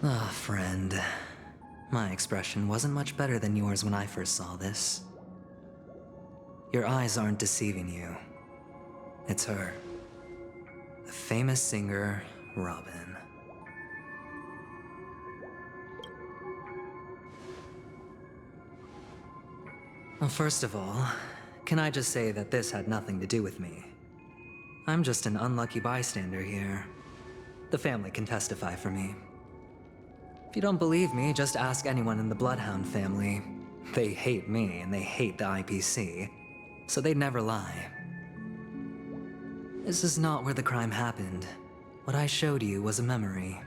Ah, friend. My expression wasn't much better than yours when I first saw this. Your eyes aren't deceiving you. It's her. The famous singer, Robin. Well, first of all, can I just say that this had nothing to do with me? I'm just an unlucky bystander here. The family can testify for me. If you don't believe me, just ask anyone in the Bloodhound family. They hate me and they hate the IPC, so they'd never lie. This is not where the crime happened. What I showed you was a memory.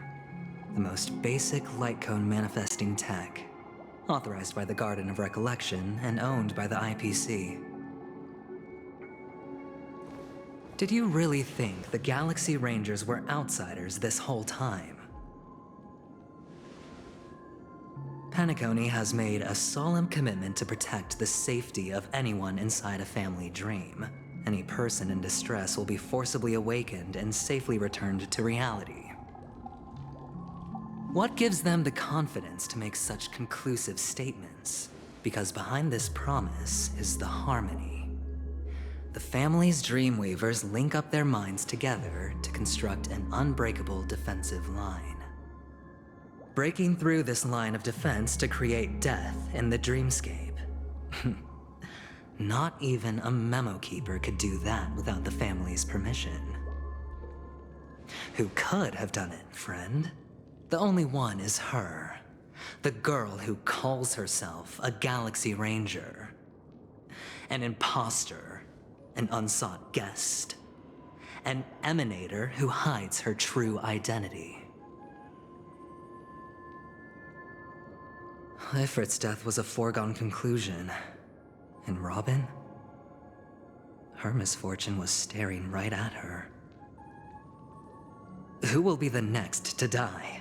The most basic light cone manifesting tech, authorized by the Garden of Recollection and owned by the IPC. Did you really think the Galaxy Rangers were outsiders this whole time? Penacony has made a solemn commitment to protect the safety of anyone inside a family dream. Any person in distress will be forcibly awakened and safely returned to reality. What gives them the confidence to make such conclusive statements? Because behind this promise is the harmony. The family's Dreamweavers link up their minds together to construct an unbreakable defensive line. Breaking through this line of defense to create death in the dreamscape. Not even a memo keeper could do that without the family's permission. Who could have done it, friend? The only one is her. The girl who calls herself a Galaxy Ranger. An imposter. An unsought guest. An emanator who hides her true identity. Ifrit's death was a foregone conclusion. And Robin? Her misfortune was staring right at her. Who will be the next to die?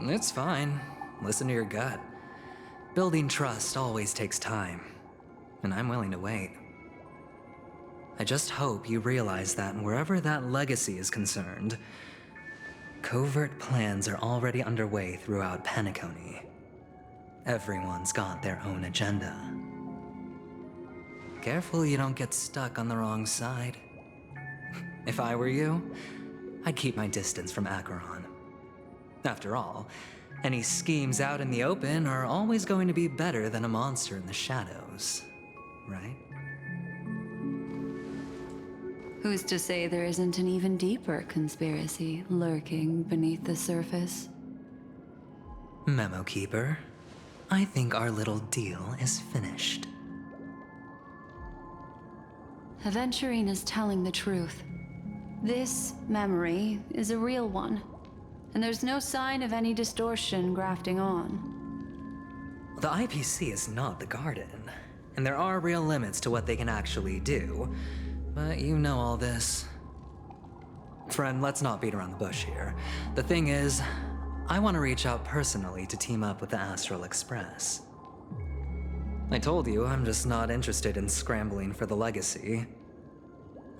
It's fine. Listen to your gut. Building trust always takes time, and I'm willing to wait. I just hope you realize that wherever that legacy is concerned, covert plans are already underway throughout Penacony. Everyone's got their own agenda. Careful you don't get stuck on the wrong side. If I were you, I'd keep my distance from Acheron. After all, any schemes out in the open are always going to be better than a monster in the shadows, right? Who's to say there isn't an even deeper conspiracy lurking beneath the surface? Memo Keeper, I think our little deal is finished. Aventurine is telling the truth. This memory is a real one, and there's no sign of any distortion grafting on. The IPC is not the Garden, and there are real limits to what they can actually do, but you know all this. Friend, let's not beat around the bush here. The thing is, I want to reach out personally to team up with the Astral Express. I told you I'm just not interested in scrambling for the legacy.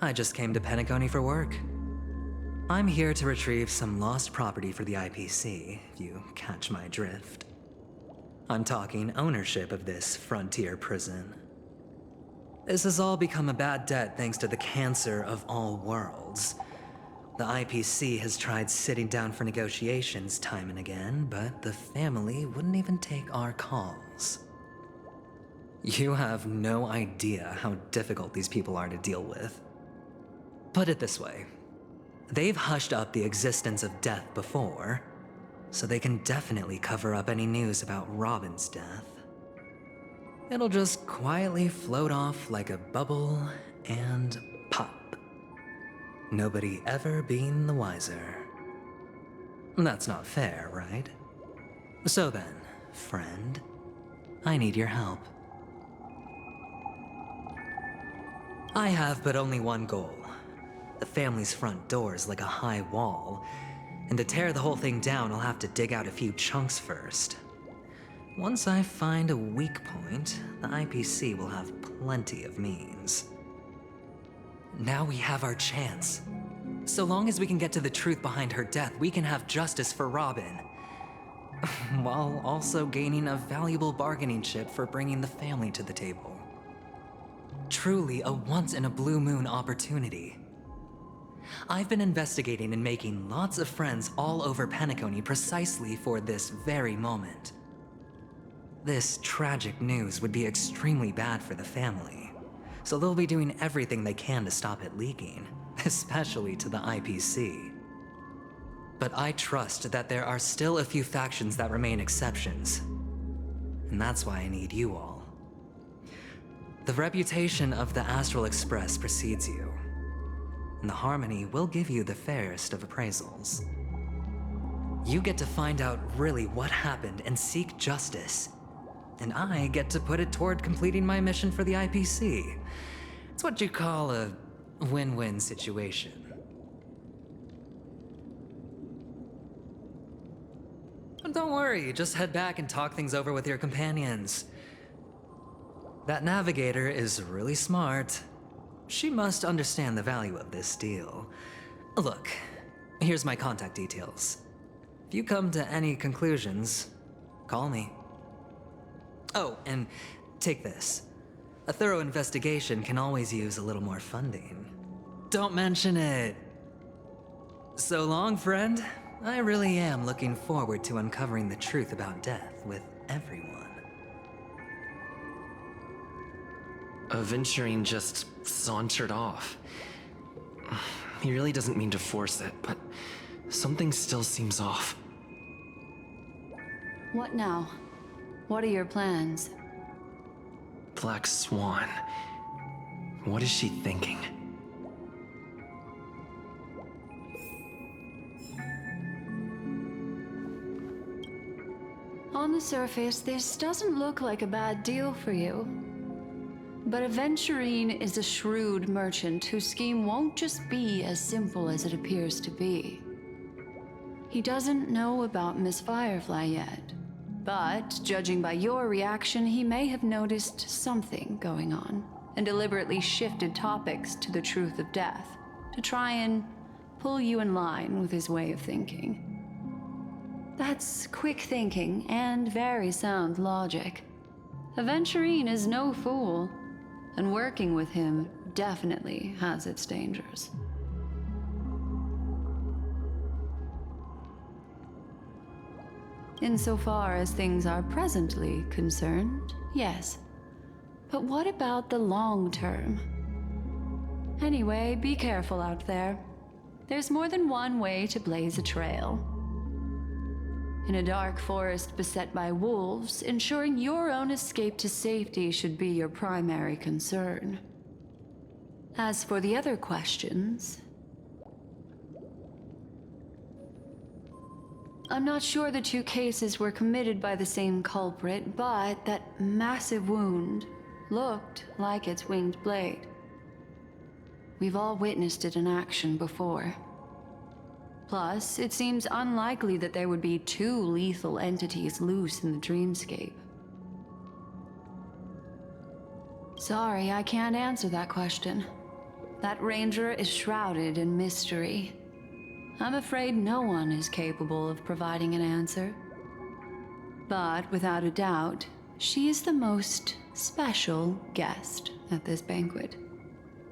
I just came to Penacony for work. I'm here to retrieve some lost property for the IPC, if you catch my drift. I'm talking ownership of this frontier prison. This has all become a bad debt thanks to the cancer of all worlds. The IPC has tried sitting down for negotiations time and again, but the family wouldn't even take our calls. You have no idea how difficult these people are to deal with. Put it this way. They've hushed up the existence of death before, so they can definitely cover up any news about Robin's death. It'll just quietly float off like a bubble and pop. Nobody ever being the wiser. That's not fair, right? So then, friend, I need your help. I have but only one goal. The family's front door is like a high wall, and to tear the whole thing down, I'll have to dig out a few chunks first. Once I find a weak point, the IPC will have plenty of means. Now we have our chance. So long as we can get to the truth behind her death, we can have justice for Robin. While also gaining a valuable bargaining chip for bringing the family to the table. Truly a once-in-a-blue-moon opportunity. I've been investigating and making lots of friends all over Penacony precisely for this very moment. This tragic news would be extremely bad for the family, so they'll be doing everything they can to stop it leaking, especially to the IPC. But I trust that there are still a few factions that remain exceptions, and that's why I need you all. The reputation of the Astral Express precedes you, and the Harmony will give you the fairest of appraisals. You get to find out really what happened and seek justice, and I get to put it toward completing my mission for the IPC. It's what you call a win-win situation. But don't worry, just head back and talk things over with your companions. That navigator is really smart. She must understand the value of this deal. Look, here's my contact details. If you come to any conclusions, call me. Oh, and take this. A thorough investigation can always use a little more funding. Don't mention it. So long, friend. I really am looking forward to uncovering the truth about death with everyone. Aventurine just sauntered off. He really doesn't mean to force it, but something still seems off. What now? What are your plans? Black Swan. What is she thinking? On the surface, this doesn't look like a bad deal for you. But Aventurine is a shrewd merchant whose scheme won't just be as simple as it appears to be. He doesn't know about Miss Firefly yet, but judging by your reaction, he may have noticed something going on and deliberately shifted topics to the truth of death to try and pull you in line with his way of thinking. That's quick thinking and very sound logic. Aventurine is no fool, and working with him definitely has its dangers. Insofar as things are presently concerned, yes. But what about the long term? Anyway, be careful out there. There's more than one way to blaze a trail. In a dark forest beset by wolves, ensuring your own escape to safety should be your primary concern. As for the other questions, I'm not sure the two cases were committed by the same culprit, but that massive wound looked like its winged blade. We've all witnessed it in action before. Plus, it seems unlikely that there would be two lethal entities loose in the dreamscape. Sorry, I can't answer that question. That ranger is shrouded in mystery. I'm afraid no one is capable of providing an answer. But without a doubt, she is the most special guest at this banquet.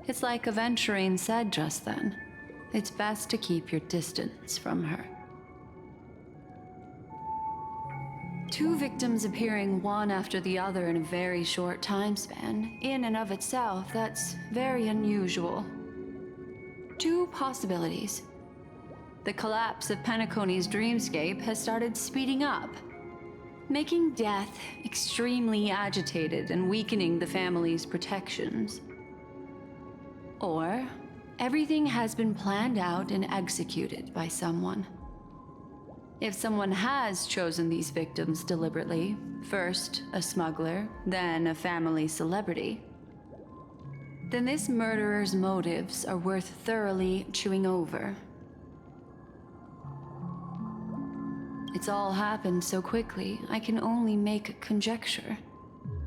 It's like Aventurine said just then. It's best to keep your distance from her. Two victims appearing one after the other in a very short time span, in and of itself, that's very unusual. Two possibilities. The collapse of Penacony's dreamscape has started speeding up, making death extremely agitated and weakening the family's protections. Or everything has been planned out and executed by someone. If someone has chosen these victims deliberately, first a smuggler, then a family celebrity, then this murderer's motives are worth thoroughly chewing over. It's all happened so quickly, I can only make conjecture.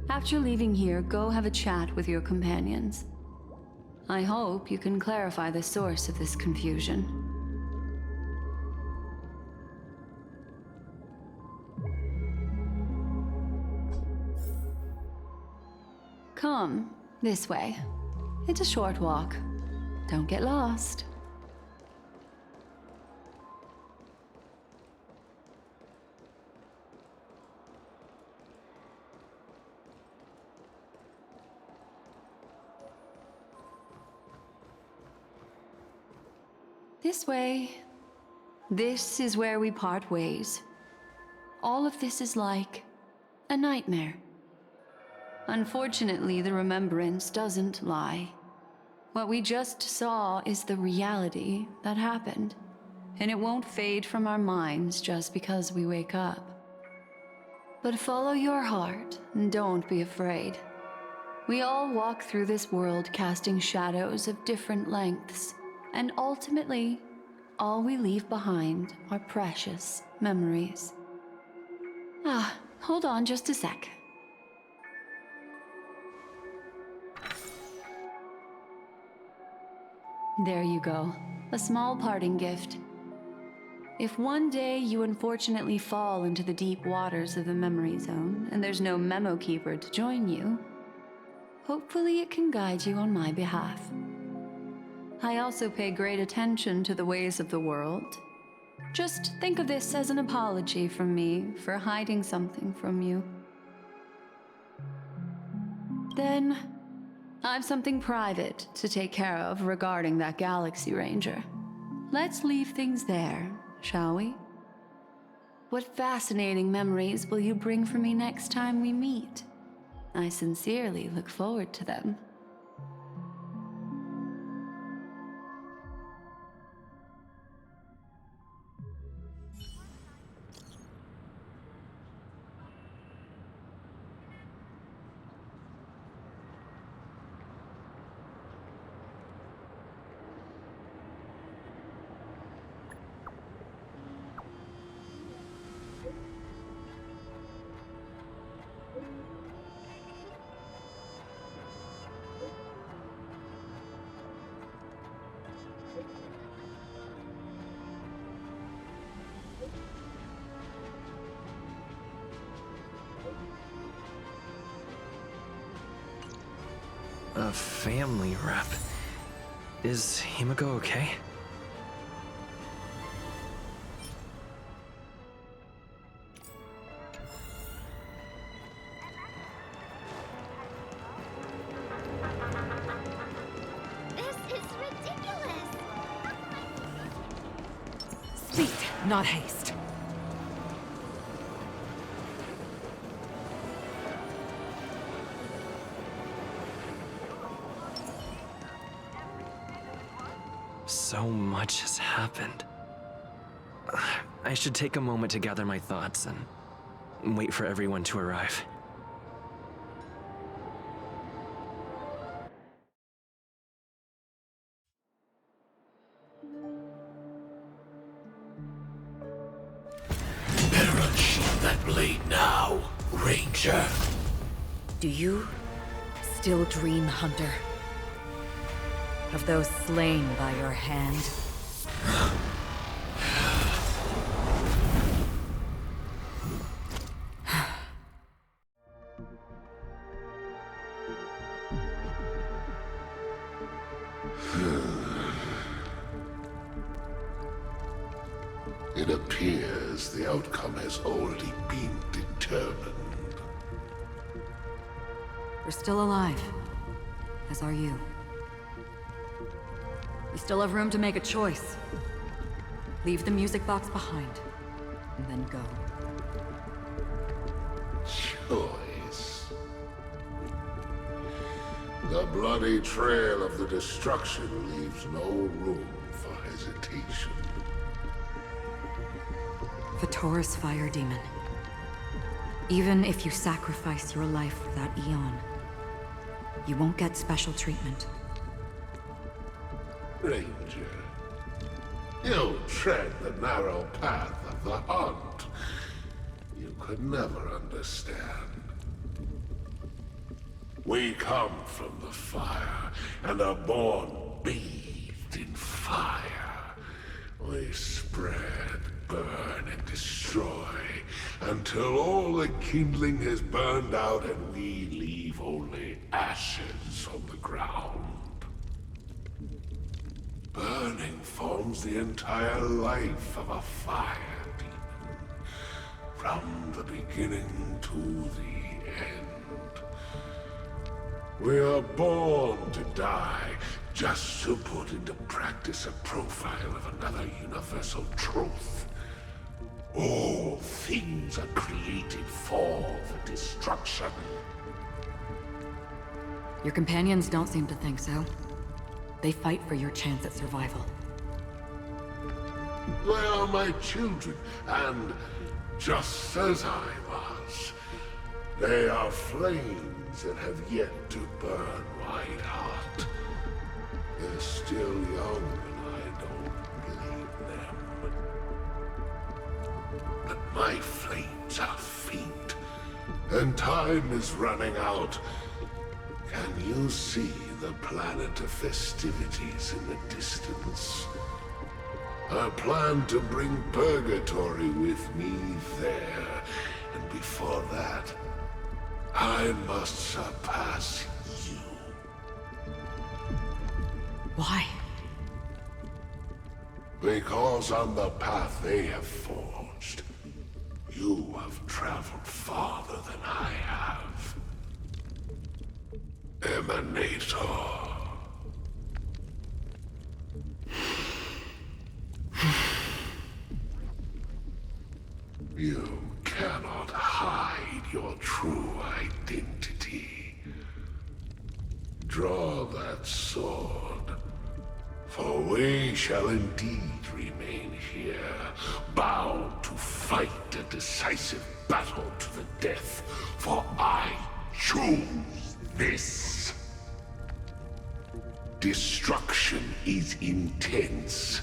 After leaving here, go have a chat with your companions. I hope you can clarify the source of this confusion. Come, this way. It's a short walk. Don't get lost. This way. This is where we part ways. All of this is like a nightmare. Unfortunately, the remembrance doesn't lie. What we just saw is the reality that happened, and it won't fade from our minds just because we wake up. But follow your heart, and don't be afraid. We all walk through this world casting shadows of different lengths, and ultimately, all we leave behind are precious memories. Hold on just a sec. There you go. A small parting gift. If one day you unfortunately fall into the deep waters of the memory zone, and there's no memo keeper to join you, hopefully it can guide you on my behalf. I also pay great attention to the ways of the world. Just think of this as an apology from me for hiding something from you. Then, I've something private to take care of regarding that Galaxy Ranger. Let's leave things there, shall we? What fascinating memories will you bring for me next time we meet? I sincerely look forward to them. A family rep. Is Himiko okay? This is ridiculous! Speed, not haste. So much has happened. I should take a moment to gather my thoughts and wait for everyone to arrive. Better unsheath that blade now, Ranger. Do you still dream, Hunter? Of those slain by your hand? It appears the outcome has already been determined. We're still alive, as are you. We still have room to make a choice. Leave the music box behind, and then go. Choice. The bloody trail of the destruction leaves no room for hesitation. Vatora's fire demon. Even if you sacrifice your life for that Eon, you won't get special treatment. Ranger, you tread the narrow path of the hunt. You could never understand. We come from the fire, and are born bathed in fire. We spread, burn, and destroy, until all the kindling has burned out and we leave only ashes on the ground. Burning forms the entire life of a fire demon, from the beginning to the end. We are born to die, just to put into practice a profile of another universal truth. All things are created for the destruction. Your companions don't seem to think so. They fight for your chance at survival. They are my children, and just as I was, they are flames that have yet to burn white hot. They're still young, and I don't blame them. But my flames are faint, and time is running out. Can you see the planet of festivities in the distance? I plan to bring Purgatory with me there, and before that, I must surpass you. Why? Because on the path they have forged, you have traveled farther than I have. Emanator. You cannot hide your true identity. Draw that sword, for we shall indeed remain here, bound to fight a decisive battle to the death, for I choose this. Destruction is intense,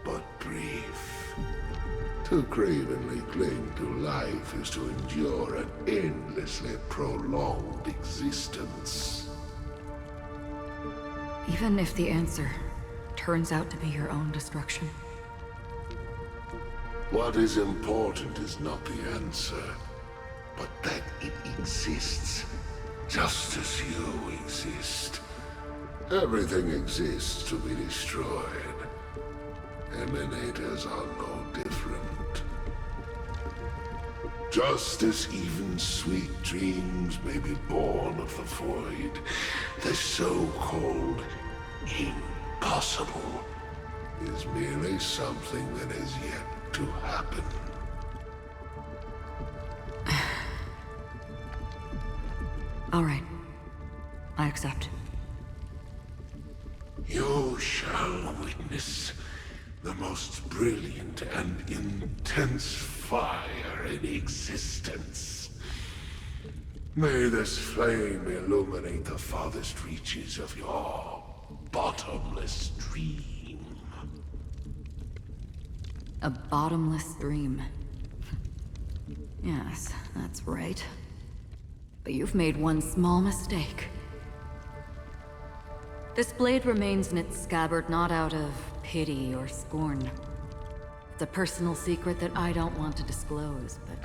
but brief. To cravenly cling to life is to endure an endlessly prolonged existence. Even if the answer turns out to be your own destruction. What is important is not the answer, but that it exists, just as you exist. Everything exists to be destroyed. Emanators are no different. Just as even sweet dreams may be born of the void, the so-called impossible is merely something that has yet to happen. All right. I accept. You shall witness the most brilliant and intense fire in existence. May this flame illuminate the farthest reaches of your bottomless dream. A bottomless dream. Yes, that's right. But you've made one small mistake. This blade remains in its scabbard not out of pity or scorn. It's a personal secret that I don't want to disclose, but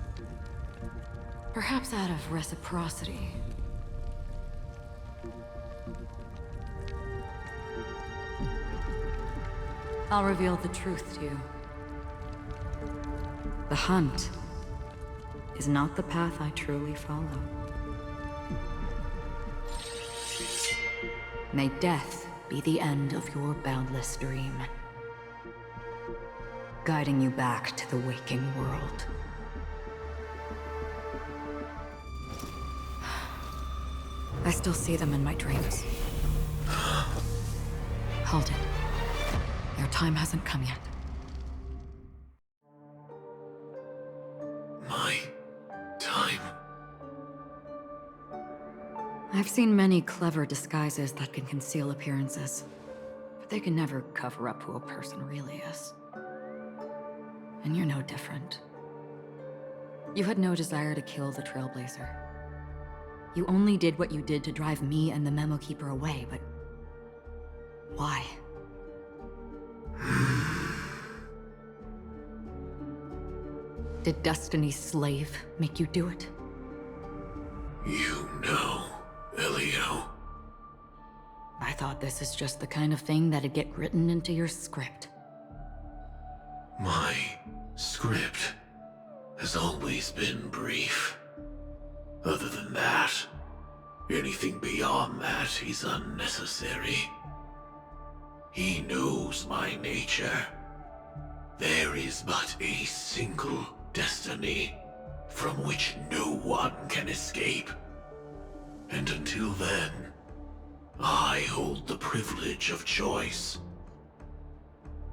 perhaps out of reciprocity. I'll reveal the truth to you. The hunt is not the path I truly follow. May death be the end of your boundless dream, guiding you back to the waking world. I still see them in my dreams. Hold it. Your time hasn't come yet. My time? I've seen many clever disguises that can conceal appearances, but they can never cover up who a person really is. And you're no different. You had no desire to kill the Trailblazer. You only did what you did to drive me and the Memo Keeper away, but... why? Did Destiny's slave make you do it? You know, Elio. I thought this is just the kind of thing that'd get written into your script. My script has always been brief. Other than that, anything beyond that is unnecessary. He knows my nature. There is but a single destiny from which no one can escape. And until then, I hold the privilege of choice.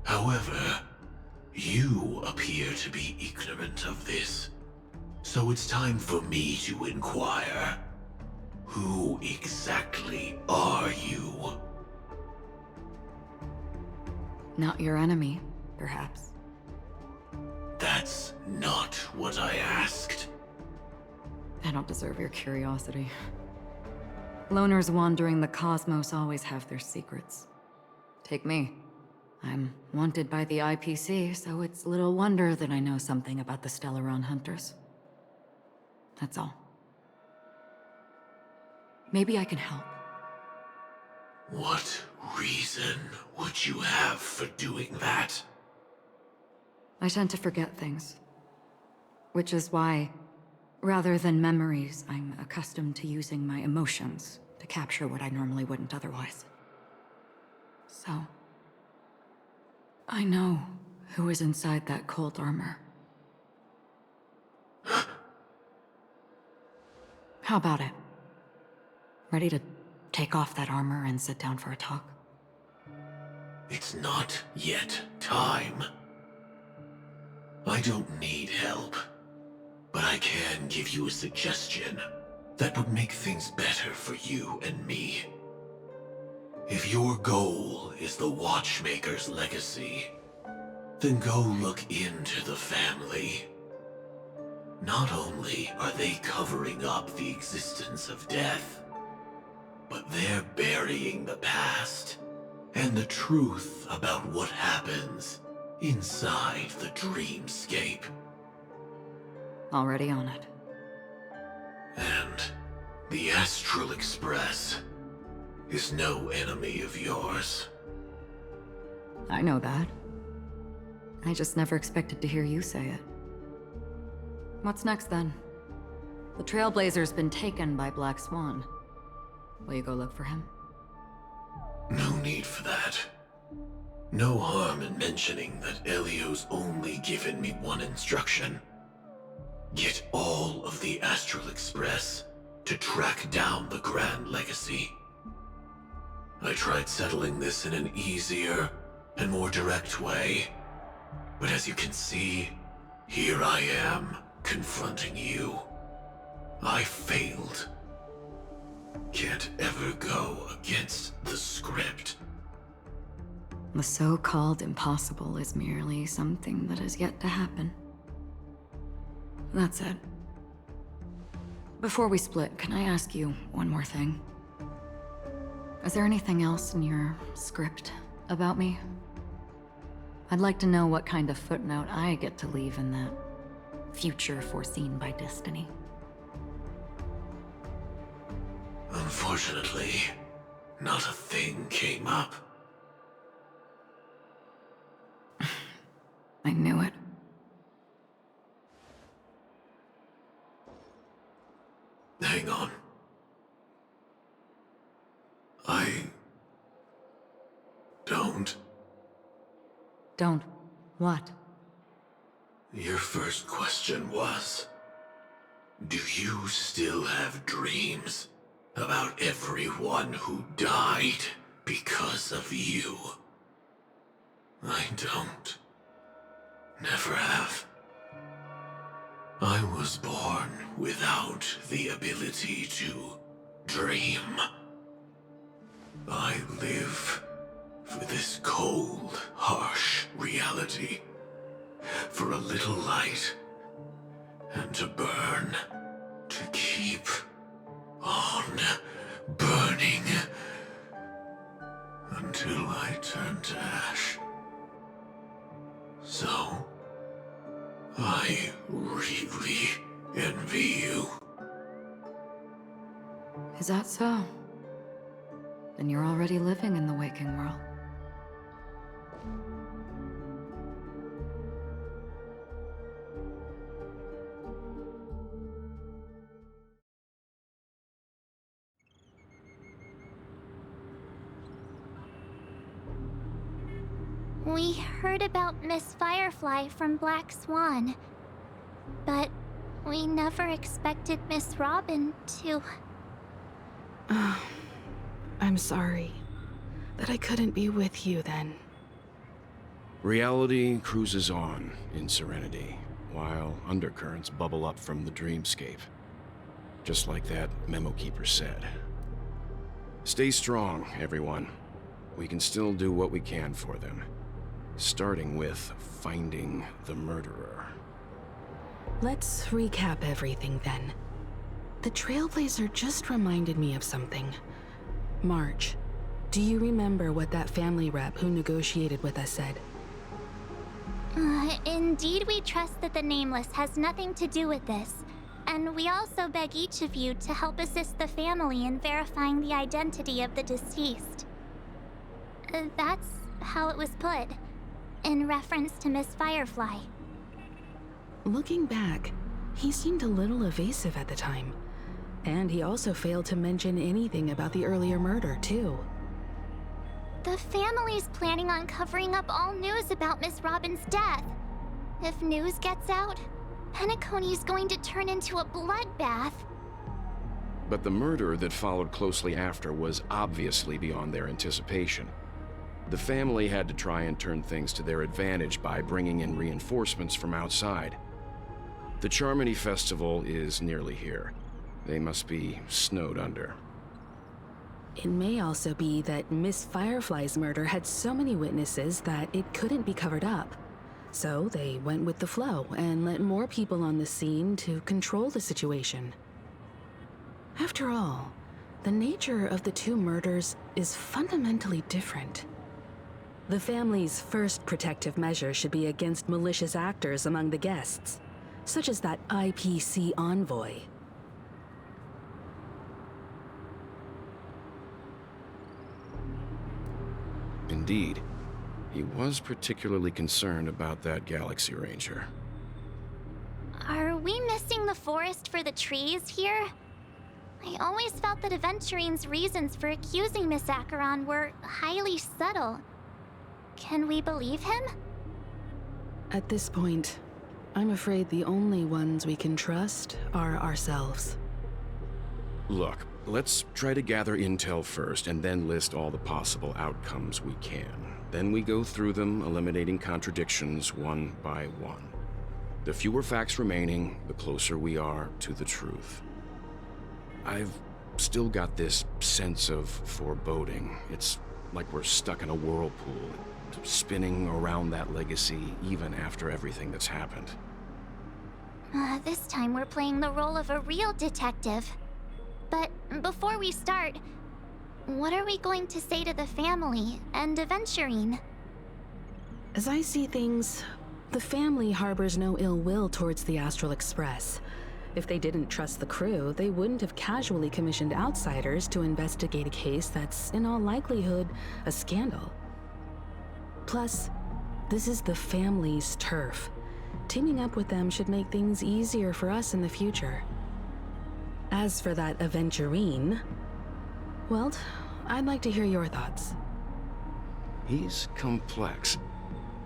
However, you appear to be ignorant of this, so it's time for me to inquire. Who exactly are you? Not your enemy, perhaps. That's not what I asked. I don't deserve your curiosity. Loners wandering the cosmos always have their secrets. Take me. I'm wanted by the IPC, so it's little wonder that I know something about the Stellaron Hunters. That's all. Maybe I can help. What reason would you have for doing that? I tend to forget things. Which is why, rather than memories, I'm accustomed to using my emotions to capture what I normally wouldn't otherwise. So... I know who is inside that cold armor. How about it? Ready to take off that armor and sit down for a talk? It's not yet time. I don't need help, but I can give you a suggestion that would make things better for you and me. If your goal is the Watchmaker's legacy, then go look into the family. Not only are they covering up the existence of death, but they're burying the past and the truth about what happens inside the dreamscape. Already on it. And the Astral Express is no enemy of yours. I know that. I just never expected to hear you say it. What's next, then? The Trailblazer's been taken by Black Swan. Will you go look for him? No need for that. No harm in mentioning that Elio's only given me one instruction. Get all of the Astral Express to track down the Grand Legacy. I tried settling this in an easier and more direct way, but as you can see, here I am, confronting you. I failed. Can't ever go against the script. The so-called impossible is merely something that has yet to happen. That's it. Before we split, can I ask you one more thing? Is there anything else in your script about me? I'd like to know what kind of footnote I get to leave in that future foreseen by destiny. Unfortunately, not a thing came up. I knew it. Hang on. I don't. Don't. What? Your first question was, do you still have dreams about everyone who died because of you? I don't. Never have. I was born without the ability to dream. I live for this cold, harsh reality, for a little light, and to burn, to keep I turned to ash. So, I really envy you. Is that so? Then you're already living in the waking world. We heard about Miss Firefly from Black Swan, but we never expected Miss Robin to... I'm sorry that I couldn't be with you then. Reality cruises on in serenity, while undercurrents bubble up from the dreamscape. Just like that memo keeper said. Stay strong, everyone. We can still do what we can for them. Starting with finding the murderer. Let's recap everything then. The Trailblazer just reminded me of something. March, do you remember what that family rep who negotiated with us said? Indeed, we trust that the Nameless has nothing to do with this. And we also beg each of you to help assist the family in verifying the identity of the deceased. That's how it was put, in reference to Miss Firefly. Looking back, he seemed a little evasive at the time. And he also failed to mention anything about the earlier murder, too. The family's planning on covering up all news about Miss Robin's death. If news gets out, Penacony's going to turn into a bloodbath. But the murder that followed closely after was obviously beyond their anticipation. The family had to try and turn things to their advantage by bringing in reinforcements from outside. The Charmony Festival is nearly here. They must be snowed under. It may also be that Miss Firefly's murder had so many witnesses that it couldn't be covered up. So they went with the flow and let more people on the scene to control the situation. After all, the nature of the two murders is fundamentally different. The family's first protective measure should be against malicious actors among the guests, such as that IPC envoy. Indeed, he was particularly concerned about that Galaxy Ranger. Are we missing the forest for the trees here? I always felt that Aventurine's reasons for accusing Miss Acheron were highly subtle. Can we believe him? At this point, I'm afraid the only ones we can trust are ourselves. Look, let's try to gather intel first and then list all the possible outcomes we can. Then we go through them, eliminating contradictions one by one. The fewer facts remaining, the closer we are to the truth. I've still got this sense of foreboding. It's like we're stuck in a whirlpool, spinning around that legacy even after everything that's happened. This time we're playing the role of a real detective. But before we start, what are we going to say to the family and Aventurine? As I see things, the family harbors no ill will towards the Astral Express. If they didn't trust the crew, they wouldn't have casually commissioned outsiders to investigate a case that's, in all likelihood, a scandal. Plus, this is the family's turf. Teaming up with them should make things easier for us in the future. As for that Aventurine, well, I'd like to hear your thoughts. He's complex.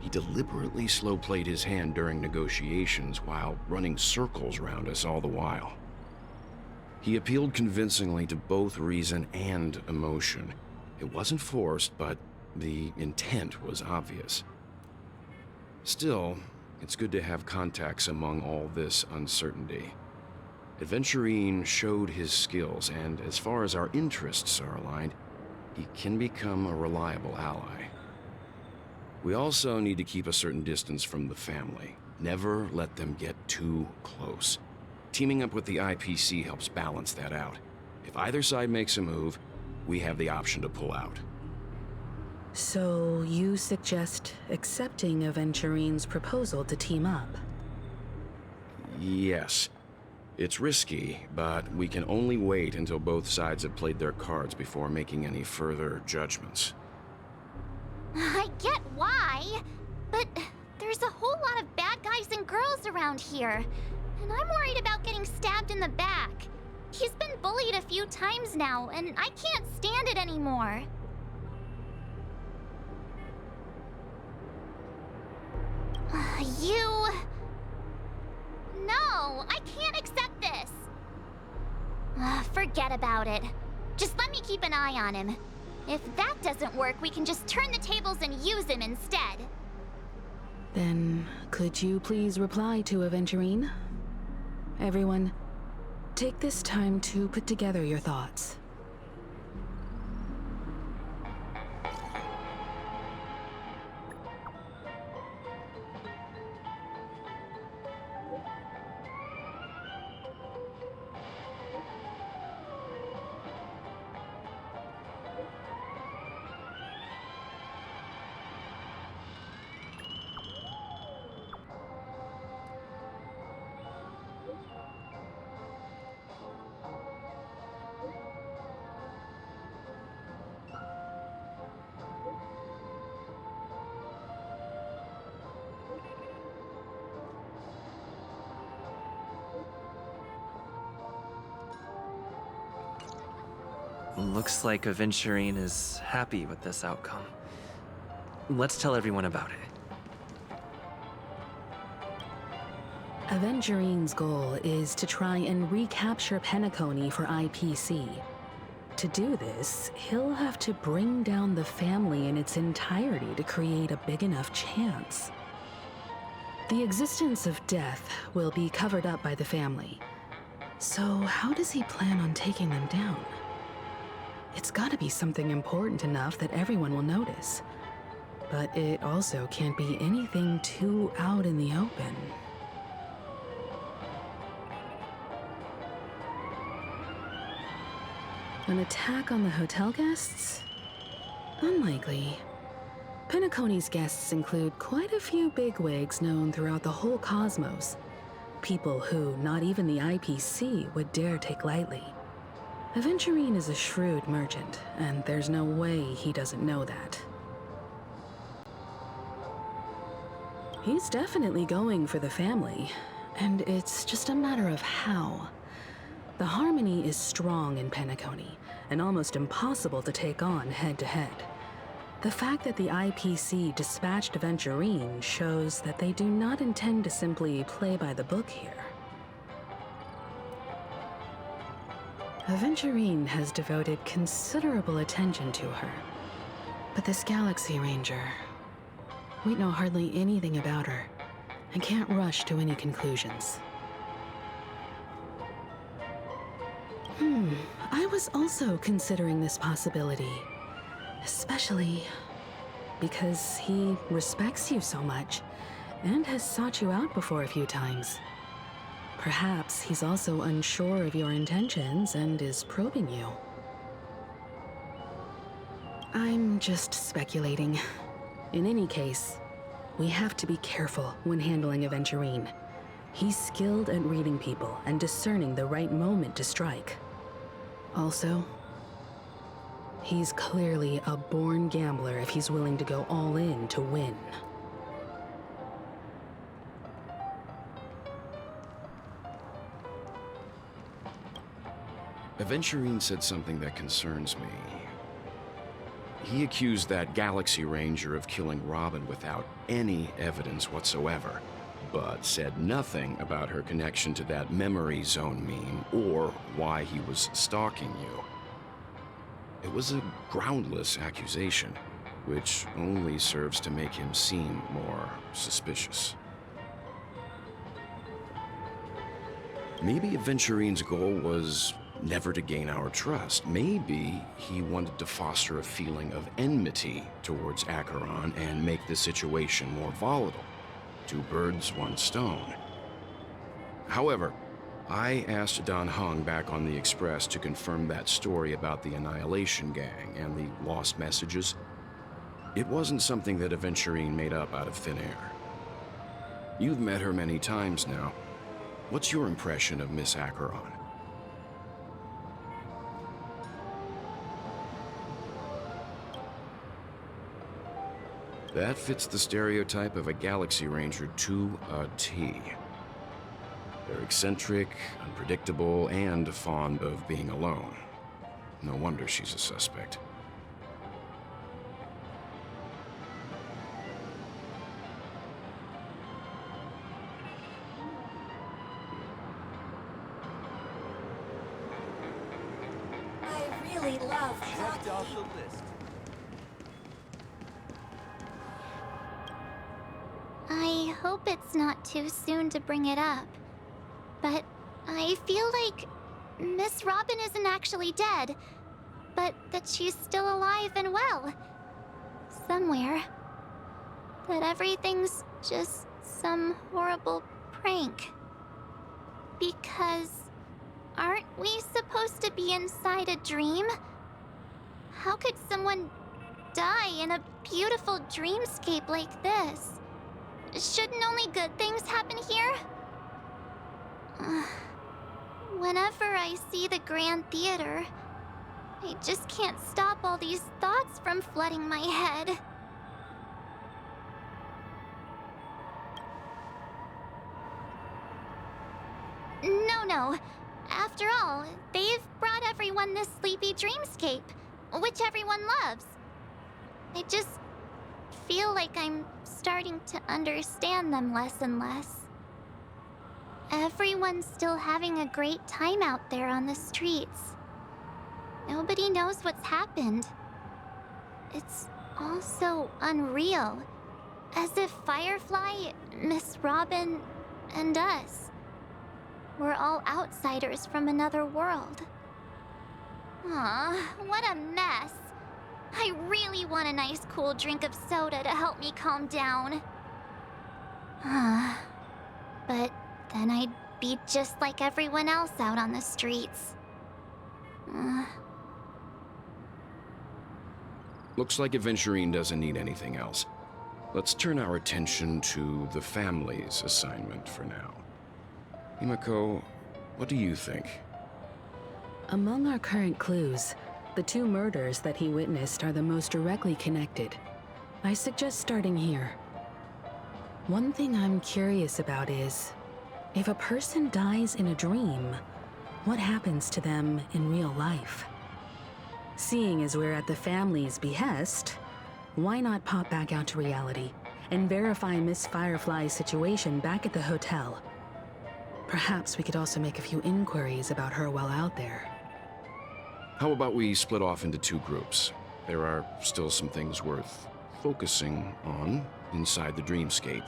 He deliberately slow-played his hand during negotiations while running circles around us all the while. He appealed convincingly to both reason and emotion. It wasn't forced, but the intent was obvious. Still, it's good to have contacts among all this uncertainty. Aventurine showed his skills, and as far as our interests are aligned, he can become a reliable ally. We also need to keep a certain distance from the family. Never let them get too close. Teaming up with the IPC helps balance that out. If either side makes a move, we have the option to pull out. So you suggest accepting Aventurine's proposal to team up? Yes. It's risky, but we can only wait until both sides have played their cards before making any further judgments. I get why, but there's a whole lot of bad guys and girls around here, and I'm worried about getting stabbed in the back. He's been bullied a few times now, and I can't stand it anymore. You... No, I can't accept this. Forget about it. Just let me keep an eye on him. If that doesn't work, we can just turn the tables and use him instead. Then, could you please reply to Aventurine? Everyone, take this time to put together your thoughts. Looks like Aventurine is happy with this outcome. Let's tell everyone about it. Aventurine's goal is to try and recapture Penacony for IPC. To do this, he'll have to bring down the family in its entirety to create a big enough chance. The existence of death will be covered up by the family. So how does he plan on taking them down? It's gotta be something important enough that everyone will notice. But it also can't be anything too out in the open. An attack on the hotel guests? Unlikely. Penacony's guests include quite a few bigwigs known throughout the whole cosmos. People who not even the IPC would dare take lightly. Aventurine is a shrewd merchant, and there's no way he doesn't know that. He's definitely going for the family, and it's just a matter of how. The harmony is strong in Penacony, and almost impossible to take on head-to-head. The fact that the IPC dispatched Aventurine shows that they do not intend to simply play by the book here. Aventurine has devoted considerable attention to her. But this Galaxy Ranger, we know hardly anything about her, and can't rush to any conclusions. I was also considering this possibility, especially because he respects you so much, and has sought you out before a few times. Perhaps he's also unsure of your intentions and is probing you. I'm just speculating. In any case, we have to be careful when handling Aventurine. He's skilled at reading people and discerning the right moment to strike. Also, he's clearly a born gambler if he's willing to go all in to win. Aventurine said something that concerns me. He accused that Galaxy Ranger of killing Robin without any evidence whatsoever, but said nothing about her connection to that memory zone meme or why he was stalking you. It was a groundless accusation, which only serves to make him seem more suspicious. Maybe Aventurine's goal was never to gain our trust. Maybe he wanted to foster a feeling of enmity towards Acheron and make the situation more volatile. Two birds, one stone. However, I asked Dan Heng back on the Express to confirm that story about the Annihilation Gang and the lost messages. It wasn't something that Aventurine made up out of thin air. You've met her many times now. What's your impression of Miss Acheron? That fits the stereotype of a Galaxy Ranger to a T. They're eccentric, unpredictable, and fond of being alone. No wonder she's a suspect. I really love Checked off the list. I hope it's not too soon to bring it up, but I feel like Miss Robin isn't actually dead, but that she's still alive and well. Somewhere. That everything's just some horrible prank. Because aren't we supposed to be inside a dream? How could someone die in a beautiful dreamscape like this? Shouldn't only good things happen here? Whenever I see the Grand Theater, I just can't stop all these thoughts from flooding my head. No. After all, they've brought everyone this sleepy dreamscape, which everyone loves. I just feel like I'm starting to understand them less and less. Everyone's still having a great time out there on the streets. Nobody knows what's happened. It's all so unreal. As if Firefly, Miss Robin, and us were all outsiders from another world. Aw, what a mess. I really want a nice cool drink of soda to help me calm down. But then I'd be just like everyone else out on the streets. Looks like Aventurine doesn't need anything else. Let's turn our attention to the family's assignment for now. Himiko, what do you think? Among our current clues, the two murders that he witnessed are the most directly connected. I suggest starting here. One thing I'm curious about is, if a person dies in a dream, what happens to them in real life? Seeing as we're at the family's behest, why not pop back out to reality and verify Miss Firefly's situation back at the hotel? Perhaps we could also make a few inquiries about her while out there. How about we split off into two groups? There are still some things worth focusing on inside the dreamscape.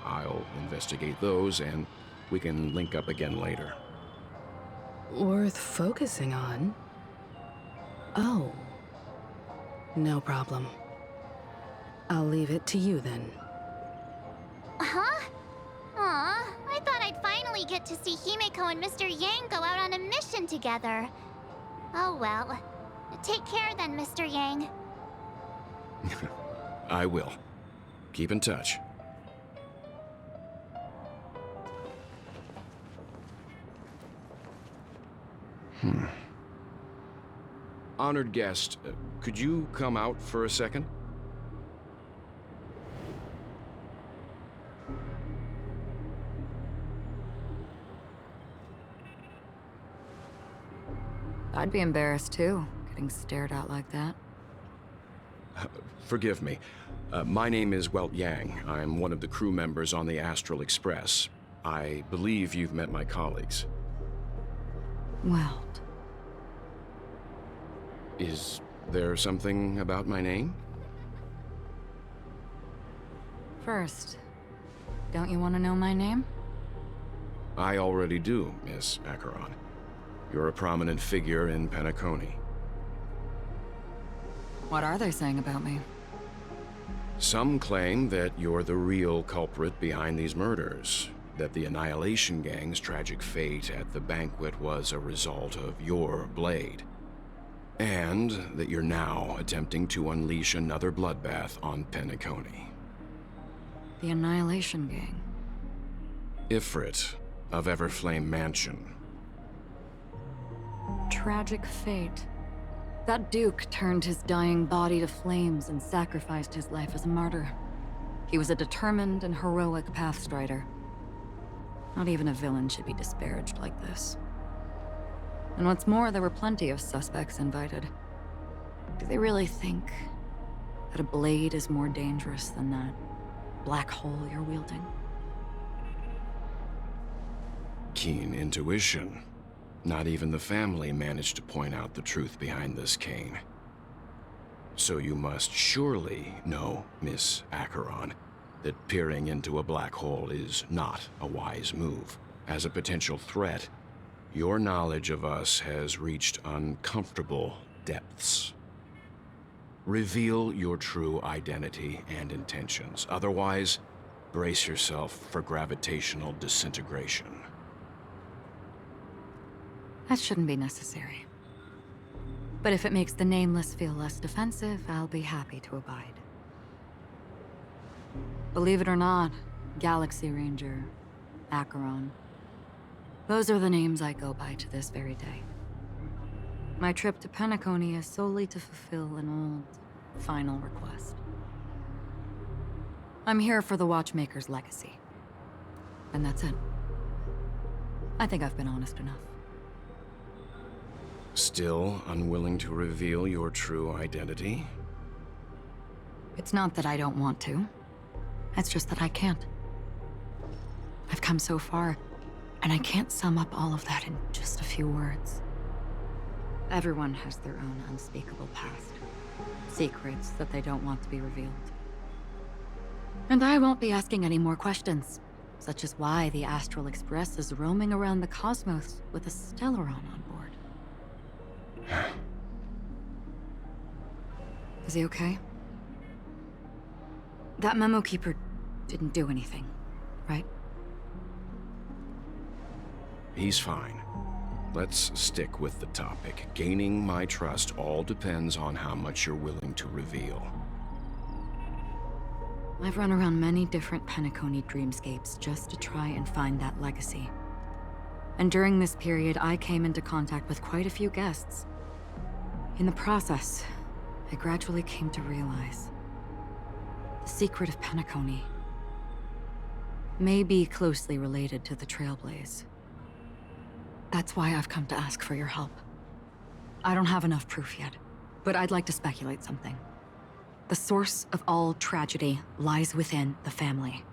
I'll investigate those, and we can link up again later. Worth focusing on? Oh. No problem. I'll leave it to you then. Huh? Aw, I thought I'd finally get to see Himiko and Mr. Yang go out on a mission together. Oh well. Take care then, Mr. Yang. I will. Keep in touch. Honored guest, could you come out for a second? I'd be embarrassed too, getting stared at like that. Forgive me. My name is Welt Yang. I'm one of the crew members on the Astral Express. I believe you've met my colleagues. Well, Is there something about my name? first, don't you want to know my name? I already do, Miss Acheron. You're a prominent figure in Penacony. What are they saying about me? Some claim that you're the real culprit behind these murders, that the Annihilation Gang's tragic fate at the banquet was a result of your blade. And that you're now attempting to unleash another bloodbath on Penacony. The Annihilation Gang. Ifrit of Everflame Mansion. Tragic fate. That Duke turned his dying body to flames and sacrificed his life as a martyr. He was a determined and heroic pathstrider. Not even a villain should be disparaged like this. And what's more, there were plenty of suspects invited. Do they really think that a blade is more dangerous than that black hole you're wielding? Keen intuition. Not even the family managed to point out the truth behind this cane. So you must surely know, Miss Acheron, that peering into a black hole is not a wise move. As a potential threat, your knowledge of us has reached uncomfortable depths. Reveal your true identity and intentions. Otherwise, brace yourself for gravitational disintegration. That shouldn't be necessary. But if it makes the Nameless feel less defensive, I'll be happy to abide. Believe it or not, Galaxy Ranger, Acheron, those are the names I go by to this very day. My trip to Penacony is solely to fulfill an old, final request. I'm here for the Watchmaker's legacy. And that's it. I think I've been honest enough. Still unwilling to reveal your true identity? It's not that I don't want to. It's just that I can't. I've come so far, and I can't sum up all of that in just a few words. Everyone has their own unspeakable past. Secrets that they don't want to be revealed. And I won't be asking any more questions, such as why the Astral Express is roaming around the cosmos with a Stellaron on board. Is he okay? That memo keeper didn't do anything, right? He's fine. Let's stick with the topic. Gaining my trust all depends on how much you're willing to reveal. I've run around many different Penacony dreamscapes just to try and find that legacy. And during this period, I came into contact with quite a few guests. In the process, I gradually came to realize the secret of Penacony may be closely related to the Trailblaze. That's why I've come to ask for your help. I don't have enough proof yet, but I'd like to speculate something. The source of all tragedy lies within the family.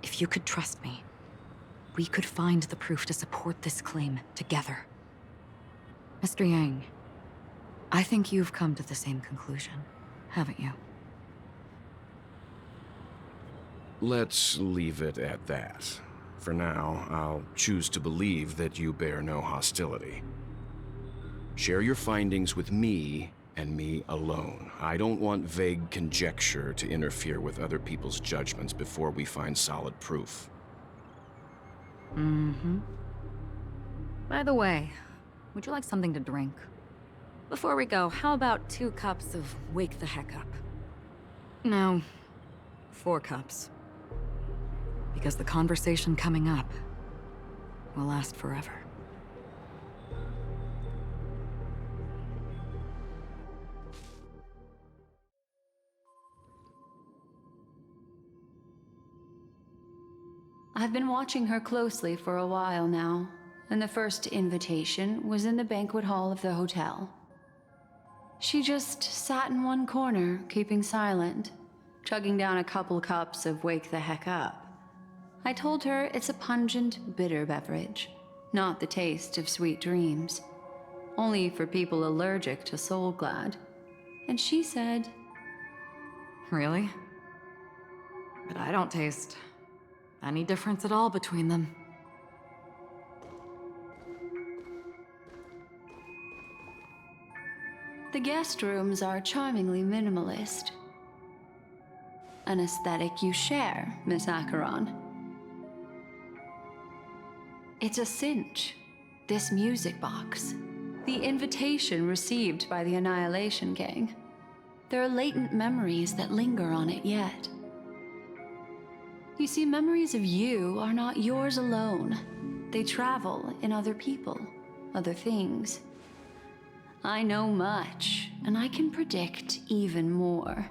If you could trust me, we could find the proof to support this claim together. Mr. Yang, I think you've come to the same conclusion, haven't you? Let's leave it at that. For now, I'll choose to believe that you bear no hostility. Share your findings with me and me alone. I don't want vague conjecture to interfere with other people's judgments before we find solid proof. Mm-hmm. By the way, would you like something to drink? Before we go, how about 2 cups of Wake the Heck Up? No, 4 cups. Because the conversation coming up will last forever. I've been watching her closely for a while now, and the first invitation was in the banquet hall of the hotel. She just sat in one corner, keeping silent, chugging down a couple cups of Wake the Heck Up. I told her it's a pungent, bitter beverage, not the taste of sweet dreams, only for people allergic to Soulglad. And she said, Really? But I don't taste any difference at all between them. the guest rooms are charmingly minimalist. An aesthetic you share, Miss Acheron. It's a cinch, this music box. The invitation received by the Annihilation Gang. There are latent memories that linger on it yet. You see, memories of you are not yours alone. They travel in other people, other things. I know much, and I can predict even more.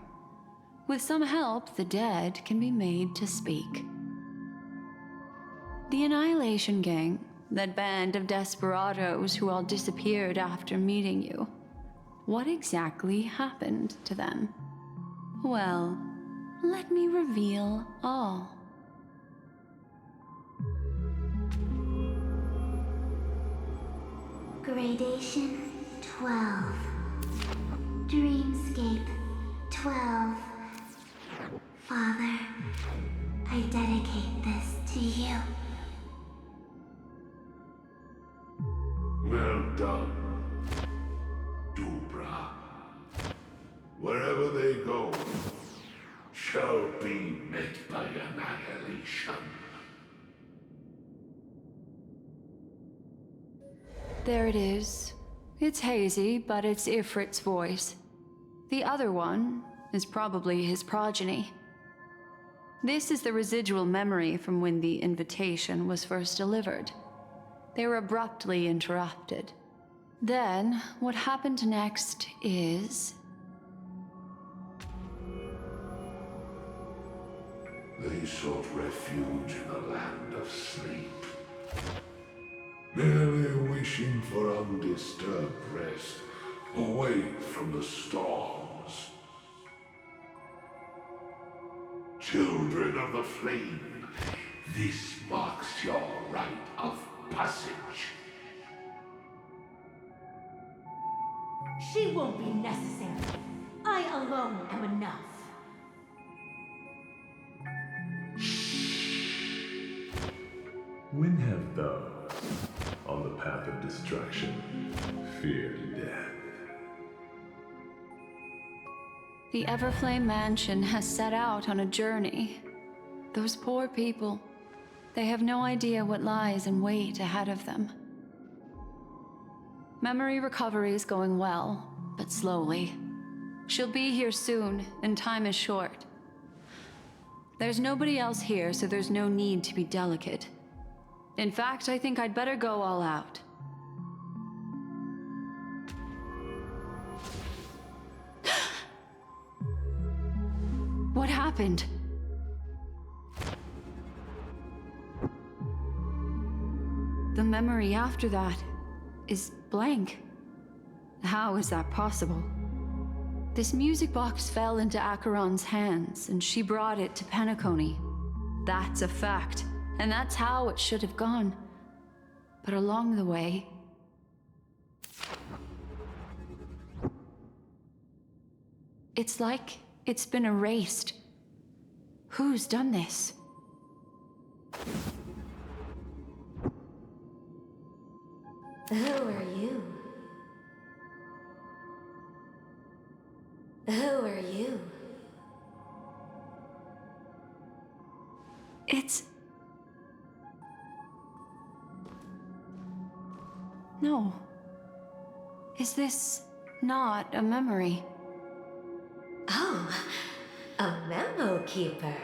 With some help, the dead can be made to speak. The Annihilation Gang, that band of desperados who all disappeared after meeting you. What exactly happened to them? Well, let me reveal all. Gradation 12. Dreamscape 12. Father, I dedicate this to you. Well done, Dubra. Wherever they go, shall be met by annihilation. There it is. It's hazy, but it's Ifrit's voice. The other one is probably his progeny. This is the residual memory from when the invitation was first delivered. They were abruptly interrupted. Then, what happened next is... They sought refuge in the land of sleep, merely wishing for undisturbed rest, away from the storms. Children of the flame, this marks your rite of passage. She won't be necessary. I alone am enough. When have thou, on the path of destruction, feared death? The Everflame Mansion has set out on a journey. Those poor people, they have no idea what lies in wait ahead of them. Memory recovery is going well, but slowly. She'll be here soon, and time is short. There's nobody else here, so there's no need to be delicate. In fact, I think I'd better go all out. What happened? The memory after that is blank. How is that possible? This music box fell into Acheron's hands, and she brought it to Penacony. That's a fact, and that's how it should have gone. But along the way... it's like it's been erased. Who's done this? Who are you? Who are you? It's... No. Is this not a memory? Oh, a memo keeper.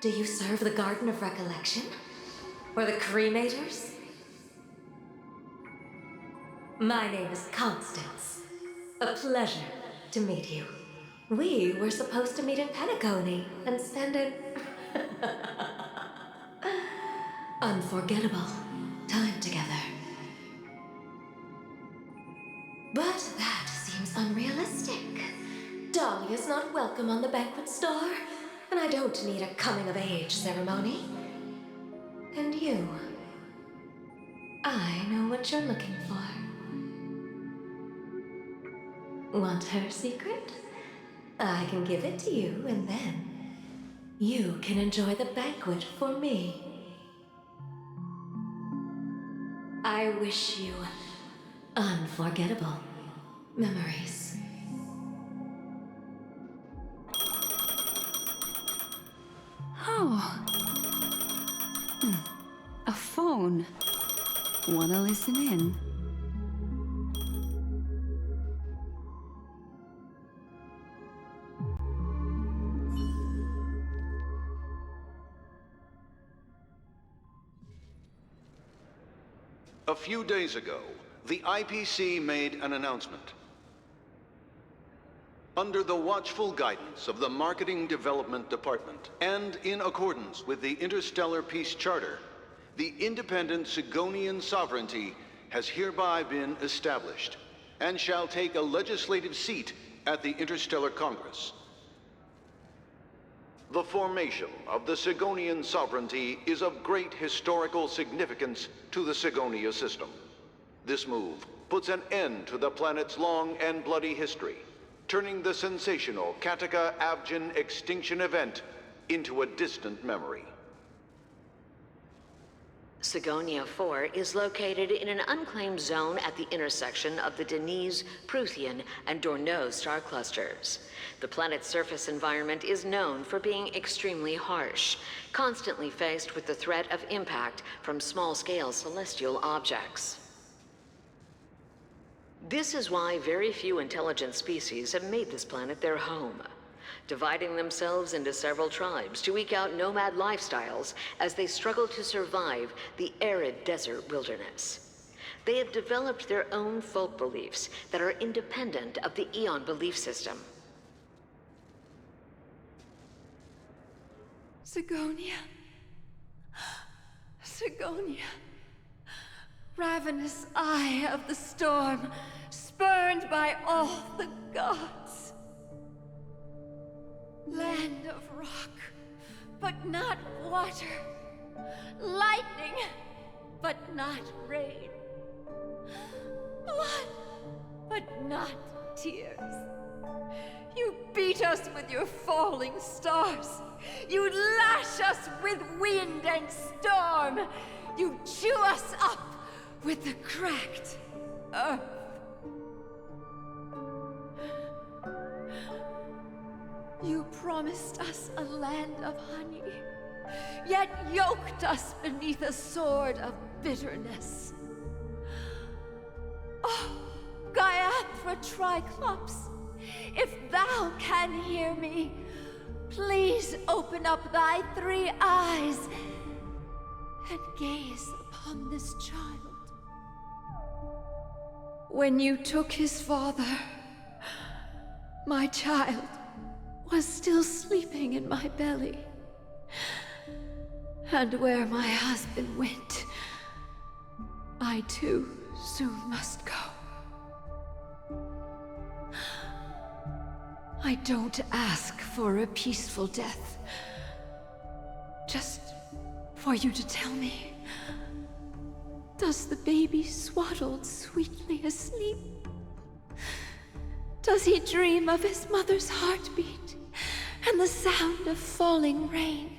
Do you serve the Garden of Recollection? Or the Cremators? My name is Constance. A pleasure to meet you. We were supposed to meet in Penacony and spend an unforgettable time together. But that seems unrealistic. Dahlia's not welcome on the banquet star, and I don't need a coming-of-age ceremony. And you, I know what you're looking for. Want her secret? I can give it to you, and then you can enjoy the banquet for me. I wish you unforgettable memories. Oh. A phone. Wanna listen in? A few days ago, the IPC made an announcement. Under the watchful guidance of the Marketing Development Department, and in accordance with the Interstellar Peace Charter, the independent Sigonian sovereignty has hereby been established, and shall take a legislative seat at the Interstellar Congress. The formation of the Sigonian sovereignty is of great historical significance to the Sigonia system. This move puts an end to the planet's long and bloody history, turning the sensational Kataka-Abjin extinction event into a distant memory. Sigonia 4 is located in an unclaimed zone at the intersection of the Denise, Prothean, and Dorneau star clusters. The planet's surface environment is known for being extremely harsh, constantly faced with the threat of impact from small-scale celestial objects. This is why very few intelligent species have made this planet their home, dividing themselves into several tribes to eke out nomad lifestyles as they struggle to survive the arid desert wilderness. They have developed their own folk beliefs that are independent of the Eon belief system. Sigonia. Sigonia. Ravenous eye of the storm, spurned by all the gods. Land of rock, but not water. Lightning, but not rain. Blood, but not tears. You beat us with your falling stars. You lash us with wind and storm. You chew us up with the cracked earth. You promised us a land of honey, yet yoked us beneath a sword of bitterness. Oh, Gaiathra Triclops, if thou can hear me, please open up thy 3 eyes and gaze upon this child. When you took his father, my child was still sleeping in my belly. And where my husband went, I too soon must go. I don't ask for a peaceful death. Just for you to tell me, does the baby swaddled sweetly asleep? Does he dream of his mother's heartbeat and the sound of falling rain?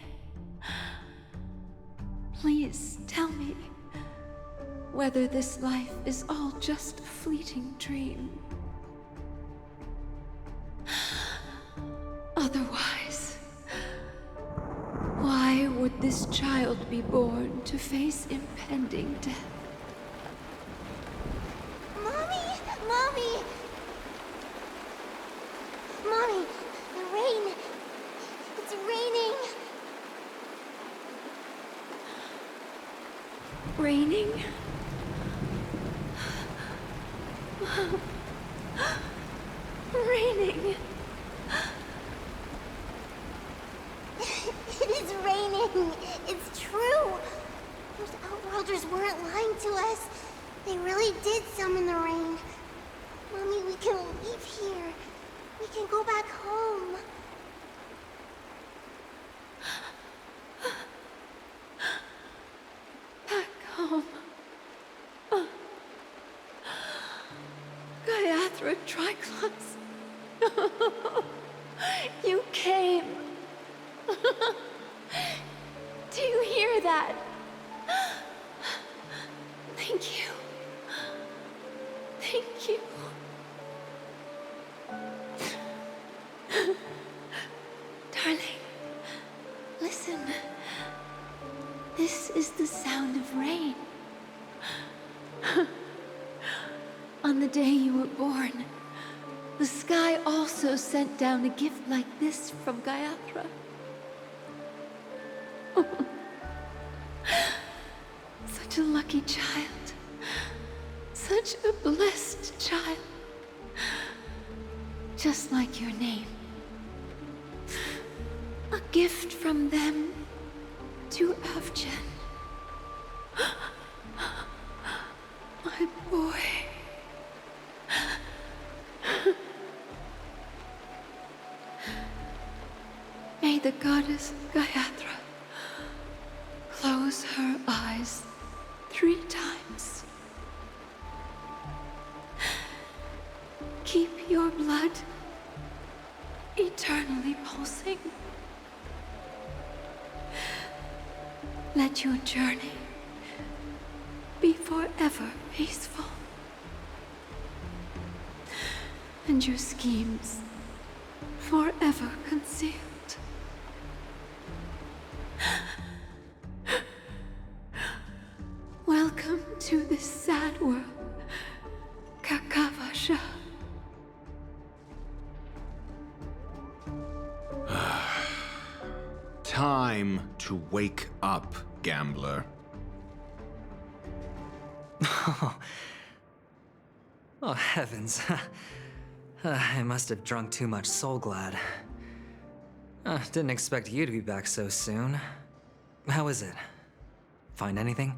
Please tell me whether this life is all just a fleeting dream. Otherwise, why would this child be born to face impending death? Mommy! Mommy! Mommy, the rain. It's raining. Raining? Raining. It is raining. It's true. Those Outworlders weren't lying to us. They really did summon the rain. Mommy, we can leave here. We can go back home. Back home. Gaiathra Triclops. You came. Do you hear that? Thank you. Thank you. Darling, listen. This is the sound of rain. On the day you were born, the sky also sent down a gift like this from Gaiathra. Such a lucky child. such a blessed child. Just like your name. A gift from them to Avgen. My boy. May the goddess Gayatri close her eyes 3 times. Keep your blood eternally pulsing. Let your journey be forever peaceful. And your schemes forever concealed. Welcome to this sad world, Kakavasha. Time to wake up, gambler. Oh, heavens. I must have drunk too much Soul Glad. Didn't expect you to be back so soon. How is it? Find anything?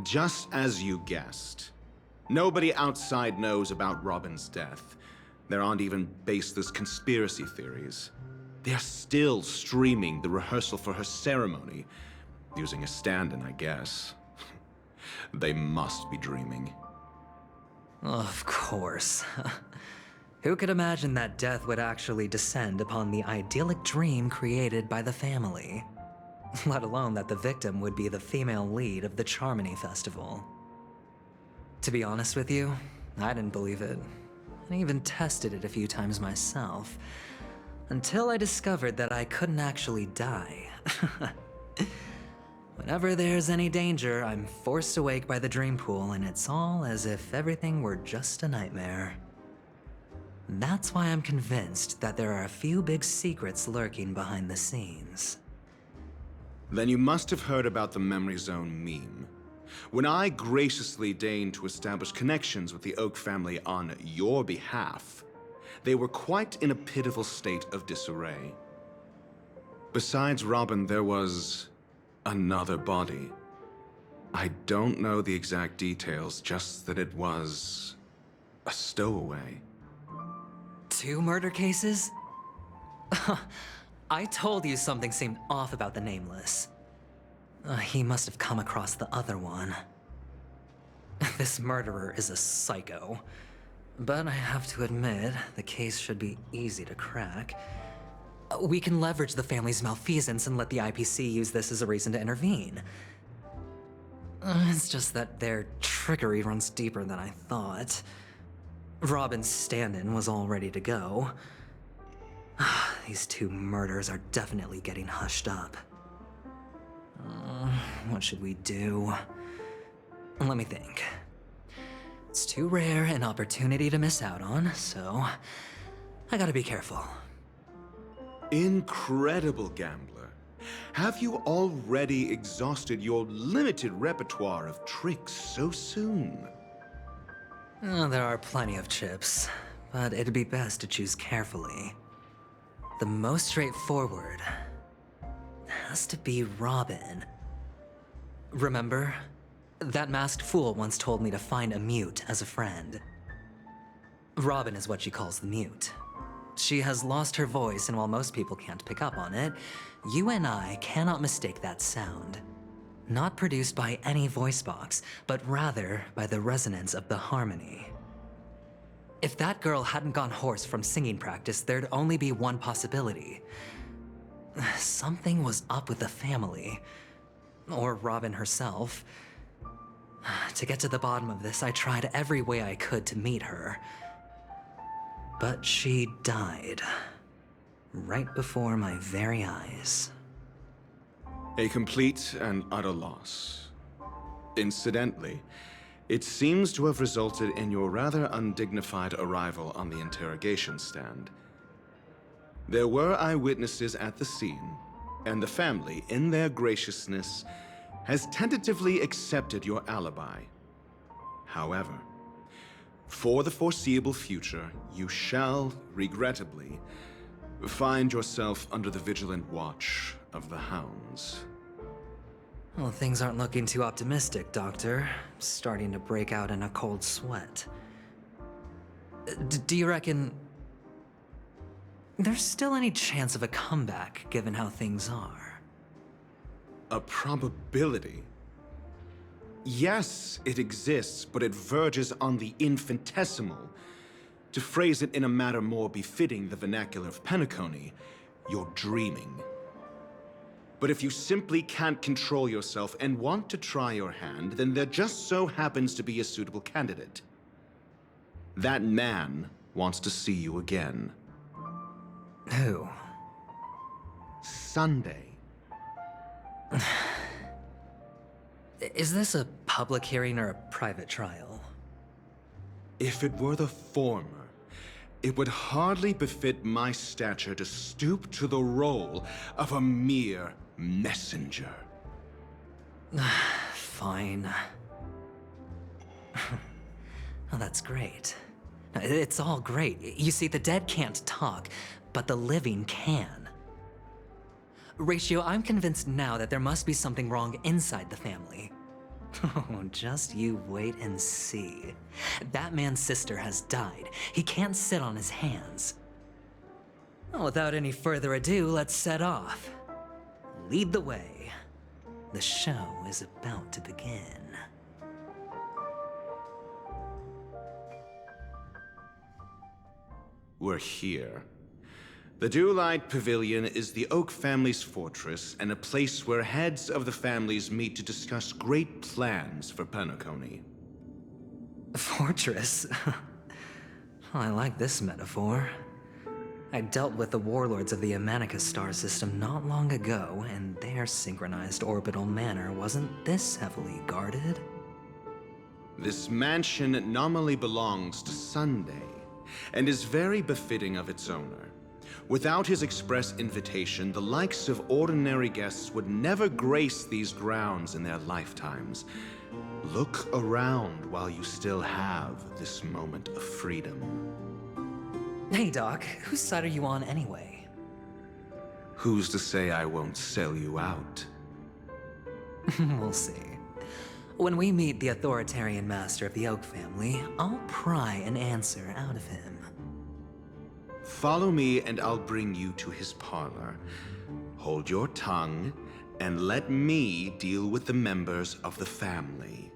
Just as you guessed. Nobody outside knows about Robin's death. There aren't even baseless conspiracy theories. They're still streaming the rehearsal for her ceremony, using a stand-in, I guess. They must be dreaming. Of course. Who could imagine that death would actually descend upon the idyllic dream created by the family? Let alone that the victim would be the female lead of the Charmony Festival. To be honest with you, I didn't believe it. I even tested it a few times myself, until I discovered that I couldn't actually die. Whenever there's any danger, I'm forced awake by the dream pool, and it's all as if everything were just a nightmare. That's why I'm convinced that there are a few big secrets lurking behind the scenes. Then you must have heard about the Memory Zone meme. When I graciously deigned to establish connections with the Oak family on your behalf, they were quite in a pitiful state of disarray. Besides Robin, there was another body. I don't know the exact details, just that it was a stowaway. 2 murder cases? I told you something seemed off about the Nameless. He must have come across the other one. This murderer is a psycho. But I have to admit, the case should be easy to crack. We can leverage the family's malfeasance and let the IPC use this as a reason to intervene. It's just that their trickery runs deeper than I thought. Robin's stand-in was all ready to go. These 2 murders are definitely getting hushed up. What should we do? Let me think. It's too rare an opportunity to miss out on, so I gotta be careful. Incredible, gambler. Have you already exhausted your limited repertoire of tricks so soon? There are plenty of chips, but it'd be best to choose carefully. The most straightforward has to be Robin. Remember? That masked fool once told me to find a mute as a friend. Robin is what she calls the mute. She has lost her voice, and while most people can't pick up on it, you and I cannot mistake that sound. Not produced by any voice box, but rather by the resonance of the harmony. If that girl hadn't gone hoarse from singing practice, there'd only be one possibility. Something was up with the family. Or Robin herself. To get to the bottom of this, I tried every way I could to meet her. But she died. Right before my very eyes. A complete and utter loss. Incidentally, it seems to have resulted in your rather undignified arrival on the interrogation stand. There were eyewitnesses at the scene, and the family, in their graciousness, has tentatively accepted your alibi. However, for the foreseeable future, you shall, regrettably, find yourself under the vigilant watch of the Hounds. Well, things aren't looking too optimistic, Doctor. I'm starting to break out in a cold sweat. Do you reckon there's still any chance of a comeback, given how things are? A probability? Yes, it exists, but it verges on the infinitesimal. To phrase it in a manner more befitting the vernacular of Penacony, you're dreaming. But if you simply can't control yourself and want to try your hand, then there just so happens to be a suitable candidate. That man wants to see you again. Who? Sunday. Is this a public hearing or a private trial? If it were the former, it would hardly befit my stature to stoop to the role of a mere messenger. Fine. Oh, that's great. It's all great. You see, the dead can't talk, but the living can. Ratio, I'm convinced now that there must be something wrong inside the family. Oh, just you wait and see. That man's sister has died. He can't sit on his hands. Well, without any further ado, let's set off. Lead the way. The show is about to begin. We're here. The Dewlight Pavilion is the Oak family's fortress and a place where heads of the families meet to discuss great plans for Penacony. Fortress? I like this metaphor. I dealt with the warlords of the Amanicus star system not long ago, and their synchronized orbital manor wasn't this heavily guarded. This mansion nominally belongs to Sunday, and is very befitting of its owner. Without his express invitation, the likes of ordinary guests would never grace these grounds in their lifetimes. Look around while you still have this moment of freedom. Hey, Doc, whose side are you on anyway? Who's to say I won't sell you out? We'll see. When we meet the authoritarian master of the Oak family, I'll pry an answer out of him. Follow me and I'll bring you to his parlor. Hold your tongue and let me deal with the members of the family.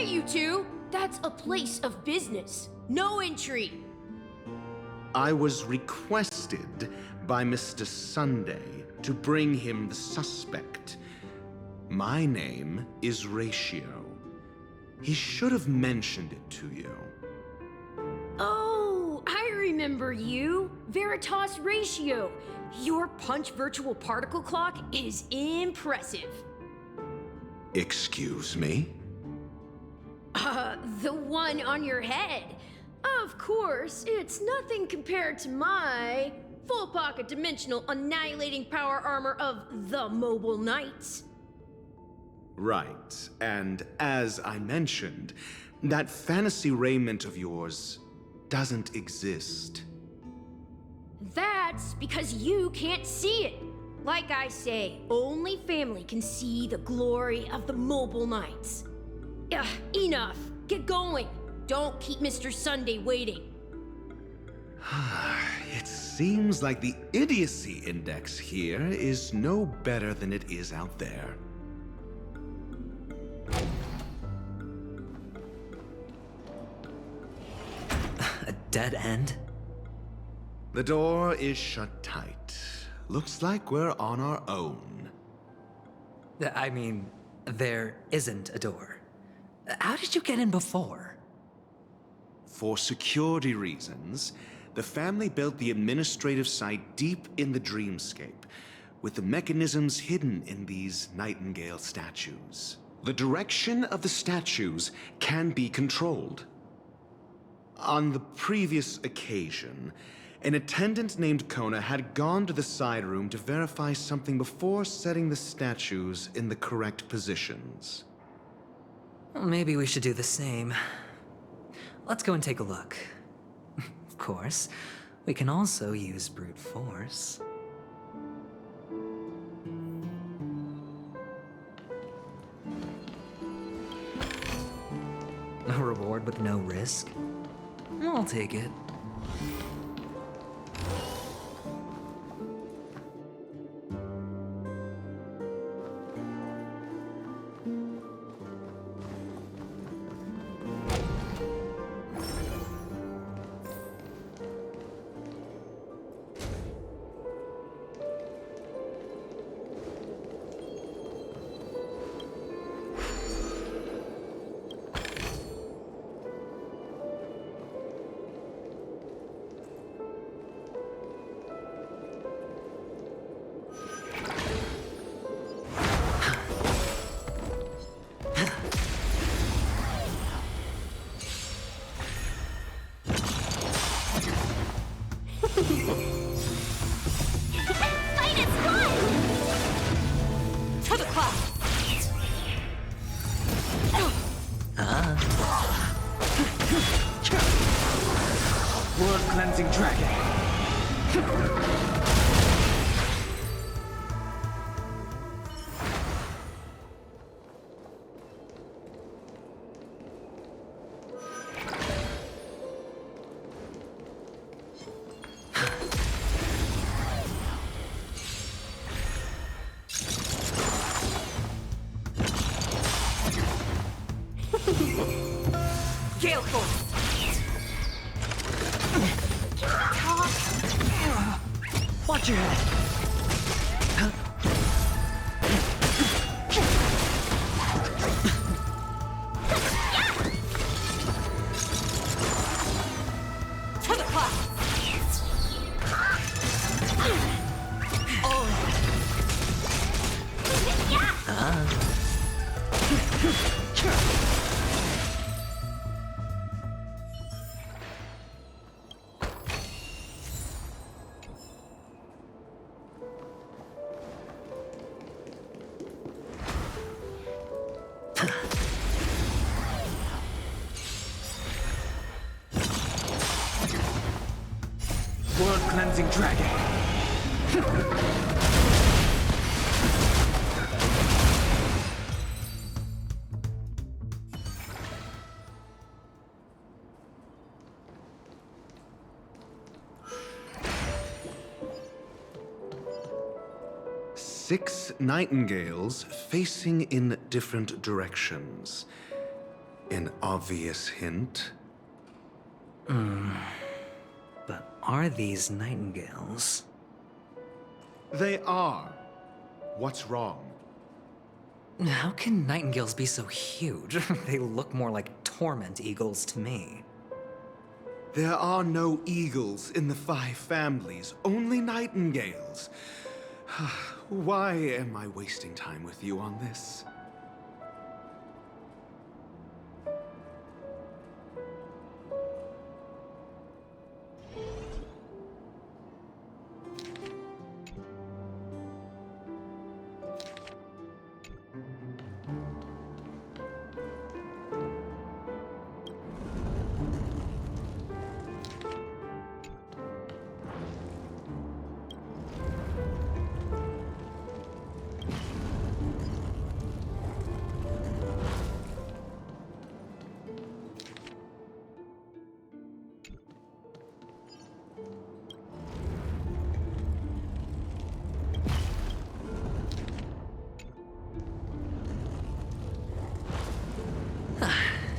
Hey, you two! That's a place of business. No entry. I was requested by Mr. Sunday to bring him the suspect. My name is Ratio. He should have mentioned it to you. Oh, I remember you. Veritas Ratio. Your punch virtual particle clock is impressive. Excuse me? The one on your head. Of course, it's nothing compared to my full pocket dimensional annihilating power armor of the Mobile Knights. Right, and as I mentioned, that fantasy raiment of yours doesn't exist. That's because you can't see it. Like I say, only family can see the glory of the Mobile Knights. Ugh, enough. Get going. Don't keep Mr. Sunday waiting. It seems like the idiocy index here is no better than it is out there. A dead end? The door is shut tight. Looks like we're on our own. I mean, there isn't a door. How did you get in before? For security reasons, the family built the administrative site deep in the dreamscape, with the mechanisms hidden in these Nightingale statues. The direction of the statues can be controlled. On the previous occasion, an attendant named Kona had gone to the side room to verify something before setting the statues in the correct positions. Well, maybe we should do the same. Let's go and take a look. Of course, we can also use brute force. A reward with no risk? I'll take it. Blood-cleansing dragon. Gale Force! Watch your head. To the clock! Blood-cleansing dragon. Six nightingales facing in different directions. An obvious hint? But are these nightingales? They are. What's wrong? How can nightingales be so huge? They look more like torment eagles to me. There are no eagles in the 5 families, only nightingales. Why am I wasting time with you on this?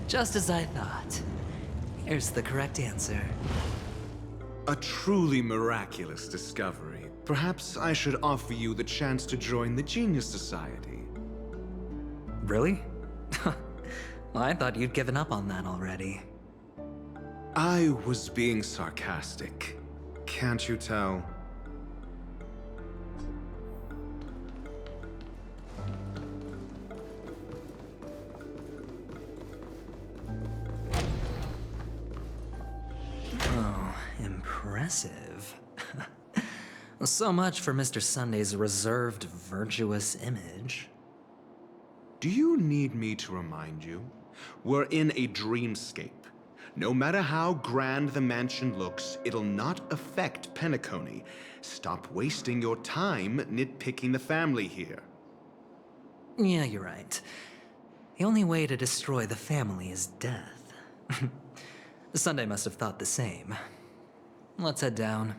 Just as I thought. Here's the correct answer. A truly miraculous discovery. Perhaps I should offer you the chance to join the Genius Society. Really? I thought you'd given up on that already. I was being sarcastic. Can't you tell? Oh, impressive. So much for Mr. Sunday's reserved, virtuous image. Do you need me to remind you? We're in a dreamscape. No matter how grand the mansion looks, it'll not affect Penacony. Stop wasting your time nitpicking the family here. Yeah, you're right. The only way to destroy the family is death. Sunday must have thought the same. Let's head down.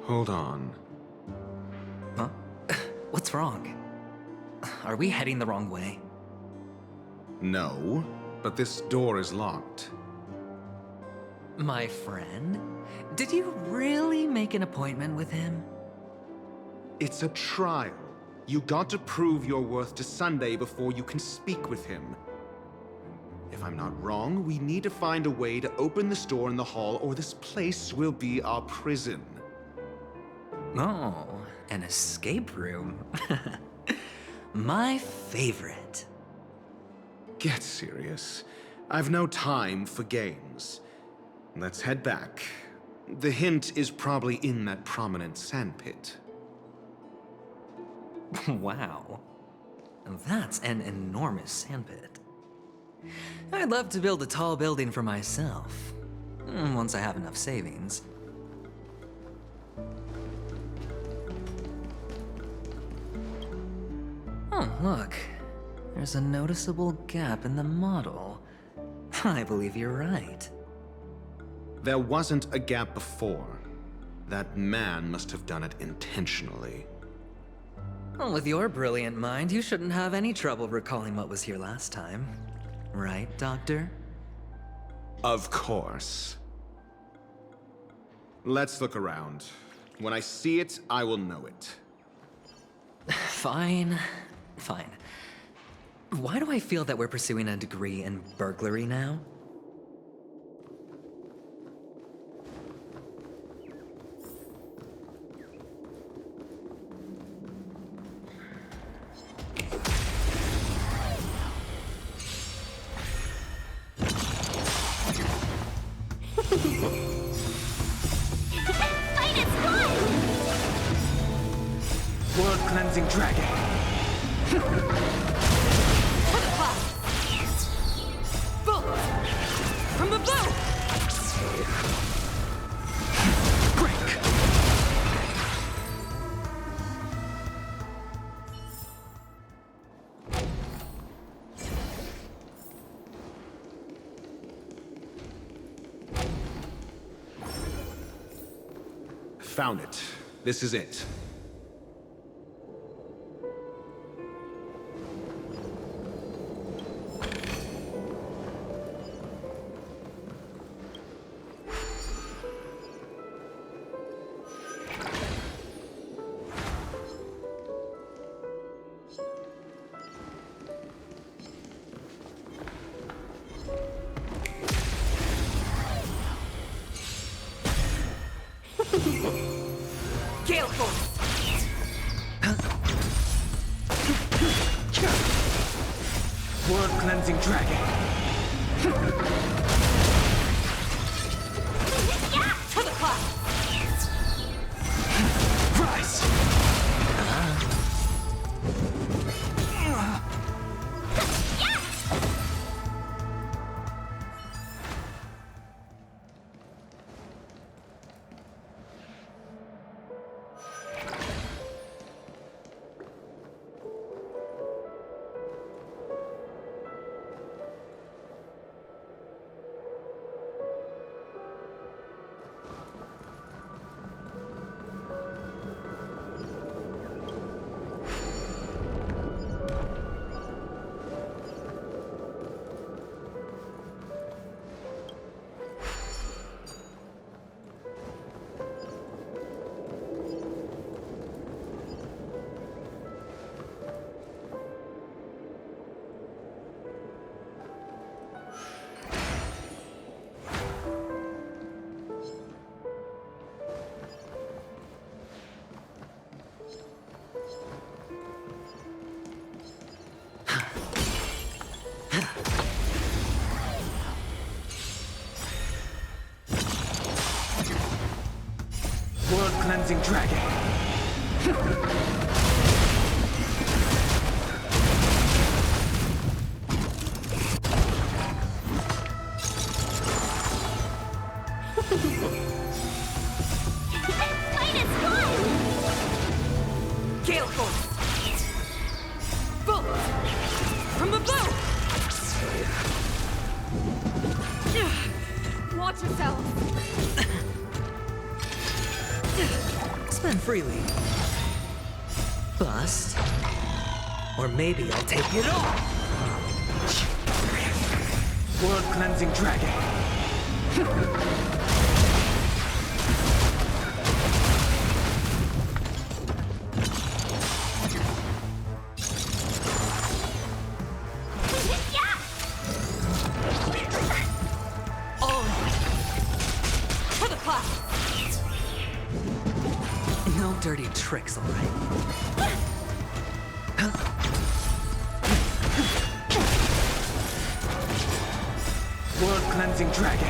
Hold on. Huh? What's wrong? Are we heading the wrong way? No, but this door is locked. My friend? Did you really make an appointment with him? It's a trial. You got to prove your worth to Sunday before you can speak with him. If I'm not wrong, we need to find a way to open this door in the hall, or this place will be our prison. Oh, an escape room. My favorite. Get serious. I've no time for games. Let's head back. The hint is probably in that prominent sandpit. Wow. That's an enormous sandpit. I'd love to build a tall building for myself. Once I have enough savings. Oh, look. There's a noticeable gap in the model. I believe you're right. There wasn't a gap before. That man must have done it intentionally. Well, with your brilliant mind, you shouldn't have any trouble recalling what was here last time. Right, Doctor? Of course. Let's look around. When I see it, I will know it. Fine. Fine. Why do I feel that we're pursuing a degree in burglary now? World-cleansing dragon. For the cloud. Boom! From above! Found it. This is it. Gale Force! World Cleansing Dragon. To the clouds! Rise! World Cleansing Dragon. Gale Force! Bullet! From the bow! Watch yourself! Spend freely. Bust. Or maybe I'll take it all. World Cleansing Dragon. To the clouds! No dirty tricks, all right? World Cleansing Dragon.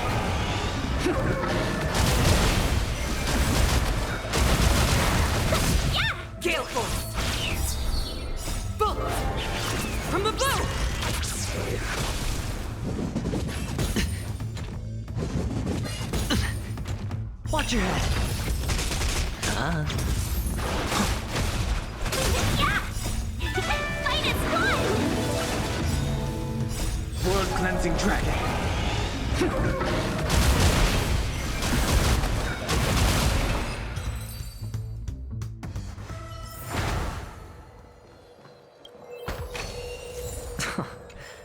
Gale Force! Bullet! From the bow! Watch your head. Fight is good! World Cleansing Dragon.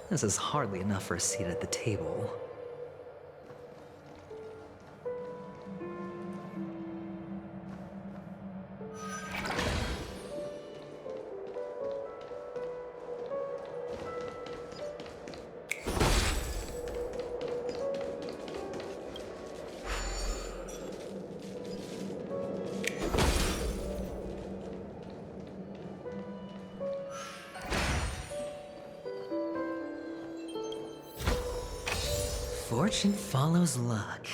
This is hardly enough for a seat at the table. Fortune follows luck,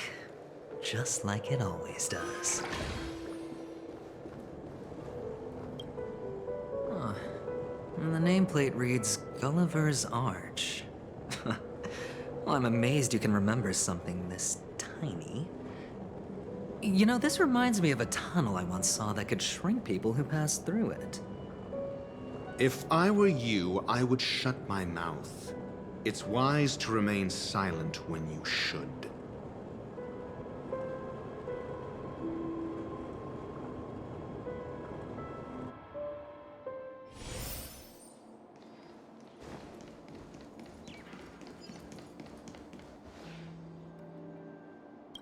just like it always does. Huh. And the nameplate reads Gulliver's Arch. Well, I'm amazed you can remember something this tiny. You know, this reminds me of a tunnel I once saw that could shrink people who passed through it. If I were you, I would shut my mouth. It's wise to remain silent when you should.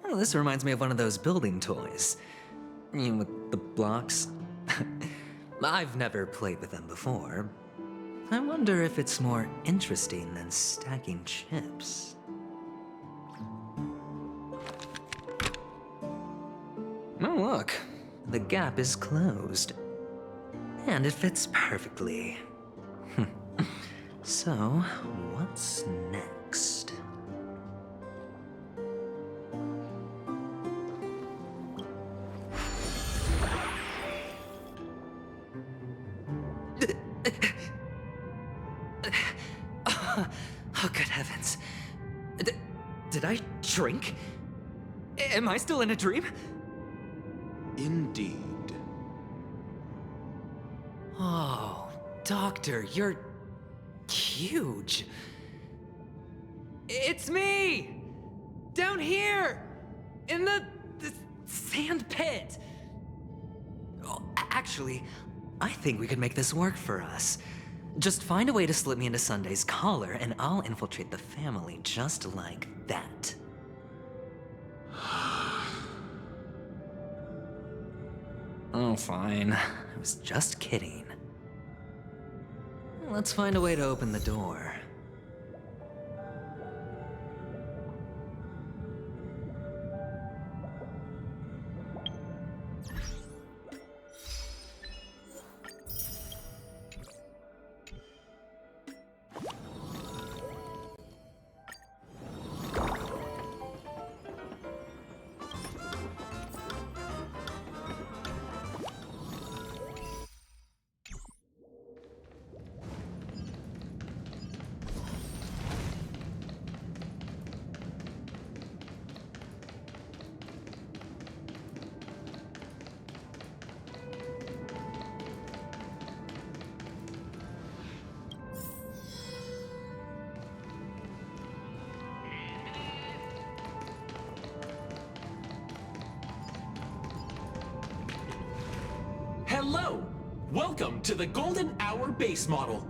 Oh, this reminds me of one of those building toys. You know, with the blocks. I've never played with them before. I wonder if it's more interesting than stacking chips. Oh, look. The gap is closed. And it fits perfectly. So, what's next? Oh, good heavens. Did I drink? Am I still in a dream? Indeed. Oh, Doctor, you're huge. It's me! Down here! In the sand pit! Oh, actually, I think we could make this work for us. Just find a way to slip me into Sunday's collar, and I'll infiltrate the family just like that. Oh, fine. I was just kidding. Let's find a way to open the door. Hello! Welcome to the Golden Hour base model.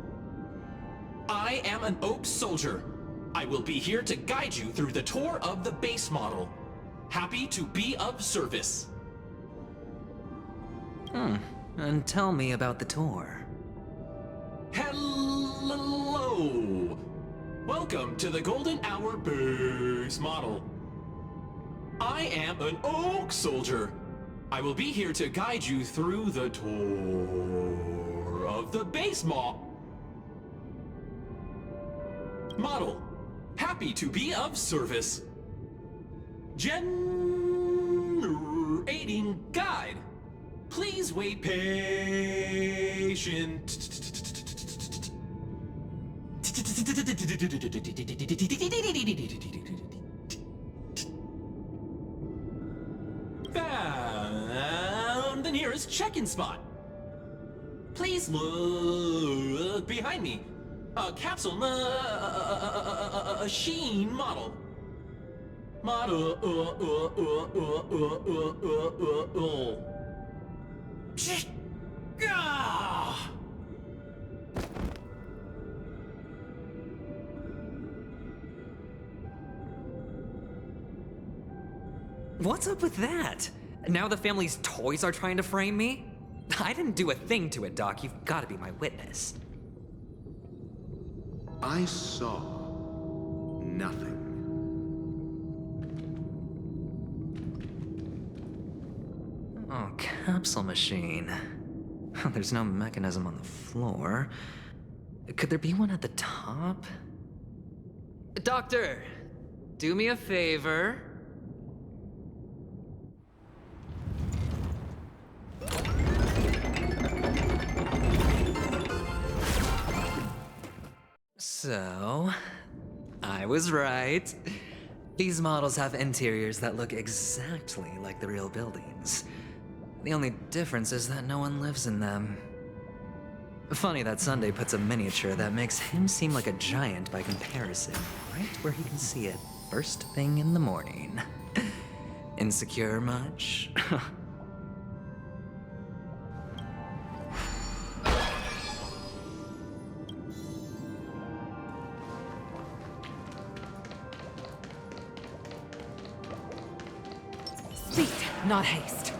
I am an Oak Soldier. I will be here to guide you through the tour of the base model. Happy to be of service. And tell me about the tour. Hello! Welcome to the Golden Hour base model. I am an Oak Soldier. I will be here to guide you through the tour of the base model. Happy to be of service. Generating guide. Please wait patient. Found the nearest check-in spot. Please look behind me. A capsule machine model. What's up with that? Now the family's toys are trying to frame me? I didn't do a thing to it, Doc. You've got to be my witness. I saw nothing. Oh, capsule machine. There's no mechanism on the floor. Could there be one at the top? Doctor, do me a favor. So, I was right. These models have interiors that look exactly like the real buildings. The only difference is that no one lives in them. Funny that Sunday puts a miniature that makes him seem like a giant by comparison, right where he can see it first thing in the morning. Insecure much? Speed, not haste.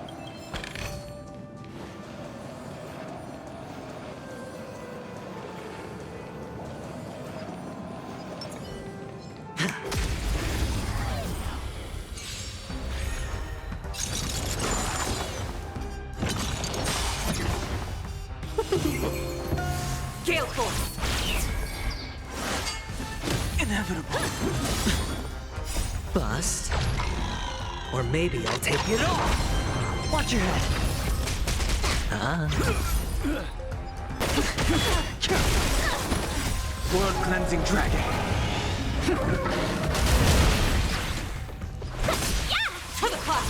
Gale Force! Inevitable. Bust. Or maybe I'll take it all. Watch your head. World Cleansing Dragon. To the cloud!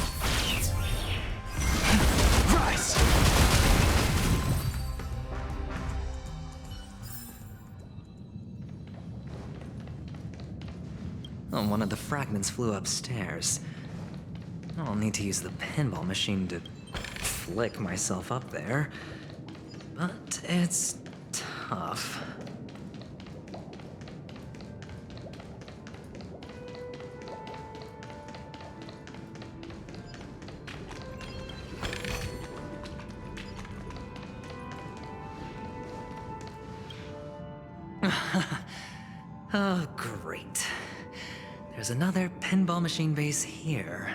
Rise. Oh, one of the fragments flew upstairs. I'll need to use the pinball machine to flick myself up there. But it's tough. Oh, great. There's another pinball machine base here.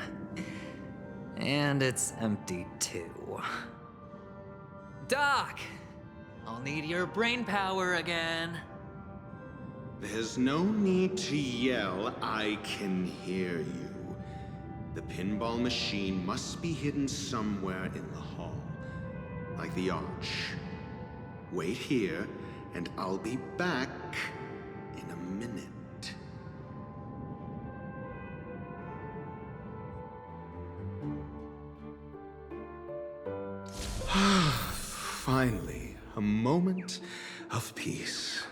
And it's empty too. Doc! I'll need your brain power again. There's no need to yell, I can hear you. The pinball machine must be hidden somewhere in the hall. Like the arch. Wait here, and I'll be back in a minute. Finally, a moment of peace.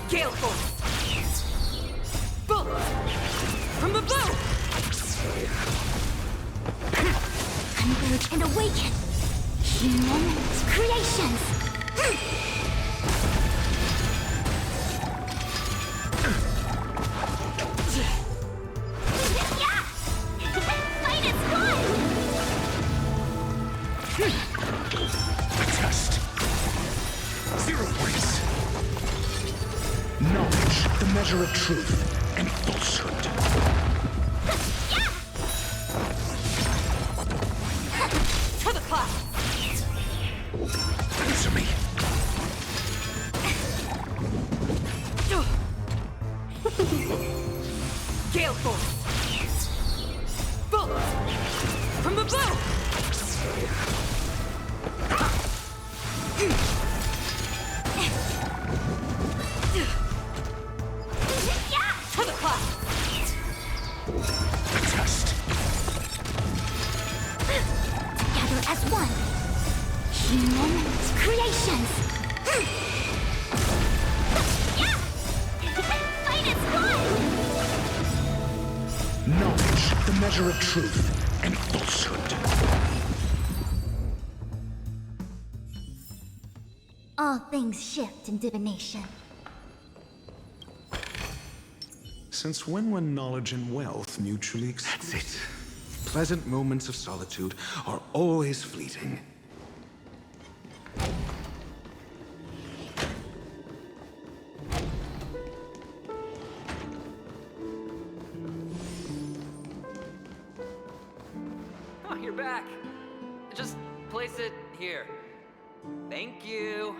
Gale Force! Bullet! From the bow! Converge and awaken! Human creations! Yeah! Fight is one! Test. 0 points. Knowledge, the measure of truth and falsehood. To the cloud! Answer me. Gale Force! Bullet! From the bow! To the cloud! Test. Together as one! Human creations! Yeah! Fight is one! Knowledge, the measure of truth and falsehood. All things shift in divination. Since when were knowledge and wealth mutually exclusive? That's it. Pleasant moments of solitude are always fleeting. Oh, you're back. Just place it here. Thank you.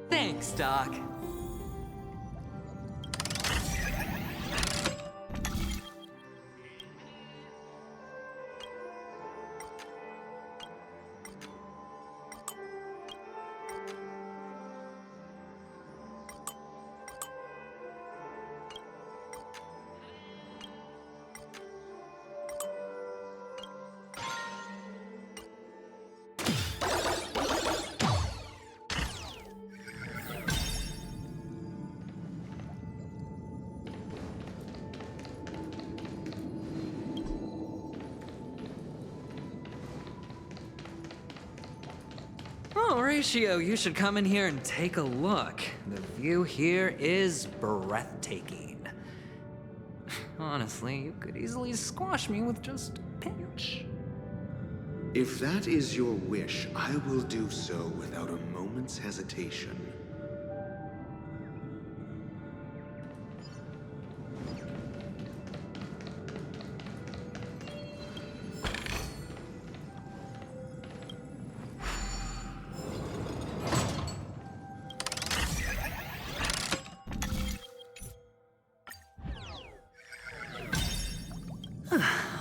Thanks, Doc. Horatio, you should come in here and take a look. The view here is breathtaking. Honestly, you could easily squash me with just a pinch. If that is your wish, I will do so without a moment's hesitation.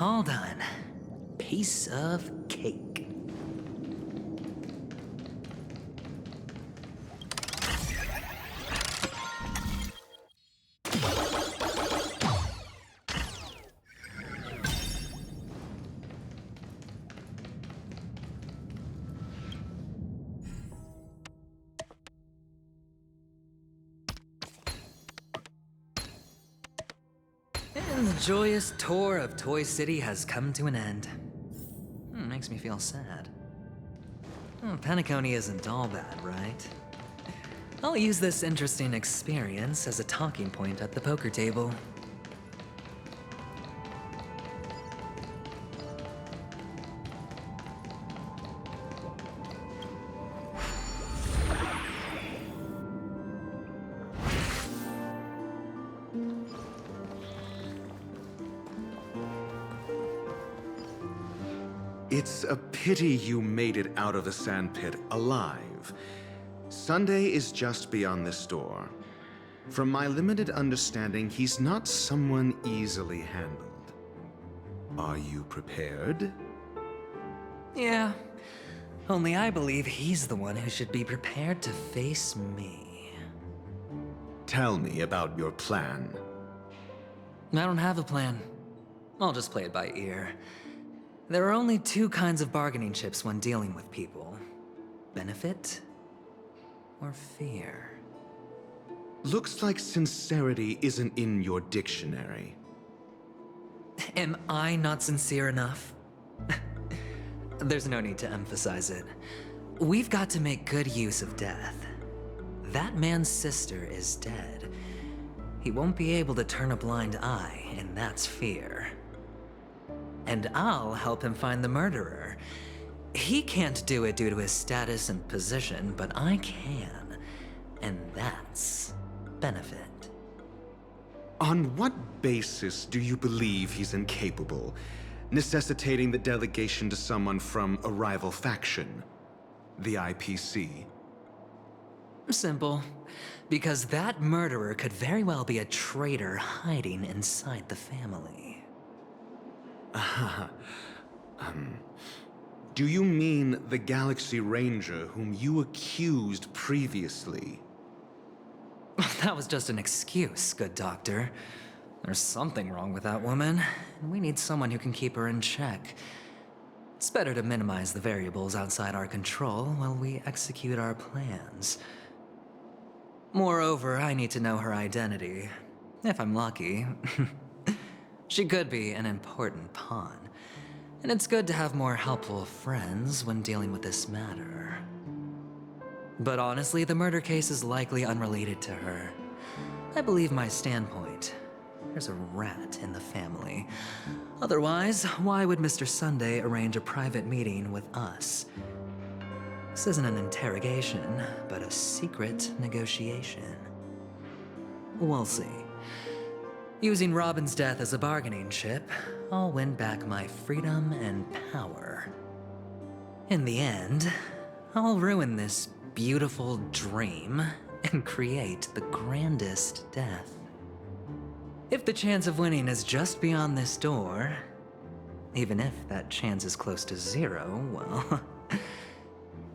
All done. Piece of cake. And the joyous tour of Toy City has come to an end. Makes me feel sad. Penacony isn't all bad, right? I'll use this interesting experience as a talking point at the poker table. It's a pity you made it out of the sandpit alive. Sunday is just beyond this door. From my limited understanding, he's not someone easily handled. Are you prepared? Yeah, only I believe he's the one who should be prepared to face me. Tell me about your plan. I don't have a plan. I'll just play it by ear. There are only two kinds of bargaining chips when dealing with people. Benefit or fear. Looks like sincerity isn't in your dictionary. Am I not sincere enough? There's no need to emphasize it. We've got to make good use of death. That man's sister is dead. He won't be able to turn a blind eye, and that's fear. And I'll help him find the murderer. He can't do it due to his status and position, but I can. And that's benefit. On what basis do you believe he's incapable, necessitating the delegation to someone from a rival faction? The IPC? Simple. Because that murderer could very well be a traitor hiding inside the family. Do you mean the Galaxy Ranger whom you accused previously? That was just an excuse, good doctor. There's something wrong with that woman, and we need someone who can keep her in check. It's better to minimize the variables outside our control while we execute our plans. Moreover, I need to know her identity. If I'm lucky. She could be an important pawn, and it's good to have more helpful friends when dealing with this matter. But honestly, the murder case is likely unrelated to her. I believe my standpoint. There's a rat in the family. Otherwise, why would Mr. Sunday arrange a private meeting with us? This isn't an interrogation, but a secret negotiation. We'll see. Using Robin's death as a bargaining chip, I'll win back my freedom and power. In the end, I'll ruin this beautiful dream and create the grandest death. If the chance of winning is just beyond this door, even if that chance is close to zero, well,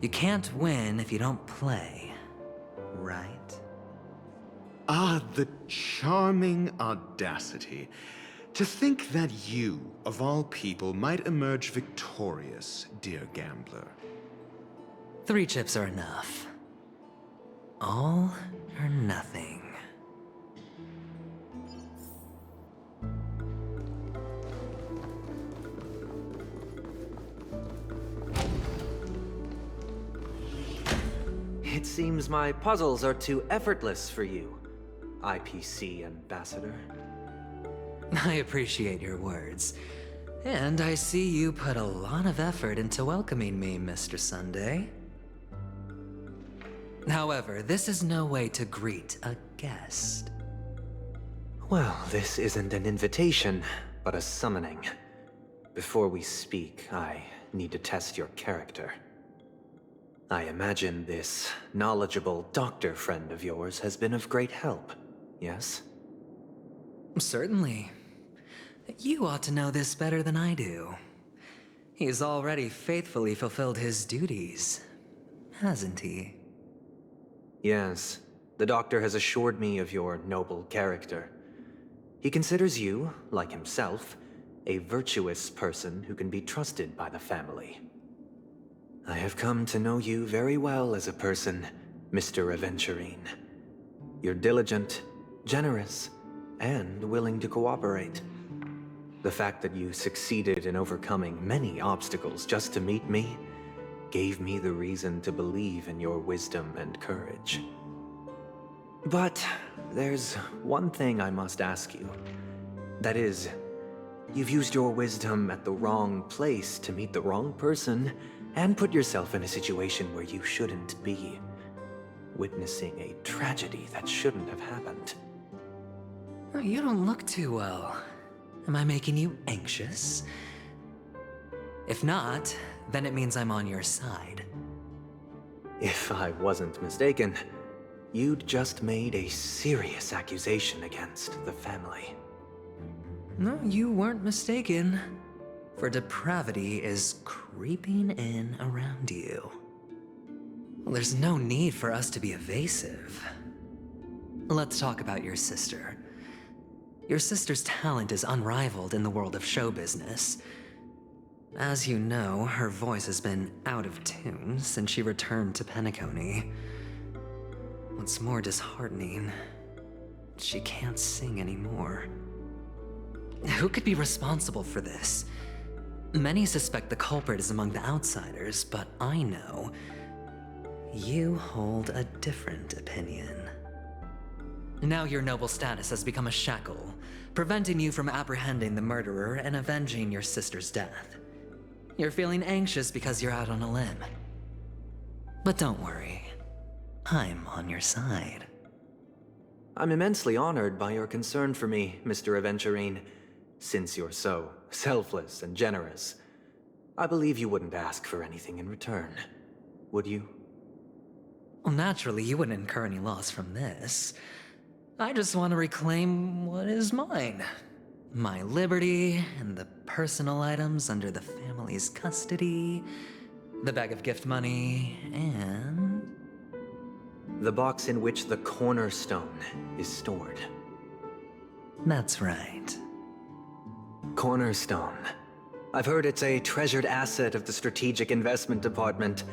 you can't win if you don't play, right? Ah, the charming audacity. To think that you, of all people, might emerge victorious, dear gambler. 3 chips are enough. All or nothing. It seems my puzzles are too effortless for you, IPC Ambassador. I appreciate your words. And I see you put a lot of effort into welcoming me, Mr. Sunday. However, this is no way to greet a guest. Well, this isn't an invitation, but a summoning. Before we speak, I need to test your character. I imagine this knowledgeable doctor friend of yours has been of great help, yes? Certainly. You ought to know this better than I do. He's already faithfully fulfilled his duties, hasn't he? Yes, the doctor has assured me of your noble character. He considers you, like himself, a virtuous person who can be trusted by the family. I have come to know you very well as a person, Mr. Aventurine. You're diligent, generous, and willing to cooperate. The fact that you succeeded in overcoming many obstacles just to meet me gave me the reason to believe in your wisdom and courage. But there's one thing I must ask you. That is, you've used your wisdom at the wrong place to meet the wrong person and put yourself in a situation where you shouldn't be, witnessing a tragedy that shouldn't have happened. You don't look too well. Am I making you anxious? If not, then it means I'm on your side. If I wasn't mistaken, you'd just made a serious accusation against the family. No, you weren't mistaken. For depravity is creeping in around you. Well, there's no need for us to be evasive. Let's talk about your sister. Your sister's talent is unrivaled in the world of show business. As you know, her voice has been out of tune since she returned to Penacony. What's more disheartening, she can't sing anymore. Who could be responsible for this? Many suspect the culprit is among the outsiders, but I know you hold a different opinion. Now your noble status has become a shackle, preventing you from apprehending the murderer and avenging your sister's death. You're feeling anxious because you're out on a limb. But don't worry, I'm on your side. I'm immensely honored by your concern for me, Mr. Aventurine. Since you're so selfless and generous, I believe you wouldn't ask for anything in return, would you? Well, naturally, you wouldn't incur any loss from this. I just want to reclaim what is mine. My liberty and the personal items under the family's custody, the bag of gift money, and the box in which the cornerstone is stored. That's right. Cornerstone. I've heard it's a treasured asset of the Strategic Investment Department.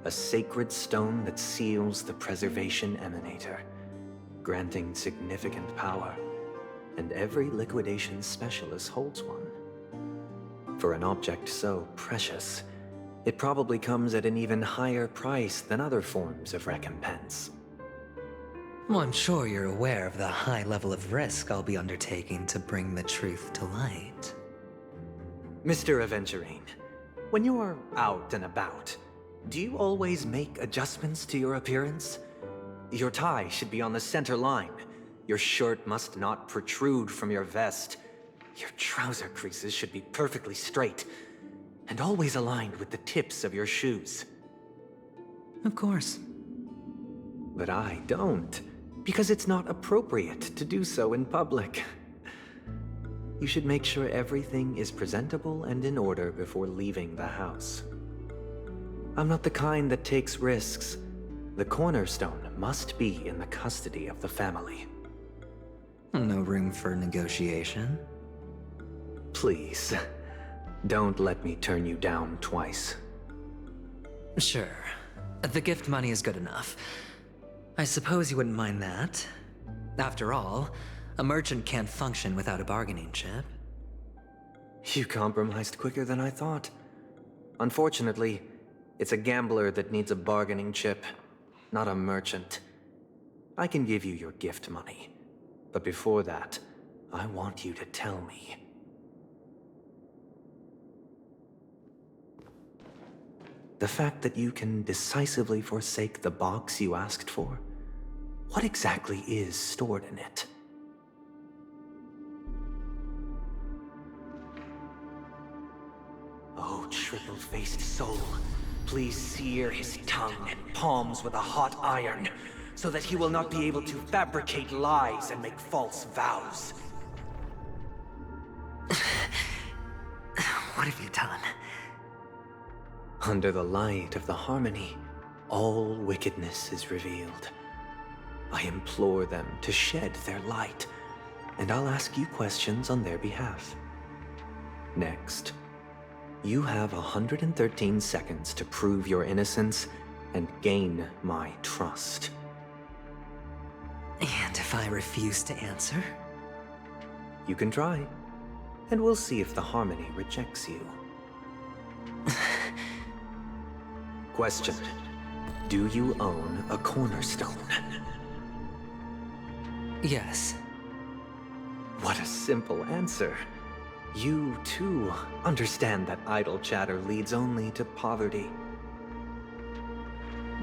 A sacred stone that seals the Preservation Emanator, granting significant power. And every liquidation specialist holds one. For an object so precious, it probably comes at an even higher price than other forms of recompense. Well, I'm sure you're aware of the high level of risk I'll be undertaking to bring the truth to light. Mr. Aventurine, when you're out and about, do you always make adjustments to your appearance? Your tie should be on the center line. Your shirt must not protrude from your vest. Your trouser creases should be perfectly straight and always aligned with the tips of your shoes. Of course. But I don't, because it's not appropriate to do so in public. You should make sure everything is presentable and in order before leaving the house. I'm not the kind that takes risks. The cornerstone must be in the custody of the family. No room for negotiation? Please, don't let me turn you down twice. Sure. The gift money is good enough. I suppose you wouldn't mind that. After all, a merchant can't function without a bargaining chip. You compromised quicker than I thought. Unfortunately, it's a gambler that needs a bargaining chip. not a merchant. I can give you your gift money, but before that, I want you to tell me. The fact that you can decisively forsake the box you asked for, what exactly is stored in it? Oh, triple-faced soul, please sear his tongue and palms with a hot iron, so that he will not be able to fabricate lies and make false vows. What have you done? Under the light of the harmony, all wickedness is revealed. I implore them to shed their light, and I'll ask you questions on their behalf. Next, you have 113 seconds to prove your innocence and gain my trust. And if I refuse to answer? You can try, and we'll see if the harmony rejects you. Question: do you own a cornerstone? Yes. What a simple answer. You, too, understand that idle chatter leads only to poverty.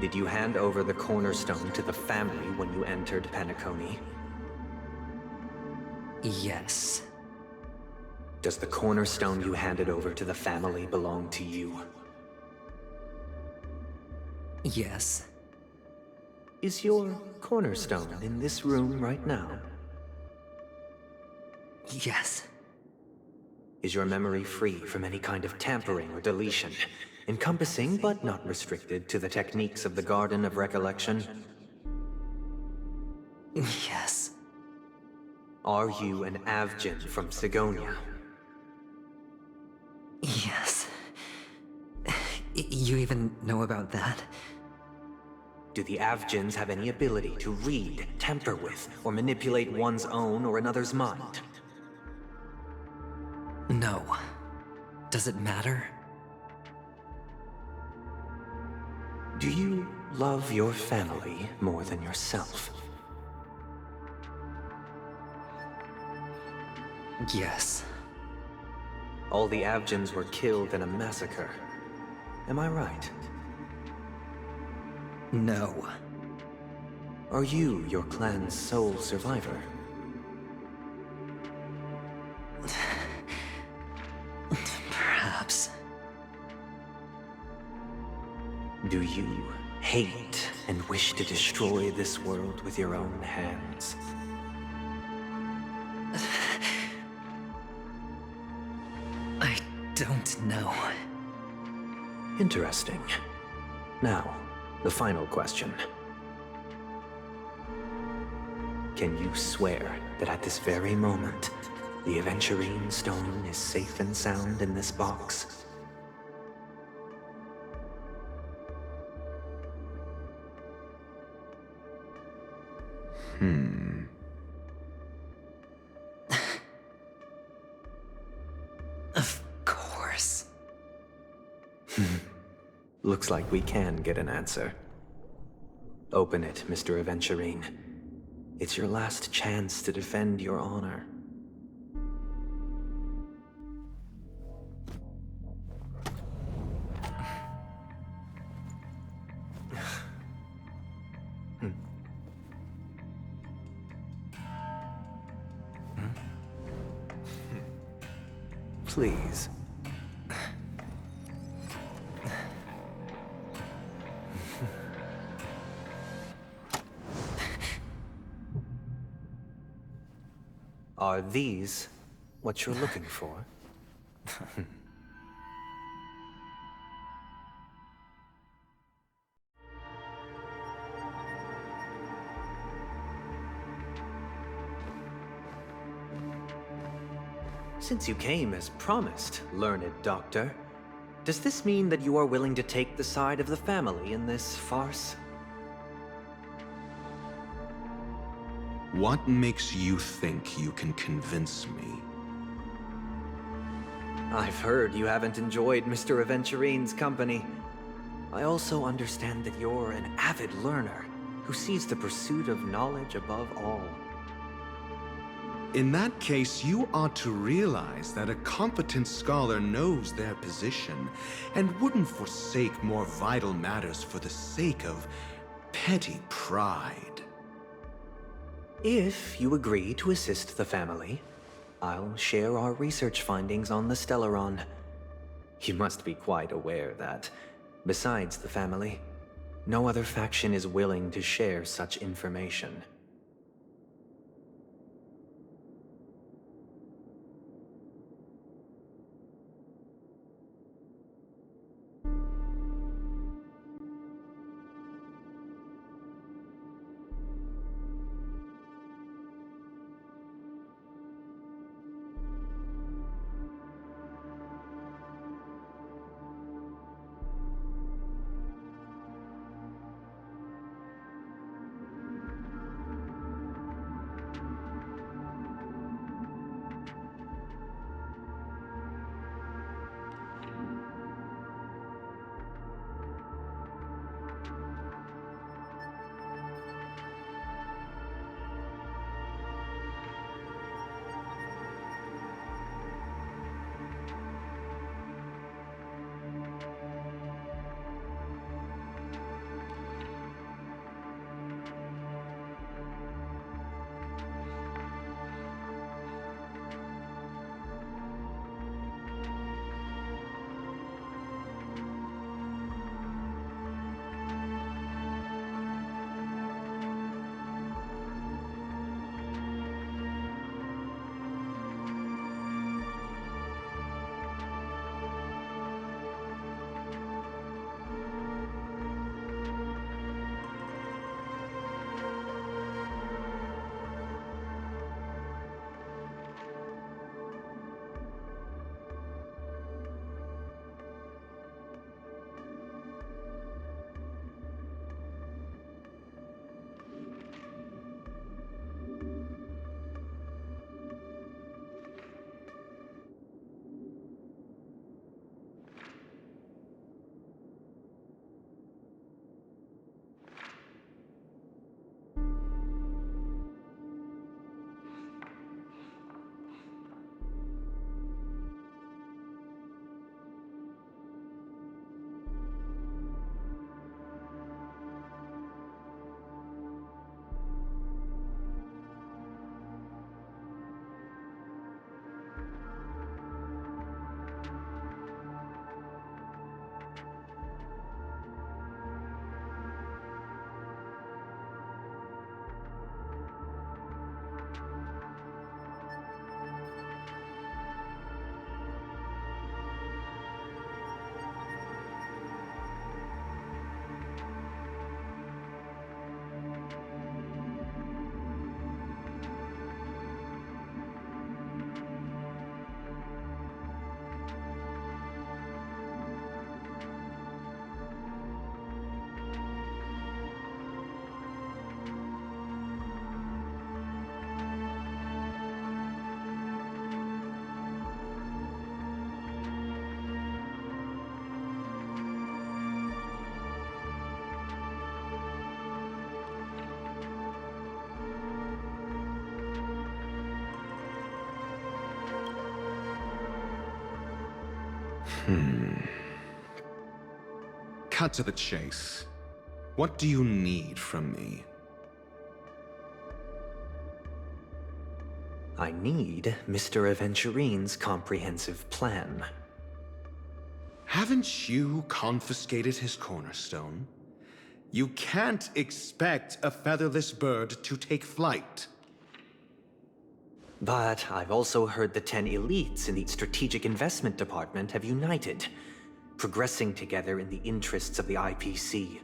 Did you hand over the cornerstone to the family when you entered Penacony? Yes. Does the cornerstone you handed over to the family belong to you? Yes. Is your cornerstone in this room right now? Yes. Is your memory free from any kind of tampering or deletion, encompassing but not restricted to the techniques of the Garden of Recollection? Yes. Are you an Avgin from Sigonia? Yes. You even know about that? Do the Avgins have any ability to read, tamper with, or manipulate one's own or another's mind? No. Does it matter? Do you love your family more than yourself? Yes. All the Avgins were killed in a massacre. Am I right? No. Are you your clan's sole survivor? Perhaps. Do you hate and wish to destroy this world with your own hands? I don't know. Interesting. Now, the final question. Can you swear that at this very moment, the Aventurine Stone is safe and sound in this box? Of course. Looks like we can get an answer. Open it, Mr. Aventurine. It's your last chance to defend your honor. Please. Are these what you're looking for? Since you came as promised, learned doctor, does this mean that you are willing to take the side of the family in this farce? What makes you think you can convince me? I've heard you haven't enjoyed Mr. Aventurine's company. I also understand that you're an avid learner who sees the pursuit of knowledge above all. In that case, you ought to realize that a competent scholar knows their position and wouldn't forsake more vital matters for the sake of petty pride. If you agree to assist the family, I'll share our research findings on the Stellaron. You must be quite aware that, besides the family, no other faction is willing to share such information. Cut to the chase. What do you need from me? I need Mr. Aventurine's comprehensive plan. Haven't you confiscated his cornerstone? You can't expect a featherless bird to take flight. But I've also heard the 10 elites in the Strategic Investment Department have united, progressing together in the interests of the IPC.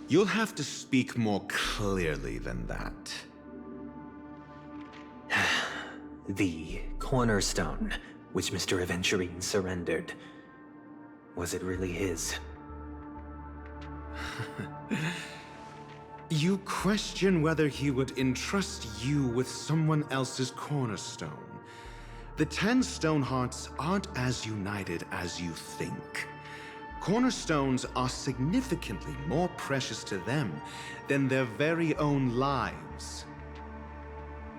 You'll have to speak more clearly than that. The cornerstone, which Mr. Aventurine surrendered. Was it really his? You question whether he would entrust you with someone else's cornerstone. The 10 Stonehearts aren't as united as you think. cornerstones are significantly more precious to them than their very own lives.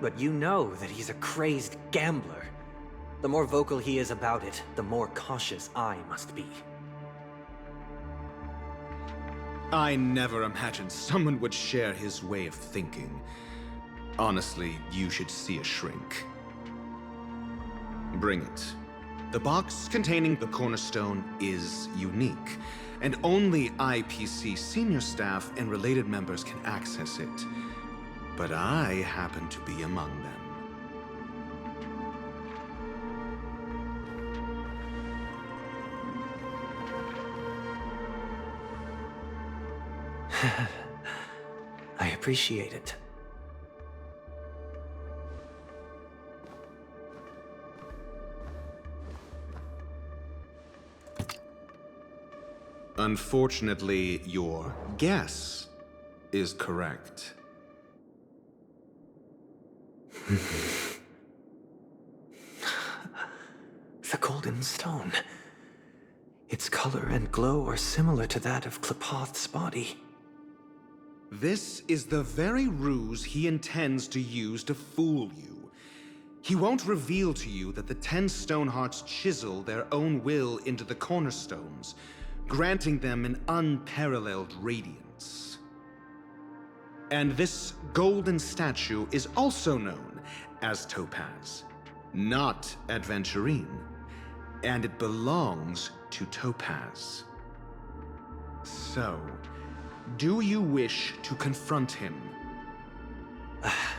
But you know that he's a crazed gambler. The more vocal he is about it, the more cautious I must be. I never imagined someone would share his way of thinking. Honestly, you should see a shrink. Bring it. The box containing the cornerstone is unique, and only IPC senior staff and related members can access it. But I happen to be among them. I appreciate it. Unfortunately, your guess is correct. The golden stone. Its color and glow are similar to that of Klepoth's body. This is the very ruse he intends to use to fool you. He won't reveal to you that the 10 Stonehearts chisel their own will into the cornerstones, granting them an unparalleled radiance. And this golden statue is also known as Topaz, not Adventurine, and it belongs to Topaz. So, do you wish to confront him?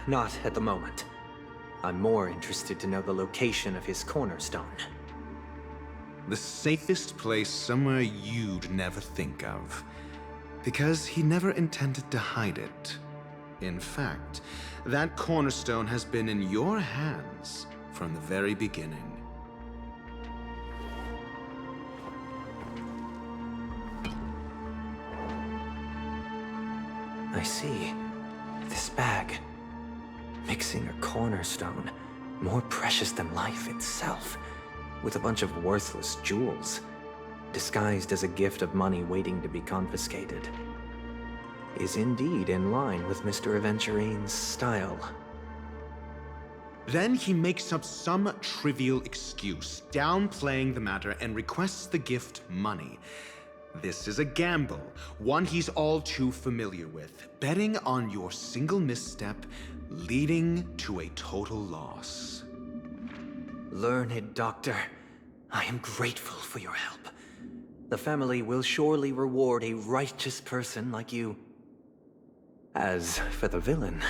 Not at the moment. I'm more interested to know the location of his cornerstone. The safest place somewhere you'd never think of. Because he never intended to hide it. In fact, that cornerstone has been in your hands from the very beginning. I see. This bag. Mixing a cornerstone, more precious than life itself, with a bunch of worthless jewels, disguised as a gift of money waiting to be confiscated, is indeed in line with Mr. Aventurine's style. Then he makes up some trivial excuse, downplaying the matter, and requests the gift money. This is a gamble, one he's all too familiar with, betting on your single misstep, leading to a total loss. Learned doctor, I am grateful for your help. The family will surely reward a righteous person like you. As for the villain,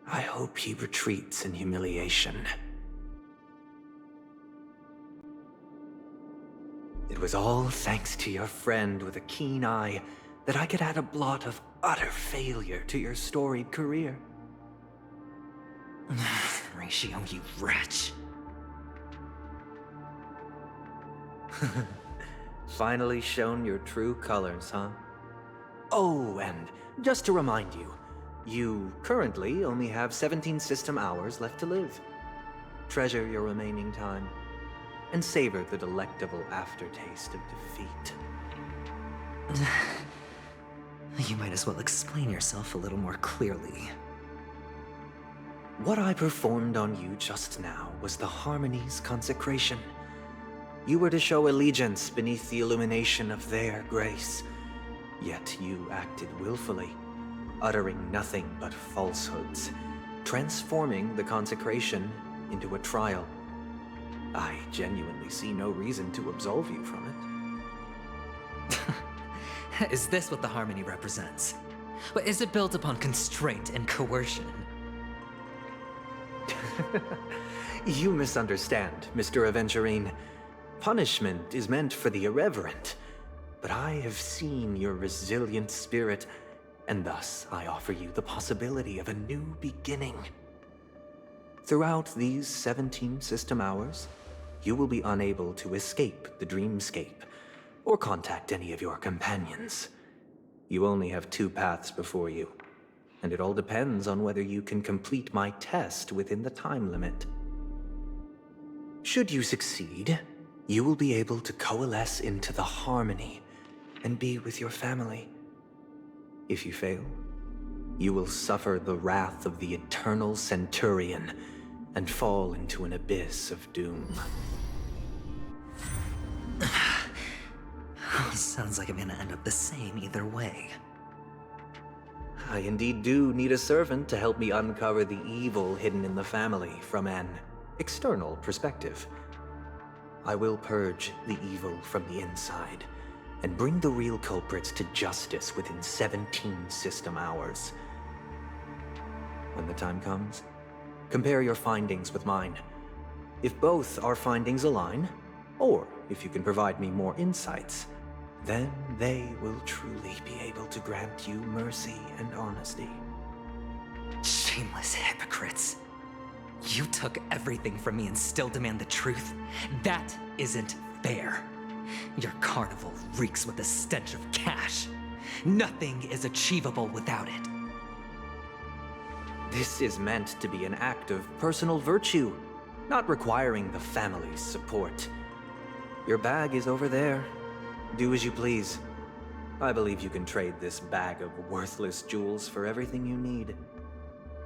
I hope he retreats in humiliation. It was all thanks to your friend with a keen eye that I could add a blot of utter failure to your storied career. Ratio, you wretch. Finally shown your true colors, huh? Oh, and just to remind you, you currently only have 17 system hours left to live. Treasure your remaining time, and savor the delectable aftertaste of defeat. You might as well explain yourself a little more clearly. What I performed on you just now was the Harmony's consecration. You were to show allegiance beneath the illumination of their grace. Yet you acted willfully, uttering nothing but falsehoods, transforming the consecration into a trial. I genuinely see no reason to absolve you from it. Is this what the Harmony represents? But is it built upon constraint and coercion? You misunderstand, Mr. Aventurine. Punishment is meant for the irreverent, but I have seen your resilient spirit, and thus I offer you the possibility of a new beginning. Throughout these 17 system hours, you will be unable to escape the dreamscape or contact any of your companions. You only have 2 paths before you, and it all depends on whether you can complete my test within the time limit. Should you succeed, you will be able to coalesce into the harmony and be with your family. If you fail, you will suffer the wrath of the eternal Centurion and fall into an abyss of doom. Sounds like I'm gonna end up the same either way. I indeed do need a servant to help me uncover the evil hidden in the family from an external perspective. I will purge the evil from the inside and bring the real culprits to justice within 17 system hours. When the time comes, compare your findings with mine. If both our findings align, or if you can provide me more insights, then they will truly be able to grant you mercy and honesty. Shameless hypocrites. You took everything from me and still demand the truth? That isn't fair. Your carnival reeks with the stench of cash. Nothing is achievable without it. This is meant to be an act of personal virtue, not requiring the family's support. Your bag is over there. Do as you please. I believe you can trade this bag of worthless jewels for everything you need.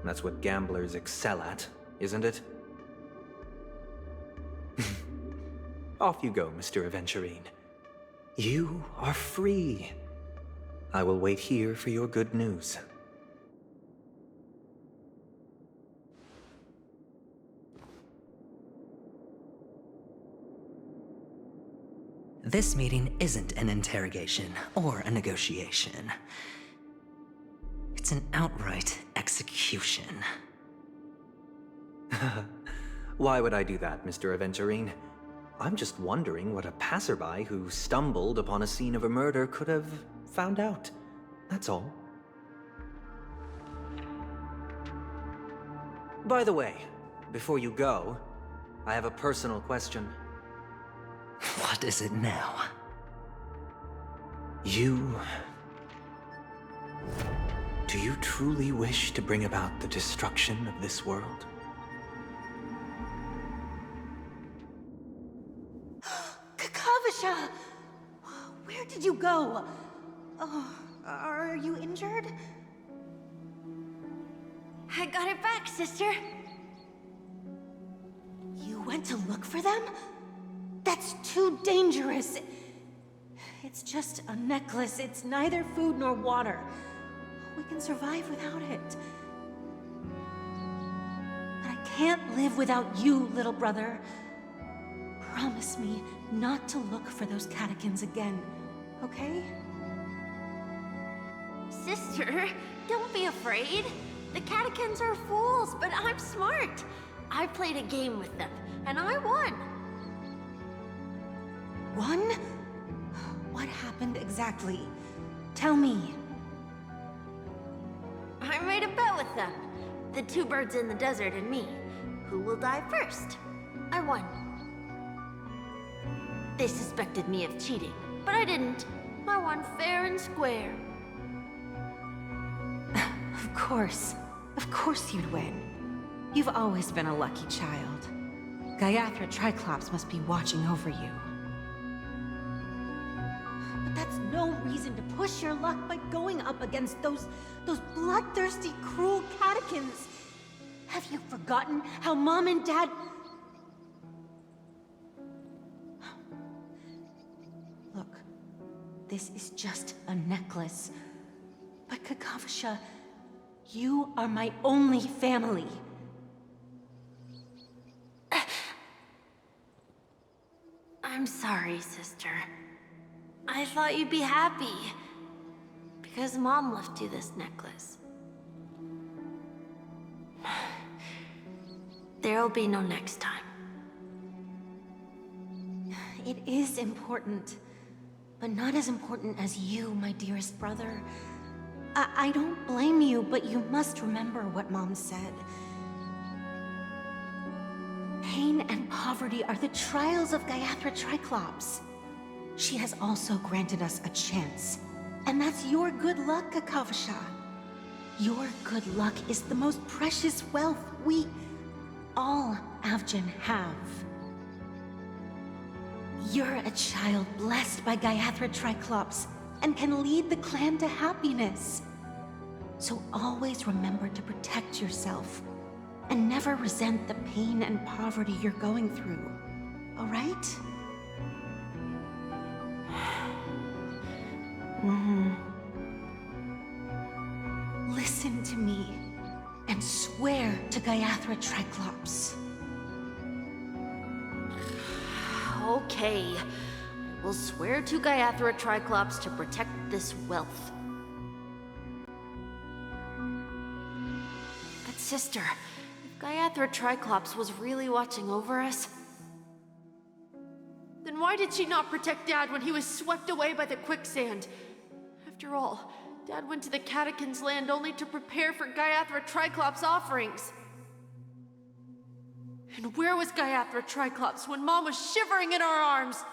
That's what gamblers excel at, isn't it? Off you go, Mr. Aventurine. You are free. I will wait here for your good news. This meeting isn't an interrogation or a negotiation. It's an outright execution. Why would I do that, Mr. Aventurine? I'm just wondering what a passerby who stumbled upon a scene of a murder could have found out. That's all. By the way, before you go, I have a personal question. What is it now? Do you truly wish to bring about the destruction of this world? Kakavasha! Where did you go? Oh, are you injured? I got it back, sister. You went to look for them? That's too dangerous. It's just a necklace. It's neither food nor water. We can survive without it. But I can't live without you, little brother. Promise me not to look for those catechins again, okay? Sister, don't be afraid. The catechins are fools, but I'm smart. I played a game with them, and I won. Won? What happened exactly? Tell me. I made a bet with them. The two birds in the desert and me. Who will die first? I won. They suspected me of cheating, but I didn't. I won fair and square. Of course. Of course you'd win. You've always been a lucky child. Gaiathra Triclops must be watching over you. But that's no reason to push your luck by going up against those bloodthirsty, cruel catechins. Have you forgotten how Mom and Dad... Look, this is just a necklace. But Kakavasha, you are my only family. I'm sorry, sister. I thought you'd be happy. Because Mom left you this necklace. There'll be no next time. It is important. But not as important as you, my dearest brother. I don't blame you, but you must remember what Mom said. Pain and poverty are the trials of Gaiathra Triclops. She has also granted us a chance. And that's your good luck, Kakavasha. Your good luck is the most precious wealth we, all Avgin, have. You're a child blessed by Gaiathra Triclops and can lead the clan to happiness. So always remember to protect yourself and never resent the pain and poverty you're going through, all right? Listen to me and swear to Gaiathra Triclops. Okay. We'll swear to Gaiathra Triclops to protect this wealth. But sister, if Gaiathra Triclops was really watching over us, then why did she not protect Dad when he was swept away by the quicksand? After all, Dad went to the Catechins' land only to prepare for Gaiathra Triclops' offerings. And where was Gaiathra Triclops when Mom was shivering in our arms?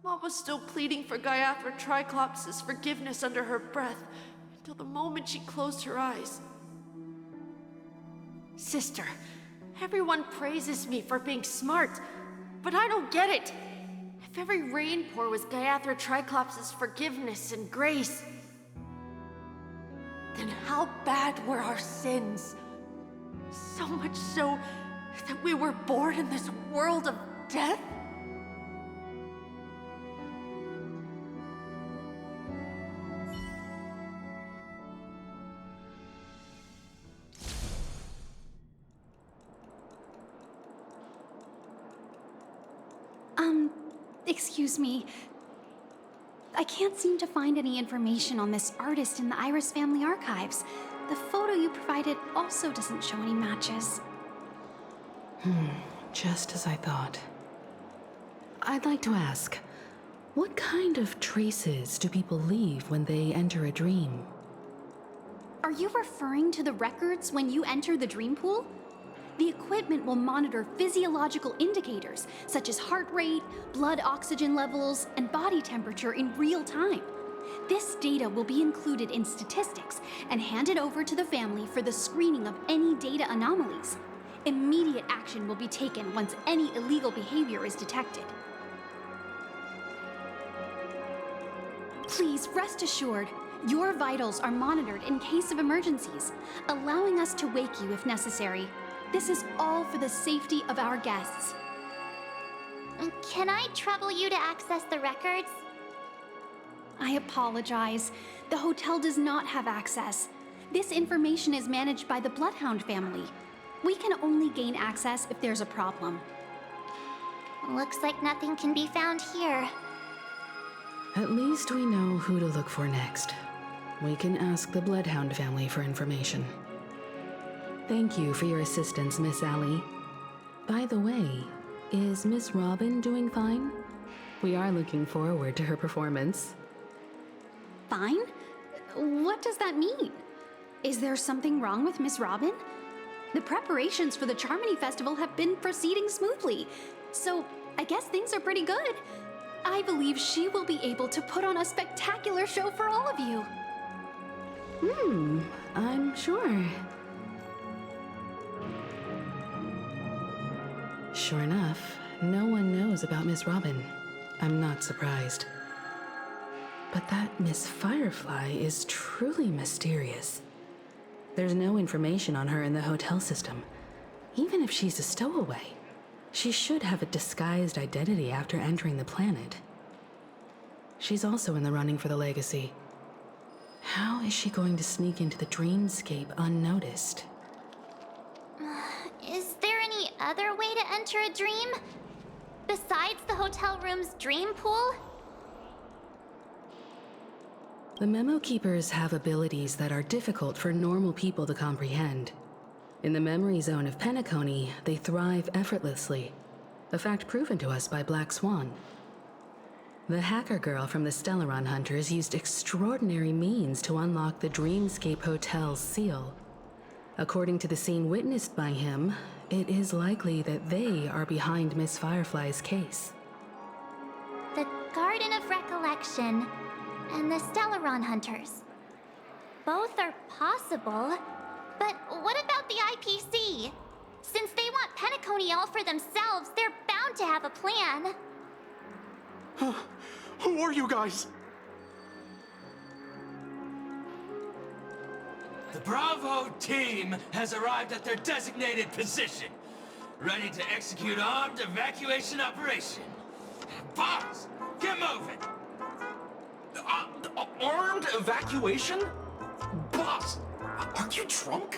Mom was still pleading for Gaiathra Triclops' forgiveness under her breath until the moment she closed her eyes. Sister, everyone praises me for being smart, but I don't get it. If every rain pour was Gaiathra Triclops' forgiveness and grace, then how bad were our sins? So much so that we were born in this world of death? Excuse me. I can't seem to find any information on this artist in the Iris family archives. The photo you provided also doesn't show any matches. Just as I thought. I'd like to ask, what kind of traces do people leave when they enter a dream? Are you referring to the records when you enter the dream pool? The equipment will monitor physiological indicators such as heart rate, blood oxygen levels, and body temperature in real time. This data will be included in statistics and handed over to the family for the screening of any data anomalies. Immediate action will be taken once any illegal behavior is detected. Please rest assured, your vitals are monitored in case of emergencies, allowing us to wake you if necessary. This is all for the safety of our guests. Can I trouble you to access the records? I apologize. The hotel does not have access. This information is managed by the Bloodhound family. We can only gain access if there's a problem. Looks like nothing can be found here. At least we know who to look for next. We can ask the Bloodhound family for information. Thank you for your assistance, Miss Allie. By the way, is Miss Robin doing fine? We are looking forward to her performance. Fine? What does that mean? Is there something wrong with Miss Robin? The preparations for the Charmony Festival have been proceeding smoothly, so I guess things are pretty good. I believe she will be able to put on a spectacular show for all of you. I'm sure. Sure enough, no one knows about Miss Robin. I'm not surprised. But that Miss Firefly is truly mysterious. There's no information on her in the hotel system. Even if she's a stowaway, she should have a disguised identity after entering the planet. She's also in the running for the legacy. How is she going to sneak into the dreamscape unnoticed? Is there any other way to enter a dream? Besides the hotel room's dream pool? The Memo Keepers have abilities that are difficult for normal people to comprehend. In the memory zone of Penacony, they thrive effortlessly, a fact proven to us by Black Swan. The hacker girl from the Stellaron Hunters used extraordinary means to unlock the Dreamscape Hotel's seal. According to the scene witnessed by him, it is likely that they are behind Miss Firefly's case. The Garden of Recollection and the Stellaron Hunters. Both are possible, but what about the IPC? Since they want Penacony all for themselves, they're bound to have a plan. Who are you guys? The Bravo team has arrived at their designated position, ready to execute armed evacuation operation. Boss, get moving! Armed evacuation? Boss, are you drunk?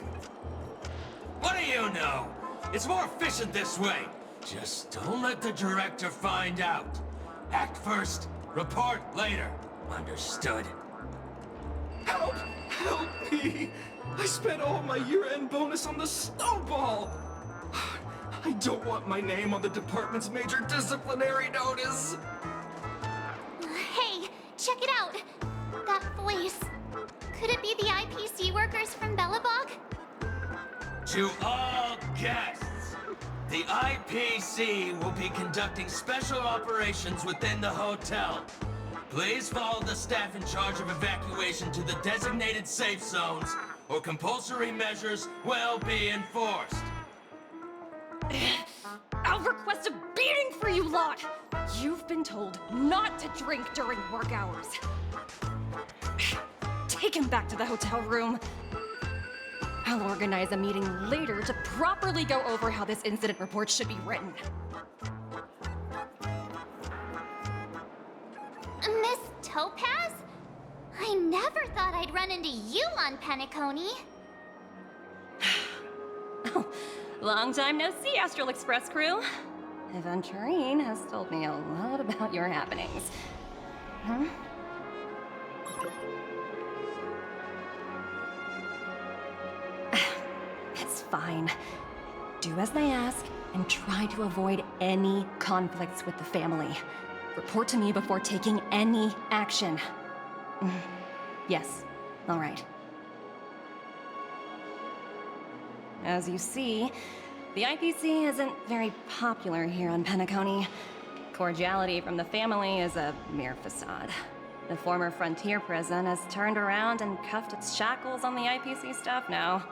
What do you know? It's more efficient this way. Just don't let the director find out. Act first, report later. Understood? Help! Help me! I spent all my year-end bonus on the snowball! I don't want my name on the department's major disciplinary notice! Hey, check it out! That voice. Could it be the IPC workers from Bellabog? To all guests, the IPC will be conducting special operations within the hotel. Please follow the staff in charge of evacuation to the designated safe zones, or compulsory measures will be enforced. I'll request a beating for you lot! You've been told not to drink during work hours. Take him back to the hotel room. I'll organize a meeting later to properly go over how this incident report should be written. Miss Topaz? I never thought I'd run into you on Penacony. Long time no see, Astral Express crew. Aventurine has told me a lot about your happenings. Huh? It's fine. Do as they ask, and try to avoid any conflicts with the family. Report to me before taking any action. Yes, all right. As you see, the IPC isn't very popular here on Penacony. Cordiality from the family is a mere facade. The former frontier prison has turned around and cuffed its shackles on the IPC staff now.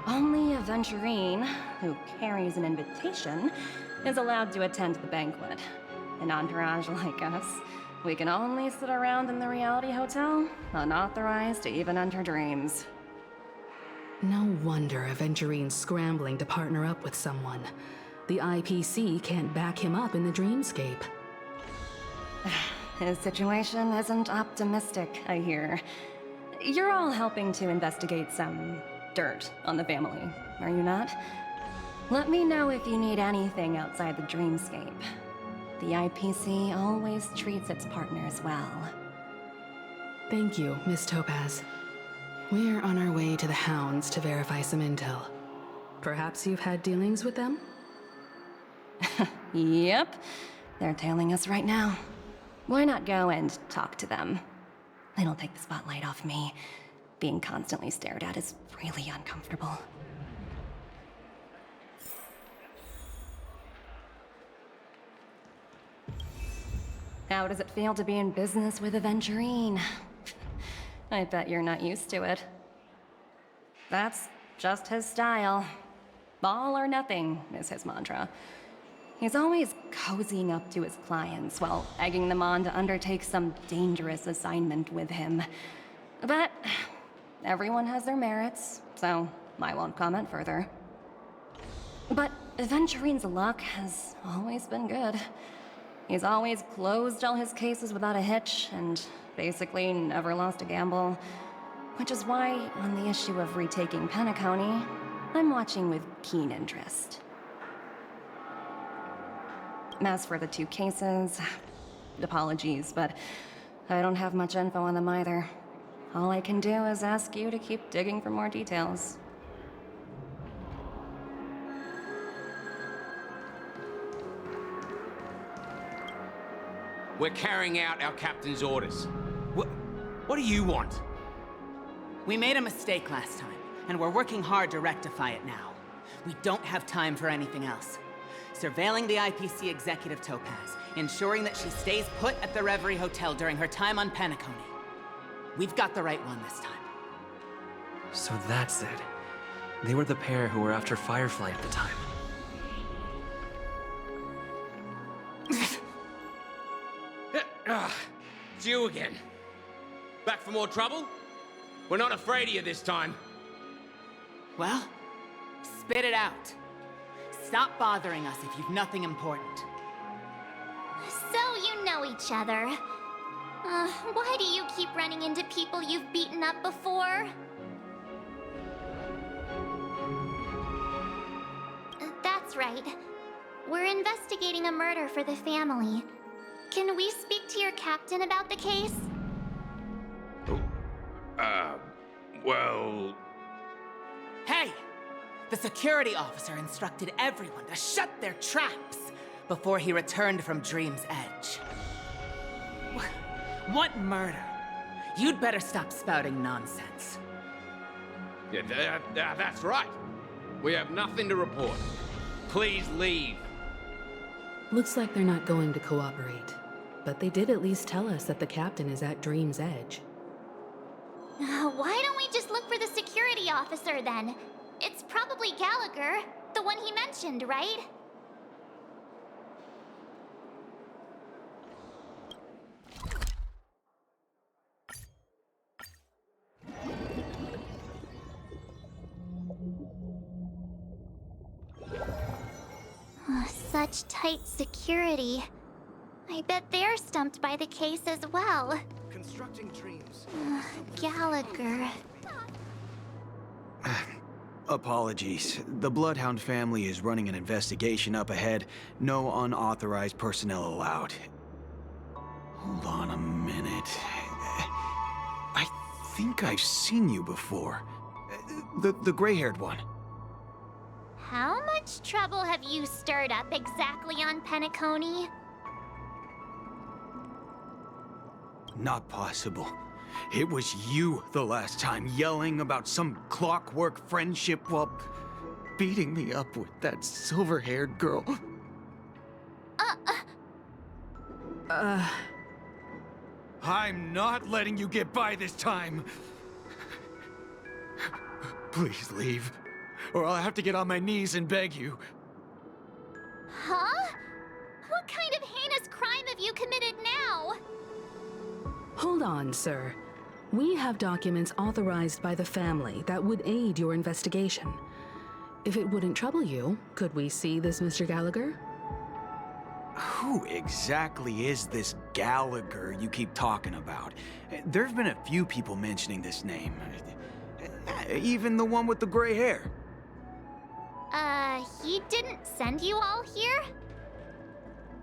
Only Aventurine, who carries an invitation, is allowed to attend the banquet. An entourage like us, we can only sit around in the reality hotel, unauthorized to even enter dreams. No wonder Aventurine's scrambling to partner up with someone. The IPC can't back him up in the dreamscape. His situation isn't optimistic, I hear. You're all helping to investigate some dirt on the family, are you not? Let me know if you need anything outside the dreamscape. The IPC always treats its partners well. Thank you, Miss Topaz. We're on our way to the Hounds to verify some intel. Perhaps you've had dealings with them? Yep. They're tailing us right now. Why not go and talk to them? It'll take the spotlight off me. Being constantly stared at is really uncomfortable. How does it feel to be in business with Aventurine? I bet you're not used to it. That's just his style. All or nothing is his mantra. He's always cozying up to his clients while egging them on to undertake some dangerous assignment with him. But everyone has their merits, so I won't comment further. But Aventurine's luck has always been good. He's always closed all his cases without a hitch, and basically never lost a gamble. Which is why, on the issue of retaking Penacony, I'm watching with keen interest. As for the 2 cases, apologies, but I don't have much info on them either. All I can do is ask you to keep digging for more details. We're carrying out our captain's orders. What do you want? We made a mistake last time, and we're working hard to rectify it now. We don't have time for anything else. Surveilling the IPC executive Topaz, ensuring that she stays put at the Reverie Hotel during her time on Penacony. We've got the right one this time. So that's it. They were the pair who were after Firefly at the time. It's you again. Back for more trouble? We're not afraid of you this time. Well, spit it out. Stop bothering us if you've nothing important. So you know each other. Why do you keep running into people you've beaten up before? That's right. We're investigating a murder for the family. Can we speak to your captain about the case? Well... Hey! The security officer instructed everyone to shut their traps before he returned from Dream's Edge. What murder? You'd better stop spouting nonsense. Yeah, that's right. We have nothing to report. Please leave. Looks like they're not going to cooperate. But they did at least tell us that the captain is at Dream's Edge. Why don't we just look for the security officer then? It's probably Gallagher, the one he mentioned, right? Such tight security. I bet they're stumped by the case as well. Constructing dreams. Gallagher. Apologies. The Bloodhound family is running an investigation up ahead. No unauthorized personnel allowed. Hold on a minute. I think I've seen you before. The gray-haired one. How much trouble have you stirred up exactly on Penacony? Not possible. It was you the last time, yelling about some clockwork friendship while beating me up with that silver-haired girl. I'm not letting you get by this time. Please leave, or I'll have to get on my knees and beg you. Huh? What kind of heinous crime have you committed now? Hold on, sir. We have documents authorized by the family that would aid your investigation. If it wouldn't trouble you, could we see this Mr. Gallagher? Who exactly is this Gallagher you keep talking about? There've been a few people mentioning this name. Even the one with the gray hair. He didn't send you all here?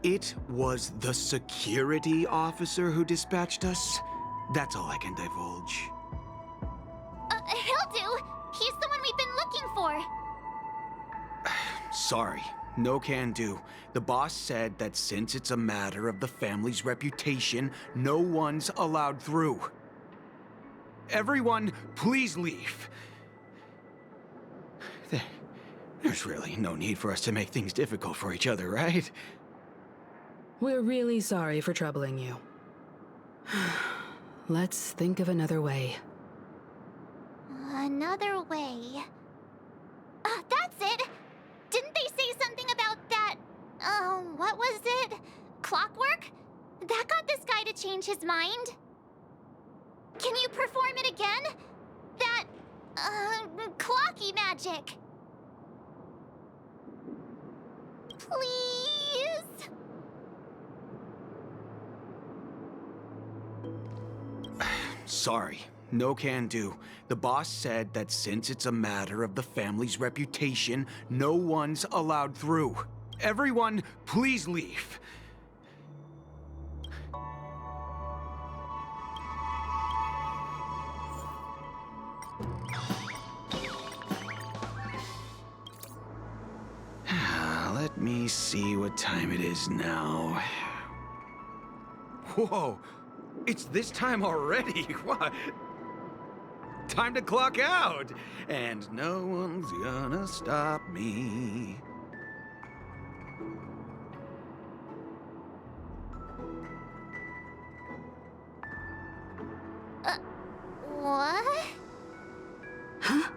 It was the security officer who dispatched us. That's all I can divulge. He'll do. He's the one we've been looking for. Sorry, no can do. The boss said that since it's a matter of the family's reputation, no one's allowed through. Everyone, please leave. There's really no need for us to make things difficult for each other, right? We're really sorry for troubling you. Let's think of another way. Another way. That's it! Didn't they say something about that? What was it? Clockwork? That got this guy to change his mind. Can you perform it again? That, clocky magic. Please? Sorry, no can do. The boss said that since it's a matter of the family's reputation, no one's allowed through. Everyone, please leave. Let me see what time it is now. Whoa! It's this time already? What? Time to clock out! And no one's gonna stop me. What? Huh?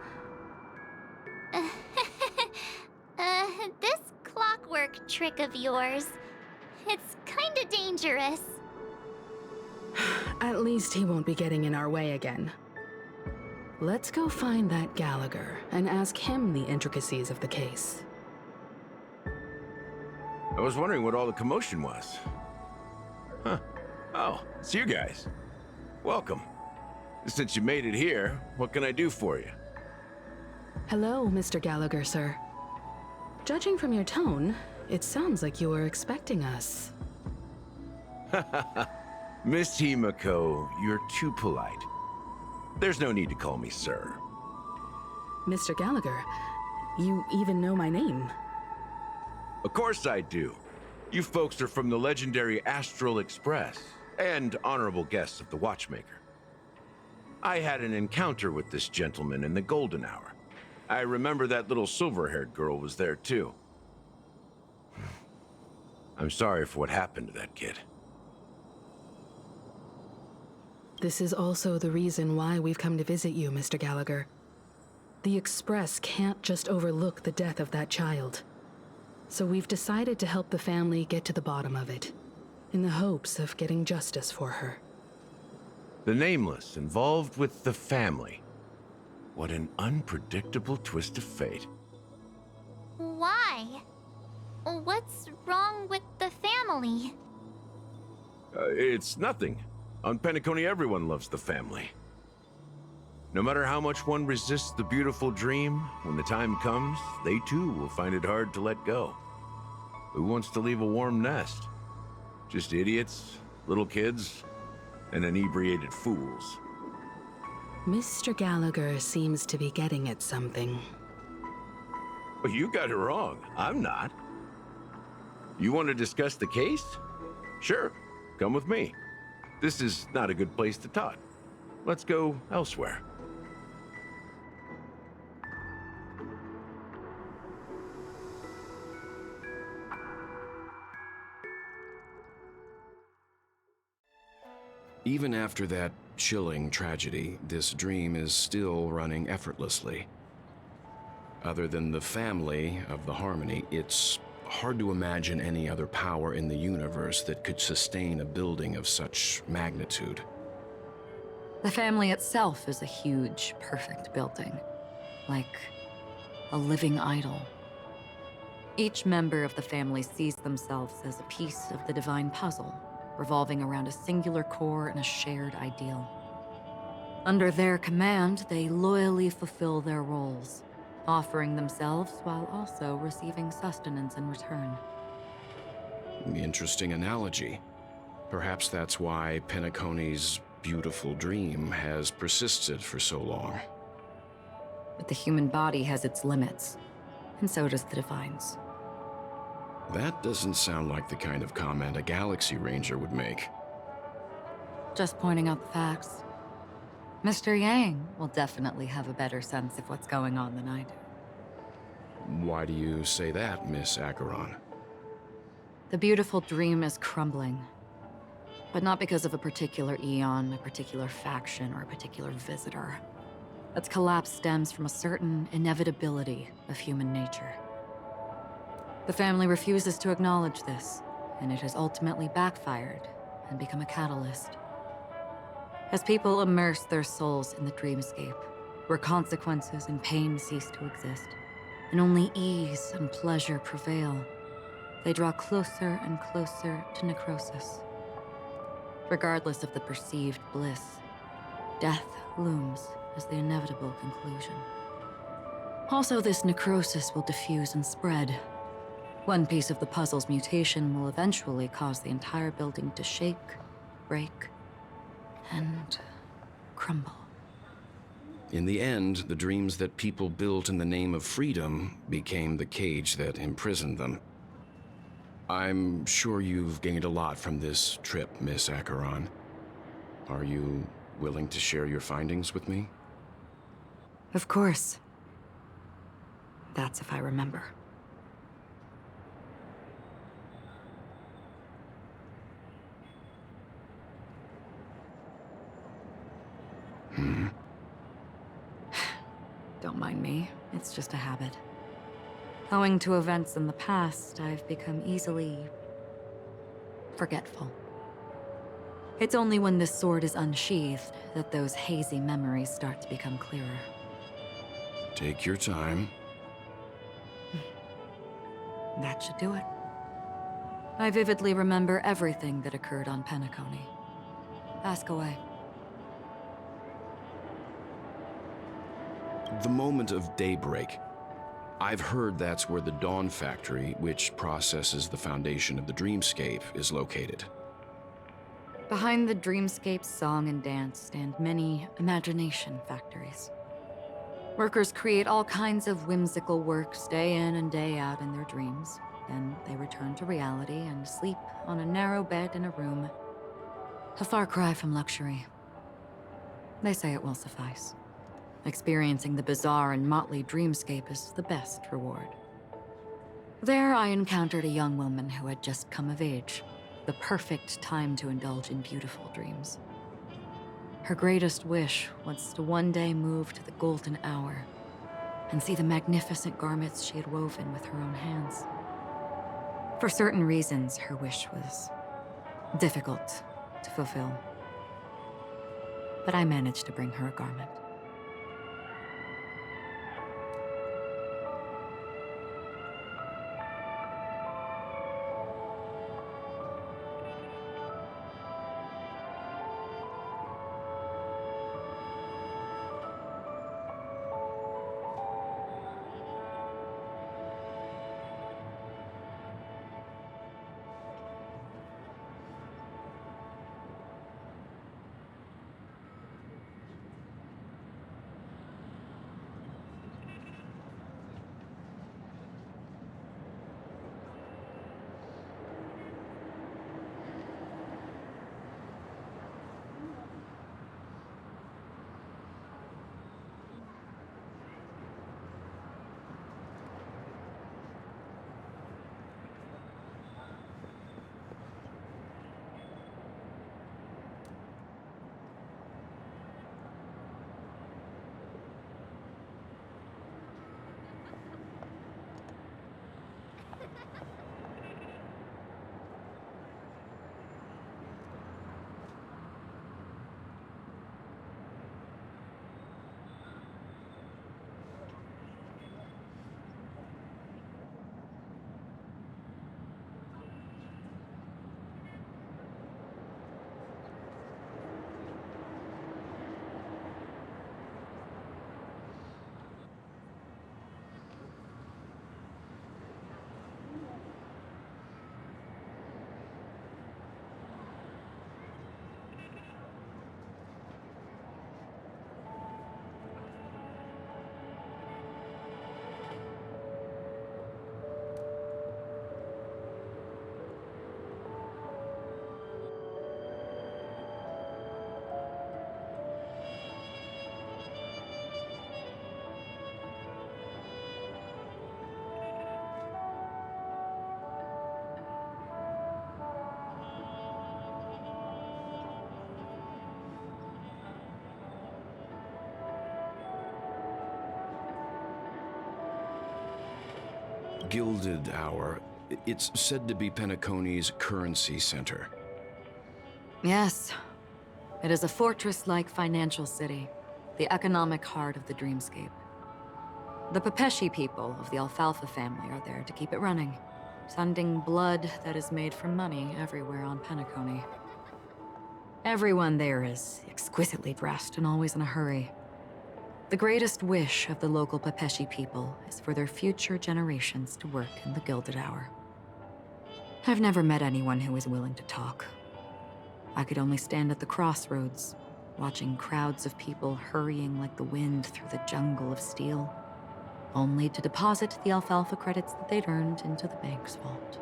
This clockwork trick of yours, it's kinda dangerous. At least he won't be getting in our way again. Let's go find that Gallagher and ask him the intricacies of the case. I was wondering what all the commotion was. Huh. Oh, it's you guys. Welcome. Since you made it here, what can I do for you? Hello, Mr. Gallagher, sir. Judging from your tone, it sounds like you were expecting us. Miss Himiko, you're too polite. There's no need to call me sir. Mr. Gallagher, you even know my name. Of course I do. You folks are from the legendary Astral Express, and honorable guests of the Watchmaker. I had an encounter with this gentleman in the Golden Hour. I remember that little silver-haired girl was there too. I'm sorry for what happened to that kid. This is also the reason why we've come to visit you, Mr. Gallagher. The Express can't just overlook the death of that child. So we've decided to help the family get to the bottom of it, in the hopes of getting justice for her. The Nameless involved with the family. What an unpredictable twist of fate. Why? What's wrong with the family? It's nothing. On Penacony, everyone loves the family. No matter how much one resists the beautiful dream, when the time comes, they too will find it hard to let go. Who wants to leave a warm nest? Just idiots, little kids, and inebriated fools. Mr. Gallagher seems to be getting at something. Well, you got it wrong. I'm not. You want to discuss the case? Sure, come with me. This is not a good place to talk. Let's go elsewhere. Even after that chilling tragedy, this dream is still running effortlessly. Other than the family of the Harmony, it's hard to imagine any other power in the universe that could sustain a building of such magnitude. The family itself is a huge, perfect building. Like a living idol. Each member of the family sees themselves as a piece of the divine puzzle, revolving around a singular core and a shared ideal. Under their command, they loyally fulfill their roles, offering themselves while also receiving sustenance in return. Interesting analogy. Perhaps that's why Penacony's beautiful dream has persisted for so long. But the human body has its limits, and so does the divine's. That doesn't sound like the kind of comment a Galaxy Ranger would make. Just pointing out the facts. Mr. Yang will definitely have a better sense of what's going on than I do. Why do you say that, Miss Acheron? The beautiful dream is crumbling. But not because of a particular eon, a particular faction, or a particular visitor. Its collapse stems from a certain inevitability of human nature. The family refuses to acknowledge this, and it has ultimately backfired and become a catalyst. As people immerse their souls in the dreamscape, where consequences and pain cease to exist, and only ease and pleasure prevail, they draw closer and closer to necrosis. Regardless of the perceived bliss, death looms as the inevitable conclusion. Also, this necrosis will diffuse and spread. One piece of the puzzle's mutation will eventually cause the entire building to shake, break, and crumble. In the end, the dreams that people built in the name of freedom became the cage that imprisoned them. I'm sure you've gained a lot from this trip, Miss Acheron. Are you willing to share your findings with me? Of course. That's if I remember. Don't mind me, it's just a habit. Owing to events in the past, I've become easily forgetful. It's only when this sword is unsheathed that those hazy memories start to become clearer. Take your time. That should do it. I vividly remember everything that occurred on Penacony. Ask away. The moment of daybreak. I've heard that's where the Dawn Factory, which processes the foundation of the dreamscape, is located. Behind the dreamscape's song and dance stand many imagination factories. Workers create all kinds of whimsical works day in and day out in their dreams. Then they return to reality and sleep on a narrow bed in a room. A far cry from luxury. They say it will suffice. Experiencing the bizarre and motley dreamscape is the best reward. There I encountered a young woman who had just come of age. The perfect time to indulge in beautiful dreams. Her greatest wish was to one day move to the golden hour and see the magnificent garments she had woven with her own hands. For certain reasons, her wish was difficult to fulfill. But I managed to bring her a garment. Gilded Hour. It's said to be Penacony's currency center. Yes. It is a fortress-like financial city, the economic heart of the dreamscape. The Pepeshi people of the Alfalfa family are there to keep it running, sending blood that is made from money everywhere on Penacony. Everyone there is exquisitely dressed and always in a hurry. The greatest wish of the local Pepeshi people is for their future generations to work in the Gilded Hour. I've never met anyone who is willing to talk. I could only stand at the crossroads, watching crowds of people hurrying like the wind through the jungle of steel, only to deposit the alfalfa credits that they'd earned into the bank's vault.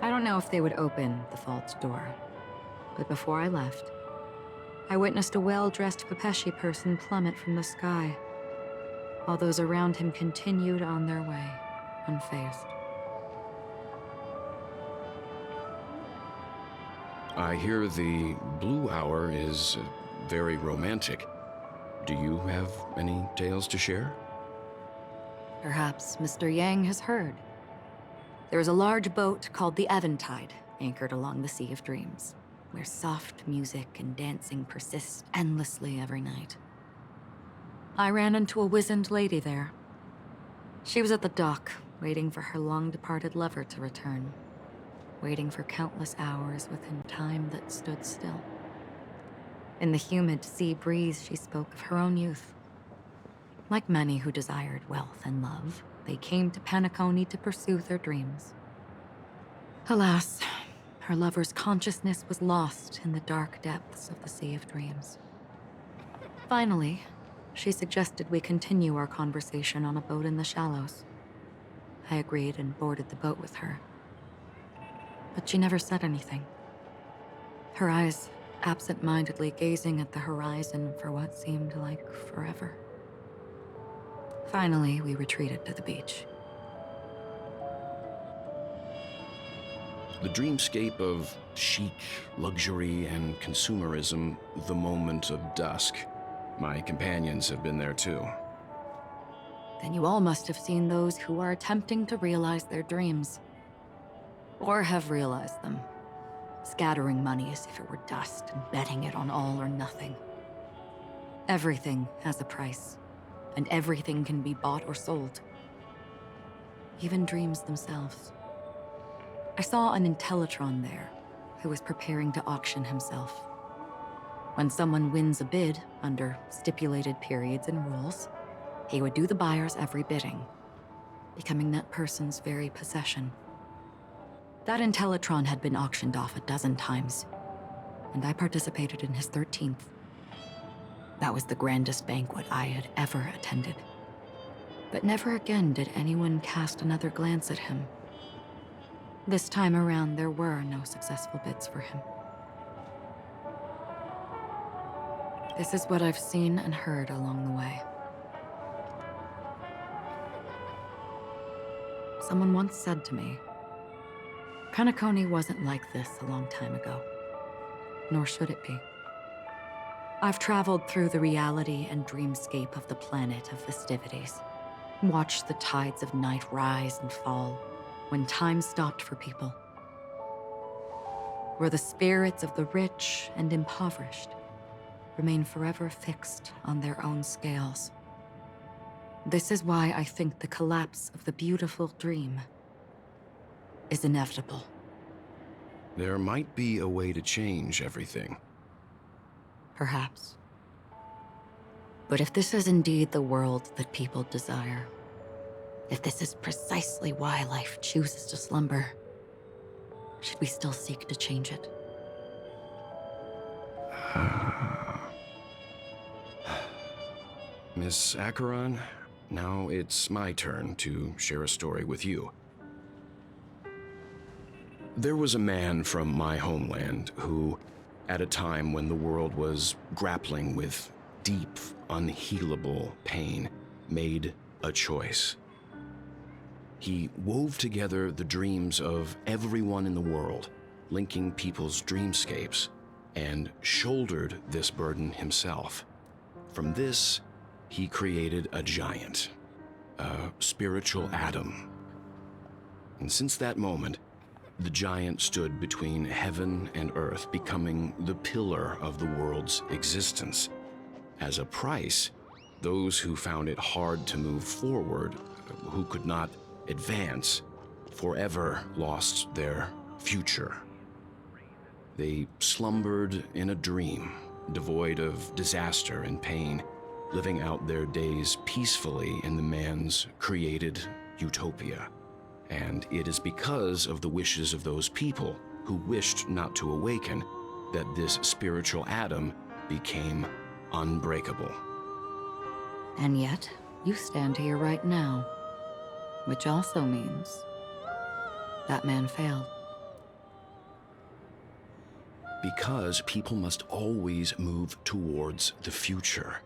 I don't know if they would open the vault door, but before I left, I witnessed a well-dressed Pepeshi person plummet from the sky, while those around him continued on their way, unfazed. I hear the Blue Hour is very romantic. Do you have any tales to share? Perhaps Mr. Yang has heard. There is a large boat called the Eventide, anchored along the Sea of Dreams. where soft music and dancing persist endlessly every night. I ran into a wizened lady there. She was at the dock, waiting for her long-departed lover to return, waiting for countless hours within time that stood still. In the humid sea breeze, she spoke of her own youth. Like many who desired wealth and love, they came to Penacony to pursue their dreams. Alas, her lover's consciousness was lost in the dark depths of the Sea of Dreams. Finally, she suggested we continue our conversation on a boat in the shallows. I agreed and boarded the boat with her. But she never said anything. Her eyes absent-mindedly gazing at the horizon for what seemed like forever. Finally, we retreated to the beach. The dreamscape of chic, luxury, and consumerism, the moment of dusk. My companions have been there too. Then you all must have seen those who are attempting to realize their dreams. Or have realized them, scattering money as if it were dust and betting it on all or nothing. Everything has a price, and everything can be bought or sold. Even dreams themselves. I saw an Intellitron there, who was preparing to auction himself. When someone wins a bid under stipulated periods and rules, he would do the buyer's every bidding, becoming that person's very possession. That Intellitron had been auctioned off 12 times, and I participated in his 13th. That was the grandest banquet I had ever attended. But never again did anyone cast another glance at him. This time around, there were no successful bids for him. This is what I've seen and heard along the way. Someone once said to me, Penacony wasn't like this a long time ago, nor should it be. I've traveled through the reality and dreamscape of the planet of festivities, watched the tides of night rise and fall when time stopped for people, where the spirits of the rich and impoverished remain forever fixed on their own scales. This is why I think the collapse of the beautiful dream is inevitable. There might be a way to change everything. Perhaps. But if this is indeed the world that people desire, if this is precisely why life chooses to slumber, should we still seek to change it? Miss Acheron, now it's my turn to share a story with you. There was a man from my homeland who, at a time when the world was grappling with deep, unhealable pain, made a choice. He wove together the dreams of everyone in the world, linking people's dreamscapes, and shouldered this burden himself. From this, he created a giant, a spiritual atom. And since that moment, the giant stood between heaven and earth, becoming the pillar of the world's existence. As a price, those who found it hard to move forward, who could not advance, forever lost their future. They slumbered in a dream, devoid of disaster and pain, living out their days peacefully in the man's created utopia. And it is because of the wishes of those people who wished not to awaken that this spiritual atom became unbreakable. And yet, you stand here right now, which also means that man failed. Because people must always move towards the future.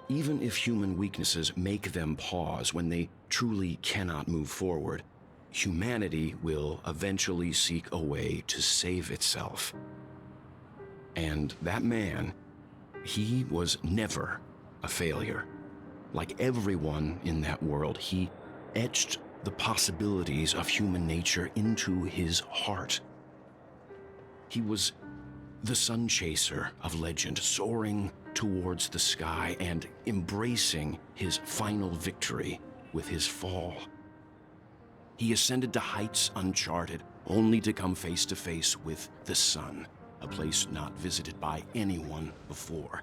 Even if human weaknesses make them pause when they truly cannot move forward, humanity will eventually seek a way to save itself. And that man, he was never a failure. Like everyone in that world, he etched the possibilities of human nature into his heart. He was The sun chaser of legend, soaring towards the sky and embracing his final victory with his fall. He ascended to heights uncharted, only to come face to face with the sun, a place not visited by anyone before.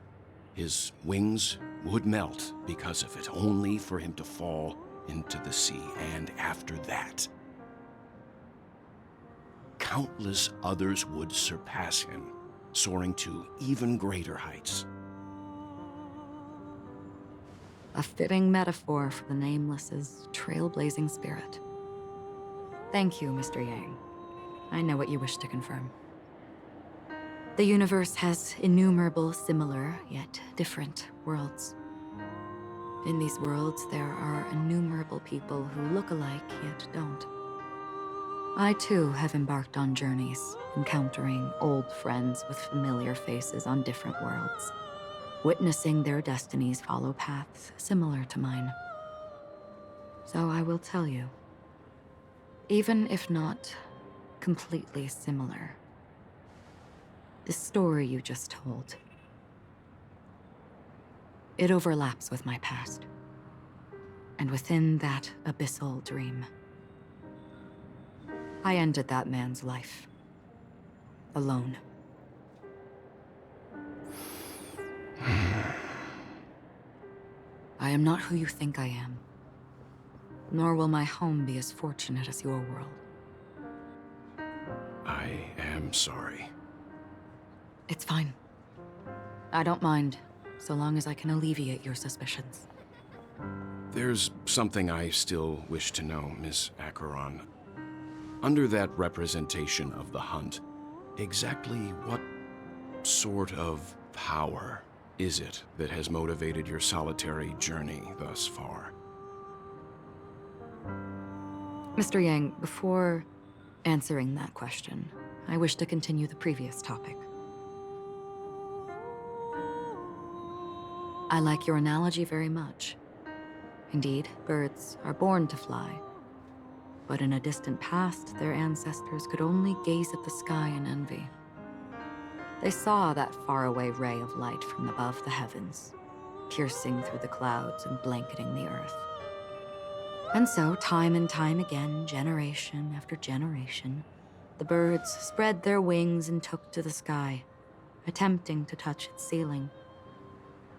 His wings would melt because of it, only for him to fall into the sea. And after that, countless others would surpass him, soaring to even greater heights. A fitting metaphor for the Nameless's trailblazing spirit. Thank you, Mr. Yang. I know what you wish to confirm. The universe has innumerable similar, yet different worlds. In these worlds, there are innumerable people who look alike, yet don't. I too have embarked on journeys, encountering old friends with familiar faces on different worlds, witnessing their destinies follow paths similar to mine. So I will tell you, even if not completely similar, the story you just told, it overlaps with my past. And within that abyssal dream, I ended that man's life. Alone. I am not who you think I am. Nor will my home be as fortunate as your world. I am sorry. It's fine. I don't mind, so long as I can alleviate your suspicions. There's something I still wish to know, Miss Acheron. Under that representation of the hunt, exactly what sort of power is it that has motivated your solitary journey thus far? Mr. Yang, before answering that question, I wish to continue the previous topic. I like your analogy very much. Indeed, birds are born to fly. But in a distant past, their ancestors could only gaze at the sky in envy. They saw that faraway ray of light from above the heavens, piercing through the clouds and blanketing the earth. And so, time and time again, generation after generation, the birds spread their wings and took to the sky, attempting to touch its ceiling,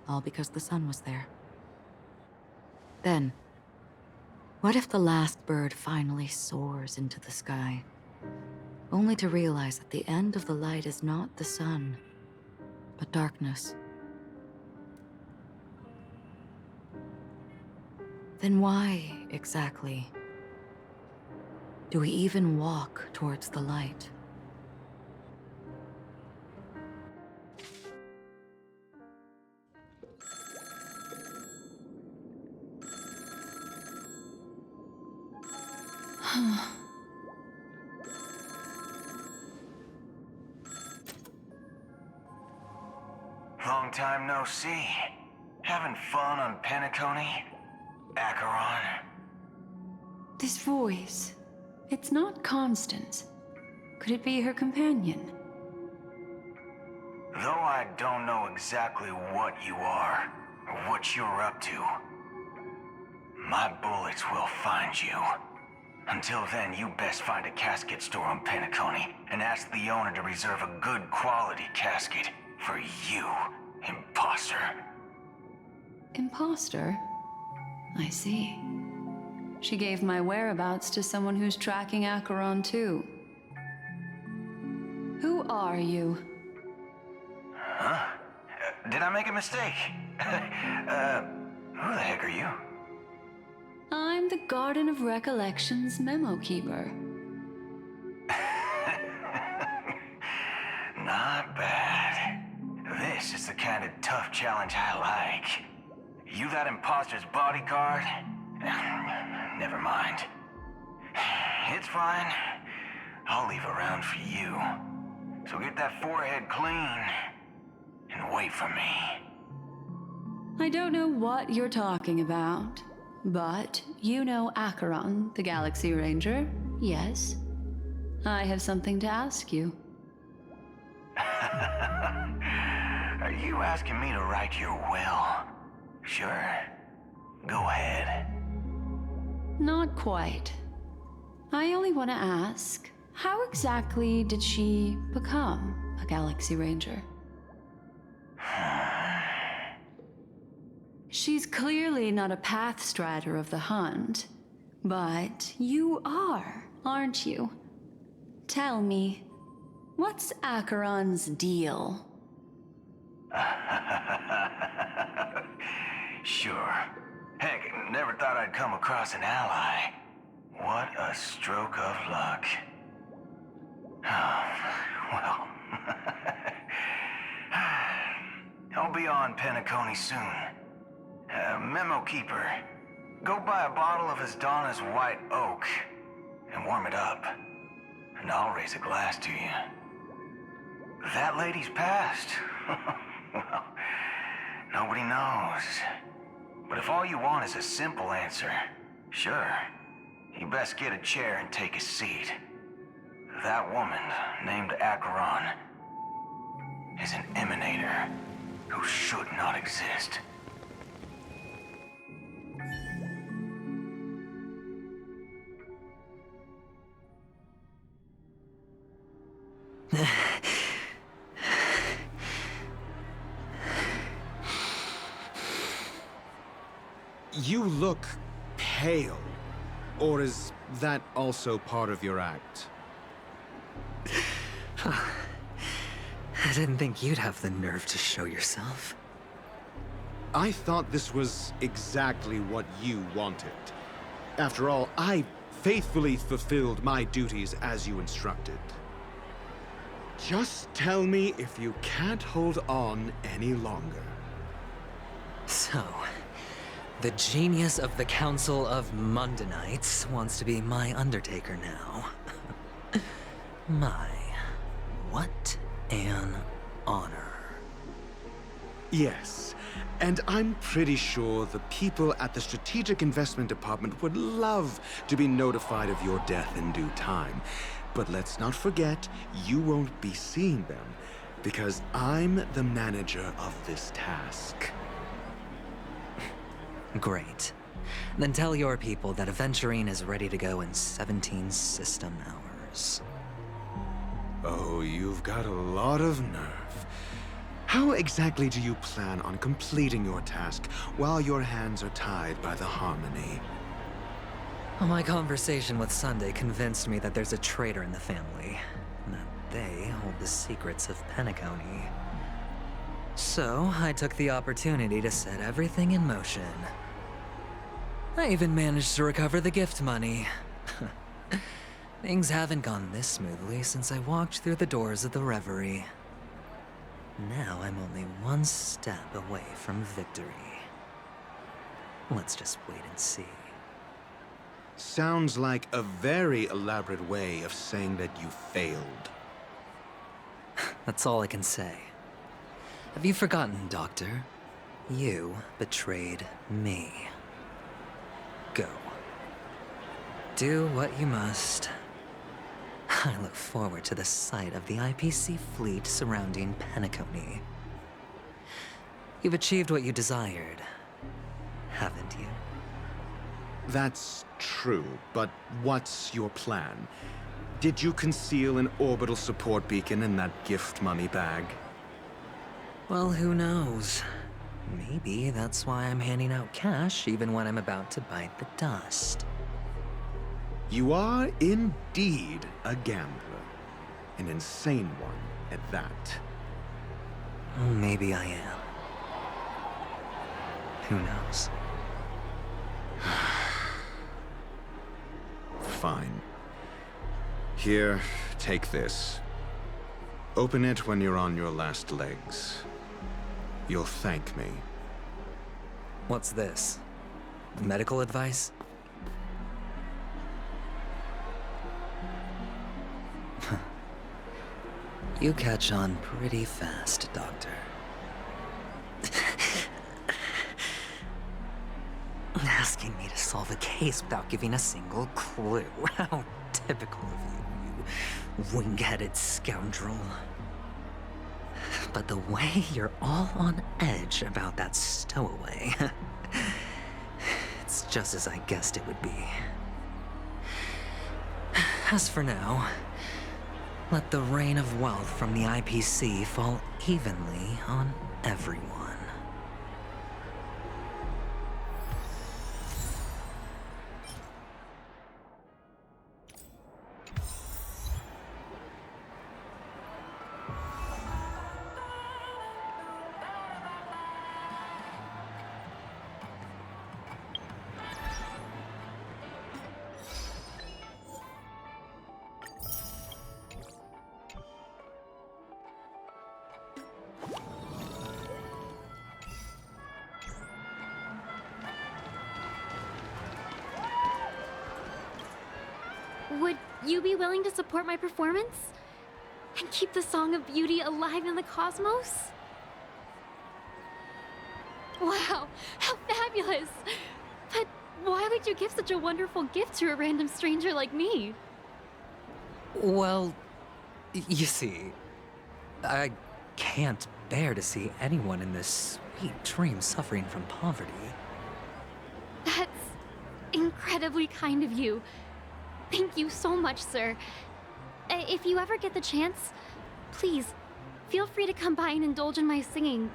all because the sun was there. Then, what if the last bird finally soars into the sky, only to realize that the end of the light is not the sun, but darkness? Then why, exactly, do we even walk towards the light? Long time no see. Having fun on Penacony? Acheron? This voice, it's not Constance. Could it be her companion? Though I don't know exactly what you are, or what you're up to, my bullets will find you. Until then, you best find a casket store on Penacony and ask the owner to reserve a good quality casket for you, imposter. Imposter? I see. She gave my whereabouts to someone who's tracking Acheron too. Who are you? Huh? Did I make a mistake? Who the heck are you? I'm the Garden of Recollection's memo keeper. Not bad. This is the kind of tough challenge I like. You that imposter's bodyguard? Never mind. It's fine. I'll leave a round for you. So get that forehead clean and wait for me. I don't know what you're talking about, but you know Acheron, the Galaxy Ranger, yes? I have something to ask you. Are you asking me to write your will? Sure. Go ahead. Not quite. I only want to ask, how exactly did she become a Galaxy Ranger? She's clearly not a path strider of the hunt, but you are, aren't you? Tell me, what's Acheron's deal? Sure. Heck, never thought I'd come across an ally. What a stroke of luck. Well, I'll be on Penacony soon. Memo Keeper, go buy a bottle of Donna's White Oak and warm it up, and I'll raise a glass to you. That lady's passed. Well, nobody knows. But if all you want is a simple answer, sure, you best get a chair and take a seat. That woman, named Acheron, is an emanator who should not exist. You look pale. Or is that also part of your act? I didn't think you'd have the nerve to show yourself. I thought this was exactly what you wanted. After all, I faithfully fulfilled my duties as you instructed. Just tell me if you can't hold on any longer. So, the genius of the Council of Mundanites wants to be my Undertaker now. My, what an honor. Yes, and I'm pretty sure the people at the Strategic Investment Department would love to be notified of your death in due time. But let's not forget, you won't be seeing them, because I'm the manager of this task. Great. Then tell your people that Aventurine is ready to go in 17 system hours. Oh, you've got a lot of nerve. How exactly do you plan on completing your task while your hands are tied by the Harmony? Well, my conversation with Sunday convinced me that there's a traitor in the family, and that they hold the secrets of Penacony. So, I took the opportunity to set everything in motion. I even managed to recover the gift money. Things haven't gone this smoothly since I walked through the doors of the Reverie. Now I'm only one step away from victory. Let's just wait and see. Sounds like a very elaborate way of saying that you failed. That's all I can say. Have you forgotten, Doctor? You betrayed me. Go. Do what you must. I look forward to the sight of the IPC fleet surrounding Penacony. You've achieved what you desired, haven't you? That's true, but what's your plan? Did you conceal an orbital support beacon in that gift money bag? Well, who knows? Maybe that's why I'm handing out cash even when I'm about to bite the dust. You are indeed a gambler. An insane one at that. Maybe I am. Who knows? Fine. Here, take this. Open it when you're on your last legs. You'll thank me. What's this? Medical advice? You catch on pretty fast, Doctor. Asking me to solve a case without giving a single clue. How typical of you, you wing-headed scoundrel. But the way you're all on edge about that stowaway, it's just as I guessed it would be. As for now, let the rain of wealth from the IPC fall evenly on everyone. Would you be willing to support my performance? And keep the Song of Beauty alive in the cosmos? Wow, how fabulous! But why would you give such a wonderful gift to a random stranger like me? Well, you see, I can't bear to see anyone in this sweet dream suffering from poverty. That's incredibly kind of you. Thank you so much, sir. If you ever get the chance, please, feel free to come by and indulge in my singing.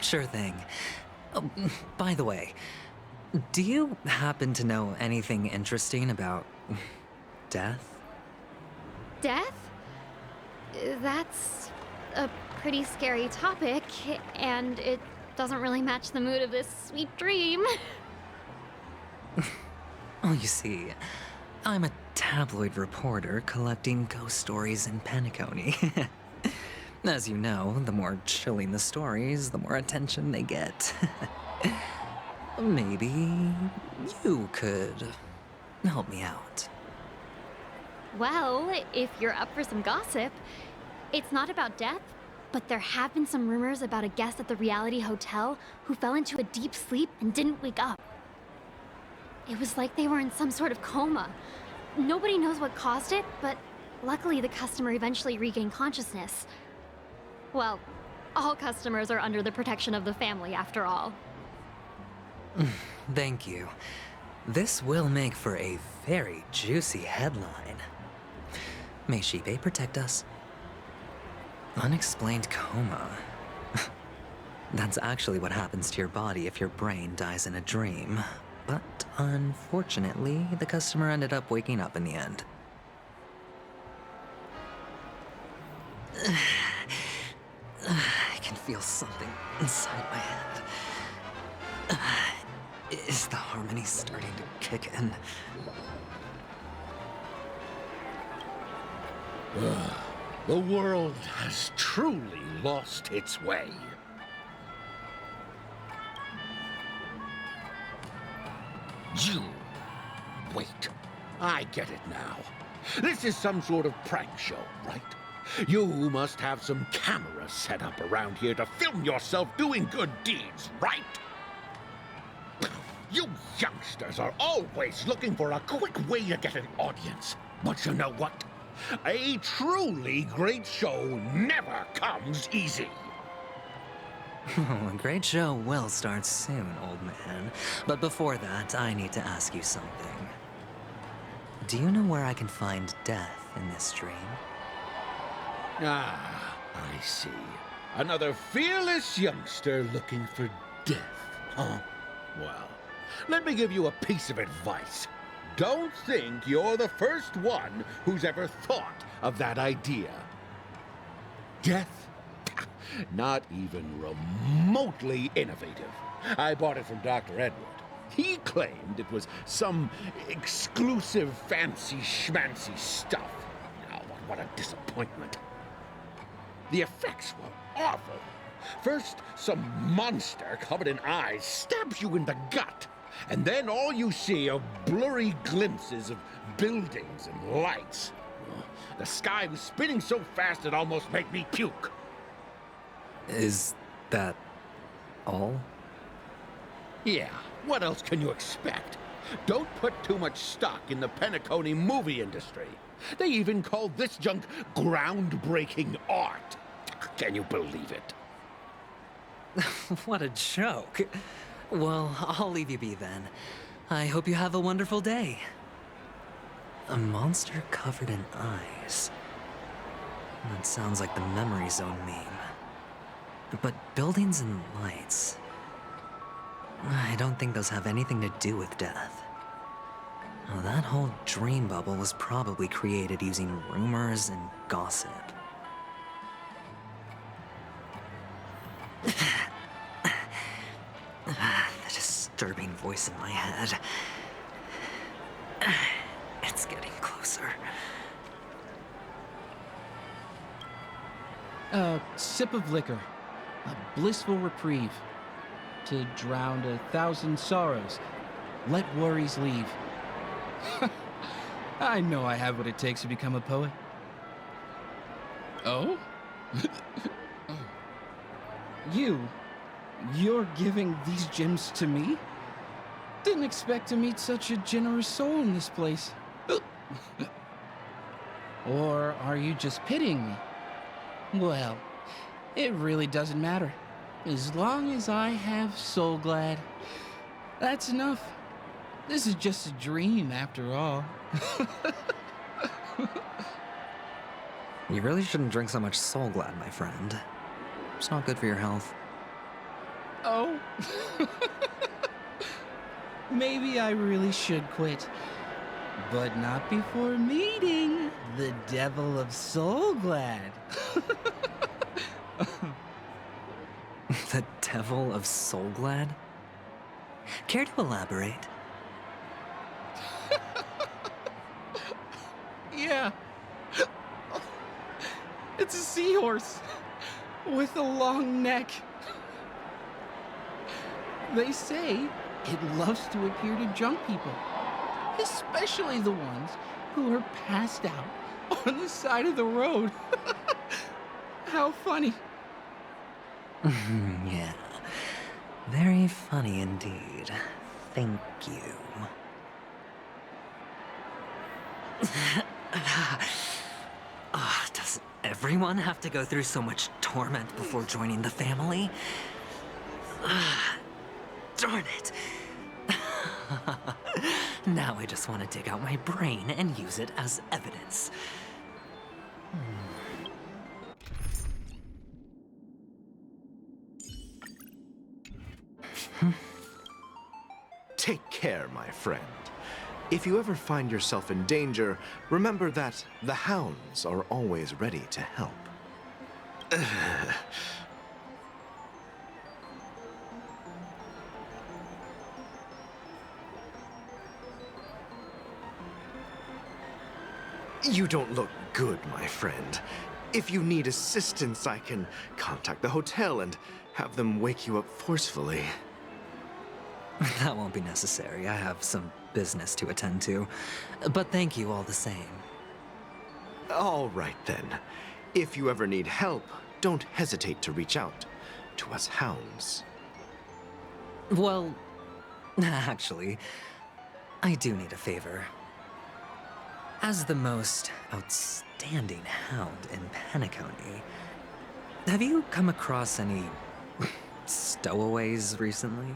Sure thing. Oh, by the way, do you happen to know anything interesting about death? Death? That's a pretty scary topic, and it doesn't really match the mood of this sweet dream. Oh, you see, I'm a tabloid reporter collecting ghost stories in Penacony. As you know, the more chilling the stories, the more attention they get. Maybe you could help me out. Well, if you're up for some gossip, it's not about death, but there have been some rumors about a guest at the reality hotel who fell into a deep sleep and didn't wake up. It was like they were in some sort of coma. Nobody knows what caused it, but luckily the customer eventually regained consciousness. Well, all customers are under the protection of the family, after all. Thank you. This will make for a very juicy headline. May Shibe protect us. Unexplained coma. That's actually what happens to your body if your brain dies in a dream. But unfortunately, the customer ended up waking up in the end. I can feel something inside my head. Is the harmony starting to kick in? The world has truly lost its way. You... Wait. I get it now. This is some sort of prank show, right? You must have some cameras set up around here to film yourself doing good deeds, right? You youngsters are always looking for a quick way to get an audience. But you know what? A truly great show never comes easy. Oh, a great show will start soon, old man. But before that, I need to ask you something. Do you know where I can find death in this dream? Ah, I see. Another fearless youngster looking for death, huh? Well, let me give you a piece of advice. Don't think you're the first one who's ever thought of that idea. Death? Not even remotely innovative. I bought it from Dr. Edward. He claimed it was some exclusive fancy schmancy stuff. Oh, what a disappointment. The effects were awful. First, some monster covered in eyes stabs you in the gut. And then all you see are blurry glimpses of buildings and lights. The sky was spinning so fast it almost made me puke. Is that all? Yeah, what else can you expect? Don't put too much stock in the Penacony movie industry. They even call this junk groundbreaking art. Can you believe it? What a joke. Well, I'll leave you be then. I hope you have a wonderful day. A monster covered in eyes. That sounds like the memory zone meme. But buildings and lights... I don't think those have anything to do with death. Well, that whole dream bubble was probably created using rumors and gossip. The disturbing voice in my head. It's getting closer. A sip of liquor. A blissful reprieve. To drown 1,000 sorrows. Let worries leave. I know I have what it takes to become a poet. Oh? You're giving these gems to me? Didn't expect to meet such a generous soul in this place. Or are you just pitying me? Well, it really doesn't matter. As long as I have Soul Glad, that's enough. This is just a dream after all. You really shouldn't drink so much Soul Glad, my friend. It's not good for your health. Oh. Maybe I really should quit. But not before meeting the Devil of Soul Glad. The Devil of Soul Glad? Care to elaborate? Yeah. It's a seahorse with a long neck. They say it loves to appear to drunk people, especially the ones who are passed out on the side of the road. How funny. Yeah. Very funny indeed. Thank you. Does everyone have to go through so much torment before joining the family? Darn it. Now I just want to dig out my brain and use it as evidence. Take care, my friend. If you ever find yourself in danger, remember that the hounds are always ready to help. You don't look good, my friend. If you need assistance, I can contact the hotel and have them wake you up forcefully. That won't be necessary. I have some business to attend to. But thank you all the same. All right, then. If you ever need help, don't hesitate to reach out to us hounds. Well, actually, I do need a favor. As the most outstanding hound in Penacony, have you come across any stowaways recently?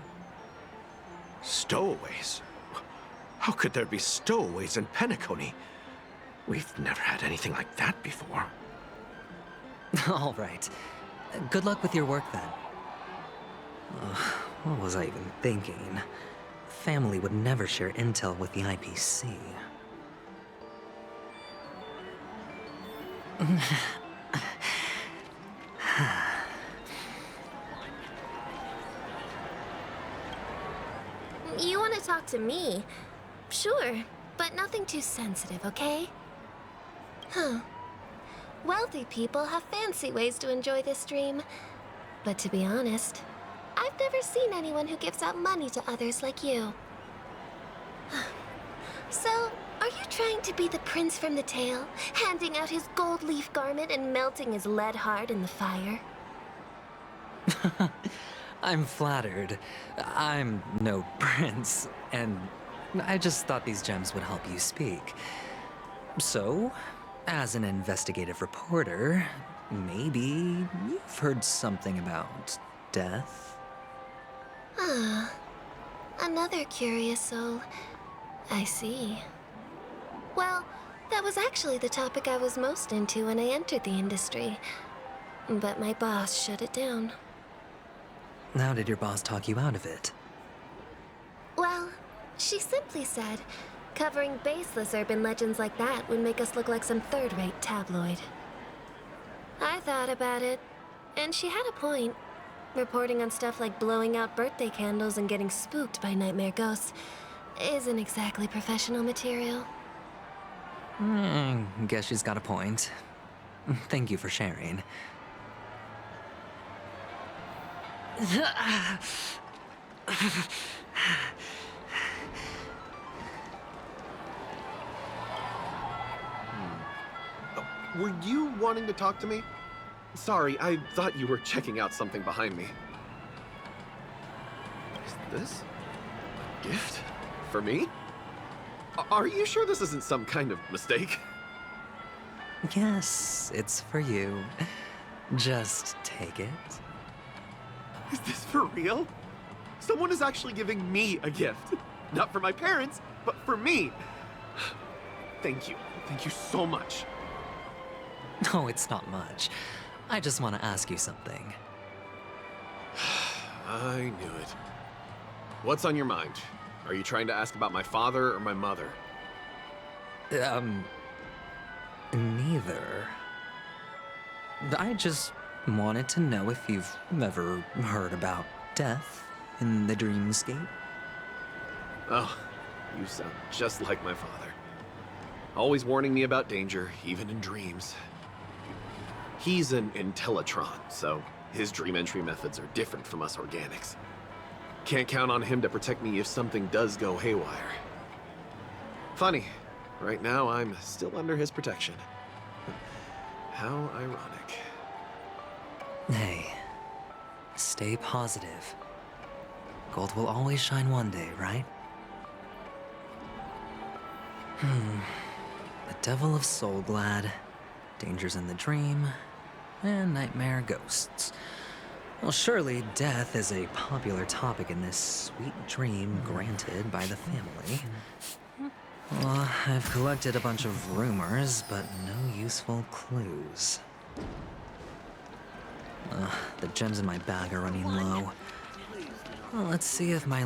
Stowaways? How could there be stowaways in Penacony? We've never had anything like that before. All right. Good luck with your work, then. What was I even thinking? Family would never share intel with the IPC. You want to talk to me? Sure, but nothing too sensitive, okay? Huh. Wealthy people have fancy ways to enjoy this dream. But to be honest, I've never seen anyone who gives out money to others like you. So, are you trying to be the prince from the tale, handing out his gold leaf garment and melting his lead heart in the fire? I'm flattered. I'm no prince, and I just thought these gems would help you speak. So, as an investigative reporter, maybe you've heard something about death? Ah, another curious soul. I see. Well, that was actually the topic I was most into when I entered the industry. But my boss shut it down. How did your boss talk you out of it? Well, she simply said, covering baseless urban legends like that would make us look like some third-rate tabloid. I thought about it, and she had a point. Reporting on stuff like blowing out birthday candles and getting spooked by nightmare ghosts isn't exactly professional material. Guess she's got a point. Thank you for sharing. Were you wanting to talk to me? Sorry, I thought you were checking out something behind me. Is this a gift? For me? Are you sure this isn't some kind of mistake? Yes, it's for you. Just take it. Is this for real? Someone is actually giving me a gift. Not for my parents, but for me. Thank you. Thank you so much. No, it's not much. I just want to ask you something. I knew it. What's on your mind? Are you trying to ask about my father or my mother? Neither. I just wanted to know if you've ever heard about death in the dreamscape. Oh, you sound just like my father. Always warning me about danger, even in dreams. He's an Intellitron, so his dream entry methods are different from us organics. Can't count on him to protect me if something does go haywire. Funny, right now I'm still under his protection. How ironic. Hey, stay positive. Gold will always shine one day, right? The Devil of Soulglad, Dangers in the Dream, and Nightmare Ghosts. Well, surely death is a popular topic in this sweet dream granted by the family. Well, I've collected a bunch of rumors, but no useful clues. The gems in my bag are running low. Well, let's see if my...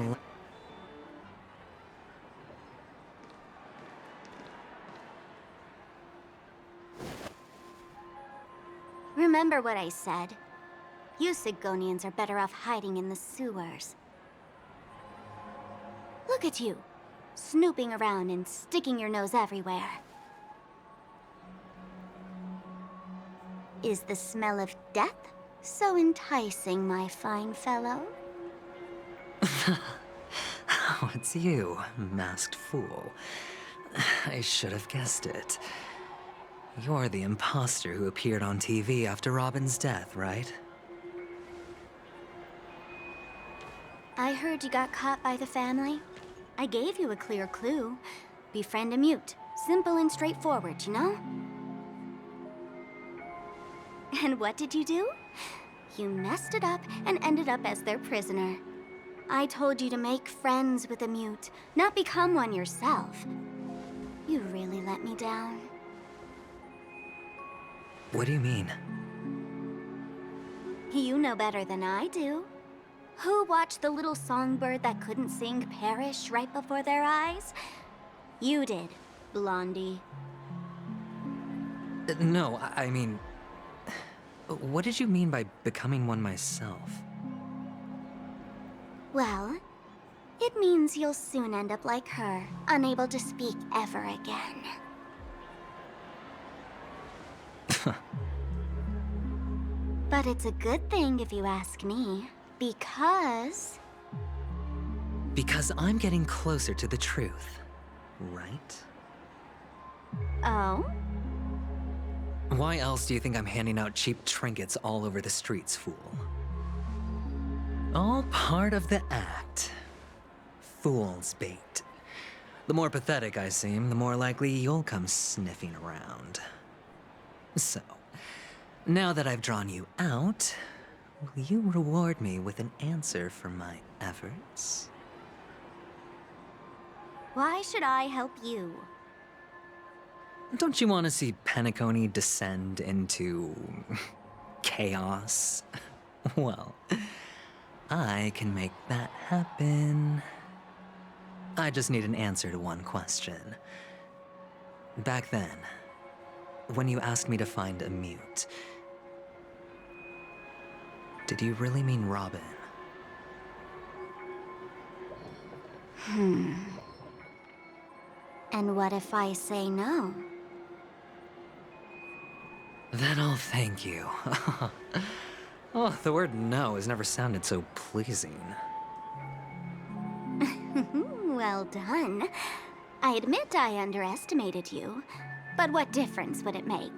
Remember what I said. You Sigonians are better off hiding in the sewers. Look at you, snooping around and sticking your nose everywhere. Is the smell of death so enticing, my fine fellow? Oh, it's you, masked fool. I should have guessed it. You're the imposter who appeared on TV after Robin's death, right? I heard you got caught by the family. I gave you a clear clue. Befriend a mute. Simple and straightforward, you know? And what did you do? You messed it up and ended up as their prisoner. I told you to make friends with a mute, not become one yourself. You really let me down. What do you mean? You know better than I do. Who watched the little songbird that couldn't sing perish right before their eyes? You did, Blondie. No, I mean... What did you mean by becoming one myself? Well, it means you'll soon end up like her, unable to speak ever again. But it's a good thing if you ask me, because... Because I'm getting closer to the truth, right? Oh? Why else do you think I'm handing out cheap trinkets all over the streets, fool? All part of the act. Fool's bait. The more pathetic I seem, the more likely you'll come sniffing around. So, Now that I've drawn you out, will you reward me with an answer for my efforts? Why should I help you? Don't you want to see Penacony descend into chaos? Well, I can make that happen. I just need an answer to one question. Back then, when you asked me to find a mute, did you really mean Robin? And what if I say no? Then I'll thank you. Oh, the word no has never sounded so pleasing. Well done. I admit I underestimated you, but what difference would it make?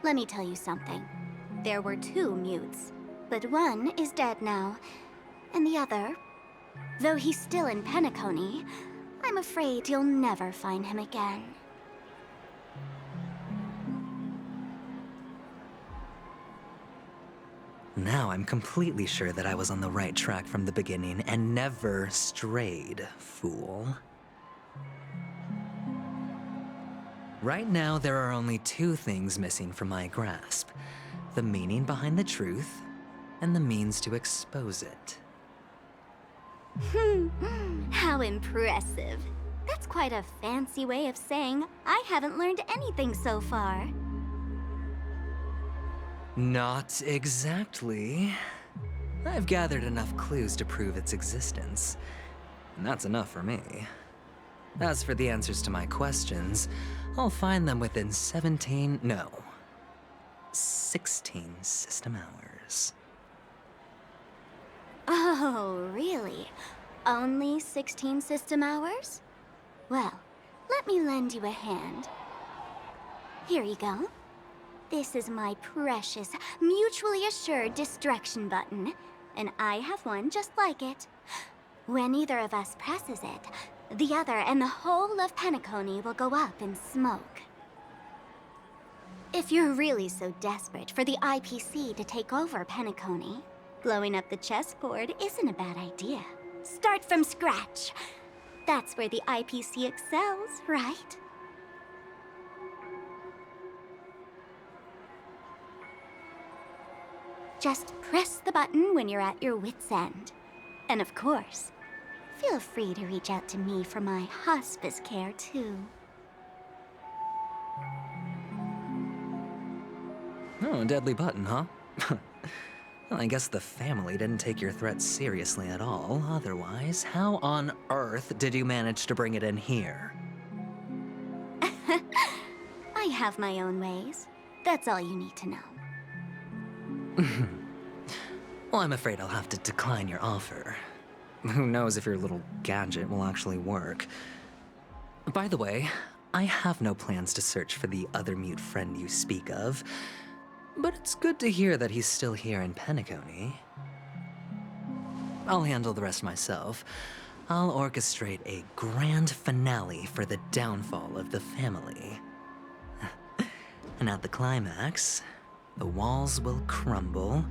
Let me tell you something. There were 2 mutes, but one is dead now, and the other, though he's still in Penacony, I'm afraid you'll never find him again. Now I'm completely sure that I was on the right track from the beginning and never strayed, fool. Right now, there are only 2 things missing from my grasp: the meaning behind the truth and the means to expose it. How impressive. That's quite a fancy way of saying I haven't learned anything so far. Not exactly. I've gathered enough clues to prove its existence, and that's enough for me. As for the answers to my questions, I'll find them within 16 system hours. Oh, really? Only 16 system hours? Well, let me lend you a hand. Here you go. This is my precious, mutually assured distraction button, and I have one just like it. When either of us presses it, the other and the whole of Penacony will go up in smoke. If you're really so desperate for the IPC to take over Penacony, blowing up the chessboard isn't a bad idea. Start from scratch. That's where the IPC excels, right? Just press the button when you're at your wit's end. And of course, feel free to reach out to me for my hospice care, too. Oh, a deadly button, huh? Well, I guess the family didn't take your threat seriously at all. Otherwise, how on earth did you manage to bring it in here? I have my own ways. That's all you need to know. Well, I'm afraid I'll have to decline your offer. Who knows if your little gadget will actually work. By the way, I have no plans to search for the other mute friend you speak of, but it's good to hear that he's still here in Penacony. I'll handle the rest myself. I'll orchestrate a grand finale for the downfall of the family. And at the climax, the walls will crumble,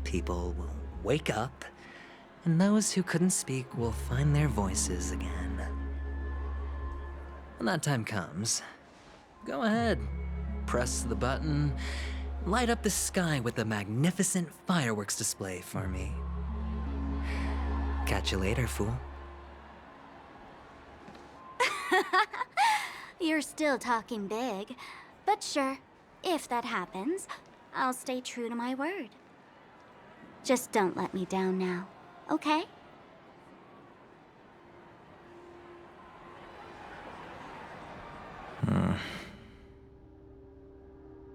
people will wake up, and those who couldn't speak will find their voices again. When that time comes, go ahead, press the button, light up the sky with a magnificent fireworks display for me. Catch you later, fool. You're still talking big, but sure, if that happens, I'll stay true to my word. Just don't let me down now, okay?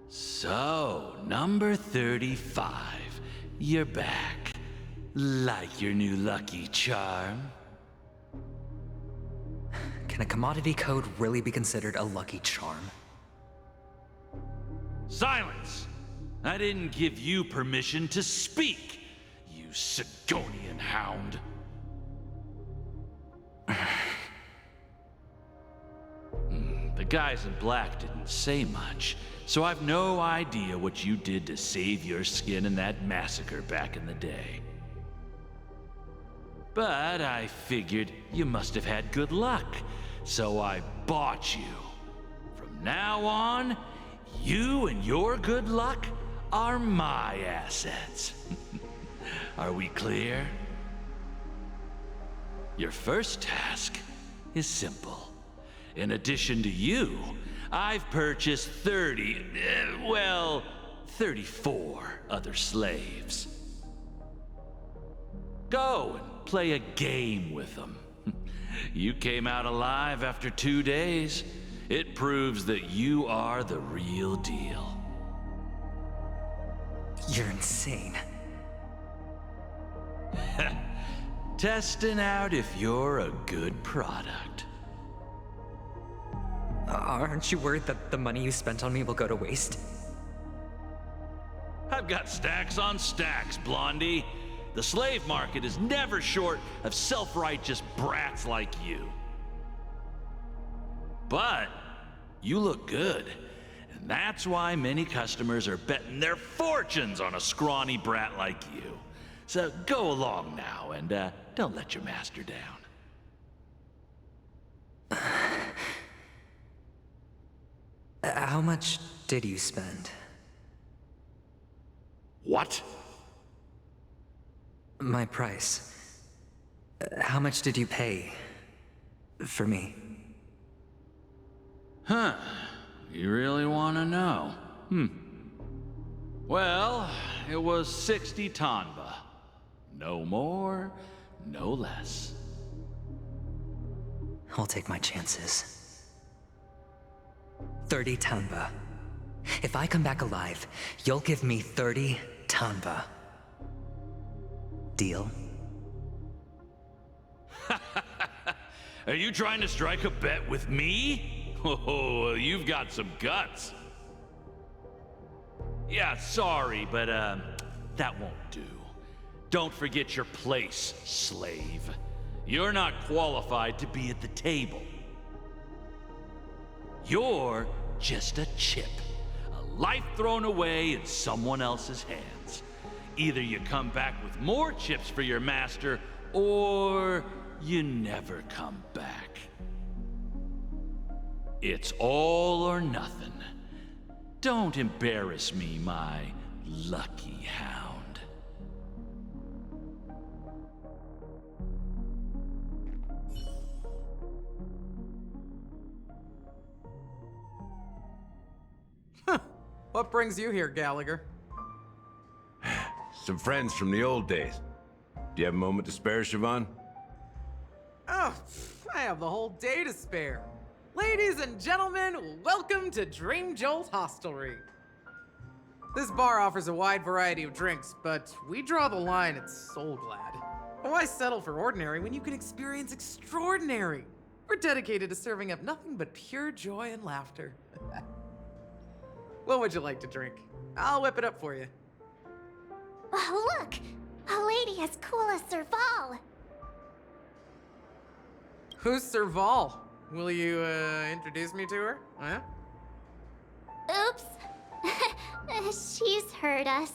So, number 35. You're back. Like your new lucky charm? Can a commodity code really be considered a lucky charm? Silence! I didn't give you permission to speak, you Sigonian hound. The guys in black didn't say much, so I've no idea what you did to save your skin in that massacre back in the day. But I figured you must have had good luck, so I bought you. From now on, you and your good luck are my assets. Are we clear? Your first task is simple. In addition to you, I've purchased 34 other slaves. Go and play a game with them. You came out alive after 2 days. It proves that you are the real deal. You're insane. Testing out if you're a good product. Aren't you worried that the money you spent on me will go to waste? I've got stacks on stacks, Blondie. The slave market is never short of self-righteous brats like you. But you look good, and that's why many customers are betting their fortunes on a scrawny brat like you. So go along now, and don't let your master down. How much did you spend? What? My price. How much did you pay for me? Huh. You really want to know? Well, it was 60 tanba. No more, no less. I'll take my chances. 30 tanba. If I come back alive, you'll give me 30 tanba. Deal? Are you trying to strike a bet with me? Oh, you've got some guts. Yeah, sorry, but that won't do. Don't forget your place, slave. You're not qualified to be at the table. You're just a chip. A life thrown away in someone else's hands. Either you come back with more chips for your master, or you never come back. It's all or nothing. Don't embarrass me, my lucky hound. What brings you here, Gallagher? Some friends from the old days. Do you have a moment to spare, Siobhan? Oh, I have the whole day to spare. Ladies and gentlemen, welcome to Dream Jolt Hostelry. This bar offers a wide variety of drinks, but we draw the line at Soulglad. Why settle for ordinary when you can experience extraordinary? We're dedicated to serving up nothing but pure joy and laughter. What would you like to drink? I'll whip it up for you. Oh, look! A lady as cool as Serval! Who's Serval? Will you, introduce me to her? Huh? Oops. She's heard us.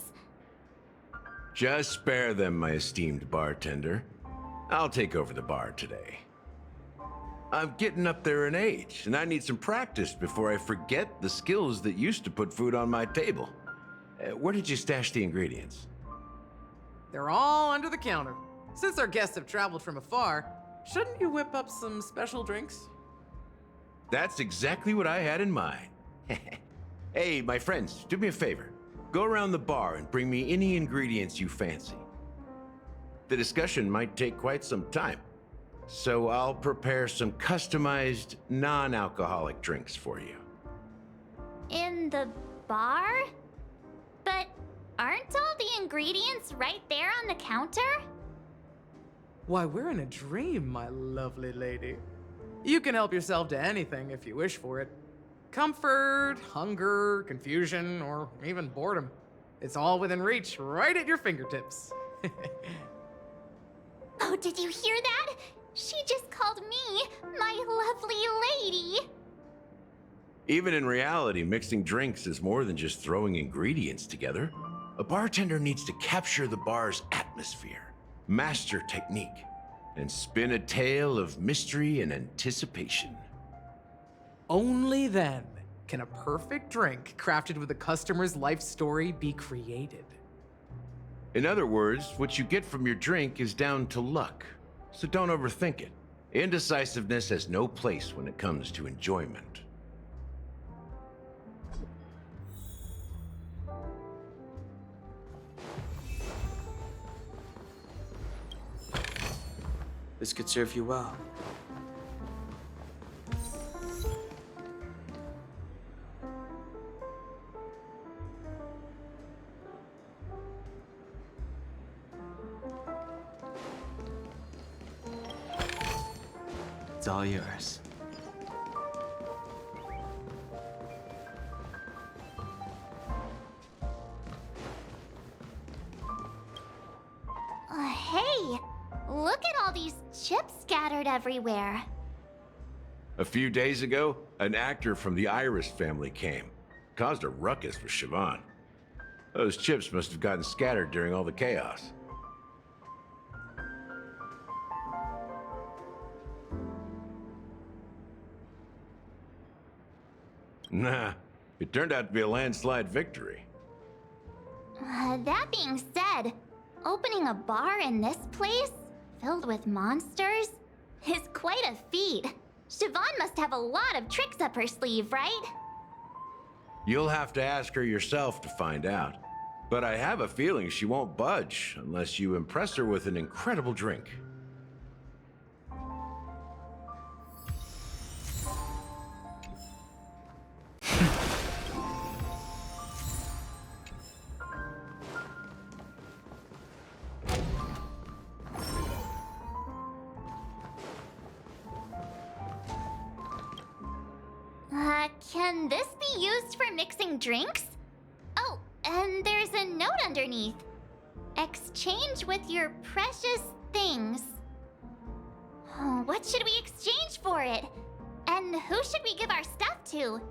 Just spare them, my esteemed bartender. I'll take over the bar today. I'm getting up there in age, and I need some practice before I forget the skills that used to put food on my table. Where did you stash the ingredients? They're all under the counter. Since our guests have traveled from afar, shouldn't you whip up some special drinks? That's exactly what I had in mind. Hey, my friends, do me a favor. Go around the bar and bring me any ingredients you fancy. The discussion might take quite some time, so I'll prepare some customized, non-alcoholic drinks for you. In the bar? But aren't all the ingredients right there on the counter? Why, we're in a dream, my lovely lady. You can help yourself to anything if you wish for it. Comfort, hunger, confusion, or even boredom. It's all within reach, right at your fingertips. Oh, did you hear that? She just called me my lovely lady. Even in reality, mixing drinks is more than just throwing ingredients together. A bartender needs to capture the bar's atmosphere, master technique, and spin a tale of mystery and anticipation. Only then can a perfect drink crafted with a customer's life story be created. In other words, what you get from your drink is down to luck, so don't overthink it. Indecisiveness has no place when it comes to enjoyment. This could serve you well. It's all yours. Hey! Look at all these chips scattered everywhere. A few days ago, an actor from the Iris family came. Caused a ruckus with Siobhan. Those chips must have gotten scattered during all the chaos. Nah, it turned out to be a landslide victory. That being said, opening a bar in this place, filled with monsters, is quite a feat. Siobhan must have a lot of tricks up her sleeve, right? You'll have to ask her yourself to find out. But I have a feeling she won't budge unless you impress her with an incredible drink. Can this be used for mixing drinks? Oh, and there's a note underneath. Exchange with your precious things. Oh, what should we exchange for it? And who should we give our stuff to?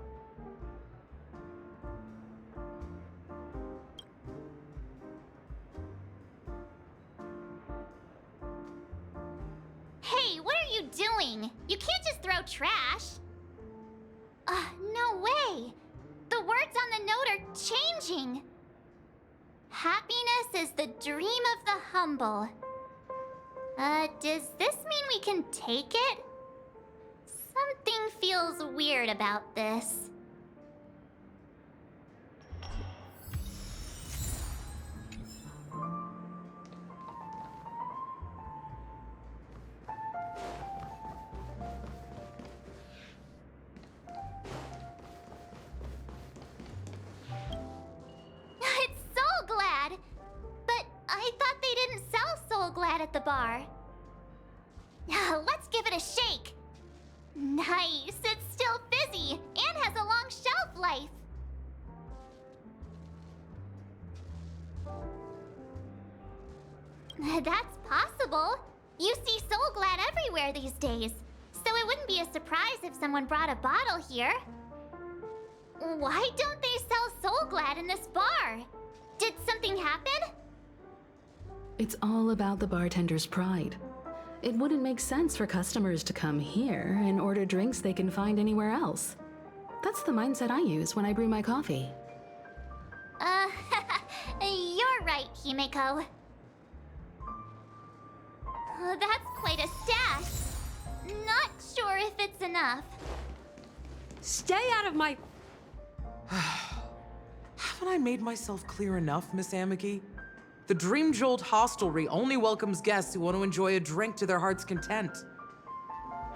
Hey, what are you doing? You can't just throw trash. No way! The words on the note are changing! Happiness is the dream of the humble. Does this mean we can take it? Something feels weird about this. At the bar. Let's give it a shake. Nice, it's still fizzy and has a long shelf life. That's possible. You see Soul Glad everywhere these days, so it wouldn't be a surprise if someone brought a bottle here. Why don't they sell Soul Glad in this bar? Did something happen? It's all about the bartender's pride. It wouldn't make sense for customers to come here and order drinks they can find anywhere else. That's the mindset I use when I brew my coffee. You're right, Himeko. That's quite a stash. Not sure if it's enough. Stay out of my... Haven't I made myself clear enough, Miss Amiki? The Dream Jolt hostelry only welcomes guests who want to enjoy a drink to their heart's content.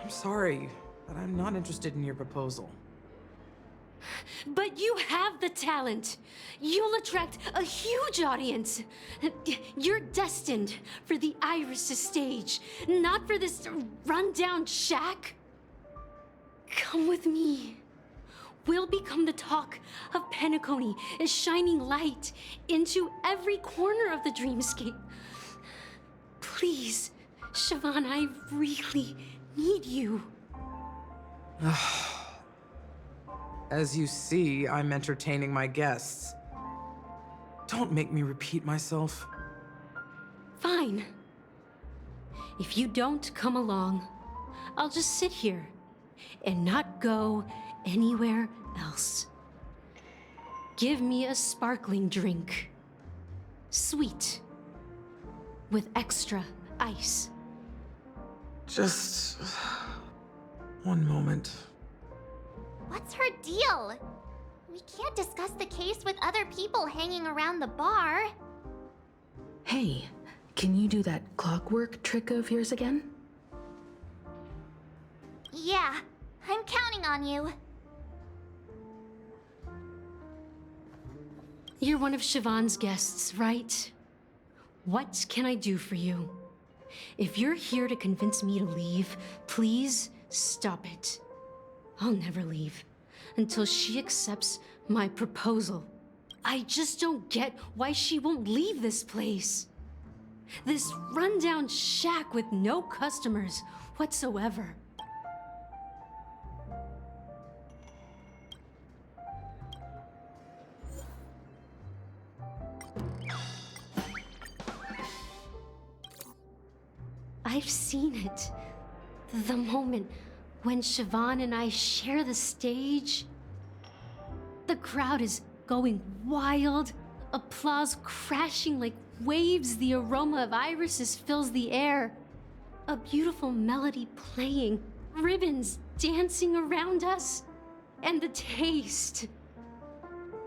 I'm sorry, but I'm not interested in your proposal. But you have the talent. You'll attract a huge audience. You're destined for the Iris' stage, not for this rundown shack. Come with me. We'll become the talk of Penacony, a shining light into every corner of the dreamscape. Please, Siobhan, I really need you. As you see, I'm entertaining my guests. Don't make me repeat myself. Fine. If you don't come along, I'll just sit here and not go anywhere else. Give me a sparkling drink. Sweet. With extra ice. Just one moment. What's her deal? We can't discuss the case with other people hanging around the bar. Hey, can you do that clockwork trick of yours again? Yeah, I'm counting on you. You're one of Siobhan's guests, right? What can I do for you? If you're here to convince me to leave, please stop it. I'll never leave until she accepts my proposal. I just don't get why she won't leave this place. This rundown shack with no customers whatsoever. I've seen it. The moment when Siobhan and I share the stage. The crowd is going wild, applause crashing like waves, the aroma of irises fills the air. A beautiful melody playing, ribbons dancing around us, and the taste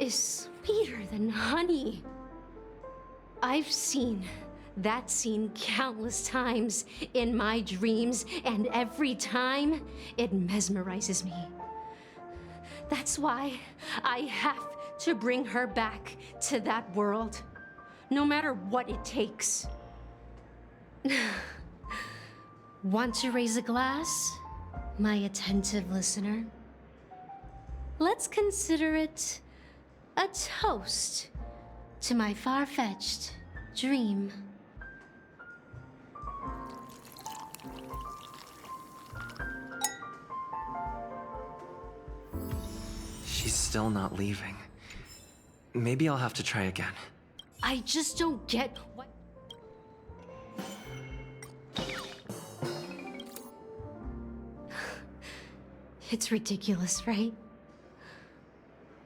is sweeter than honey. I've seen that scene countless times in my dreams, and every time it mesmerizes me. That's why I have to bring her back to that world, no matter what it takes. Want to raise a glass, my attentive listener? Let's consider it a toast to my far-fetched dream. She's still not leaving. Maybe I'll have to try again. I just don't get what... It's ridiculous, right?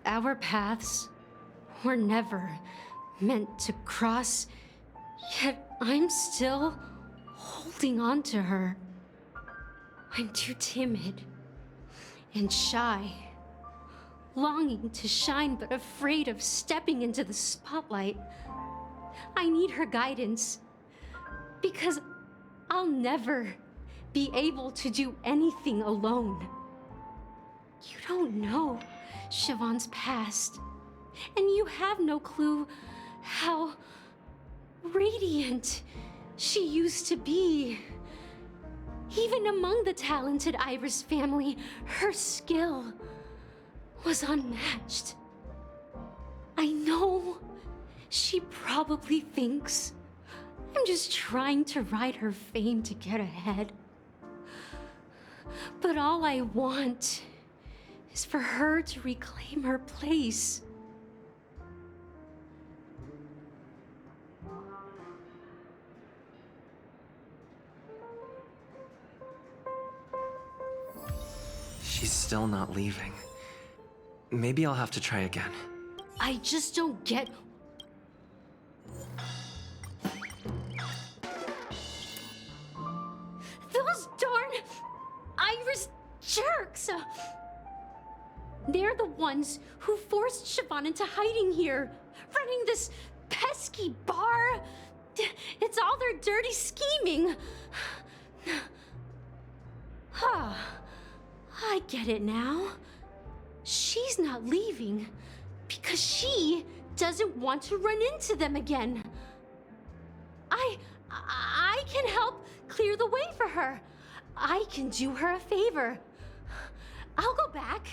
Our paths were never meant to cross, yet I'm still holding on to her. I'm too timid and shy. Longing to shine, but afraid of stepping into the spotlight. I need her guidance, because I'll never be able to do anything alone. You don't know Siobhan's past, and you have no clue how radiant she used to be. Even among the talented Iris family, her skill was unmatched. I know she probably thinks I'm just trying to ride her fame to get ahead. But all I want is for her to reclaim her place. She's still not leaving. Maybe I'll have to try again. I just don't get... Those darn Iris jerks! They're the ones who forced Siobhan into hiding here, running this pesky bar. It's all their dirty scheming. I get it now. She's not leaving because she doesn't want to run into them again. I can help clear the way for her. I can do her a favor. I'll go back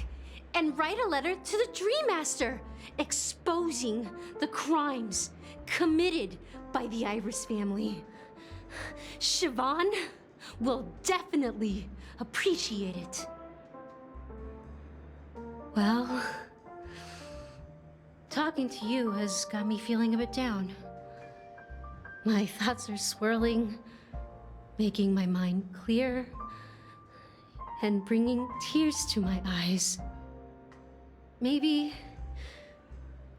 and write a letter to the Dream Master exposing the crimes committed by the Iris family. Siobhan will definitely appreciate it. Well, talking to you has got me feeling a bit down. My thoughts are swirling, making my mind clear, and bringing tears to my eyes. Maybe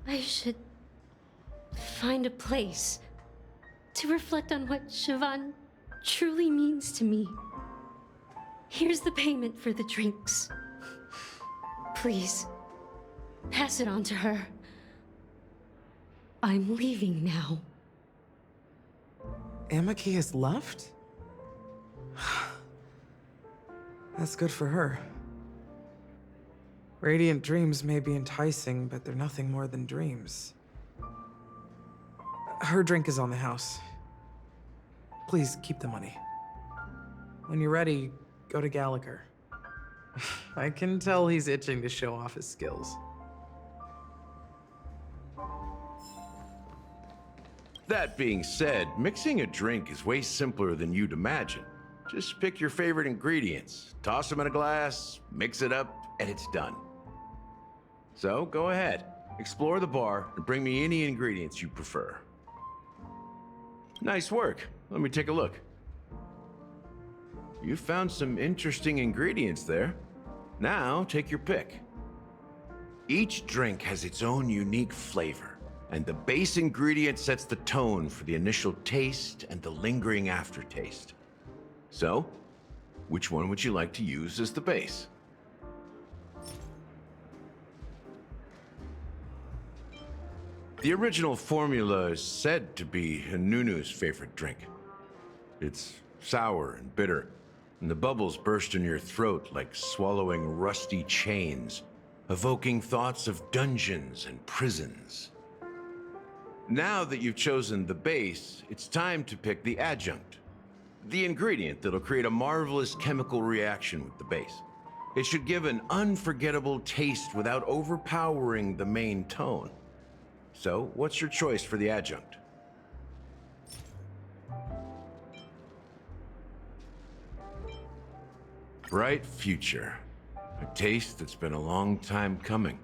I should find a place to reflect on what Siobhan truly means to me. Here's the payment for the drinks. Please, pass it on to her. I'm leaving now. Amaki has left? That's good for her. Radiant dreams may be enticing, but they're nothing more than dreams. Her drink is on the house. Please keep the money. When you're ready, go to Gallagher. I can tell he's itching to show off his skills. That being said, mixing a drink is way simpler than you'd imagine. Just pick your favorite ingredients, toss them in a glass, mix it up, and it's done. So go ahead, explore the bar, and bring me any ingredients you prefer. Nice work. Let me take a look. You found some interesting ingredients there. Now, take your pick. Each drink has its own unique flavor, and the base ingredient sets the tone for the initial taste and the lingering aftertaste. So, which one would you like to use as the base? The original formula is said to be Nunu's favorite drink. It's sour and bitter, and the bubbles burst in your throat like swallowing rusty chains, evoking thoughts of dungeons and prisons. Now that you've chosen the base, it's time to pick the adjunct, the ingredient that'll create a marvelous chemical reaction with the base. It should give an unforgettable taste without overpowering the main tone. So, what's your choice for the adjunct? Bright future. A taste that's been a long time coming.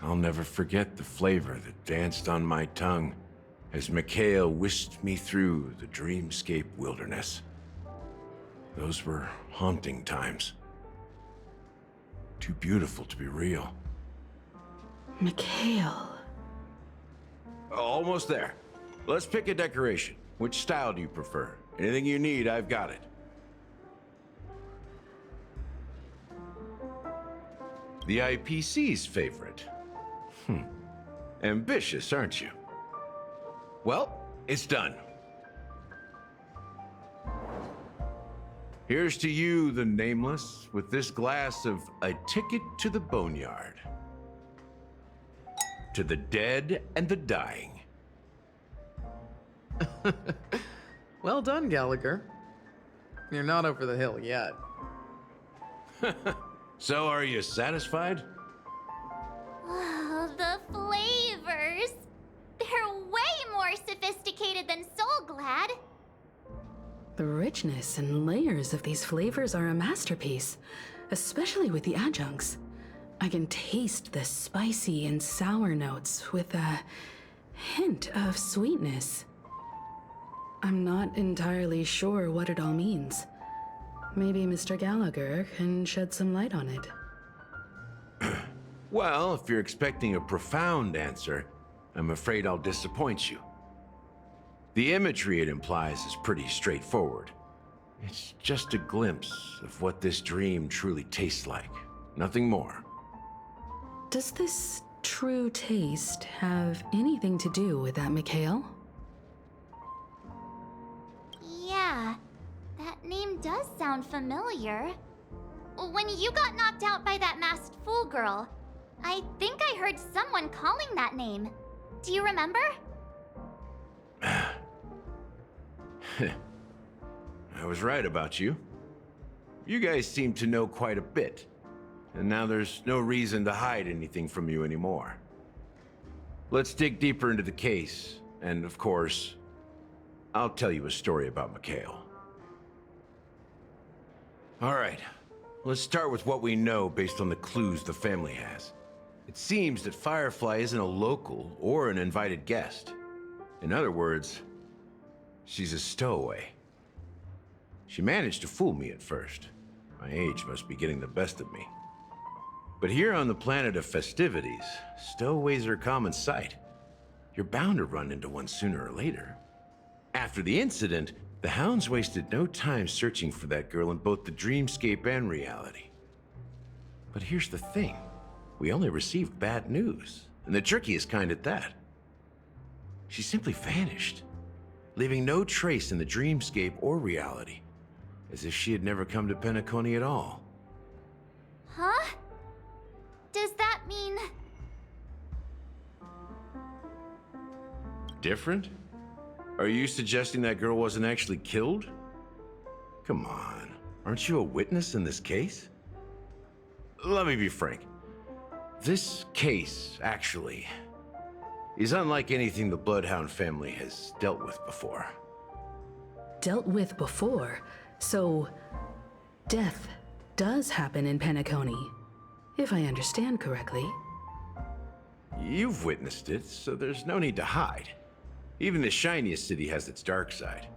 I'll never forget the flavor that danced on my tongue as Mikhail whisked me through the dreamscape wilderness. Those were haunting times. Too beautiful to be real. Mikhail. Almost there. Let's pick a decoration. Which style do you prefer? Anything you need, I've got it. The IPC's favorite. Ambitious, aren't you? Well, it's done. Here's to you, the Nameless, with this glass of A Ticket to the Boneyard. To the dead and the dying. Well done, Gallagher. You're not over the hill yet. So, are you satisfied? Oh, the flavors! They're way more sophisticated than Soulglad. The richness and layers of these flavors are a masterpiece, especially with the adjuncts. I can taste the spicy and sour notes with a hint of sweetness. I'm not entirely sure what it all means. Maybe Mr. Gallagher can shed some light on it. Well, if you're expecting a profound answer, I'm afraid I'll disappoint you. The imagery it implies is pretty straightforward. It's just a glimpse of what this dream truly tastes like. Nothing more. Does this true taste have anything to do with that Mikhail? Yeah, that name does sound familiar. When you got knocked out by that masked fool girl, I think I heard someone calling that name. Do you remember? I was right about you. You guys seem to know quite a bit, and now there's no reason to hide anything from you anymore. Let's dig deeper into the case, and of course, I'll tell you a story about Mikhail. All right, Let's start with what we know based on the clues the family has. It seems that Firefly isn't a local or an invited guest. In other words, she's a stowaway. She managed to fool me at first. My age must be getting the best of me. But here on the planet of festivities, stowaways are a common sight. You're bound to run into one sooner or later. After the incident, the hounds wasted no time searching for that girl in both the dreamscape and reality. But here's the thing. We only received bad news, and the trickiest kind at that. She simply vanished, leaving no trace in the dreamscape or reality, as if she had never come to Penacony at all. Huh? Does that mean... Different? Are you suggesting that girl wasn't actually killed? Come on, aren't you a witness in this case? Let me be frank. This case, actually, is unlike anything the Bloodhound family has dealt with before. Dealt with before? So, death does happen in Penacony, if I understand correctly. You've witnessed it, so there's no need to hide. Even the shiniest city has its dark side.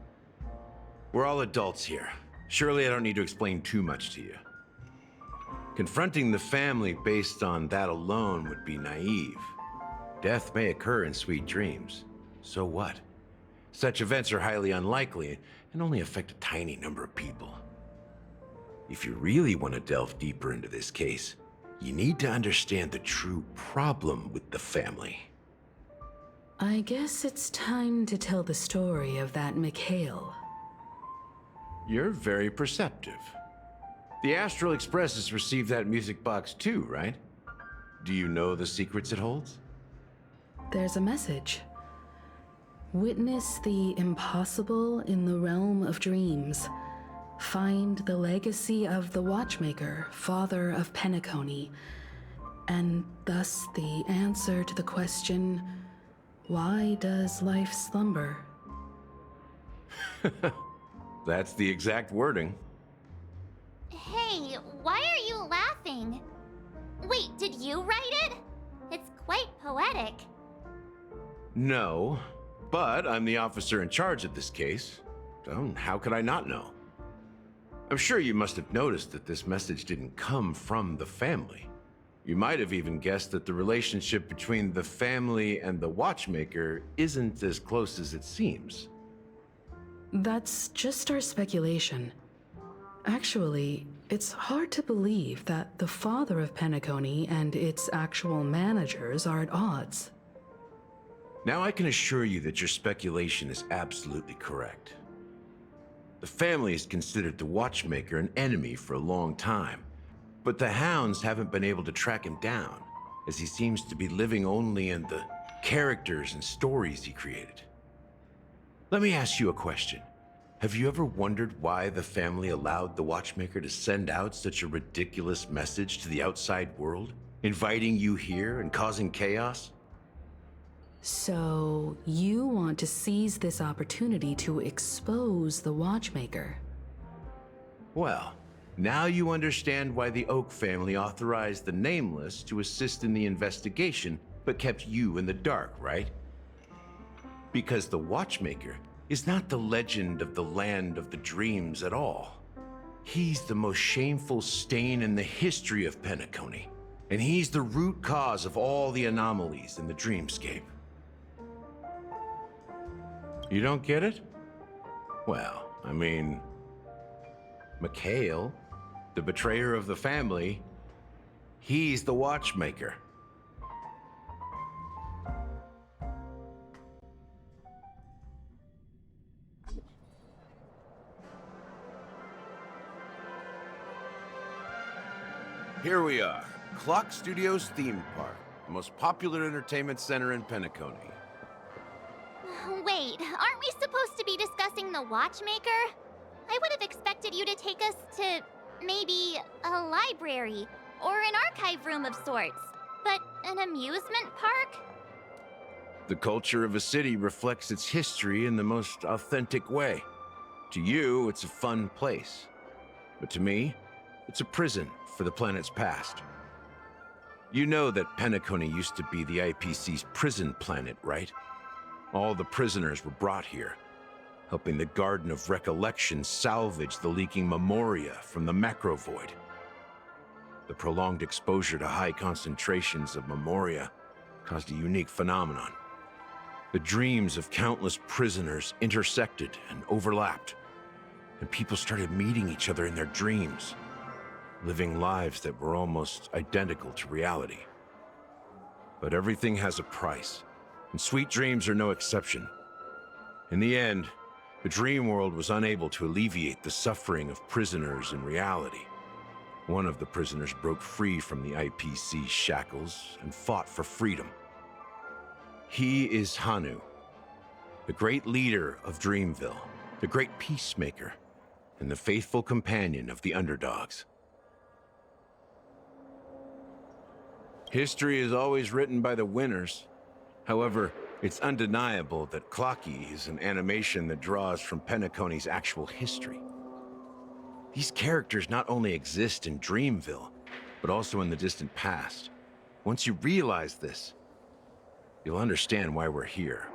We're all adults here. Surely I don't need to explain too much to you. Confronting the family based on that alone would be naive. Death may occur in sweet dreams. So what? Such events are highly unlikely and only affect a tiny number of people. If you really want to delve deeper into this case, you need to understand the true problem with the family. I guess it's time to tell the story of that Mikhail. You're very perceptive. The Astral Express has received that music box too, right? Do you know the secrets it holds? There's a message. Witness the impossible in the realm of dreams. Find the legacy of the Watchmaker, father of Penacony, and thus the answer to the question, why does life slumber? That's the exact wording. Hey, why are you laughing? Wait, did you write it? It's quite poetic. No, but I'm the officer in charge of this case, so how could I not know? I'm sure you must have noticed that this message didn't come from the family. You might have even guessed that the relationship between the family and the Watchmaker isn't as close as it seems. That's just our speculation. Actually, it's hard to believe that the father of Penacony and its actual managers are at odds. Now I can assure you that your speculation is absolutely correct. The family has considered the Watchmaker an enemy for a long time, but the hounds haven't been able to track him down, as he seems to be living only in the characters and stories he created. Let me ask you a question. Have you ever wondered why the family allowed the Watchmaker to send out such a ridiculous message to the outside world, inviting you here and causing chaos? So, you want to seize this opportunity to expose the Watchmaker? Well, now you understand why the Oak family authorized the Nameless to assist in the investigation, but kept you in the dark, right? Because the Watchmaker is not the legend of the land of the dreams at all. He's the most shameful stain in the history of Penacony, and he's the root cause of all the anomalies in the dreamscape. You don't get it? Well, I mean, Mikhail, the betrayer of the family, he's the Watchmaker. Here we are, Clock Studios Theme Park, the most popular entertainment center in Penacony. Wait, aren't we supposed to be discussing the Watchmaker? I would have expected you to take us to maybe a library or an archive room of sorts. But an amusement park? The culture of a city reflects its history in the most authentic way. To you, it's a fun place. But to me, It's a prison for the planet's past. You know that Penacony used to be the IPC's prison planet, right? All the prisoners were brought here, helping the Garden of Recollection salvage the leaking memoria from the macro void. The prolonged exposure to high concentrations of memoria caused a unique phenomenon. The dreams of countless prisoners intersected and overlapped, and people started meeting each other in their dreams, living lives that were almost identical to reality. But everything has a price, and sweet dreams are no exception. In the end, the dream world was unable to alleviate the suffering of prisoners in reality. One of the prisoners broke free from the IPC shackles and fought for freedom. He is Hanu, the great leader of Dreamville, the great peacemaker, and the faithful companion of the underdogs. History is always written by the winners. However, it's undeniable that Clocky is an animation that draws from Penacony's actual history. These characters not only exist in Dreamville, but also in the distant past. Once you realize this, you'll understand why we're here.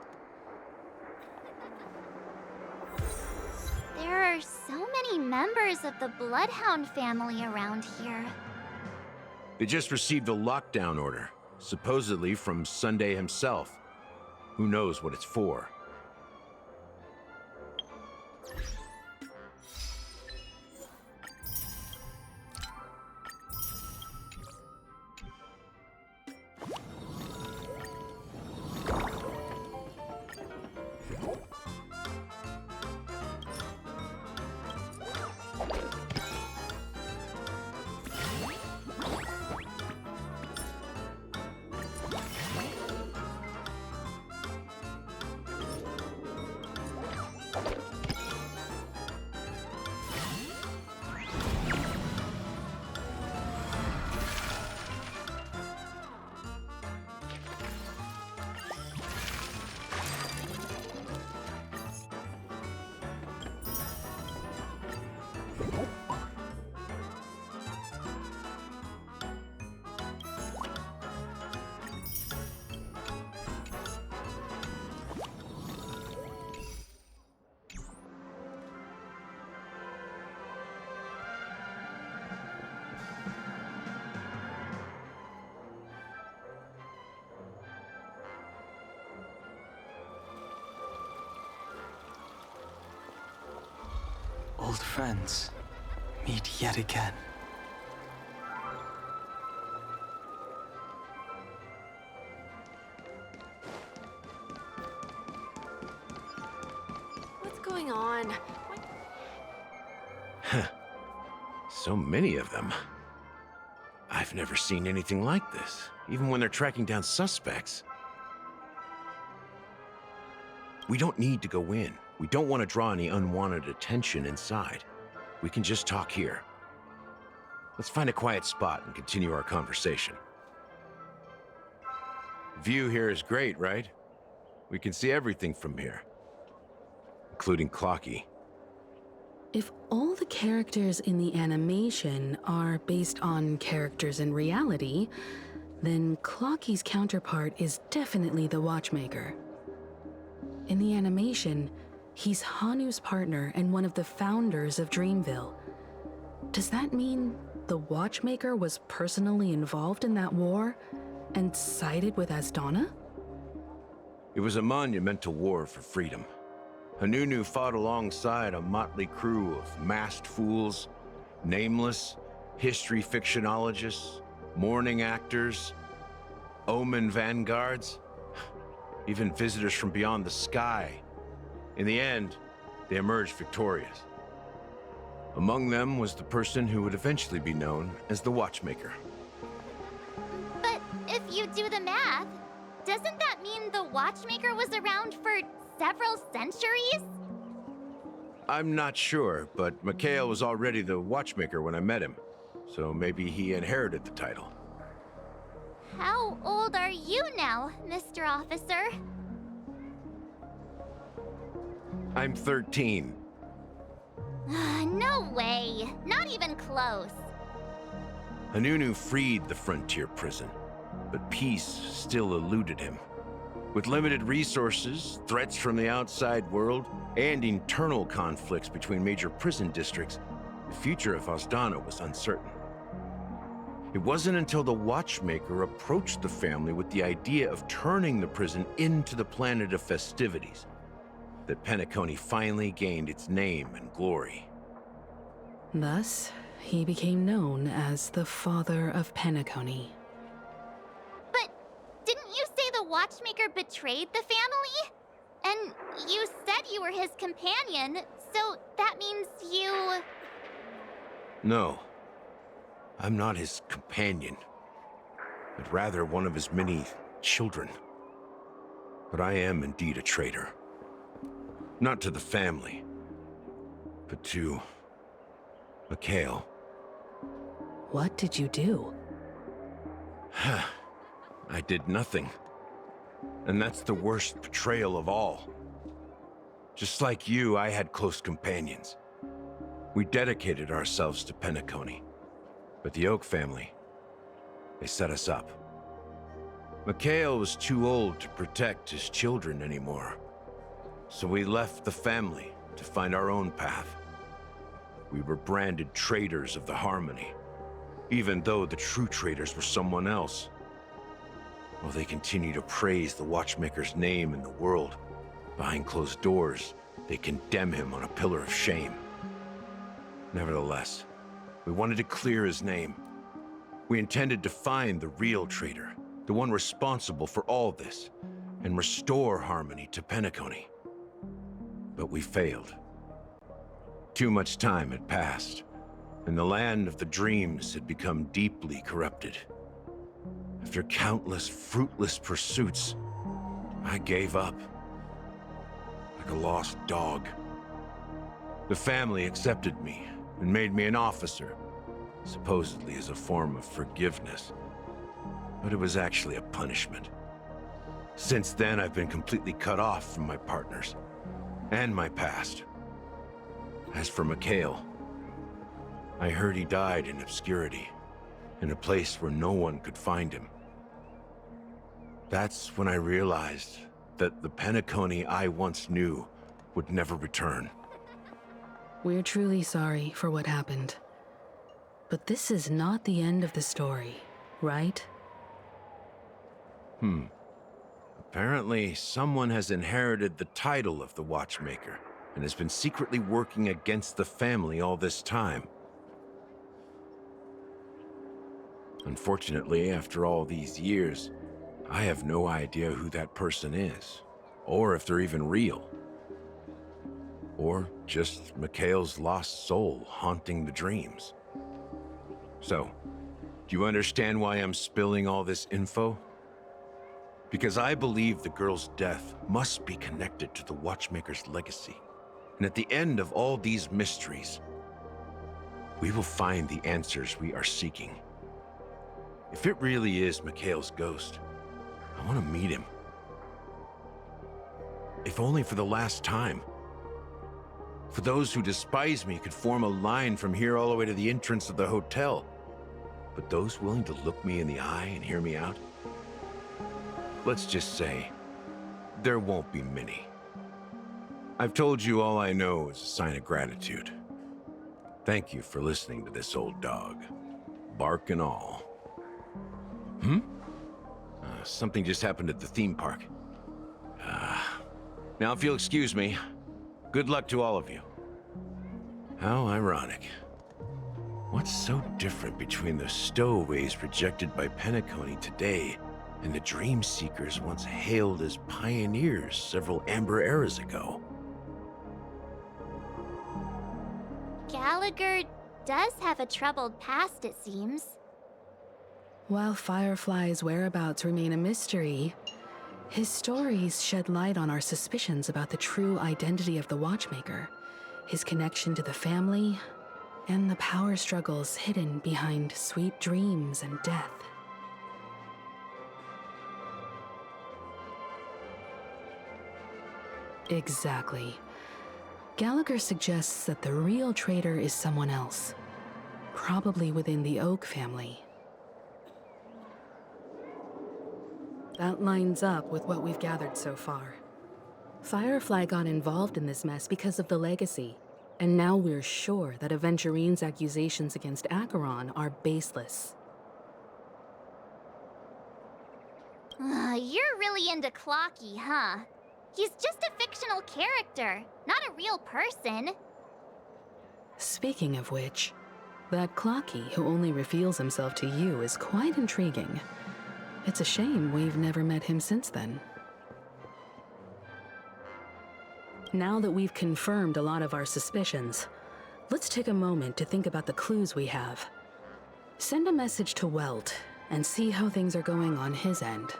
There are so many members of the Bloodhound family around here. They just received a lockdown order, supposedly from Sunday himself. Who knows what it's for? Old friends meet yet again. What's going on? So many of them. I've never seen anything like this, even when they're tracking down suspects. We don't need to go in. We don't want to draw any unwanted attention inside. We can just talk here. Let's find a quiet spot and continue our conversation. View here is great, right? We can see everything from here, including Clocky. If all the characters in the animation are based on characters in reality, then Clocky's counterpart is definitely the Watchmaker. In the animation, he's Hanu's partner and one of the founders of Dreamville. Does that mean the Watchmaker was personally involved in that war and sided with Asdana? It was a monumental war for freedom. Hanunu fought alongside a motley crew of masked fools, nameless, history fictionologists, mourning actors, omen vanguards, even visitors from beyond the sky. In the end, they emerged victorious. Among them was the person who would eventually be known as the Watchmaker. But if you do the math, doesn't that mean the Watchmaker was around for several centuries? I'm not sure, but Mikhail was already the Watchmaker when I met him, so maybe he inherited the title. How old are you now, Mr. Officer? I'm 13. No way. Not even close. Anunu freed the frontier prison, but peace still eluded him. With limited resources, threats from the outside world, and internal conflicts between major prison districts, the future of Osdana was uncertain. It wasn't until the Watchmaker approached the family with the idea of turning the prison into the planet of festivities that Penacony finally gained its name and glory. Thus, he became known as the Father of Penacony. But didn't you say the Watchmaker betrayed the family? And you said you were his companion, so that means you... No, I'm not his companion, but rather one of his many children. But I am indeed a traitor. Not to the family, but to Mikhail. What did you do? I did nothing. And that's the worst betrayal of all. Just like you, I had close companions. We dedicated ourselves to Penacony. But the Oak family, they set us up. Mikhail was too old to protect his children anymore. So we left the family to find our own path. We were branded traitors of the Harmony, even though the true traitors were someone else. While they continue to praise the Watchmaker's name in the world, behind closed doors, they condemn him on a pillar of shame. Nevertheless, we wanted to clear his name. We intended to find the real traitor, the one responsible for all this, and restore harmony to Penacony. But we failed. Too much time had passed, and the land of the dreams had become deeply corrupted. After countless fruitless pursuits, I gave up. Like a lost dog. The family accepted me and made me an officer, supposedly as a form of forgiveness. But it was actually a punishment. Since then, I've been completely cut off from my partners and my past. As for Mikhail, I heard he died in obscurity, in a place where no one could find him. That's when I realized that the Penacony I once knew would never return. We're truly sorry for what happened. But this is not the end of the story, right? Apparently, someone has inherited the title of the Watchmaker and has been secretly working against the family all this time. Unfortunately, after all these years, I have no idea who that person is, or if they're even real. Or just Mikhail's lost soul haunting the dreams. So, do you understand why I'm spilling all this info? Because I believe the girl's death must be connected to the Watchmaker's legacy. And at the end of all these mysteries, we will find the answers we are seeking. If it really is Mikhail's ghost, I want to meet him. If only for the last time. For those who despise me could form a line from here all the way to the entrance of the hotel. But those willing to look me in the eye and hear me out? Let's just say, there won't be many. I've told you all I know as a sign of gratitude. Thank you for listening to this old dog. Bark and all. Something just happened at the theme park. Now if you'll excuse me, good luck to all of you. How ironic. What's so different between the stowaways rejected by Penacony today and the dream seekers once hailed as pioneers several amber eras ago? Gallagher does have a troubled past, it seems. While Firefly's whereabouts remain a mystery, his stories shed light on our suspicions about the true identity of the Watchmaker, his connection to the family, and the power struggles hidden behind sweet dreams and death. Exactly. Gallagher suggests that the real traitor is someone else. probably within the Oak family. That lines up with what we've gathered so far. Firefly got involved in this mess because of the legacy, and now we're sure that Aventurine's accusations against Acheron are baseless. You're really into Clocky, huh? He's just a fictional character, not a real person. Speaking of which, that Clocky who only reveals himself to you is quite intriguing. It's a shame we've never met him since then. Now that we've confirmed a lot of our suspicions, let's take a moment to think about the clues we have. Send a message to Welt and see how things are going on his end.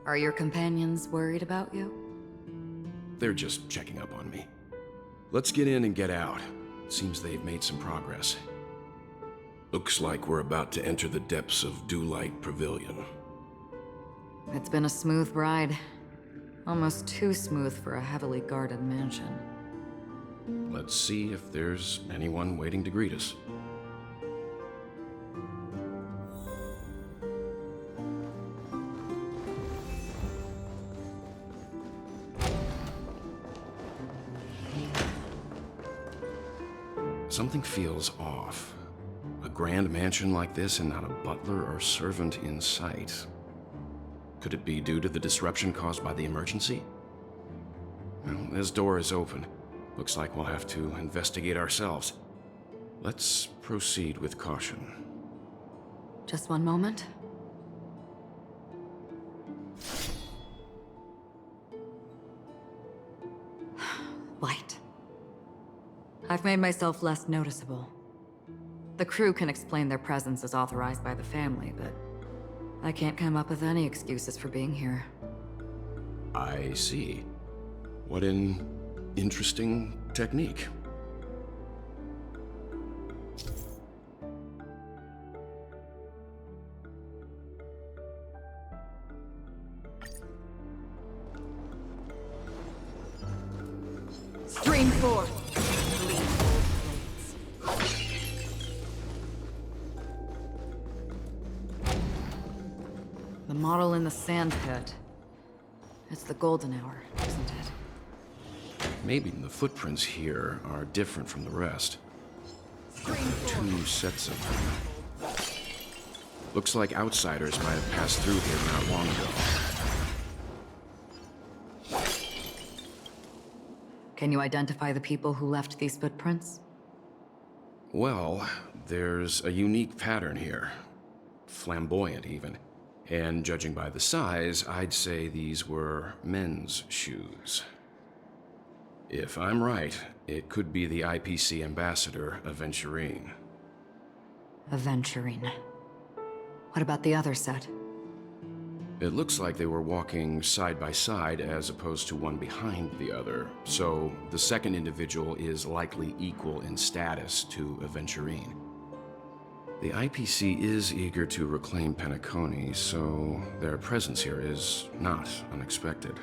Are your companions worried about you? They're just checking up on me. Let's get in and get out. Seems they've made some progress. Looks like we're about to enter the depths of Dewlight Pavilion. It's been a smooth ride. Almost too smooth for a heavily guarded mansion. Let's see if there's anyone waiting to greet us. Something feels off. A grand mansion like this and not a butler or servant in sight. Could it be due to the disruption caused by the emergency? Well, this door is open. Looks like we'll have to investigate ourselves. Let's proceed with caution. Just one moment. Light. I've made myself less noticeable. The crew can explain their presence as authorized by the family, but I can't come up with any excuses for being here. I see. What an interesting technique. Stream forth! The model in the sand pit. It's the golden hour, isn't it? Maybe the footprints here are different from the rest. Two sets of them. Looks like outsiders might have passed through here not long ago. Can you identify the people who left these footprints? Well, there's a unique pattern here. Flamboyant, even. And judging by the size, I'd say these were men's shoes. If I'm right, it could be the IPC ambassador, Aventurine. Aventurine. What about the other set? It looks like they were walking side by side as opposed to one behind the other, so the second individual is likely equal in status to Aventurine. The IPC is eager to reclaim Penacony, so their presence here is not unexpected.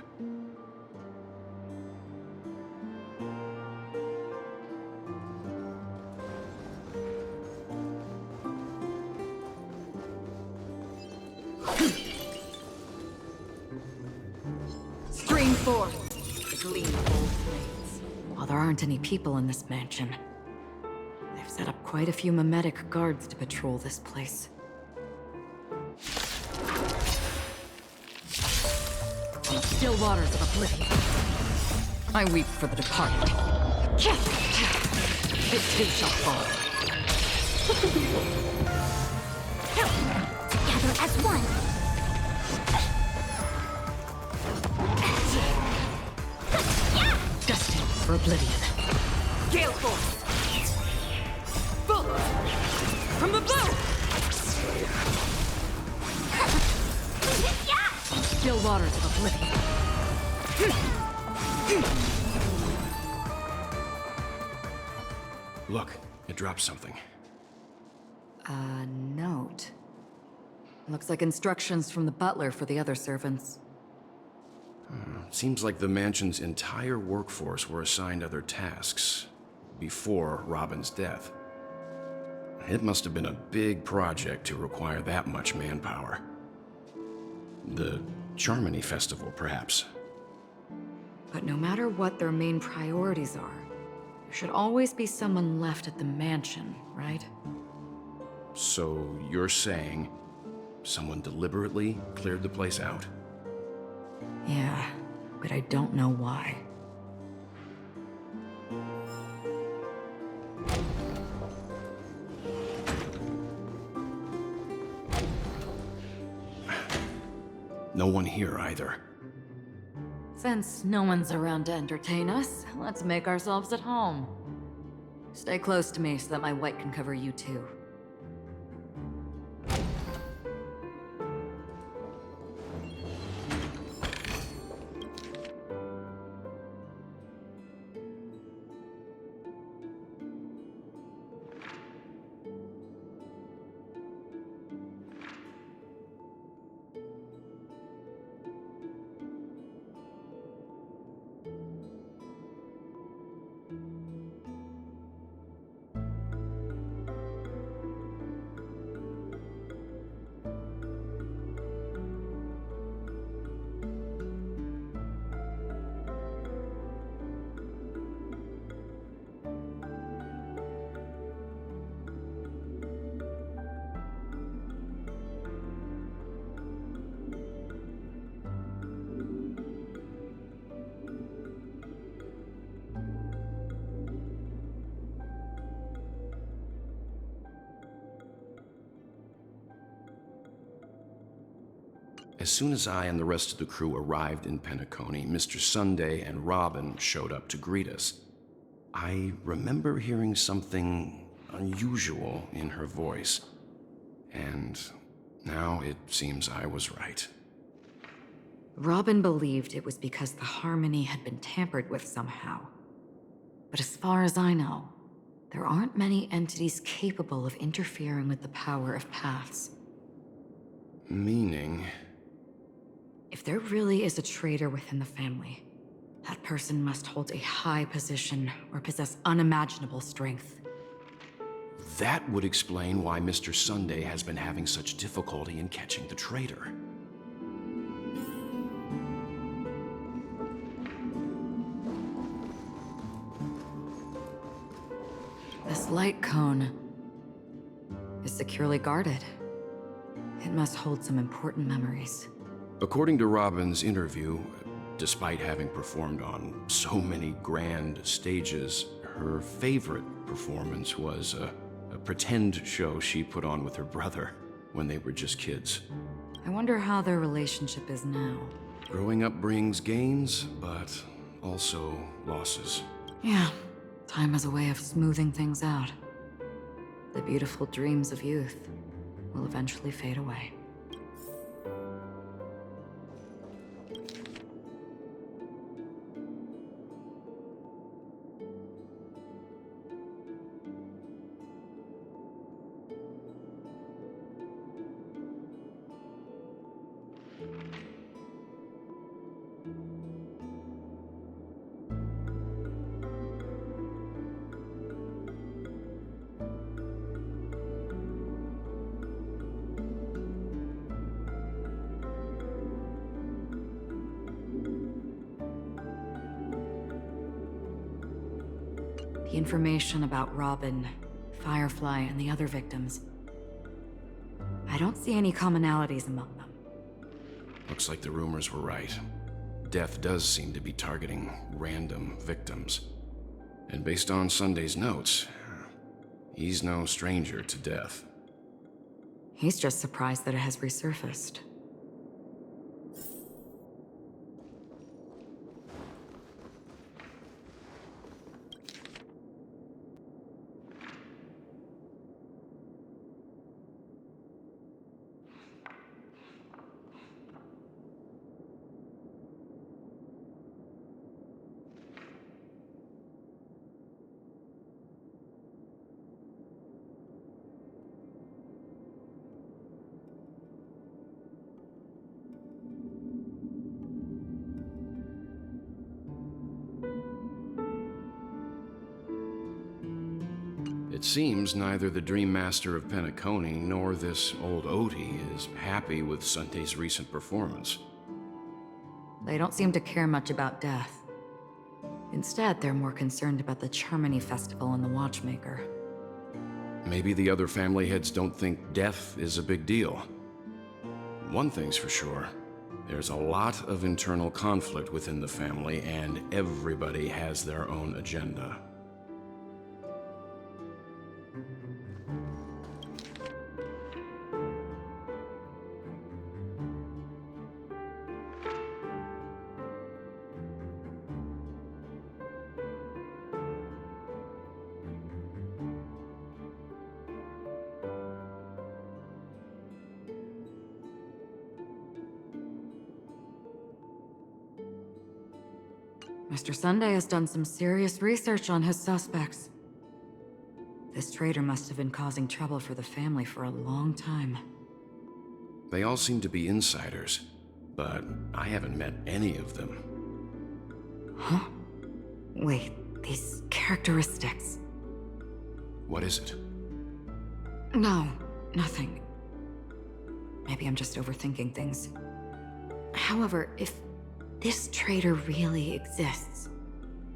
Stream forth! The gleam of old blades. While there aren't any people in this mansion, they've set up quite a few mimetic guards to patrol this place. On the still waters of oblivion, I weep for the departed. It too shall fall. Together as one. Destiny. for oblivion. Gale Force! Full! From the bow! Still waters of oblivion. Look, it dropped something. A note. Looks like instructions from the butler for the other servants. Seems like the mansion's entire workforce were assigned other tasks before Robin's death. It must have been a big project to require that much manpower. The Charmony Festival, perhaps. But no matter what their main priorities are, there should always be someone left at the mansion, right? So you're saying someone deliberately cleared the place out? Yeah, but I don't know why. No one here either. Since no one's around to entertain us, let's make ourselves at home. Stay close to me so that my white can cover you too. As soon as I and the rest of the crew arrived in Penacony, Mr. Sunday and Robin showed up to greet us. I remember hearing something unusual in her voice, and now it seems I was right. Robin believed it was because the harmony had been tampered with somehow. But as far as I know, there aren't many entities capable of interfering with the power of paths. Meaning? If there really is a traitor within the family, that person must hold a high position or possess unimaginable strength. That would explain why Mr. Sunday has been having such difficulty in catching the traitor. This light cone is securely guarded. It must hold some important memories. According to Robin's interview, despite having performed on so many grand stages, her favorite performance was a pretend show she put on with her brother when they were just kids. I wonder how their relationship is now. Growing up brings gains, but also losses. Yeah, time has a way of smoothing things out. The beautiful dreams of youth will eventually fade away. The information about Robin, Firefly, and the other victims. I don't see any commonalities among them. Looks like the rumors were right. Death does seem to be targeting random victims. And based on Sunday's notes, he's no stranger to death. He's just surprised that it has resurfaced. It seems neither the Dream Master of Penacony nor this old Odie is happy with Sunday's recent performance. They don't seem to care much about death. Instead, they're more concerned about the Charmony Festival and the Watchmaker. Maybe the other family heads don't think death is a big deal. One thing's for sure. There's a lot of internal conflict within the family, and everybody has their own agenda. Mr. Sunday has done some serious research on his suspects. This traitor must have been causing trouble for the family for a long time. They all seem to be insiders, but I haven't met any of them. Huh? Wait, these characteristics. What is it? No, nothing. Maybe I'm just overthinking things. However, if this traitor really exists,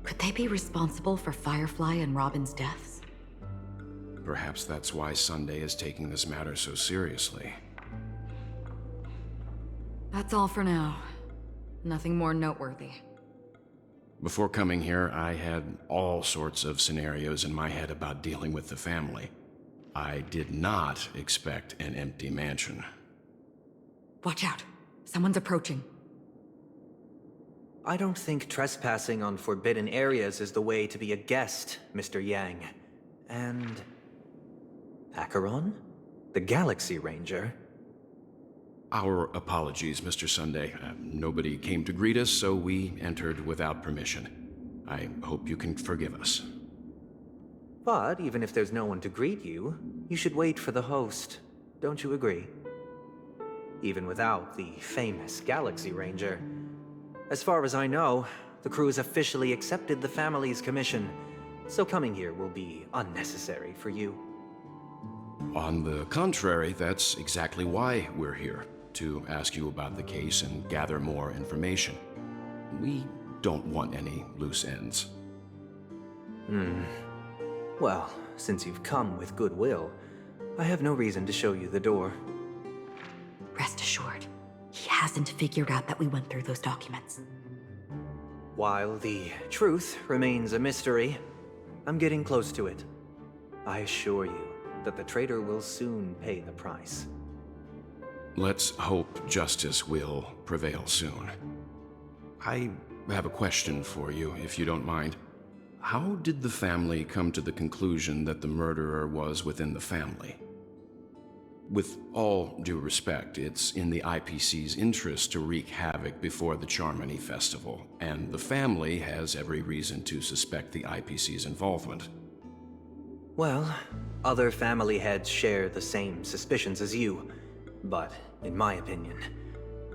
could they be responsible for Firefly and Robin's deaths? Perhaps that's why Sunday is taking this matter so seriously. That's all for now. Nothing more noteworthy. Before coming here, I had all sorts of scenarios in my head about dealing with the family. I did not expect an empty mansion. Watch out. Someone's approaching. I don't think trespassing on forbidden areas is the way to be a guest, Mr. Yang. And... Acheron? The Galaxy Ranger? Our apologies, Mr. Sunday. Nobody came to greet us, so we entered without permission. I hope you can forgive us. But even if there's no one to greet you, you should wait for the host. Don't you agree? Even without the famous Galaxy Ranger. As far as I know, the crew has officially accepted the family's commission, so coming here will be unnecessary for you. On the contrary, that's exactly why we're here, to ask you about the case and gather more information. We don't want any loose ends. Well, since you've come with goodwill, I have no reason to show you the door. Rest assured, he hasn't figured out that we went through those documents. While the truth remains a mystery, I'm getting close to it. I assure you that the traitor will soon pay the price. Let's hope justice will prevail soon. I have a question for you, if you don't mind. How did the family come to the conclusion that the murderer was within the family? With all due respect, it's in the IPC's interest to wreak havoc before the Charmony Festival, and the family has every reason to suspect the IPC's involvement. Well, other family heads share the same suspicions as you, but in my opinion,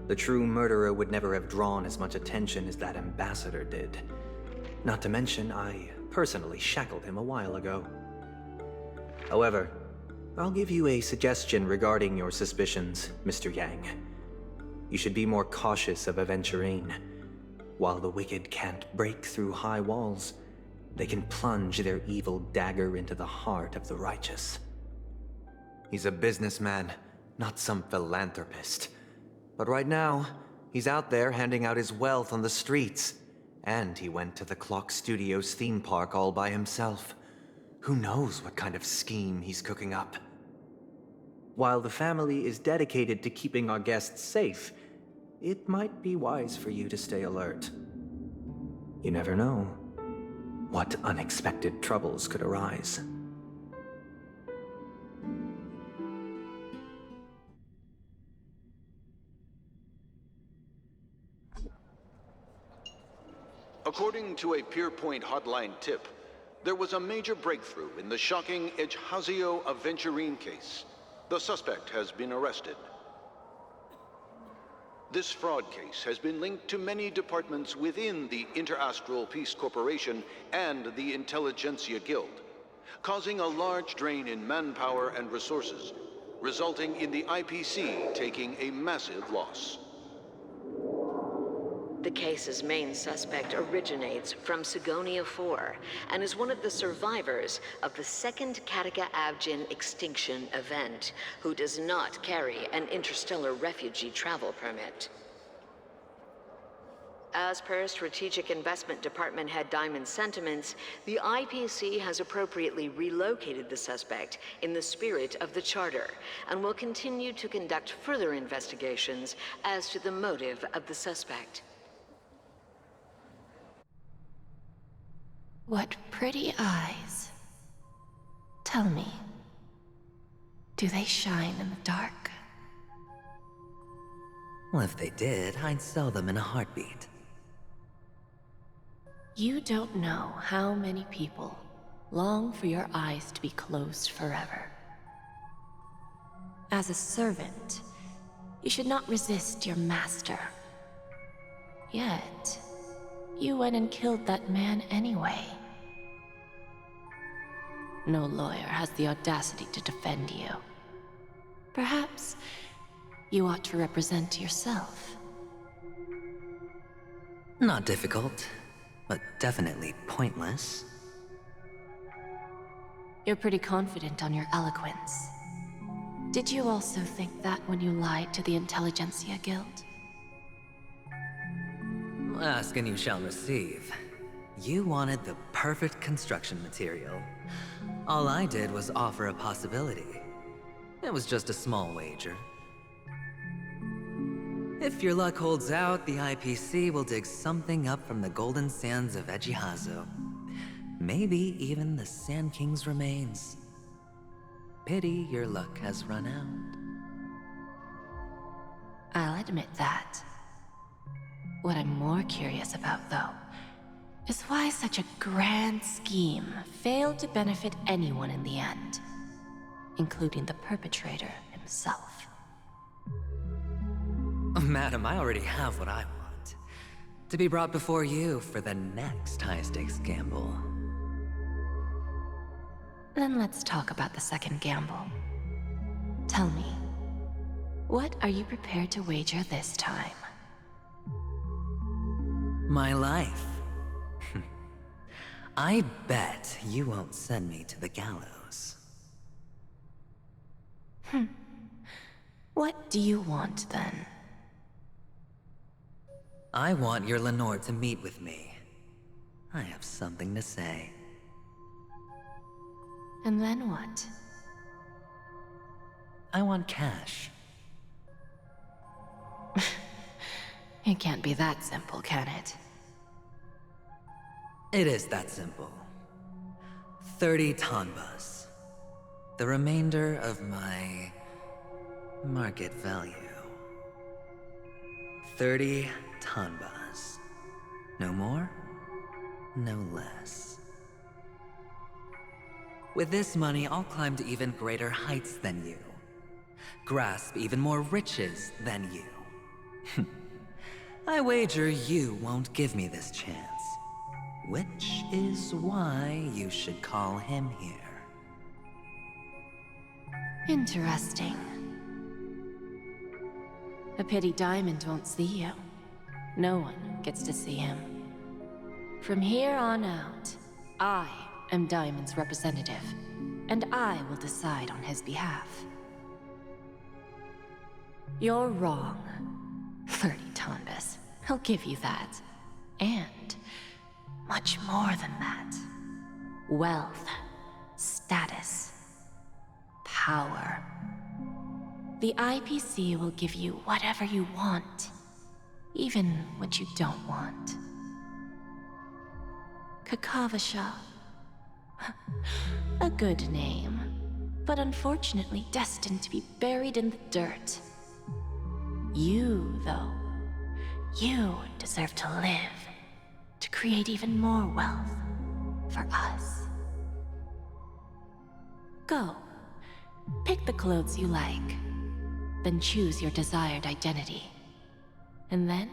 the true murderer would never have drawn as much attention as that ambassador did. Not to mention, I personally shackled him a while ago. However, I'll give you a suggestion regarding your suspicions, Mr. Yang. You should be more cautious of Aventurine. While the wicked can't break through high walls, they can plunge their evil dagger into the heart of the righteous. He's a businessman, not some philanthropist. But right now, he's out there handing out his wealth on the streets. And he went to the Clock Studios theme park all by himself. Who knows what kind of scheme he's cooking up? While the family is dedicated to keeping our guests safe, it might be wise for you to stay alert. You never know what unexpected troubles could arise. According to a Pierpoint hotline tip, there was a major breakthrough in the shocking Ejhazio Aventurine case. The suspect has been arrested. This fraud case has been linked to many departments within the Interastral Peace Corporation and the Intelligentsia Guild. causing a large drain in manpower and resources, resulting in the IPC taking a massive loss. The case's main suspect originates from Sigonia 4 and is one of the survivors of the second Kataka-Abjin extinction event, who does not carry an interstellar refugee travel permit. As per Strategic Investment Department Head Diamond's sentiments, the IPC has appropriately relocated the suspect in the spirit of the Charter and will continue to conduct further investigations as to the motive of the suspect. What pretty eyes. Tell me, do they shine in the dark? Well, if they did, I'd sell them in a heartbeat. You don't know how many people long for your eyes to be closed forever. As a servant, you should not resist your master. Yet, you went and killed that man anyway. No lawyer has the audacity to defend you. Perhaps you ought to represent yourself. Not difficult, but definitely pointless. You're pretty confident on your eloquence. Did you also think that when you lied to the Intelligentsia Guild? Ask and you shall receive. You wanted the perfect construction material. All I did was offer a possibility. It was just a small wager. If your luck holds out, the IPC will dig something up from the golden sands of Ejihazo. Maybe even the Sand King's remains. Pity your luck has run out. I'll admit that. What I'm more curious about, though, is why such a grand scheme failed to benefit anyone in the end, including the perpetrator himself. Madam, I already have what I want. To be brought before you for the next high-stakes gamble. Then let's talk about the second gamble. Tell me, what are you prepared to wager this time? My life. I bet you won't send me to the gallows. What do you want, then? I want your Lenore to meet with me. I have something to say. And then what? I want cash. It can't be that simple, can it? It is that simple. 30 tanbas. The remainder of my market value. 30 tanbas. No more, no less. With this money, I'll climb to even greater heights than you. Grasp even more riches than you. I wager you won't give me this chance. Which is why you should call him here. Interesting. A pity Diamond won't see you. No one gets to see him. From here on out, I am Diamond's representative, and I will decide on his behalf. You're wrong. 30 tanbas. I'll give you that. And much more than that. Wealth, status, power. The IPC will give you whatever you want, even what you don't want. Kakavasha. A good name, but unfortunately destined to be buried in the dirt. You, though, you deserve to live, to create even more wealth for us. Go, pick the clothes you like, then choose your desired identity. And then,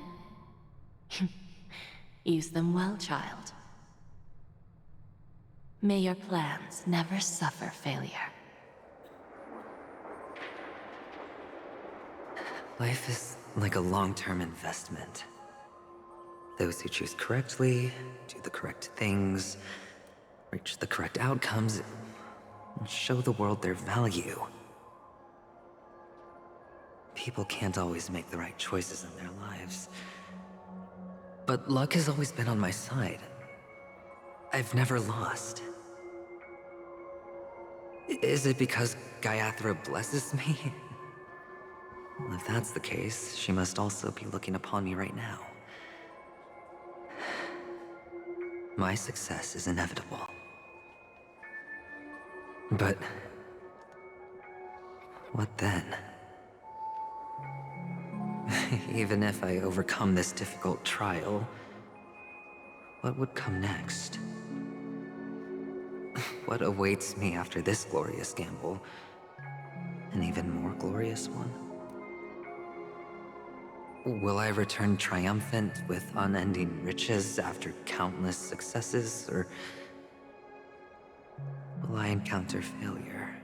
use them well, child. May your plans never suffer failure. Life is like a long-term investment. Those who choose correctly, do the correct things, reach the correct outcomes, and show the world their value. People can't always make the right choices in their lives. But luck has always been on my side. I've never lost. Is it because Gayathra blesses me? Well, if that's the case, she must also be looking upon me right now. My success is inevitable. But what then? Even if I overcome this difficult trial, what would come next? What awaits me after this glorious gamble? An even more glorious one? Will I return triumphant with unending riches after countless successes, or will I encounter failure,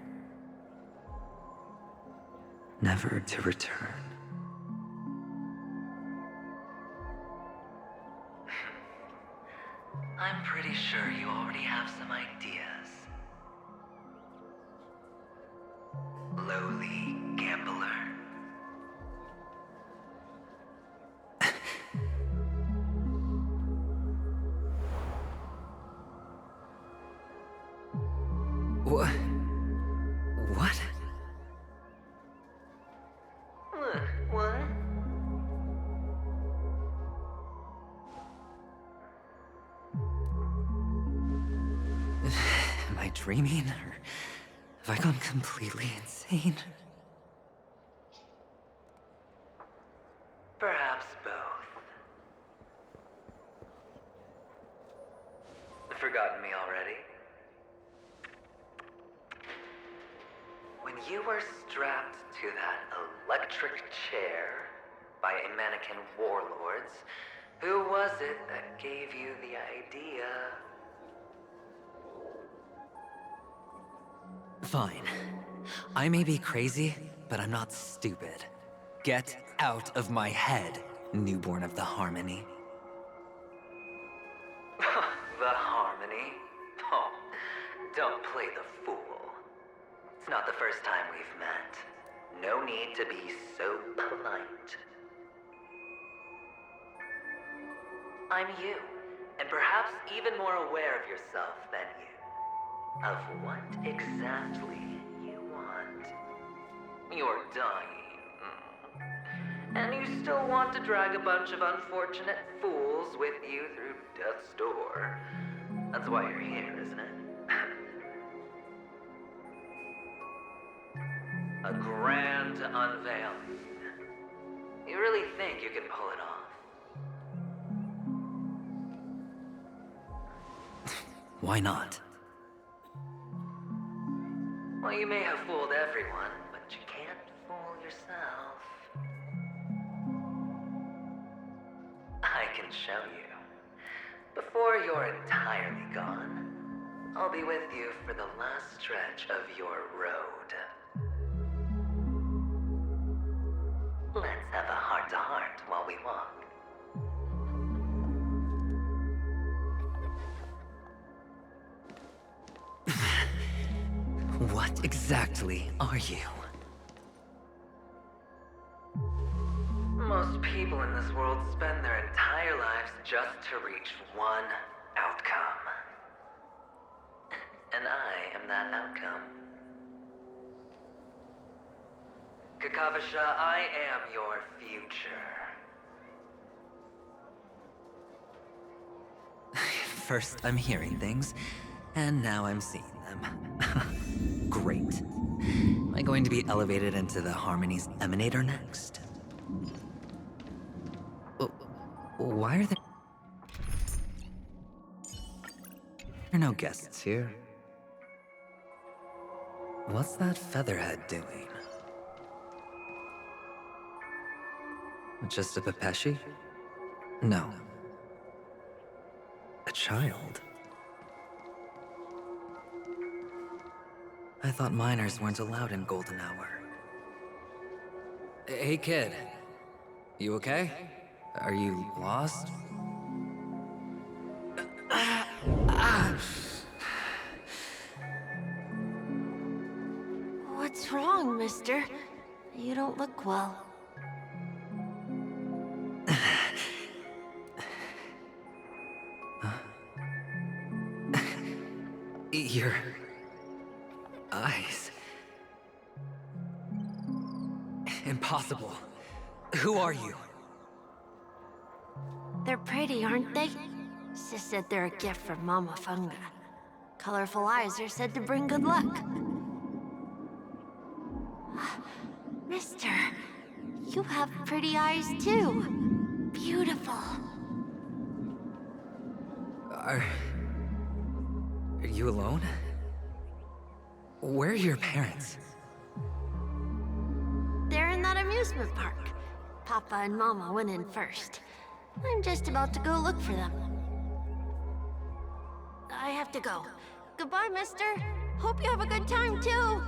never to return? I'm pretty sure you already have some ideas. Lowly gambler. What? What? What? Am I dreaming, or have I gone completely insane? Perhaps both. Forgotten me already? When you were strapped to that electric chair by a mannequin warlords, who was it that gave you the idea? Fine. I may be crazy, but I'm not stupid. Get out of my head, newborn of the Harmony. The Harmony? Oh, don't play the fool. It's not the first time we've met. No need to be so polite. I'm you, and perhaps even more aware of yourself than you. Of what exactly you want. You're dying. And you still want to drag a bunch of unfortunate fools with you through death's door. That's why you're here, isn't it? A grand unveiling. You really think you can pull it off? Why not? Well, you may have fooled everyone, but you can't fool yourself. I can show you. Before you're entirely gone, I'll be with you for the last stretch of your road. Let's have a heart-to-heart while we walk. What exactly are you? Most people in this world spend their entire lives just to reach one outcome. And I am that outcome. Kakavasha, I am your future. First I'm hearing things, and now I'm seeing them. Great. Am I going to be elevated into the Harmony's Emanator next? Why are there no guests here? What's that featherhead doing? Just a Pepeshi? No. A child? I thought minors weren't allowed in Golden Hour. Hey kid, you okay? Are you lost? What's wrong, mister? You don't look well. Your eyes. Impossible. Who are you? They're pretty, aren't they? Sis said they're a gift from Mama Funga. Colorful eyes are said to bring good luck. Mister, you have pretty eyes too. Beautiful. Are you alone? Where are your parents? They're in that amusement park. Papa and Mama went in first. I'm just about to go look for them. I have to go. Goodbye, mister. Hope you have a good time, too.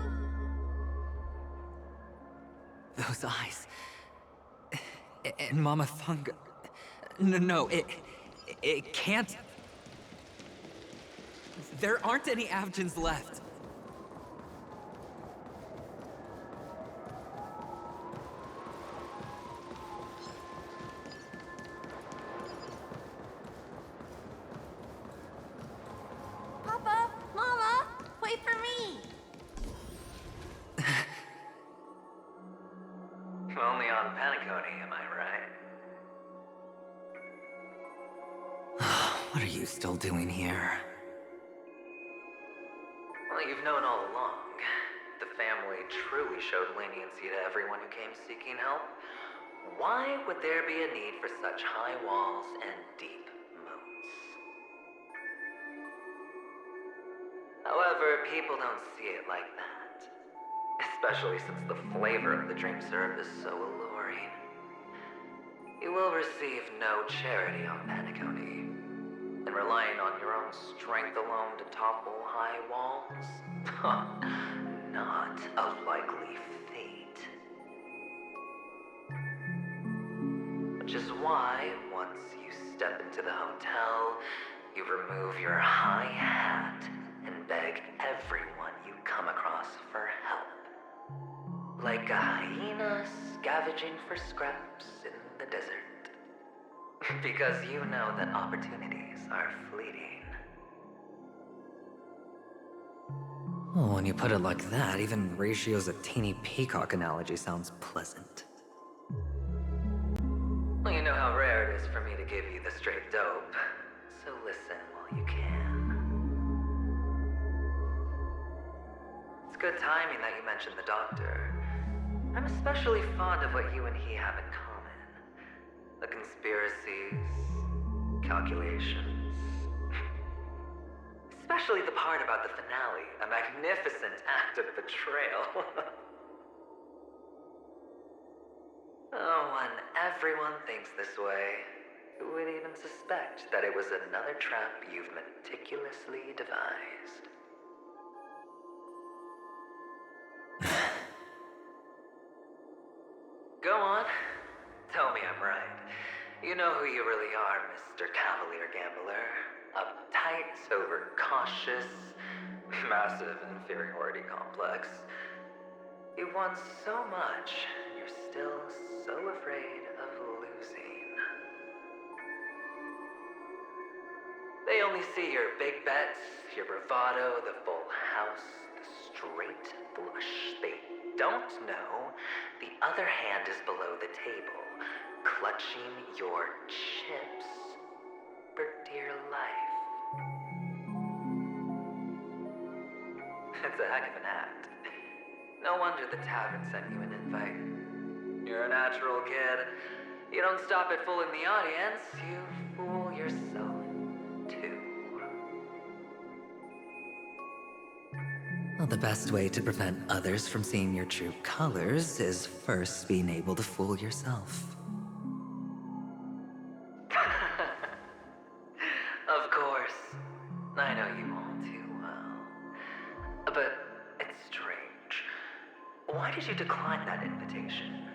Those eyes. And Mama Funga. No, it can't. There aren't any Avgens left. Papa, Mama, wait for me. Only on Penacony, am I right? What are you still doing here? Well, you've known all along. The family truly showed leniency to everyone who came seeking help. Why would there be a need for such high walls and deep moats? However, people don't see it like that. Especially since the flavor of the drink syrup is so alluring. You will receive no charity on Penacony. And relying on your own strength alone to topple high walls? Not a likely fate. Which is why, once you step into the hotel, you remove your high hat and beg everyone you come across for help. Like a hyena scavenging for scraps in the desert. Because you know that opportunities are fleeting. Well, when you put it like that, even Ratio's a teeny peacock analogy sounds pleasant. Well, you know how rare it is for me to give you the straight dope, so listen while you can. It's good timing that you mentioned the doctor. I'm especially fond of what you and he have in common. The conspiracies, calculations. Especially the part about the finale, a magnificent act of betrayal. Oh, when everyone thinks this way, who would even suspect that it was another trap you've meticulously devised? Go on. Tell me I'm right. You know who you really are, Mr. Cavalier Gambler. Uptight, overcautious, massive inferiority complex. You've won so much, you're still so afraid of losing. They only see your big bets, your bravado, the full house, the straight flush. They don't know the other hand is below the table, clutching your chips for dear life. It's a heck of an act. No wonder the tavern sent you an invite. You're a natural kid. You don't stop at fooling the audience, you fool yourself too. Well, the best way to prevent others from seeing your true colors is first being able to fool yourself. Of course. I know you all too well. But it's Why did you decline that invitation?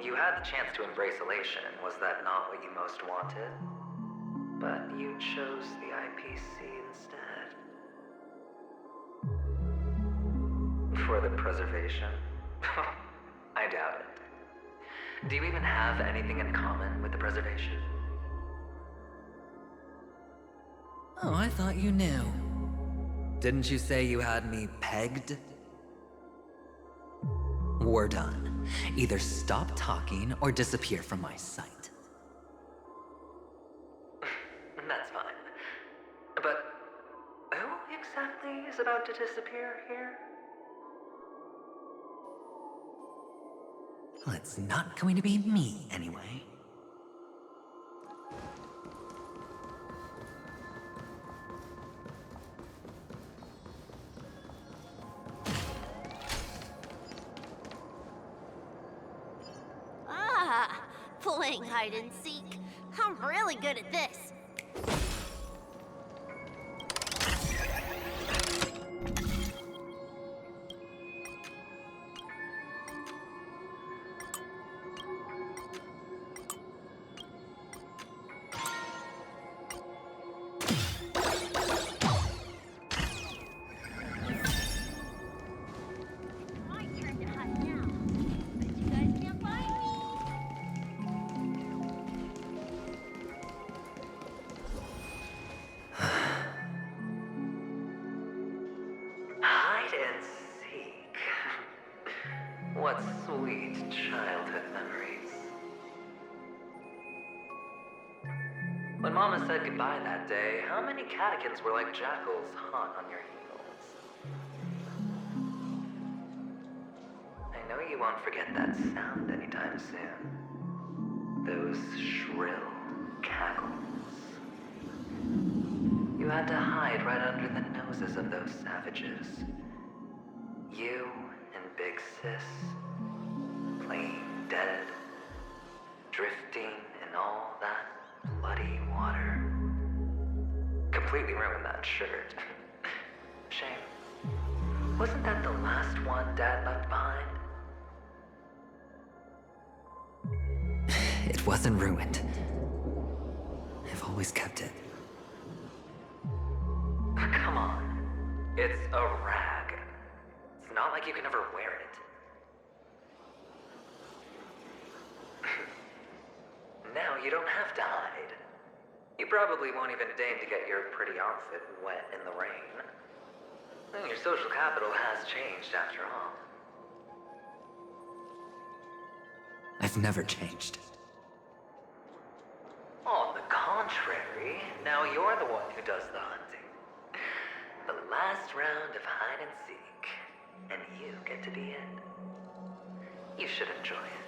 You had the chance to embrace elation. Was that not what you most wanted? But you chose the IPC instead. For the preservation? I doubt it. Do you even have anything in common with the preservation? Oh, I thought you knew. Didn't you say you had me pegged? We're done. Either stop talking or disappear from my sight. That's fine. But who exactly is about to disappear here? Well, it's not going to be me, anyway. Playing hide and seek. I'm really good at this. What sweet childhood memories. When Mama said goodbye that day, how many catechins were like jackals hot on your heels? I know you won't forget that sound anytime soon. Those shrill cackles. You had to hide right under the noses of those savages. You and Big Sis, playing dead, drifting in all that bloody water. Completely ruined that shirt. Shame. Wasn't that the last one Dad left behind? It wasn't ruined. I've always kept it. Come on. It's a rag. It's not like you can ever wear it. Now you don't have to hide. You probably won't even deign to get your pretty outfit wet in the rain. Your social capital has changed after all. I've never changed. On the contrary, now you're the one who does the hunting. The last round of hide and seek, and you get to be it. You should enjoy it.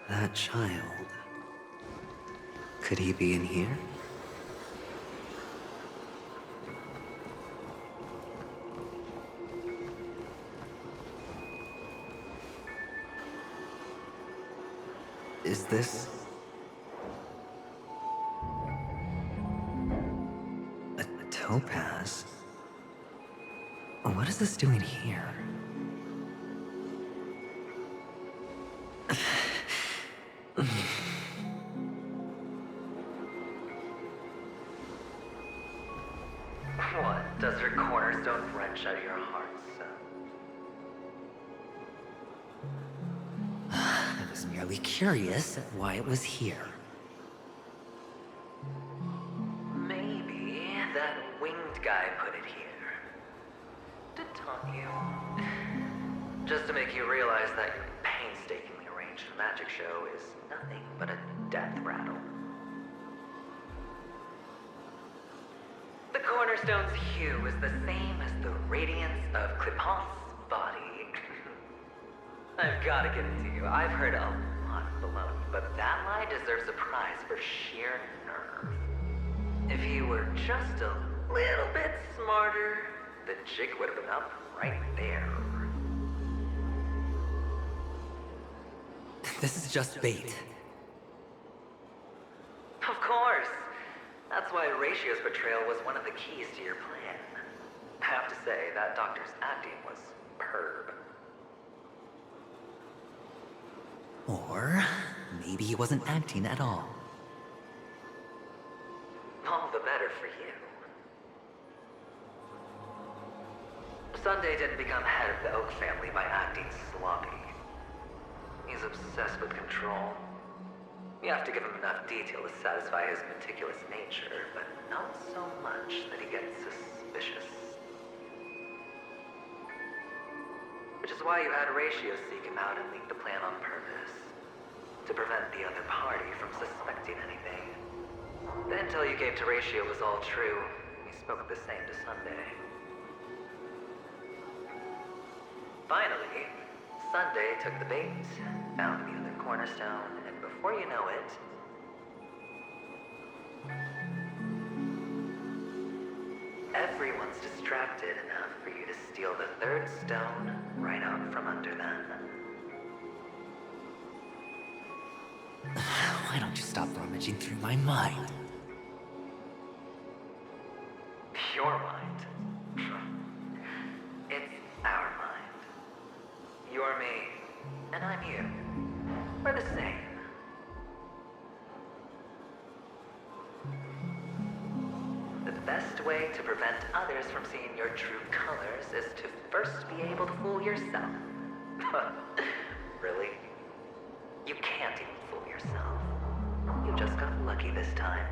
That child. Could he be in here? Is this a topaz? What is this doing here? What? Does her cornerstone wrench out your heart, son? I was merely curious at why it was here. Maybe that winged guy put it here. To taunt you. Just to make you realize that your painstakingly arranged magic show is nothing but a death rattle. The cornerstone's hue is the same as the radiance of Clipant's body. I've gotta give it to you. I've heard a lot of baloney, but that lie deserves a prize for sheer nerve. If you were just a little bit smarter, the jig would have been up right there. This is just bait. Of course. That's why Ratio's betrayal was one of the keys to your plan. I have to say, that doctor's acting was superb. Or maybe he wasn't acting at all. All the better for you. Sunday didn't become head of the Oak family by acting sloppy. He's obsessed with control. You have to give him enough detail to satisfy his meticulous nature, but not so much that he gets suspicious. Which is why you had Ratio seek him out and leak the plan on purpose. To prevent the other party from suspecting anything. The intel you gave to Ratio was all true. He spoke the same to Sunday. Finally, Sunday took the bait, found the other cornerstone, and before you know it, everyone's distracted enough for you to steal the third stone right out from under them. Why don't you stop rummaging through my mind? Your mind? It's our mind. You're me, and I'm you. We're the same. The best way to prevent others from seeing your true colors is to first be able to fool yourself. Really? You can't even fool yourself. You just got lucky this time.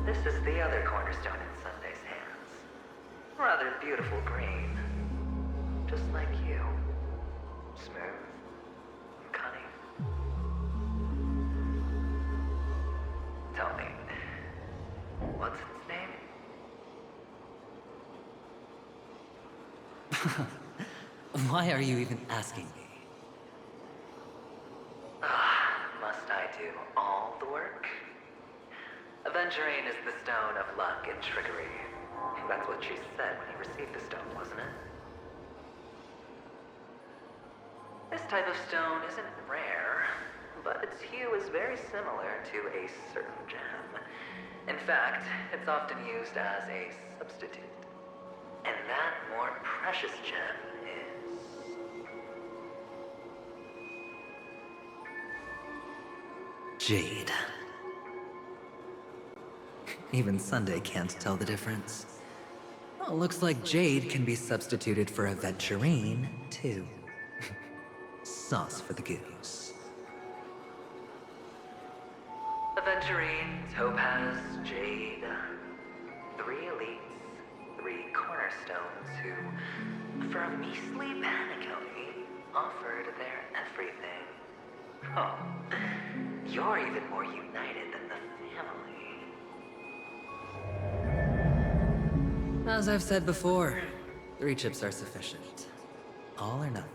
This is the other cornerstone in Sunday's hands. Rather beautiful green. Just like you. Smooth. Cunning. Tell me, what's its name? Why are you even asking me? Must I do all the work? Aventurine is the stone of luck and trickery. That's what she said when you received the stone, wasn't it? This type of stone isn't rare, but its hue is very similar to a certain gem. In fact, it's often used as a substitute. And that more precious gem is... jade. Even Sunday can't tell the difference. Well, looks like jade can be substituted for aventurine, too. Sauce for the goose. Aventurine, topaz, jade. 3 elites, 3 cornerstones who, for a measly Penacony, offered their everything. Oh, you're even more united than the family. As I've said before, 3 chips are sufficient. All or nothing.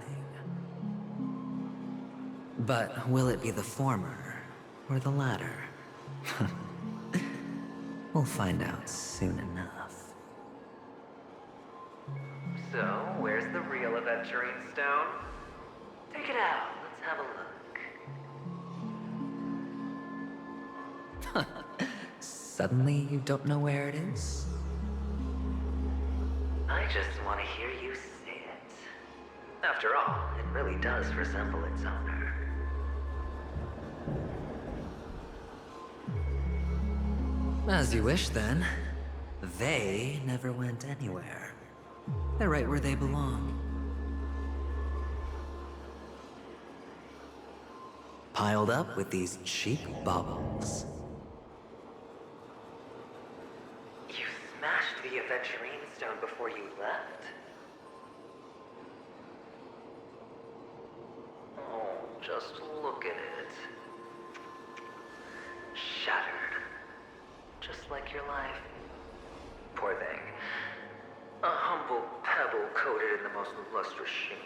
But will it be the former or the latter? We'll find out soon enough. So, where's the real aventurine stone? Take it out. Let's have a look. Suddenly you don't know where it is? I just want to hear you say it. After all, it really does resemble its owner. As you wish, then. They never went anywhere. They're right where they belong. Piled up with these cheap baubles. You smashed the aventurine stone before you left? Oh, just look at it. Shattered. Just like your life. Poor thing. A humble pebble coated in the most lustrous sheen.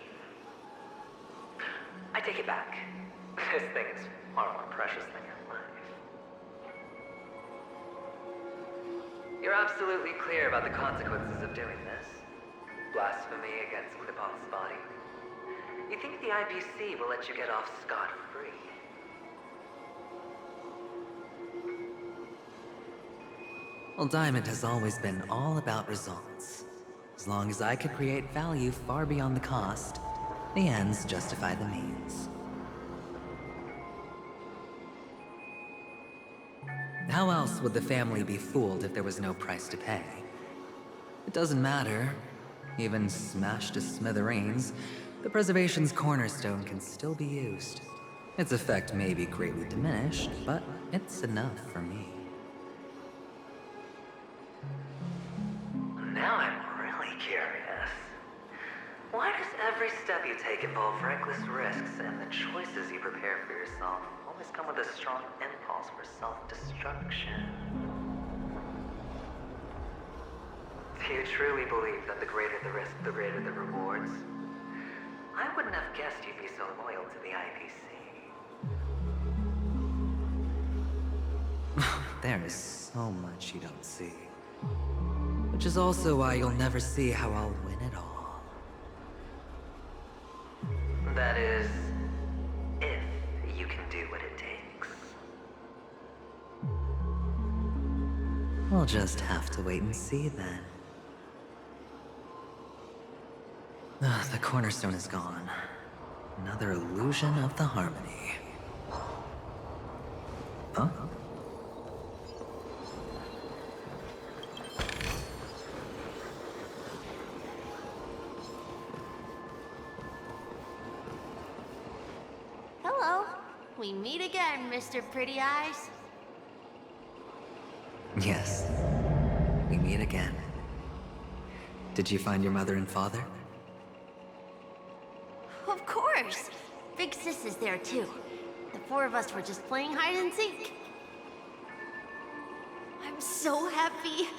I take it back. This thing is far more precious than your life. You're absolutely clear about the consequences of doing this. Blasphemy against Clip-On's body. You think the IPC will let you get off scot-free? Well, Diamond has always been all about results. As long as I could create value far beyond the cost, the ends justify the means. How else would the family be fooled if there was no price to pay? It doesn't matter. Even smashed to smithereens, the preservation's cornerstone can still be used. Its effect may be greatly diminished, but it's enough for me. Now I'm really curious. Why does every step you take involve reckless risks, and the choices you prepare for yourself always come with a strong impulse for self-destruction? Do you truly believe that the greater the risk, the greater the rewards? I wouldn't have guessed you'd be so loyal to the IPC. There is so much you don't see. Which is also why you'll never see how I'll win it all. That is, if you can do what it takes. We'll just have to wait and see then. The cornerstone is gone. Another illusion of the harmony. Huh? Hello. We meet again, Mr. Pretty Eyes. Yes. We meet again. Did you find your mother and father? Of course. Big Sis is there too. The four of us were just playing hide and seek. I'm so happy.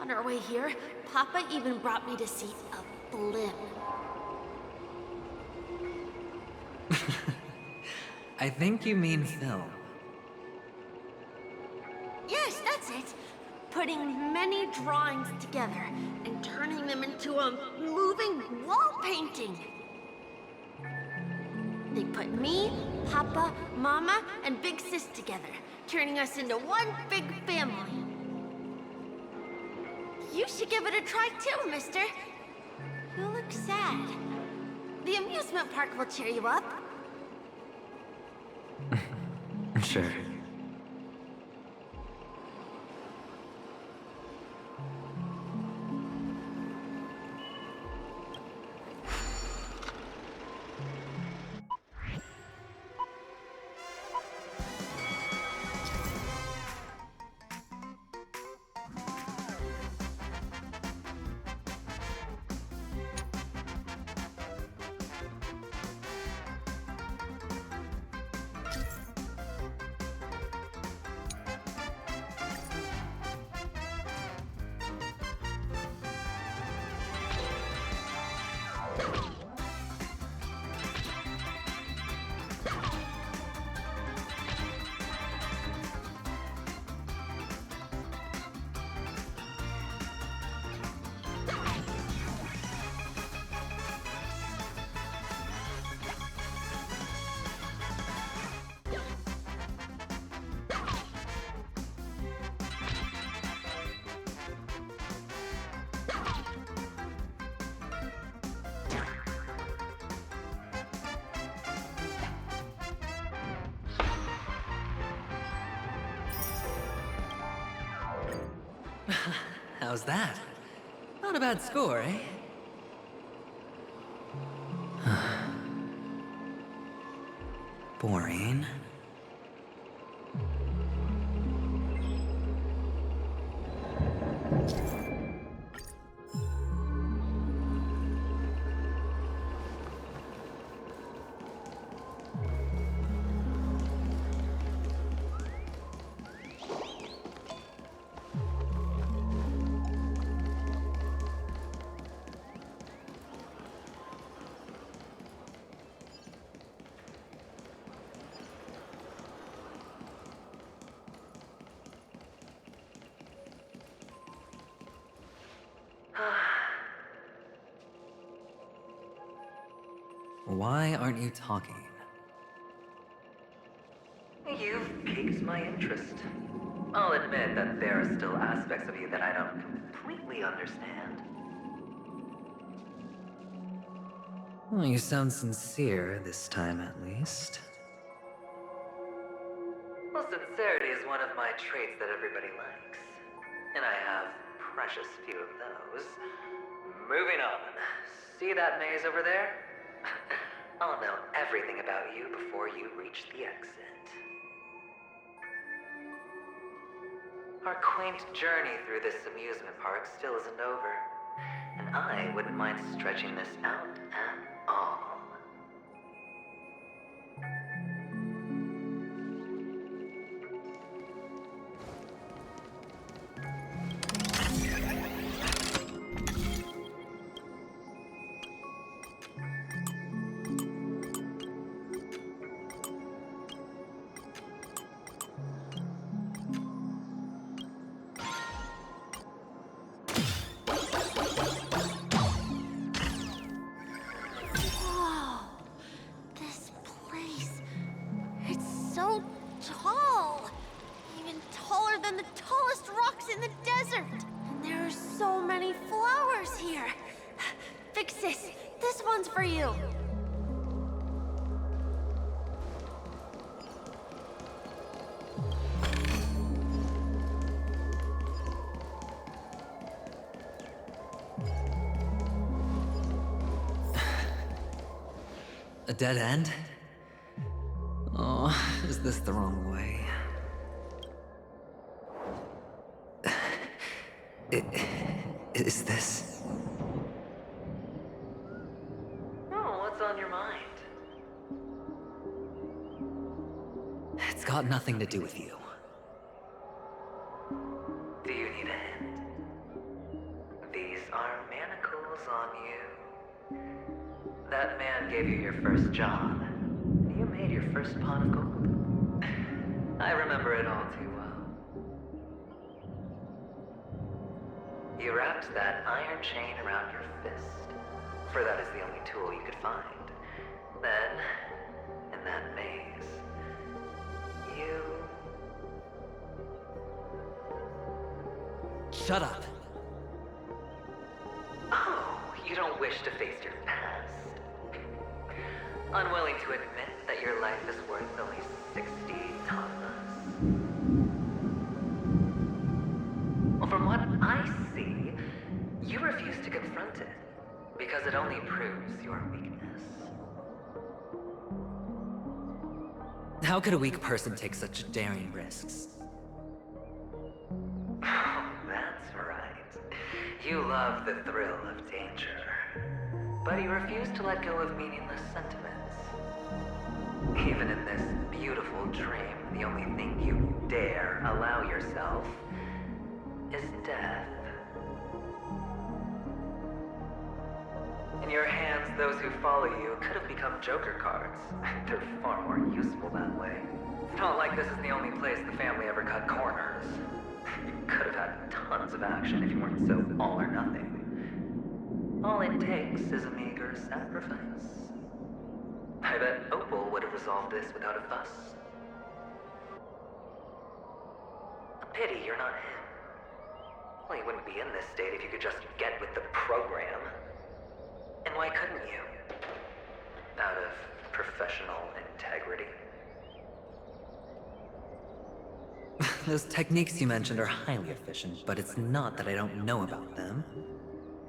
On our way here, Papa even brought me to see a blimp. I think you mean film. Yes, that's it. Putting many drawings together and turning them into a moving wall painting. They put me, Papa, Mama, and Big Sis together, turning us into one big family. You should give it a try too, mister. You look sad. The amusement park will cheer you up. Sure. How's that? Not a bad score, eh? Boring. Why aren't you talking? You've piqued my interest. I'll admit that there are still aspects of you that I don't completely understand. Well, you sound sincere this time, at least. Well, sincerity is one of my traits that everybody likes. And I have precious few of those. Moving on. See that maze over there? I'll know everything about you before you reach the exit. Our quaint journey through this amusement park still isn't over. And I wouldn't mind stretching this out at all. Whoa. This place. It's so tall. Even taller than the tallest rocks in the desert. And there are so many flowers here. Vixis, this one's for you. A dead end? Oh, is this the wrong way? Is this? Oh, what's on your mind? It's got nothing to do with you. Do you need a hint? These are manacles on you. That man gave you your first job. You made your first pot of gold. I remember it all too well. You wrapped that iron chain around your fist, for that is the only tool you could find. Then, in that maze, you... Shut up! Oh, you don't wish to face your past. Unwilling to admit that your life is worth only 60 tamas. Well, from what I see, you refuse to confront it, because it only proves your weakness. How could a weak person take such daring risks? Oh, that's right. You love the thrill of danger. But you refuse to let go of meaningless sentiments. Even in this beautiful dream, the only thing you dare allow yourself is death. In your hands, those who follow you could have become Joker cards. They're far more useful that way. It's not like this is the only place the family ever cut corners. You could have had tons of action if you weren't so all or nothing. All it takes is a meager sacrifice. I bet Opal would have resolved this without a fuss. A pity you're not him. Well, you wouldn't be in this state if you could just get with the program. And why couldn't you? Out of professional integrity. Those techniques you mentioned are highly efficient, but it's not that I don't know about them.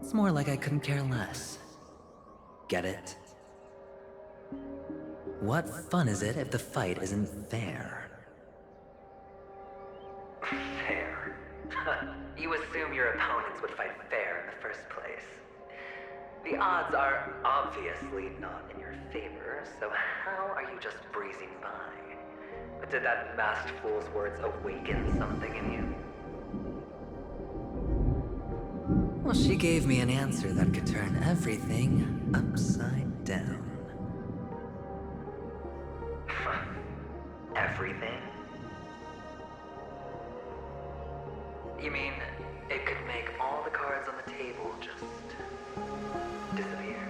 It's more like I couldn't care less. Get it? What fun is it if the fight isn't fair? Fair? You assume your opponents would fight fair in the first place. The odds are obviously not in your favor, so how are you just breezing by? But did that masked fool's words awaken something in you? Well, she gave me an answer that could turn everything upside down. Everything? You mean it could make all the cards on the table just disappear?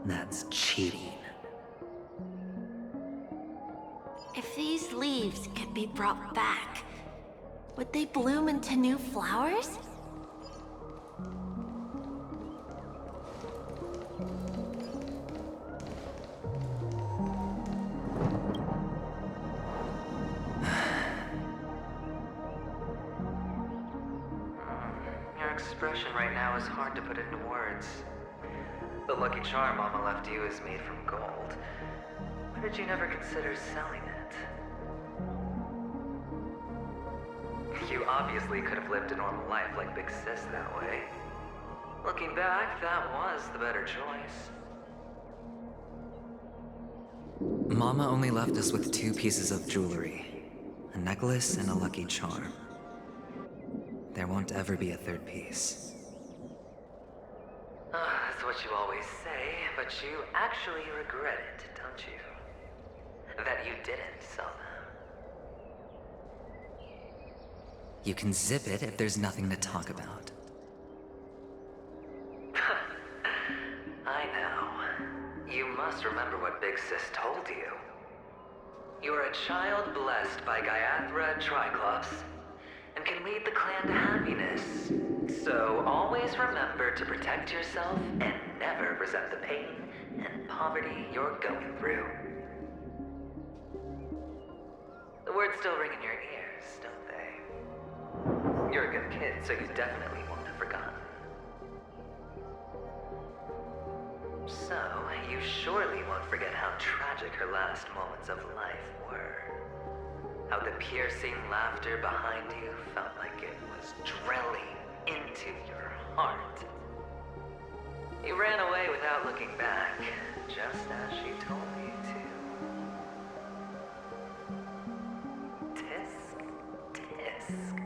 That's cheating. If these leaves could be brought back, would they bloom into new flowers? Your expression right now is hard to put into words. The lucky charm Mama left you is made from gold. Why did you never consider selling it? You obviously could have lived a normal life like Big Sis that way. Looking back, that was the better choice. Mama only left us with 2 pieces of jewelry. A necklace and a lucky charm. There won't ever be a 3rd piece. That's what you always say, but you actually regret it, don't you? That you didn't sell them. You can zip it if there's nothing to talk about. I know. You must remember what Big Sis told you. You're a child blessed by Gaiathra Triclops, and can lead the clan to happiness. So always remember to protect yourself and never resent the pain and poverty you're going through. The words still ring in your ears, don't they? You're a good kid, so you definitely won't have forgotten. So, you surely won't forget how tragic her last moments of life were. How the piercing laughter behind you felt like it was drilling into your heart. You ran away without looking back, just as she told you to. Tisk, tisk.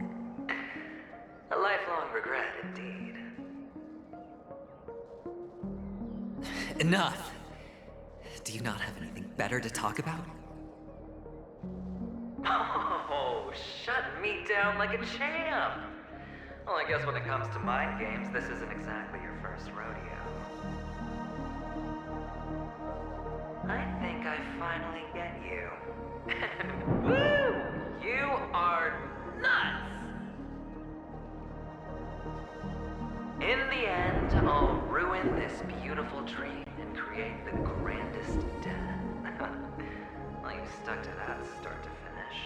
A lifelong regret indeed. Enough! Do you not have anything better to talk about? Oh, shut me down like a champ! Well, I guess when it comes to mind games, this isn't exactly your first rodeo. I think I finally get you. Woo! You are nuts! In the end, I'll ruin this beautiful dream and create the grandest death. Well, you stuck to that start to finish.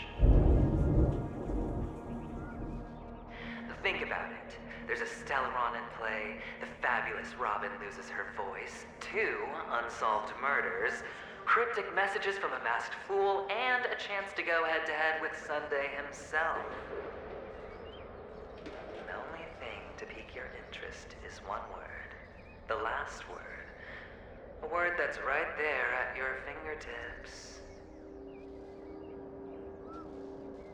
Think about it. There's a Stellaron in play, the fabulous Robin loses her voice, 2 unsolved murders, cryptic messages from a masked fool, and a chance to go head-to-head with Sunday himself. The only thing to pique your interest is one word. The last word. A word that's right there at your fingertips.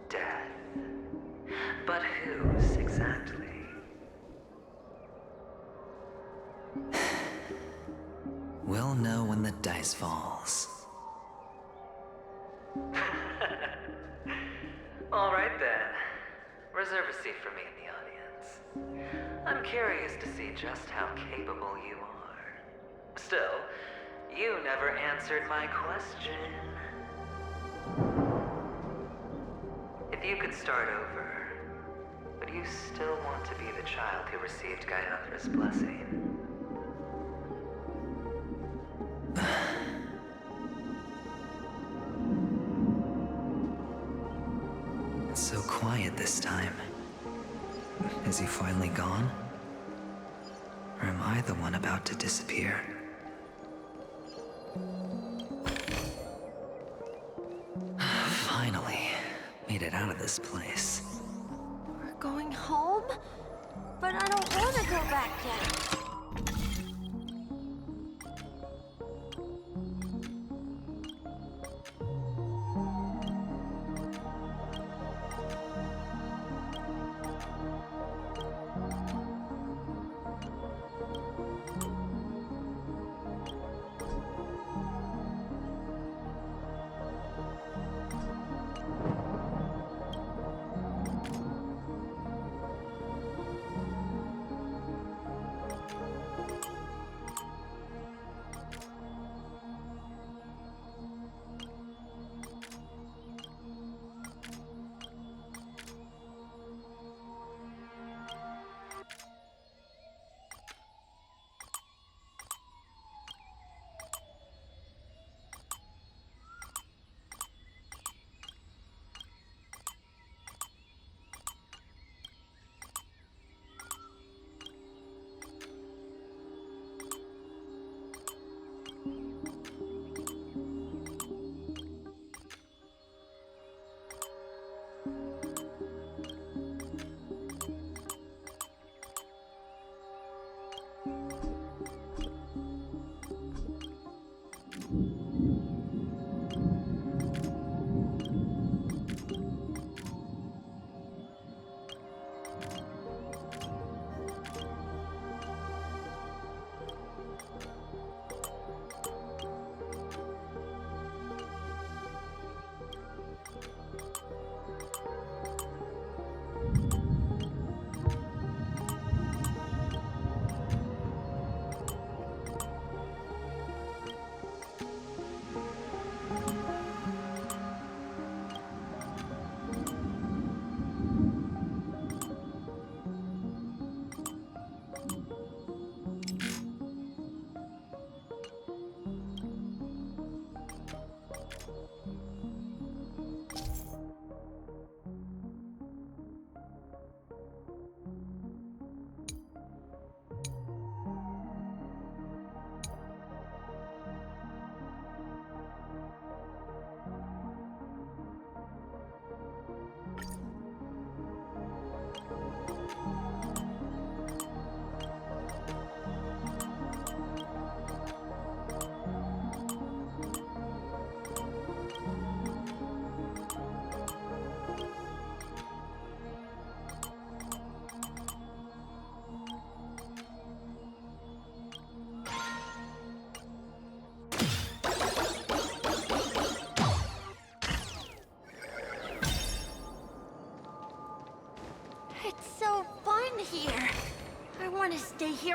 Death. But whose exactly? We'll know when the dice falls. All right then. Reserve a seat for me in the audience. I'm curious to see just how capable you are. Still, you never answered my question. If you could start over, would you still want to be the child who received Gaiathra's blessing? It's so quiet this time. Is he finally gone? Or am I the one about to disappear? Finally, made it out of this place. We're going home? But I don't want to go back yet.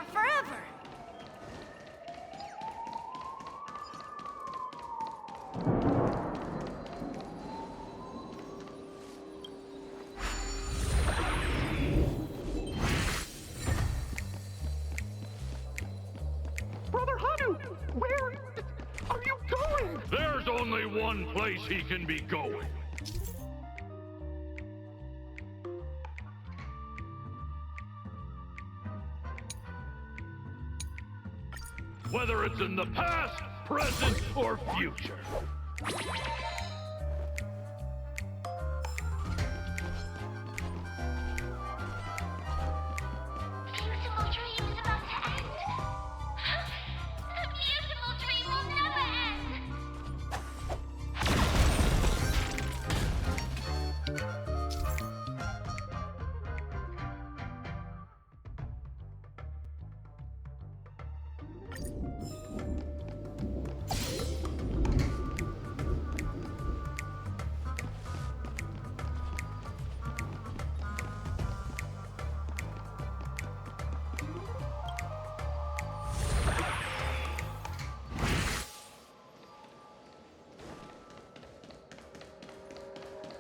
forever. Brother Hanu, where are you going? There's only one place he can be going. Whether it's in the past, present, or future. Beautiful dream is about to end. The beautiful dream will never end.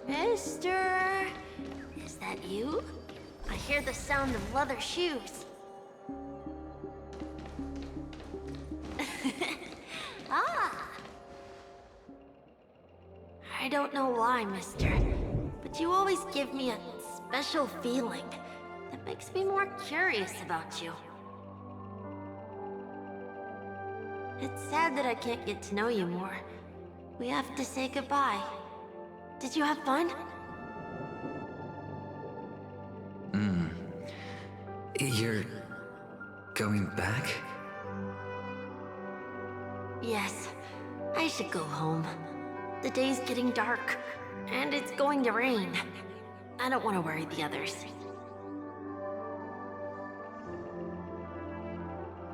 Mister, is that you? I hear the sound of leather shoes. Ah! I don't know why, mister, but you always give me a special feeling that makes me more curious about you. It's sad that I can't get to know you more. We have to say goodbye. Did you have fun? You're going back? Yes, I should go home. The day's getting dark, and it's going to rain. I don't want to worry the others.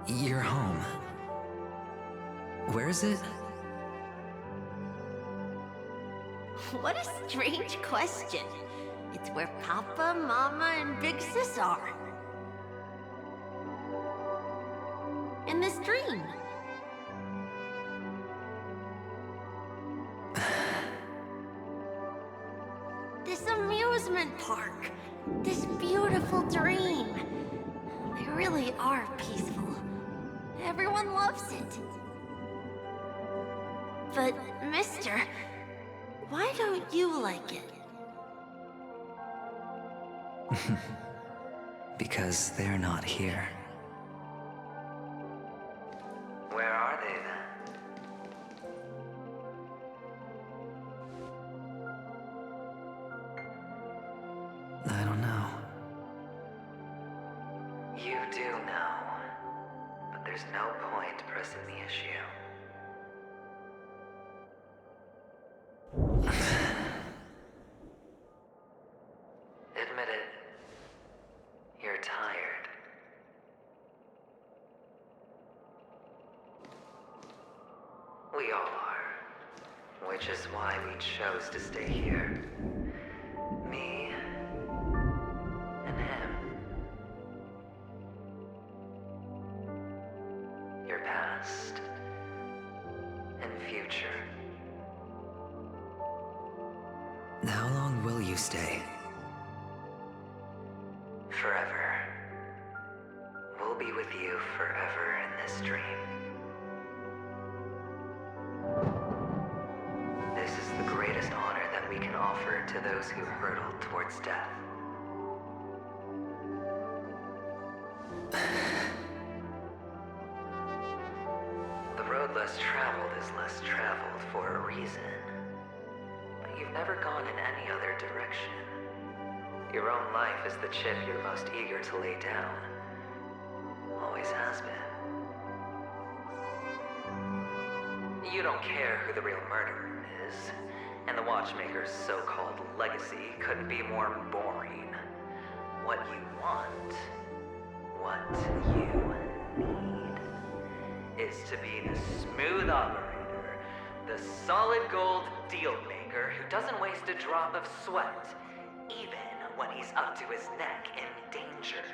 You're home. Where is it? What a strange question. It's where Papa, Mama, and Big Sis are. In this dream. This amusement park. This beautiful dream. They really are peaceful. Everyone loves it. But, mister, why don't you like it? Because they're not here. Where are they then? I don't know. You do know. But there's no point pressing the issue. Admit it. You're tired. We all are. Which is why we chose to stay here. Me and him. Your past and future. How long will you stay? Forever. We'll be with you forever in this dream. This is the greatest honor that we can offer to those who hurtle towards death. The road less traveled is less traveled for a reason. But you've never gone in any other direction. Your own life is the chip you're most eager to lay down. Always has been. You don't care who the real murderer is, and the Watchmaker's so-called legacy couldn't be more boring. What you want, what you need, is to be the smooth operator, the solid gold deal maker who doesn't waste a drop of sweat, even when he's up to his neck in danger,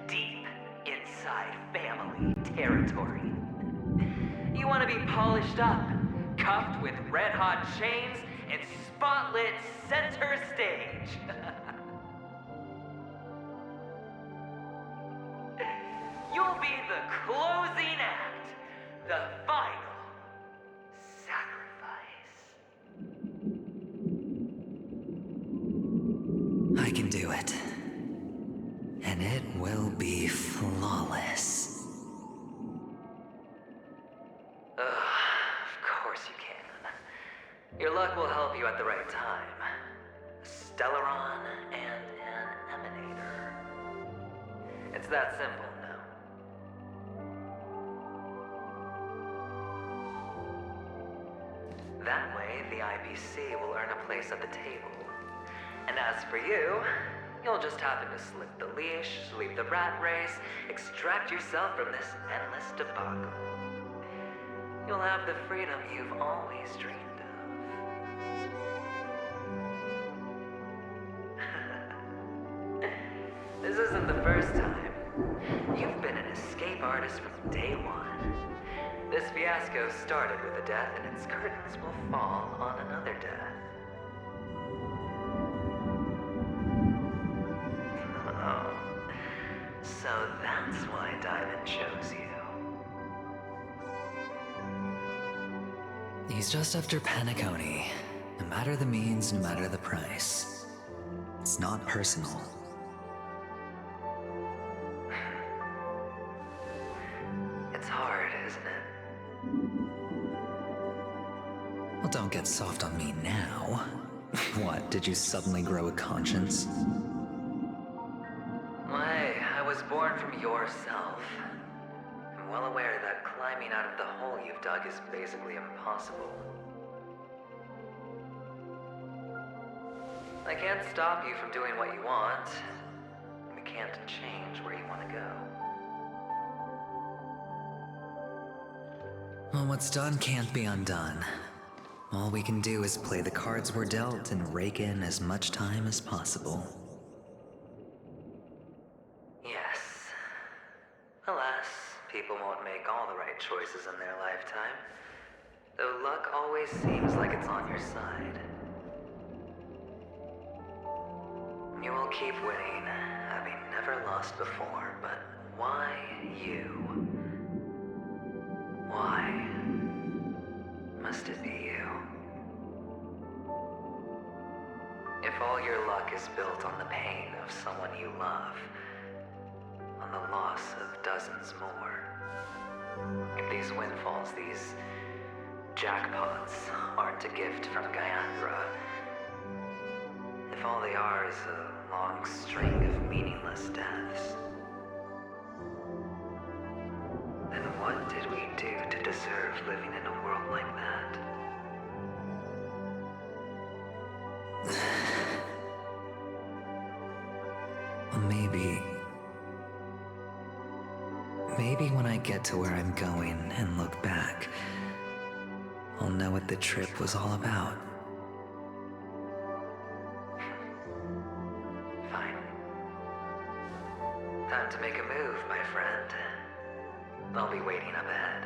deep inside. inside family territory. You want to be polished up, cuffed with red-hot chains, and spotlit center stage. You'll be the closing act, the final sacrifice. I can do it. And it will be flawless. Of course you can. Your luck will help you at the right time. A Stellaron and an Emanator. It's that simple now. That way, the IPC will earn a place at the table. And as for you, you'll just happen to slip the leash, leave the rat race, extract yourself from this endless debacle. You'll have the freedom you've always dreamed of. This isn't the first time. You've been an escape artist from day one. This fiasco started with a death, and its curtains will fall on another death. Oh. So that's why Diamond chose you. He's just after Penacony. No matter the means, no matter the price. It's not personal. It's hard, isn't it? Well, don't get soft on me now. What, did you suddenly grow a conscience? Hey, I was born from yourself. I'm well aware that climbing out of the hole you've dug is basically impossible. I can't stop you from doing what you want. We can't change where you want to go. Well, what's done can't be undone. All we can do is play the cards we're dealt and rake in as much time as possible. Yes. Alas, people won't make all the right choices in their lifetime. Though luck always seems like it's on your side. You will keep winning, having never lost before, but why you? Why must it be you? If all your luck is built on the pain of someone you love, on the loss of dozens more, if these windfalls, these jackpots, aren't a gift from Gaiandra, if all they are is a long string of meaningless deaths, then what did we do to deserve living in a world like that? Maybe when I get to where I'm going and look back, I'll know what the trip was all about. Fine. Time to make a move, my friend. I'll be waiting up ahead.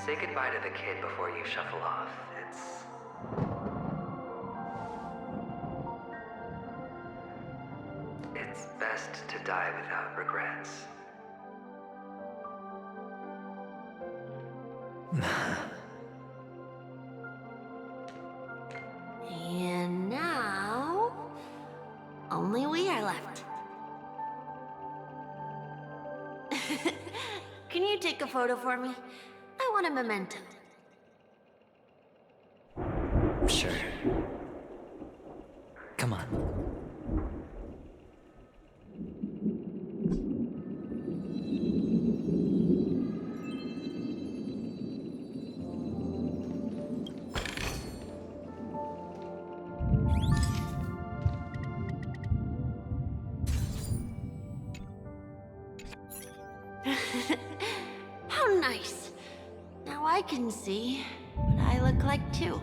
Say goodbye to the kid before you shuffle off. It's best to die without regrets. And now, only we are left. Can you take a photo for me? I want a memento. Sure. Come on. How nice. Now I can see what I look like too.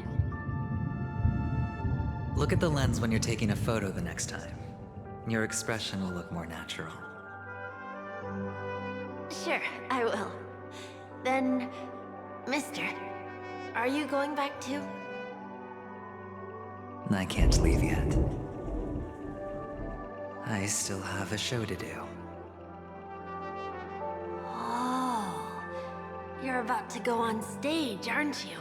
Look at the lens when you're taking a photo the next time. Your expression will look more natural. Sure, I will. Then, Mister, are you going back too? I can't leave yet. I still have a show to do. Oh, you're about to go on stage, aren't you?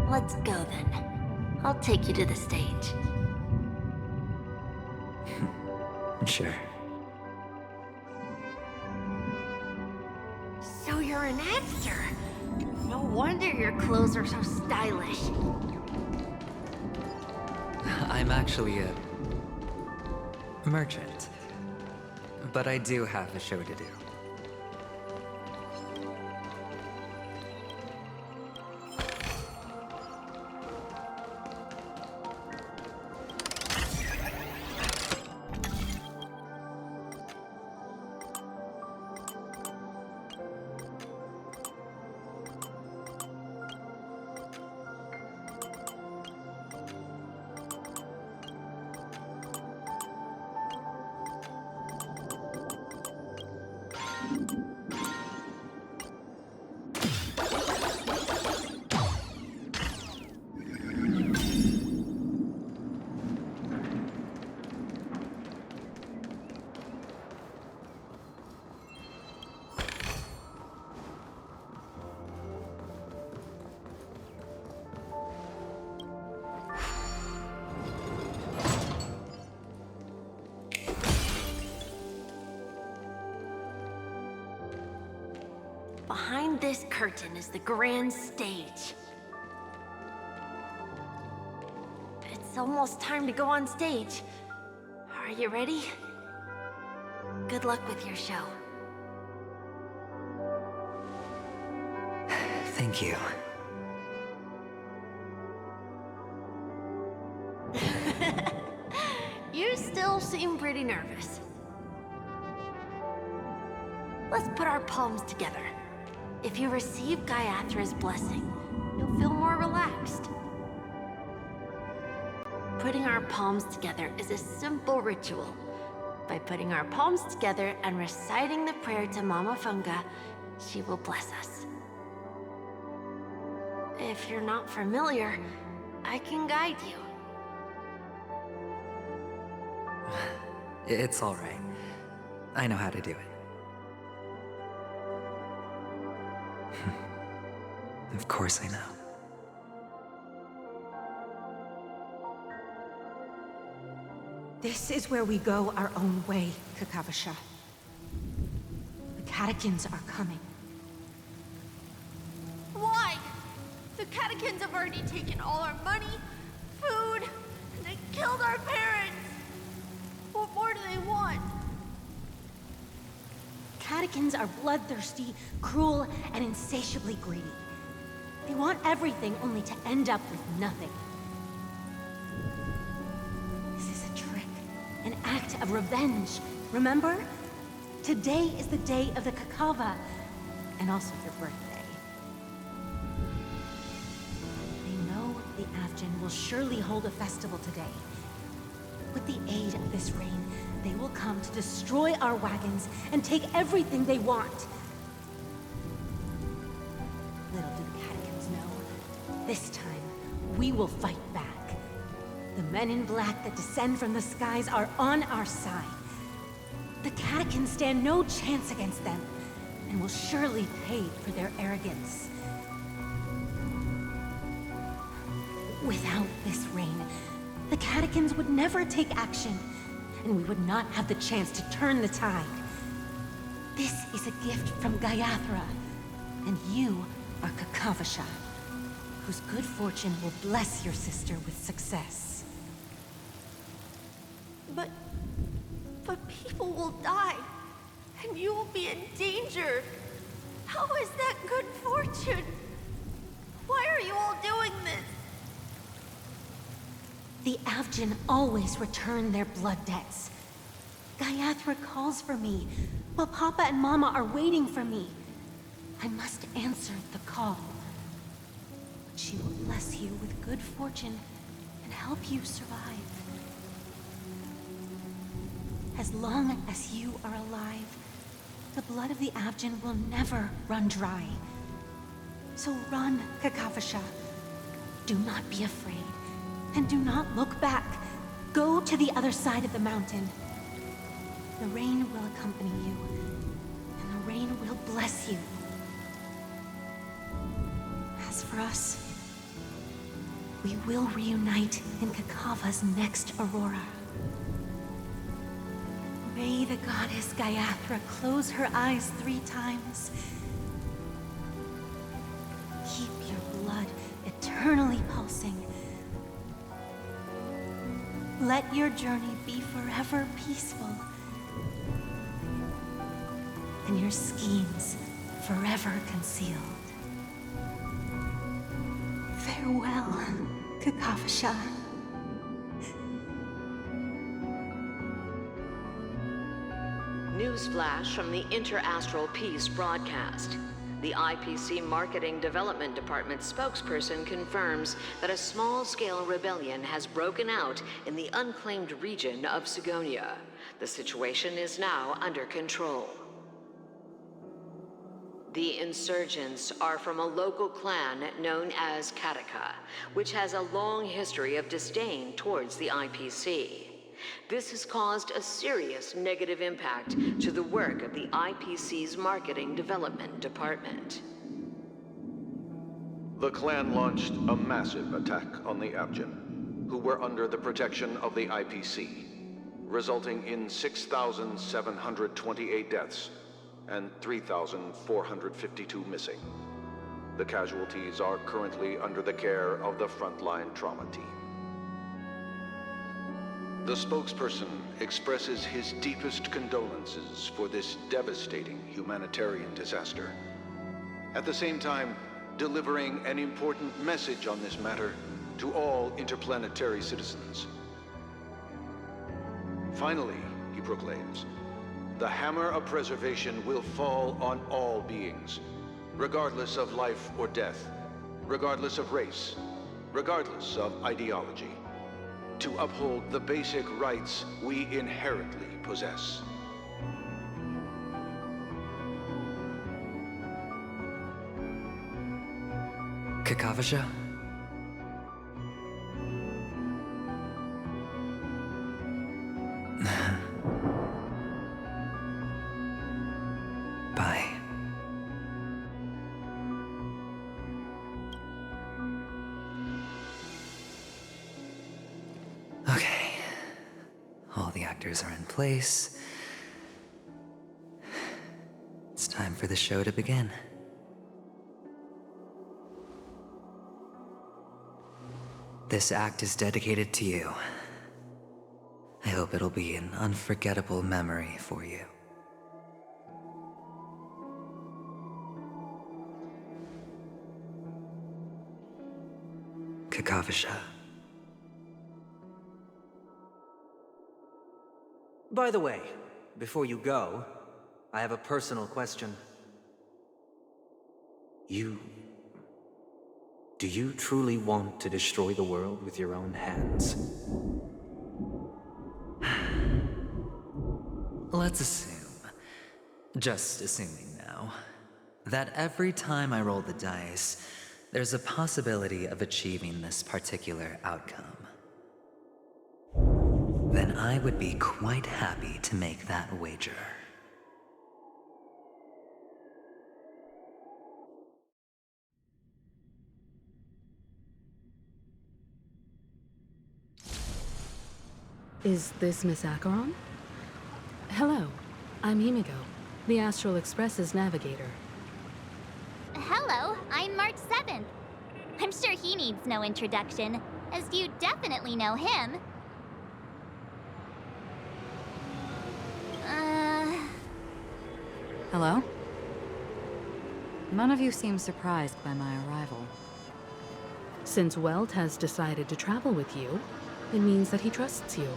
Let's go then. I'll take you to the stage. Sure. So you're an actor? No wonder your clothes are so stylish. I'm actually a merchant. But I do have a show to do. Behind this curtain is the grand stage. It's almost time to go on stage. Are you ready? Good luck with your show. Thank you. You still seem pretty nervous. Let's put our palms together. If you receive Gaiathra's blessing, you'll feel more relaxed. Putting our palms together is a simple ritual. By putting our palms together and reciting the prayer to Mama Funga, she will bless us. If you're not familiar, I can guide you. It's all right. I know how to do it. Of course I know. This is where we go our own way, Kakavasha. The catechins are coming. Why? The catechins have already taken all our money, food, and they killed our parents. What more do they want? Catechins are bloodthirsty, cruel, and insatiably greedy. They want everything only to end up with nothing. This is a trick, an act of revenge. Remember? Today is the day of the Kakava, and also your birthday. They know the Avgin will surely hold a festival today. With the aid of this rain, they will come to destroy our wagons and take everything they want. Little do the catechins know, this time we will fight back. The men in black that descend from the skies are on our side. The catechins stand no chance against them, and will surely pay for their arrogance. Without this rain, the catechins would never take action, and we would not have the chance to turn the tide. This is a gift from Gaiathra, and you are Kakavasha, whose good fortune will bless your sister with success. But people will die, and you will be in danger. How is that good fortune? Why are you all doing this? The Avgin always return their blood debts. Gaiathra calls for me, while Papa and Mama are waiting for me. I must answer the call. She will bless you with good fortune and help you survive. As long as you are alive, the blood of the Abjin will never run dry. So run, Kakavasha. Do not be afraid, and do not look back. Go to the other side of the mountain. The rain will accompany you, and the rain will bless you. As for us, we will reunite in Kakava's next aurora. May the goddess Gayathra close her eyes 3 times. Keep your blood eternally pulsing. Let your journey be forever peaceful, and your schemes forever concealed. Farewell, Kakavasha. Newsflash from the Inter-Astral Peace broadcast. The IPC Marketing Development Department spokesperson confirms that a small-scale rebellion has broken out in the unclaimed region of Sigonia. The situation is now under control. The insurgents are from a local clan known as Kataka, which has a long history of disdain towards the IPC. This has caused a serious negative impact to the work of the IPC's Marketing Development Department. The clan launched a massive attack on the Abjin, who were under the protection of the IPC, resulting in 6,728 deaths and 3,452 missing. The casualties are currently under the care of the frontline trauma team. The spokesperson expresses his deepest condolences for this devastating humanitarian disaster, at the same time delivering an important message on this matter to all interplanetary citizens. Finally, he proclaims, the hammer of preservation will fall on all beings, regardless of life or death, regardless of race, regardless of ideology, to uphold the basic rights we inherently possess. Kakavasha? Bye. Okay. All the actors are in place. It's time for the show to begin. This act is dedicated to you. I hope it'll be an unforgettable memory for you. Kakavasha. By the way, before you go, I have a personal question. Do you truly want to destroy the world with your own hands? Let's assume, just assuming now, that every time I roll the dice, there's a possibility of achieving this particular outcome. Then I would be quite happy to make that wager. Is this Miss Acheron? Hello, I'm Himiko, the Astral Express's navigator. Hello, I'm March 7th. I'm sure he needs no introduction, as you definitely know him. Hello? None of you seem surprised by my arrival. Since Welt has decided to travel with you, it means that he trusts you.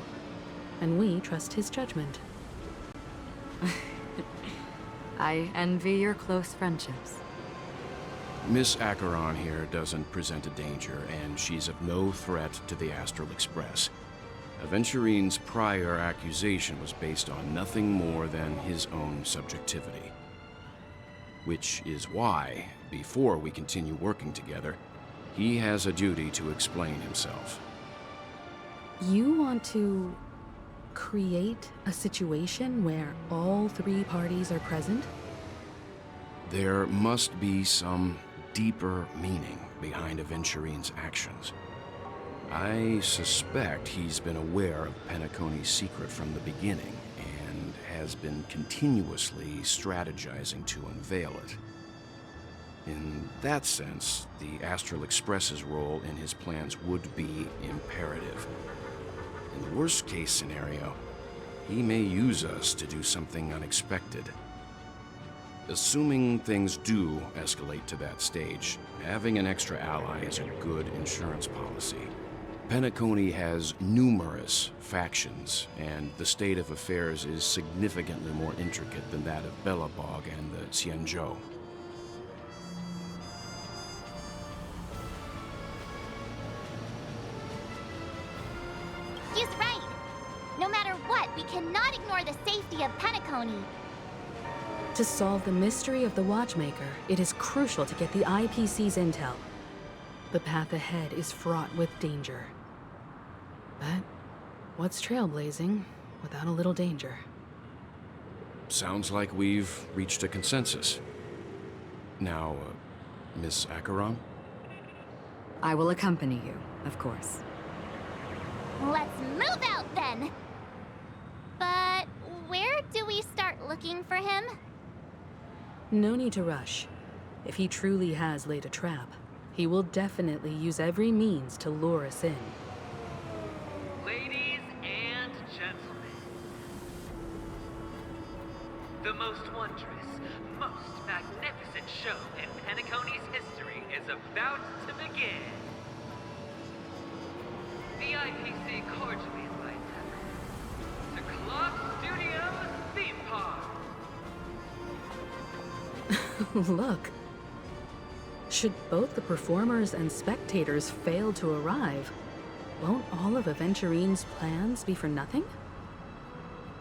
And we trust his judgment. I envy your close friendships. Miss Acheron here doesn't present a danger, and she's of no threat to the Astral Express. Aventurine's prior accusation was based on nothing more than his own subjectivity. Which is why, before we continue working together, he has a duty to explain himself. You want to create a situation where all three parties are present? There must be some deeper meaning behind Aventurine's actions. I suspect he's been aware of Penacony's secret from the beginning and has been continuously strategizing to unveil it. In that sense, the Astral Express's role in his plans would be imperative. In the worst-case scenario, he may use us to do something unexpected. Assuming things do escalate to that stage, having an extra ally is a good insurance policy. Penacony has numerous factions, and the state of affairs is significantly more intricate than that of Bellabog and the Xianzhou. He's right. No matter what, we cannot ignore the safety of Penacony. To solve the mystery of the Watchmaker, it is crucial to get the IPC's intel. The path ahead is fraught with danger. But what's trailblazing without a little danger? Sounds like we've reached a consensus. Now, Miss Akaram? I will accompany you, of course. Let's move out then! But where do we start looking for him? No need to rush. If he truly has laid a trap, he will definitely use every means to lure us in. Ladies and gentlemen, the most wondrous, most magnificent show in Penacony's history is about to begin. The IPC cordially invites everyone to Clock Studios Theme Park. Look. Should both the performers and spectators fail to arrive, won't all of Aventurine's plans be for nothing?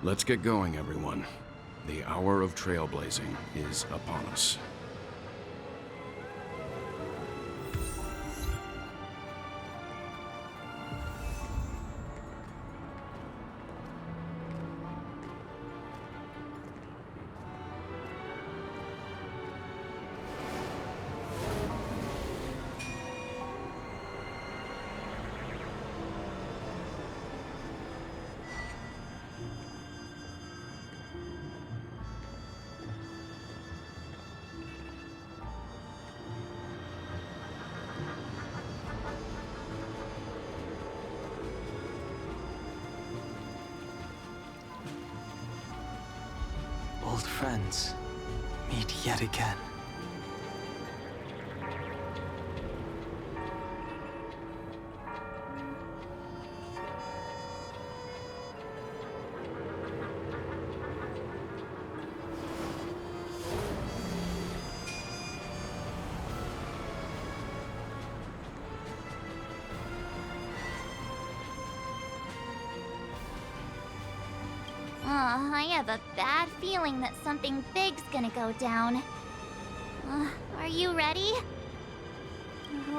Let's get going, everyone. The hour of trailblazing is upon us. Old friends meet yet again. I have a bad feeling that something big's gonna go down. Are you ready?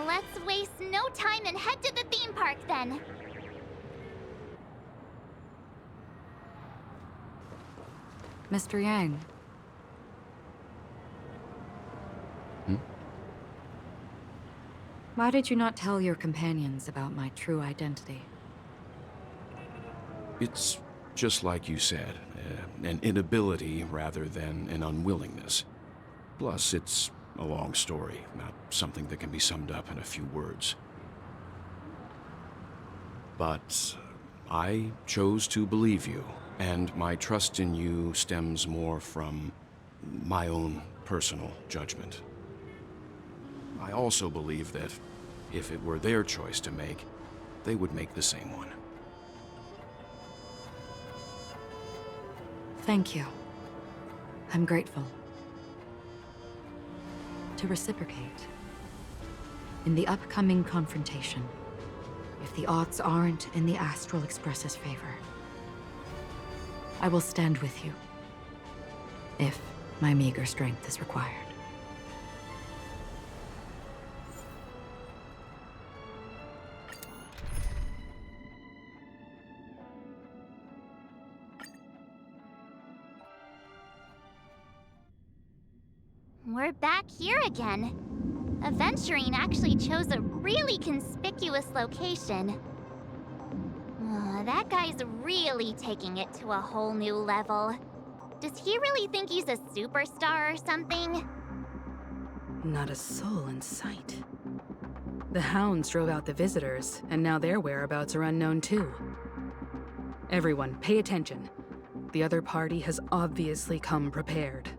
Let's waste no time and head to the theme park then. Mr. Yang. Why did you not tell your companions about my true identity? It's just like you said, an inability rather than an unwillingness. Plus, it's a long story, not something that can be summed up in a few words. But I chose to believe you, and my trust in you stems more from my own personal judgment. I also believe that if it were their choice to make, they would make the same one. Thank you. I'm grateful. To reciprocate, in the upcoming confrontation, if the odds aren't in the Astral Express's favor, I will stand with you, if my meager strength is required. We're back here again. Aventurine actually chose a really conspicuous location. That guy's really taking it to a whole new level. Does he really think he's a superstar or something? Not a soul in sight. The hounds drove out the visitors, and now their whereabouts are unknown too. Everyone, pay attention. The other party has obviously come prepared.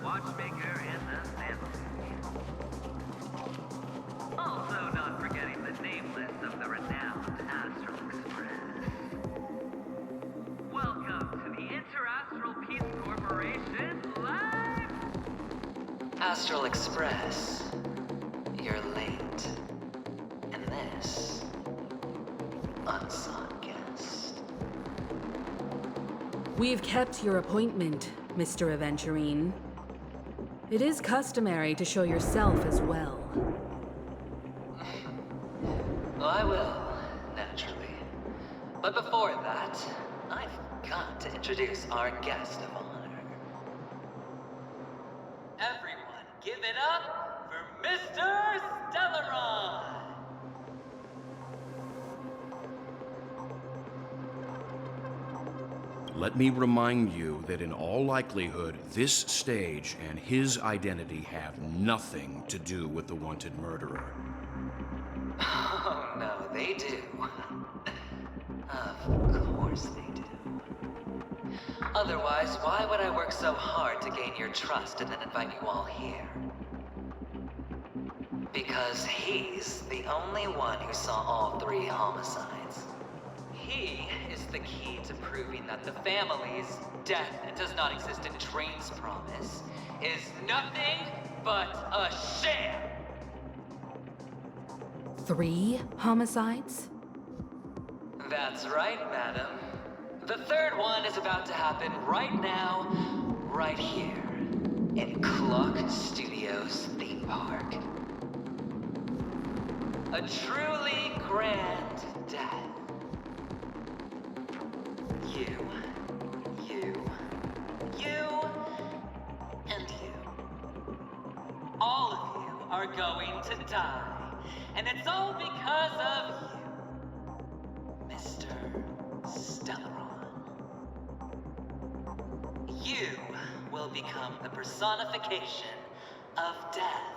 Watchmaker and the family. Also not forgetting the nameless of the renowned Astral Express. Welcome to the Interastral Peace Corporation Live! Astral Express, you're late. And this, unsought guest. We've kept your appointment, Mr. Aventurine. It is customary to show yourself as well. I will, naturally. But before that, I've got to introduce our guest of honor. Everyone, give it up for Mr. Stellaron! Let me remind you that in all likelihood, this stage and his identity have nothing to do with the wanted murderer. Oh, no, they do. Of course they do. Otherwise, why would I work so hard to gain your trust and then invite you all here? Because he's the only one who saw all 3 homicides. He is the key to proving that the family's death that does not exist in Train's promise is nothing but a sham! 3 homicides? That's right, madam. The 3rd one is about to happen right now, right here, in Clock Studios theme park. A truly grand death. All of you are going to die. And it's all because of you, Mr. Stellaron. You will become the personification of death.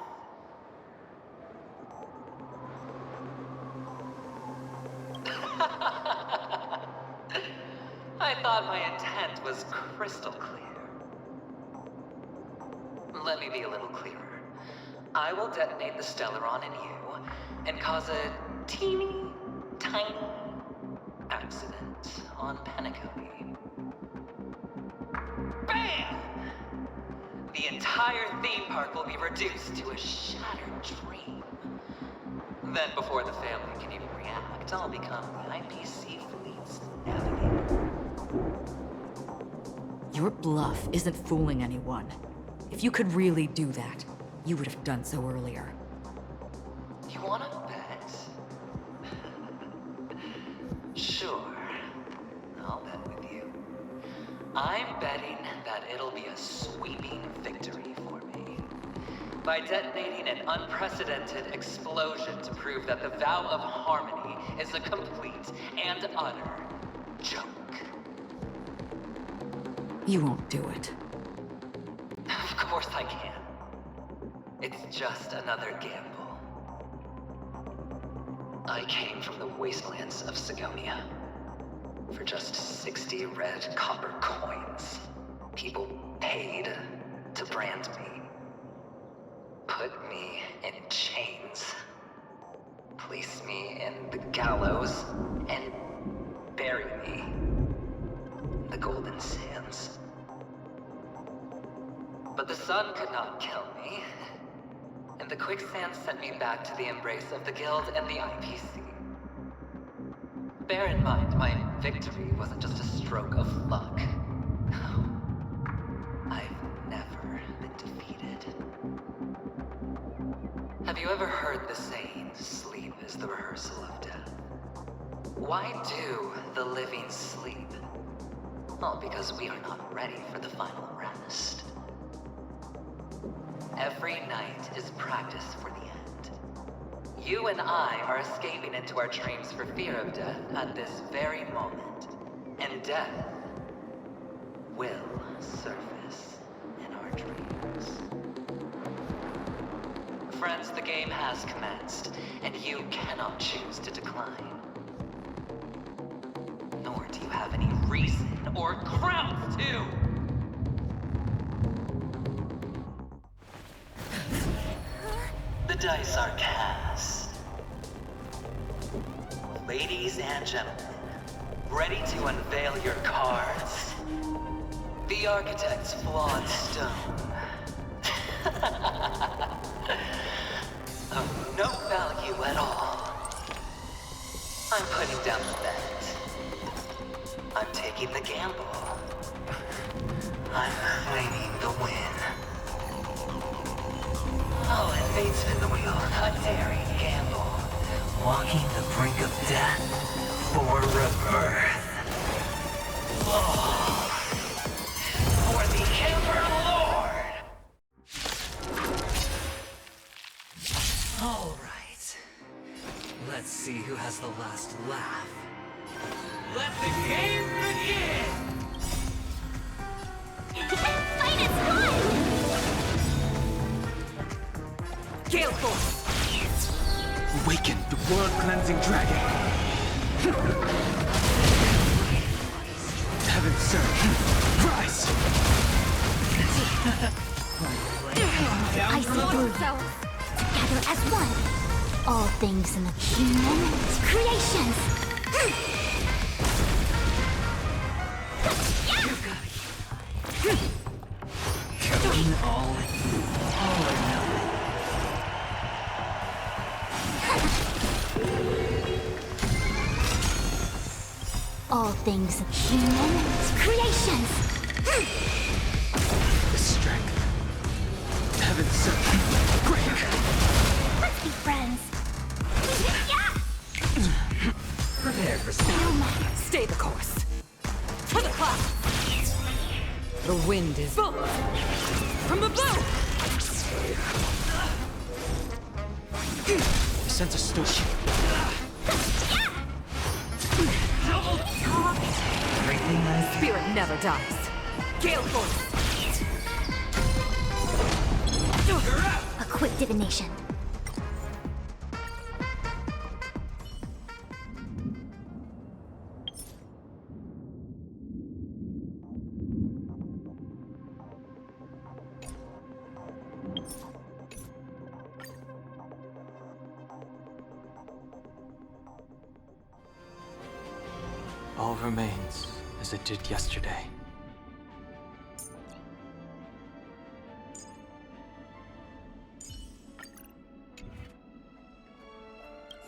I thought my intent was crystal clear. Let me be a little clearer. I will detonate the Stellaron in you and cause a teeny, tiny accident on Penacony. BAM! The entire theme park will be reduced to a shattered dream. Then before the family can even react, I'll become the IPC fleet's navigator. Your bluff isn't fooling anyone. If you could really do that, you would have done so earlier. You wanna bet? Sure. I'll bet with you. I'm betting that it'll be a sweeping victory for me. By detonating an unprecedented explosion to prove that the vow of harmony is a complete and utter joke. You won't do it. Of course I can. It's just another gamble. I came from the wastelands of Sigonia. For just 60 red copper coins, people paid to brand me. Put me in chains. Place me in the gallows and bury me sun could not kill me, and the quicksand sent me back to the embrace of the Guild and the IPC. Bear in mind, my victory wasn't just a stroke of luck. No. I've never been defeated. Have you ever heard the saying, sleep is the rehearsal of death? Why do the living sleep? Well, because we are not ready for the final rest. Every night is practice for the end. You and I are escaping into our dreams for fear of death at this very moment. And death will surface in our dreams. Friends, the game has commenced, and you cannot choose to decline. Nor do you have any reason or grounds to! The dice are cast. Ladies and gentlemen, ready to unveil your cards? The architect's flawed stone. Of no value at all. I'm putting down the bet. I'm taking the gamble. I'm claiming the win. Oh, and fate spin the wheel, a daring gamble. Walking the brink of death for rebirth. Oh, for the Emperor Lord! All right. Let's see who has the last laugh. Let the game begin! Fight is good! Gale Force! Awaken the world-cleansing dragon! Heaven surge! Rise! I see through. Together as one. All things in the human creations. Going all or nothing. All things human creations. The strength. Heaven surge! Break! Let's be friends. Prepare for something. Stay the course. To the clouds! The wind is full! From above! I sense a storm. Everything I Spirit never dies. Gale Force! A quick divination. All remains as it did yesterday.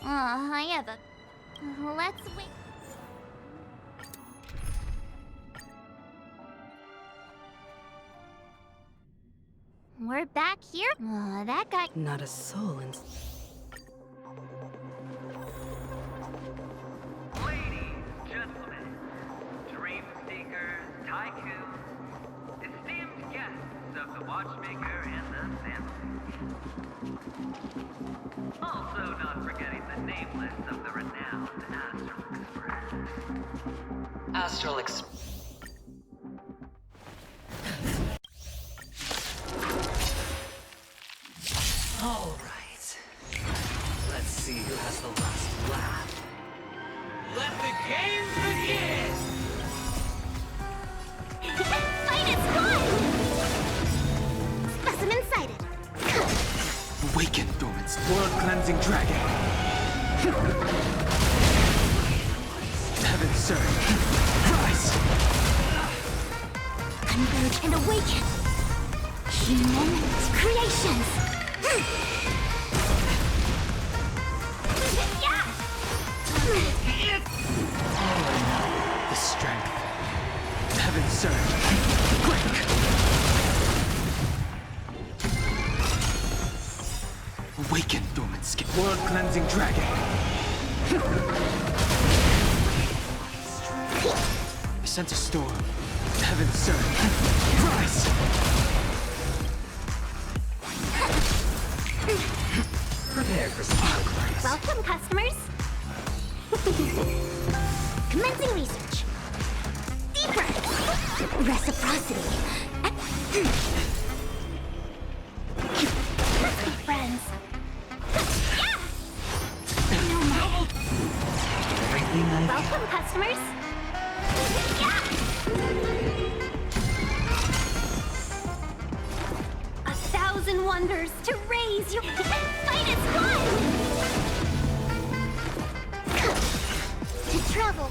I have a... Let's wait. We're back here? That guy... Not a soul in... Ladies, gentlemen, dream seekers, tycoons, esteemed guests of the Watchmaker and the family. Also not forgetting the nameless of the renowned Astral Express. Astral Express. All right. Let's see who has the last laugh. Let the game begin! Fight is good! Specimen sighted. Awaken, Dormant's world-cleansing dragon! Heaven surge! Rise! Converge and awaken. human creations. The strength. Heaven's surge. Break! Awaken, dormant skin. World-cleansing dragon. I sense a storm. Heaven's surge. Rise! Prepare for some. Welcome, customers. Commencing research. Deeper. Reciprocity. Let's be friends. Welcome, customers. 1,000 wonders to raise your fight as one. To travel.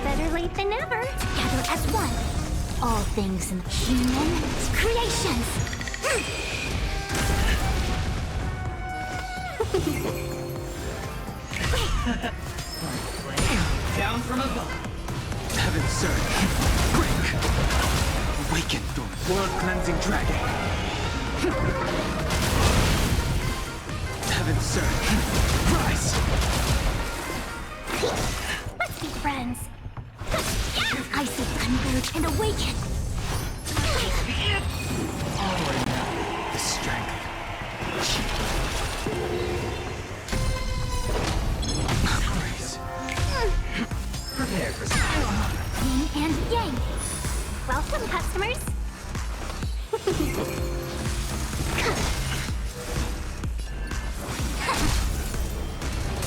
Better late than never. Together as one. All things in human creations. Down from above. Heaven's surge. Break! Awaken, dormant. World-cleansing dragon. Heaven's surge. Rise! Let's be friends. Icy converge and awaken. Onward now. The strength. Prepare for some. Yin and yang. Welcome, customers.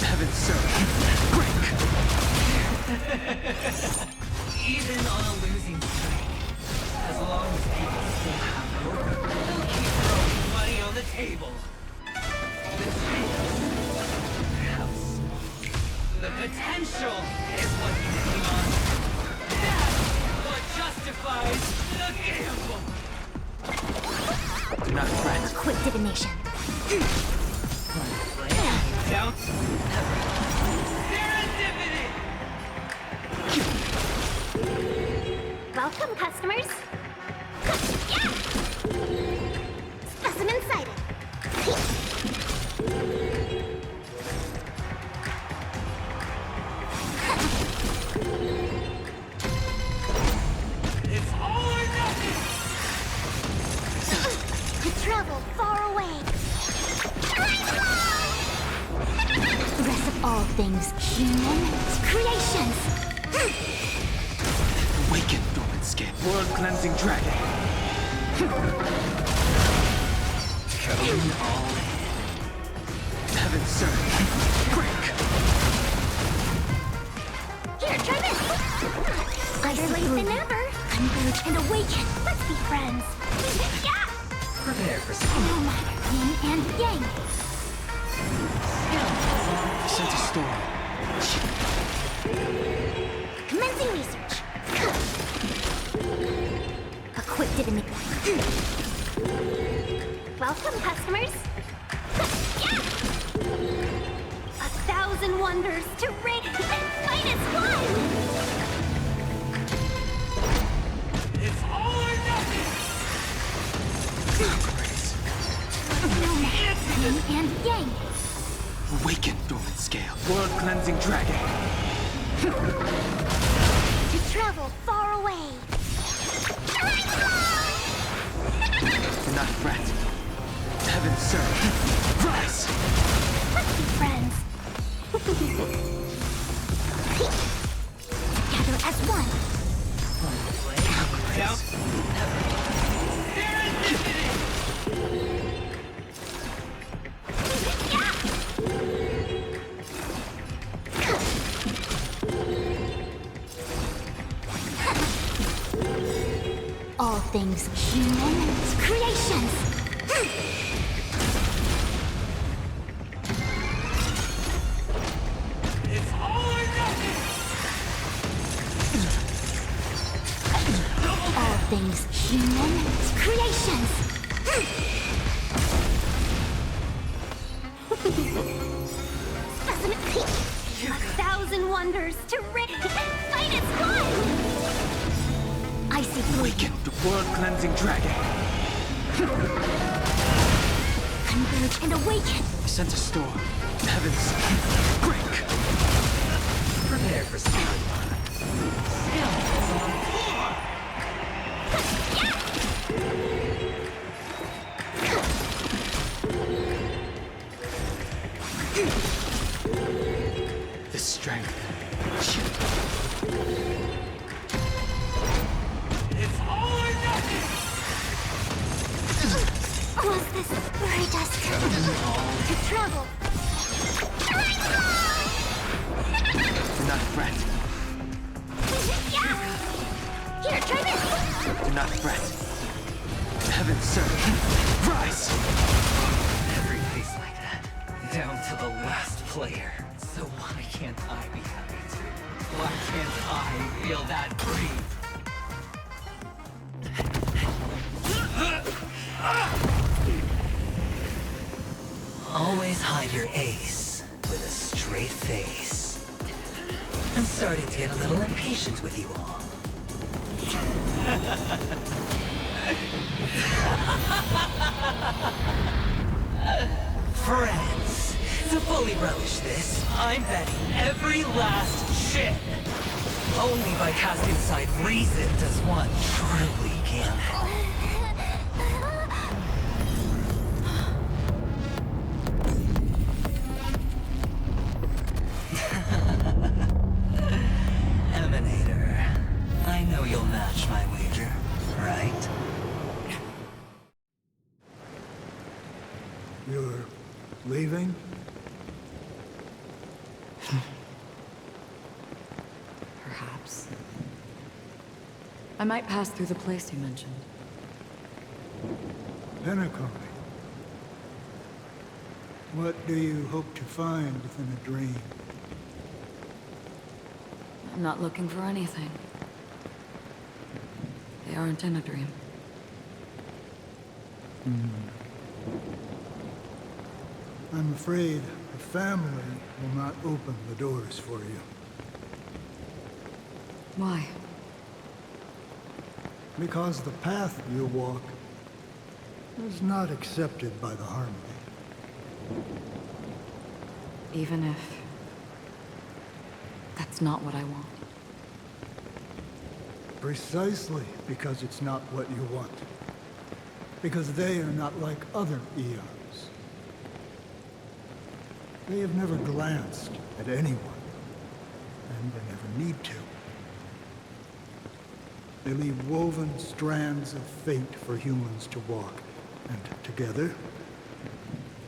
Heaven's surge. Break! Even on a losing streak, as long as people still have hope, they'll keep throwing money on the table. The chance, how small. The potential is what you hang on. That's what justifies the gamble. Do not fret. Quick divination. Down. Serendipity! Welcome, customers. Specimen sighted. It's all or nothing! To travel far away. Rest of all things human creations. Awaken, dormant skin. World-cleansing dragon. Going all in. Heaven's surge. Break! Here, try this. Better late than never. Converge and awaken. Let's be friends. Prepare for some. No matter yin and yang. I sense a storm. Commencing research. A quick divination. Welcome, customers. 1,000 wonders to rig and fight as one. It's all or nothing! No matter yin and yang. Awaken, dormant scale. World-cleansing dragon. To travel far away. Do not fret. Heaven's surge. Rise! Let's be friends. Together as one. Down. All things human creations. It's all or nothing! Human creations! Specimen peak! 1,000 wonders to rid! Fight its one! Icy blue! Awaken the world-cleansing dragon! Converge and awaken! I sense a storm. Heavens, break! Prepare for storm. The strength. It's all or nothing! Was this predestined to travel? Do not fret. Here, try this! Do not fret. Heaven, sir. Rise! Every face like that, down to the last player. So why can't I be happy too? Why can't I feel that breathe? Always hide your ace with a straight face. I'm starting to get a little impatient with you all. Friends, to fully relish this, I'm betting every last shit. Only by casting aside reason does one truly gamble. Emanator, I know you'll match my wager, right? You're leaving? Perhaps. I might pass through the place you mentioned. Penacony. What do you hope to find within a dream? I'm not looking for anything. They aren't in a dream. I'm afraid the family will not open the doors for you. Why? Because the path you walk is not accepted by the Harmony. Even if that's not what I want. Precisely because it's not what you want. Because they are not like other eons. They have never glanced at anyone, and they never need to. They leave woven strands of fate for humans to walk, and together,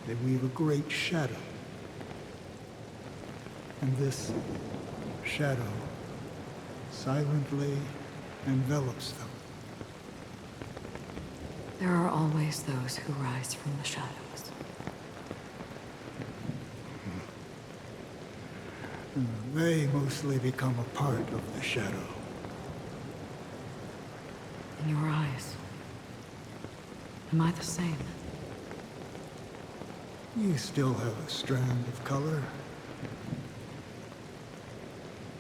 they weave a great shadow. And this shadow silently envelops them. There are always those who rise from the shadows. They mostly become a part of the shadow. In your eyes, am I the same? You still have a strand of color,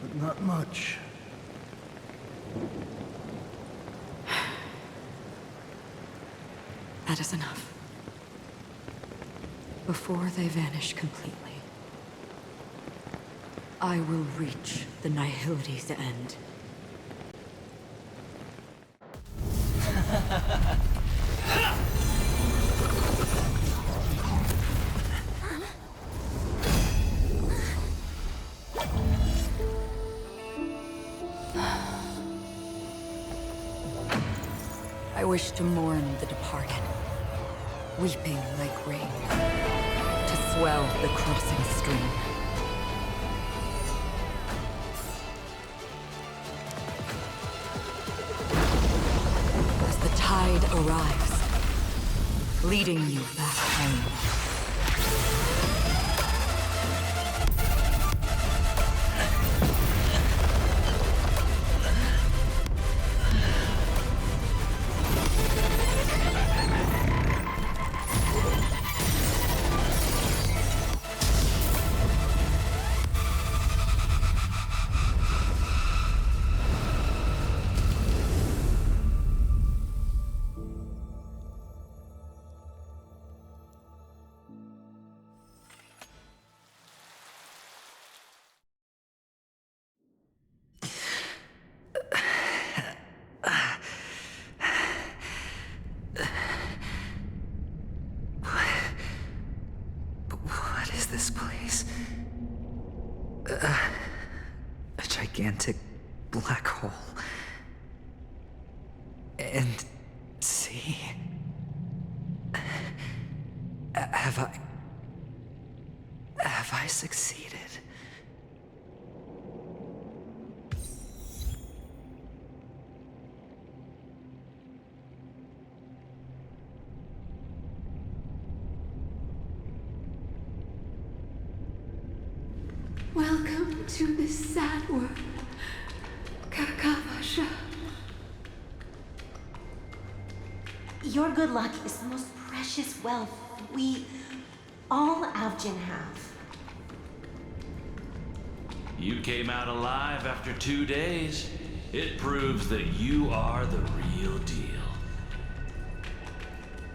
but not much. That is enough. Before they vanish completely, I will reach the Nihility's end. I wish to mourn the departed, weeping like rain, to swell the crossing stream. As the tide arrives, leading you back home. this place? A gigantic black hole. And see? Have I succeeded? Welcome to this sad world, Kakavasha. Your good luck is the most precious wealth we, all Avgin, have. You came out alive after 2 days. It proves that you are the real deal.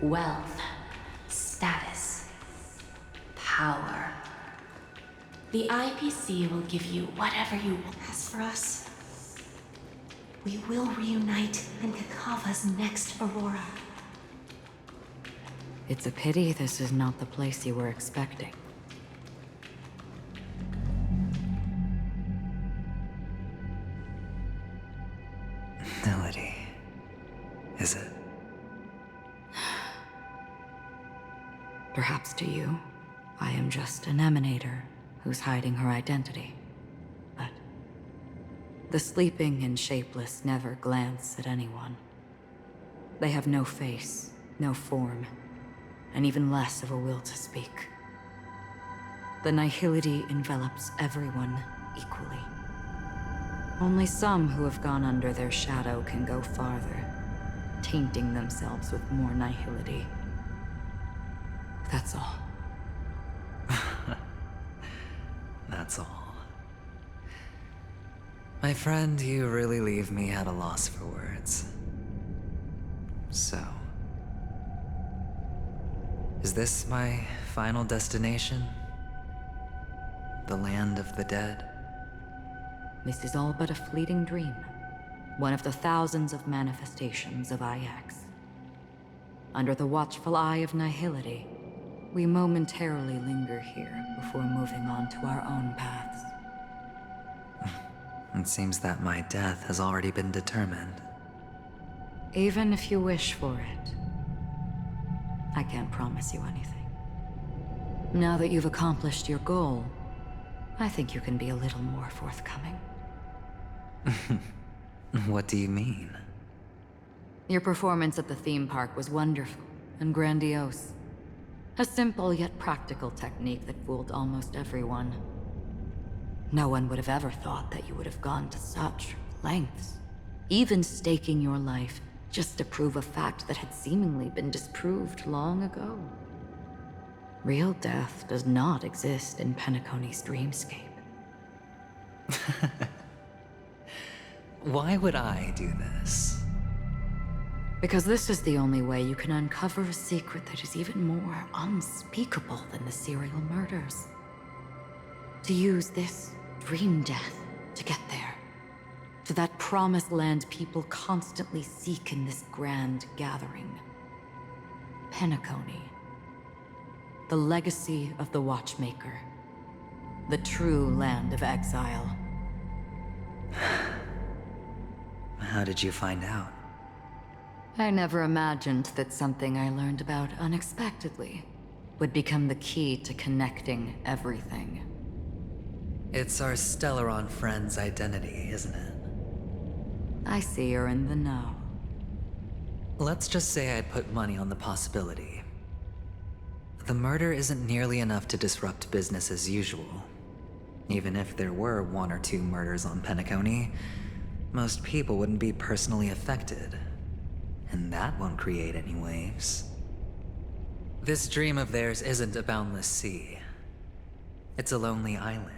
Wealth, status, power. The IPC will give you whatever you want. As for us, we will reunite in Kakava's next Aurora. It's a pity this is not the place you were expecting. Melody. Is it? Perhaps to you, I am just an emanator who's hiding her identity. But the sleeping and shapeless never glance at anyone. They have no face, no form, and even less of a will to speak. The nihility envelops everyone equally. Only some who have gone under their shadow can go farther, tainting themselves with more nihility. That's all. That's all. My friend, you really leave me at a loss for words. So, is this my final destination? The land of the dead? This is all but a fleeting dream. One of the thousands of manifestations of IX. Under the watchful eye of nihility, we momentarily linger here before moving on to our own paths. It seems that my death has already been determined. Even if you wish for it, I can't promise you anything. Now that you've accomplished your goal, I think you can be a little more forthcoming. What do you mean? Your performance at the theme park was wonderful and grandiose. A simple yet practical technique that fooled almost everyone. No one would have ever thought that you would have gone to such lengths, even staking your life just to prove a fact that had seemingly been disproved long ago. Real death does not exist in Penacony's dreamscape. Why would I do this? Because this is the only way you can uncover a secret that is even more unspeakable than the serial murders. To use this dream death to get there. To that promised land people constantly seek in this grand gathering. Penacony. The legacy of the Watchmaker. The true land of exile. How did you find out? I never imagined that something I learned about unexpectedly would become the key to connecting everything. It's our Stellaron friend's identity, isn't it? I see you're in the know. Let's just say I put money on the possibility. The murder isn't nearly enough to disrupt business as usual. Even if there were 1 or 2 murders on Penacony, most people wouldn't be personally affected. And that won't create any waves. This dream of theirs isn't a boundless sea. It's a lonely island.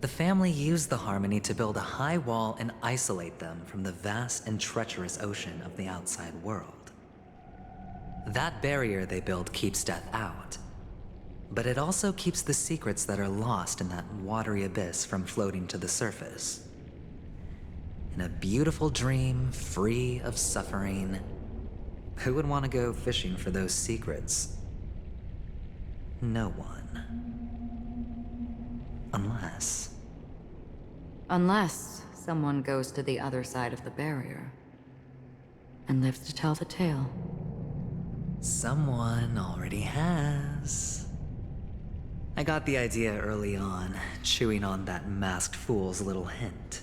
The family used the Harmony to build a high wall and isolate them from the vast and treacherous ocean of the outside world. That barrier they built keeps death out, but it also keeps the secrets that are lost in that watery abyss from floating to the surface. In a beautiful dream, free of suffering, who would want to go fishing for those secrets? no one. Unless someone goes to the other side of the barrier and lives to tell the tale. Someone already has. I got the idea early on, chewing on that masked fool's little hint.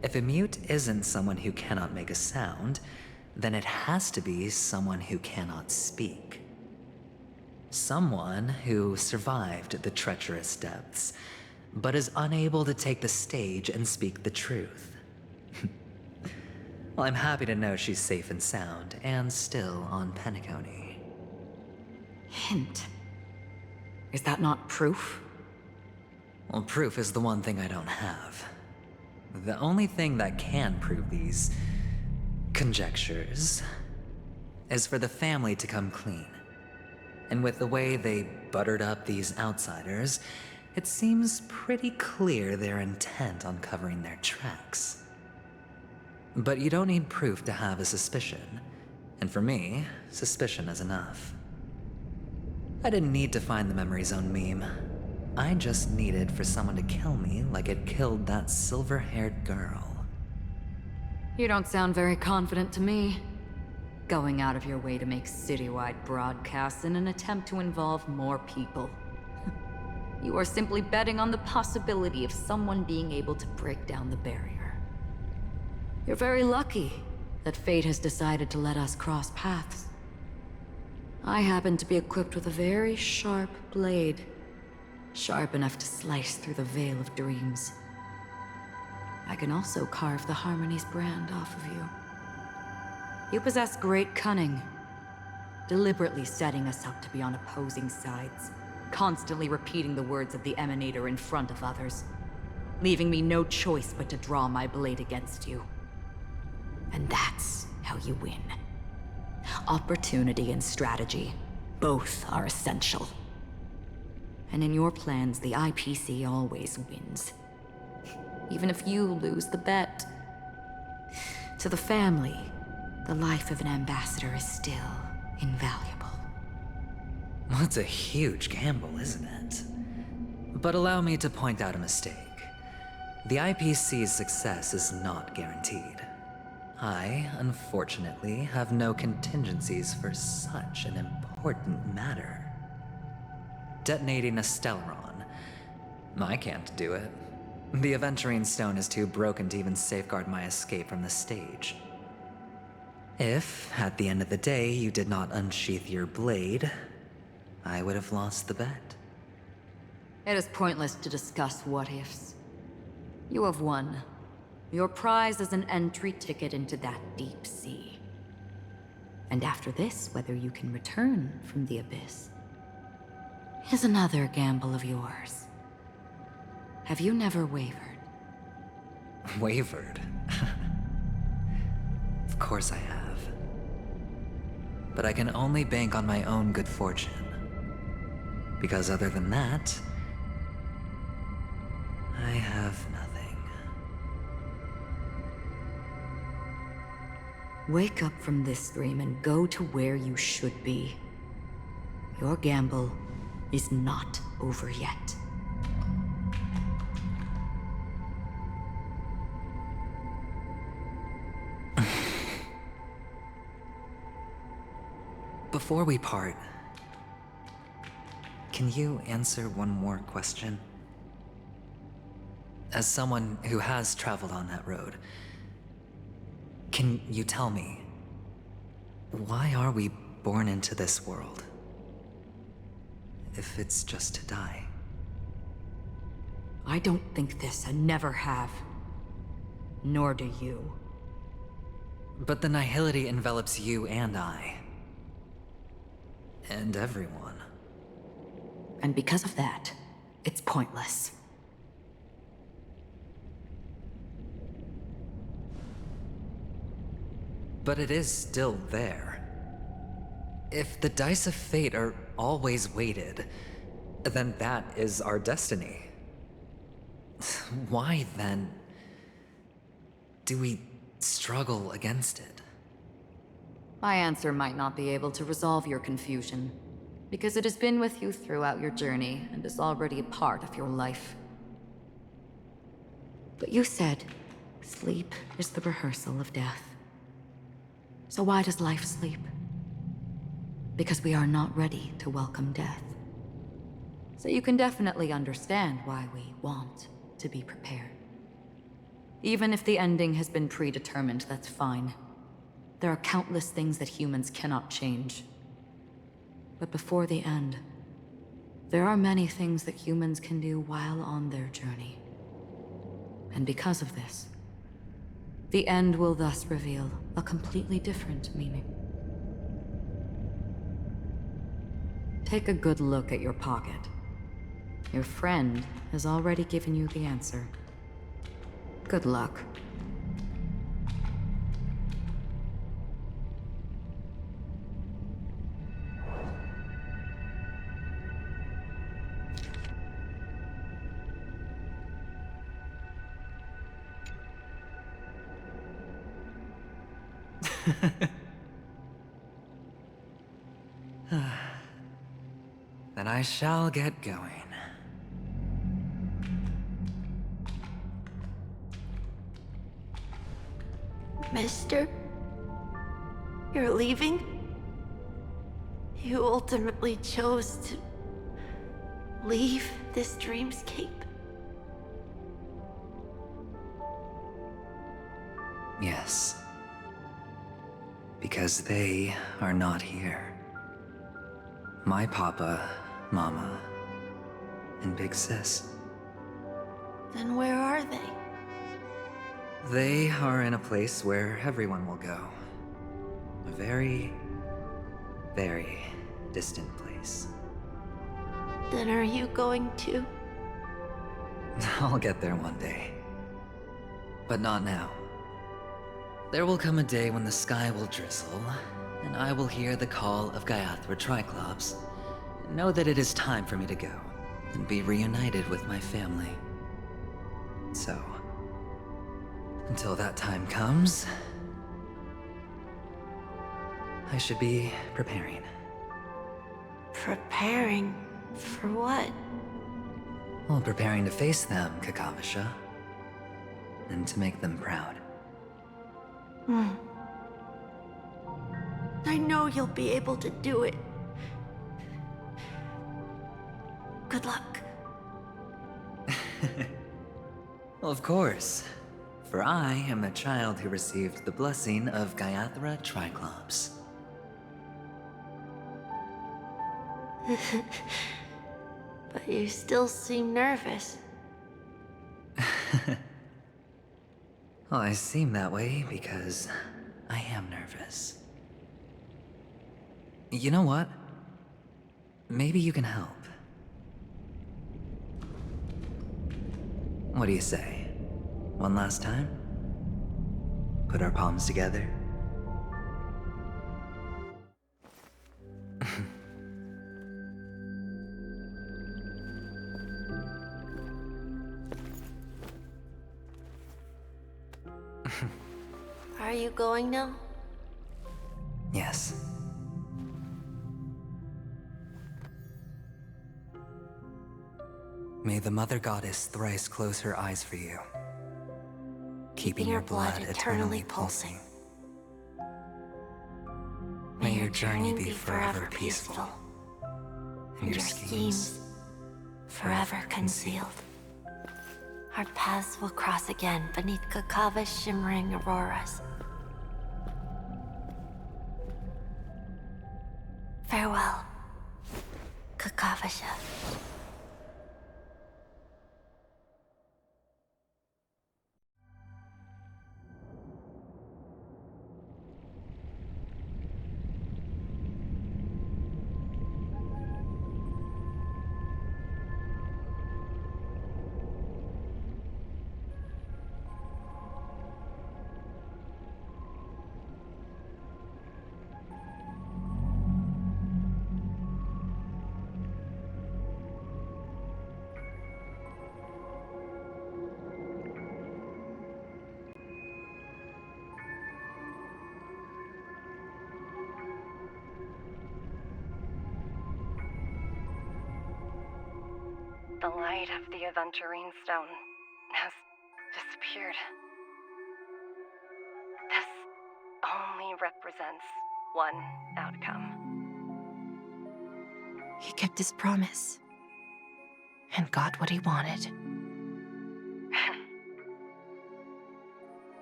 If a mute isn't someone who cannot make a sound, then it has to be someone who cannot speak. Someone who survived the treacherous depths, but is unable to take the stage and speak the truth. Well, I'm happy to know she's safe and sound, and still on Penacony. Hint? Is that not proof? Well, proof is the one thing I don't have. The only thing that can prove these conjectures is for the family to come clean. And with the way they buttered up these outsiders, it seems pretty clear they're intent on covering their tracks. But you don't need proof to have a suspicion. And for me, suspicion is enough. I didn't need to find the memory zone meme. I just needed for someone to kill me like it killed that silver-haired girl. You don't sound very confident to me. Going out of your way to make citywide broadcasts in an attempt to involve more people. You are simply betting on the possibility of someone being able to break down the barrier. You're very lucky that fate has decided to let us cross paths. I happen to be equipped with a very sharp blade, sharp enough to slice through the veil of dreams. I can also carve the Harmony's brand off of you. You possess great cunning, deliberately setting us up to be on opposing sides, constantly repeating the words of the Emanator in front of others, leaving me no choice but to draw my blade against you. And that's how you win. Opportunity and strategy, both are essential. And in your plans, the IPC always wins. Even if you lose the bet. To the family, the life of an ambassador is still invaluable. Well, it's a huge gamble, isn't it? But allow me to point out a mistake. The IPC's success is not guaranteed. I, unfortunately, have no contingencies for such an important matter. Detonating a Stellaron. I can't do it. The Aventurine Stone is too broken to even safeguard my escape from the stage. If, at the end of the day, you did not unsheath your blade, I would have lost the bet. It is pointless to discuss what-ifs. You have won. Your prize is an entry ticket into that deep sea. And after this, whether you can return from the abyss is another gamble of yours. Have you never wavered? Wavered? Of course I have. But I can only bank on my own good fortune. Because other than that, I have nothing. Wake up from this dream and go to where you should be. Your gamble is not over yet. Before we part, can you answer one more question? As someone who has traveled on that road, can you tell me, why are we born into this world? If it's just to die. I don't think this and never have. Nor do you. But the nihility envelops you and I. And everyone. And because of that, it's pointless. But it is still there. If the dice of fate are always weighted, then that is our destiny. Why, then, do we struggle against it? My answer might not be able to resolve your confusion, Because it has been with you throughout your journey and is already a part of your life. But you said, sleep is the rehearsal of death. So why does life sleep? Because we are not ready to welcome death. So you can definitely understand why we want to be prepared. Even if the ending has been predetermined, that's fine. There are countless things that humans cannot change. But before the end, there are many things that humans can do while on their journey. And because of this, the end will thus reveal a completely different meaning. Take a good look at your pocket. Your friend has already given you the answer. Good luck. Then I shall get going. Mister? You're leaving? You ultimately chose to leave this dreamscape? Yes. Because they are not here. My papa, mama, and big sis. Then where are they? They are in a place where everyone will go. A very, very distant place. Then are you going to? I'll get there one day. But not now. There will come a day when the sky will drizzle, and I will hear the call of Gaiathra Triclops, and know that it is time for me to go, and be reunited with my family. So, until that time comes, I should be preparing. Preparing for what? Well, preparing to face them, Kakavasha, and to make them proud. I know you'll be able to do it. Good luck. Well, of course. For I am the child who received the blessing of Gaiathra Triclops. But you still seem nervous. Well, I seem that way because I am nervous. You know what? Maybe you can help. What do you say? One last time? Put our palms together? Are you going now? Yes. May the Mother Goddess thrice close her eyes for you, keeping your blood eternally pulsing. May your journey be forever peaceful, and your schemes forever concealed. Our paths will cross again beneath Kakava's shimmering auroras. Farewell, Kakavasha. The light of the Aventurine Stone has disappeared. This only represents one outcome. He kept his promise and got what he wanted.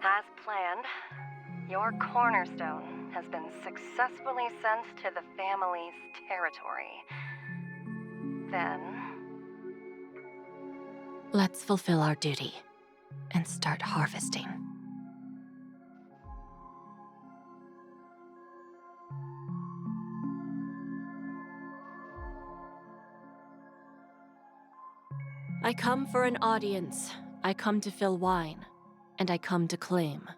As planned, your cornerstone has been successfully sent to the family's territory. Then, Let's fulfill our duty and start harvesting. I come for an audience. I come to fill wine, and I come to claim.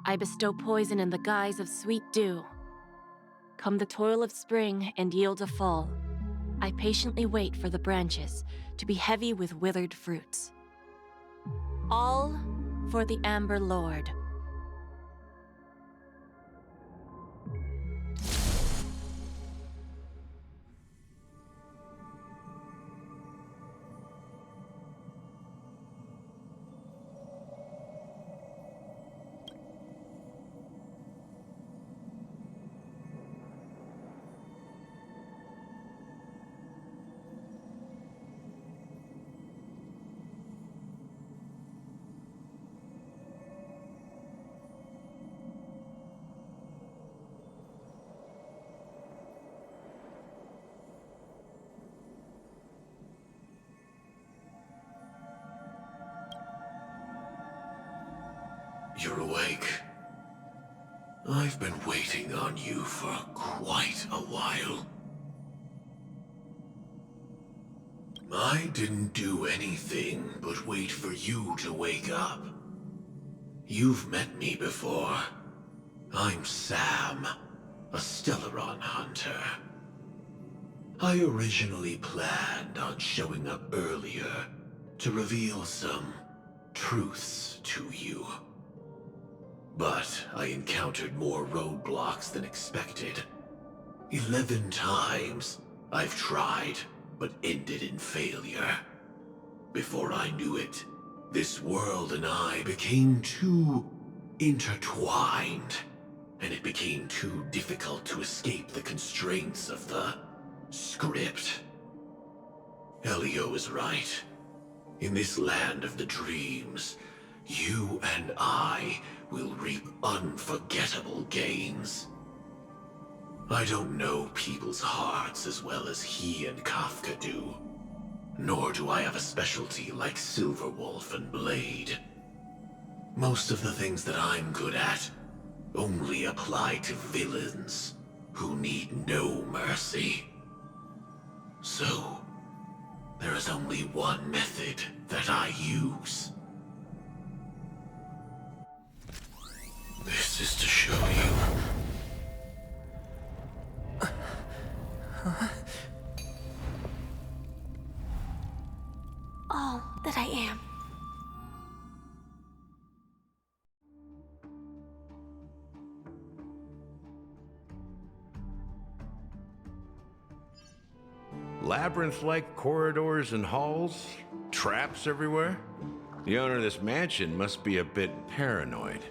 I bestow poison in the guise of sweet dew. Come the toil of spring and yield a fall. I patiently wait for the branches to be heavy with withered fruits. All for the Amber Lord. You're awake. I've been waiting on you for quite a while. I didn't do anything but wait for you to wake up. You've met me before. I'm Sam, a Stellaron hunter. I originally planned on showing up earlier to reveal some truths to you. But I encountered more roadblocks than expected. 11 times I've tried, but ended in failure. Before I knew it, this world and I became too intertwined, and it became too difficult to escape the constraints of the script. Elio is right. In this land of the dreams, you and I will reap unforgettable gains. I don't know people's hearts as well as he and Kafka do. Nor do I have a specialty like Silverwolf and Blade. Most of the things that I'm good at only apply to villains who need no mercy. So, there is only one method that I use. This is to show you. All that I am. Labyrinth-like corridors and halls? Traps everywhere? The owner of this mansion must be a bit paranoid.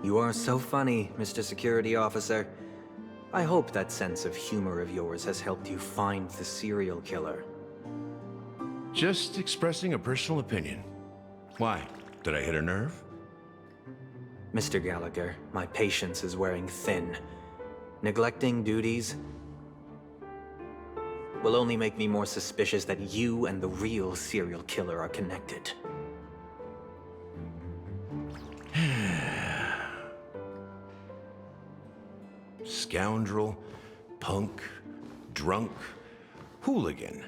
You are so funny, Mr. Security Officer. I hope that sense of humor of yours has helped you find the serial killer. Just expressing a personal opinion. Why? Did I hit a nerve? Mr. Gallagher, my patience is wearing thin. Neglecting duties will only make me more suspicious that you and the real serial killer are connected. Scoundrel, punk, drunk, hooligan.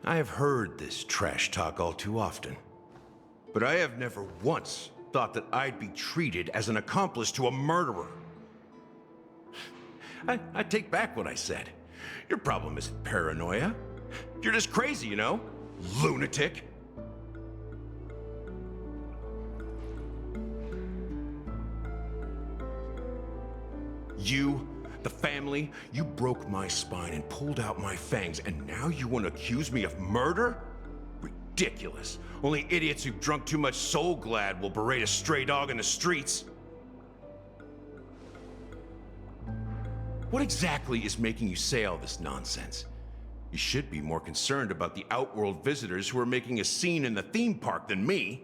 I have heard this trash talk all too often. But I have never once thought that I'd be treated as an accomplice to a murderer. I take back what I said. Your problem isn't paranoia. You're just crazy, you know? Lunatic. You the family. You broke my spine and pulled out my fangs, and now you want to accuse me of murder? Ridiculous. Only idiots who've drunk too much Soul Glad will berate a stray dog in the streets. What exactly is making you say all this nonsense? You should be more concerned about the Outworld visitors who are making a scene in the theme park than me.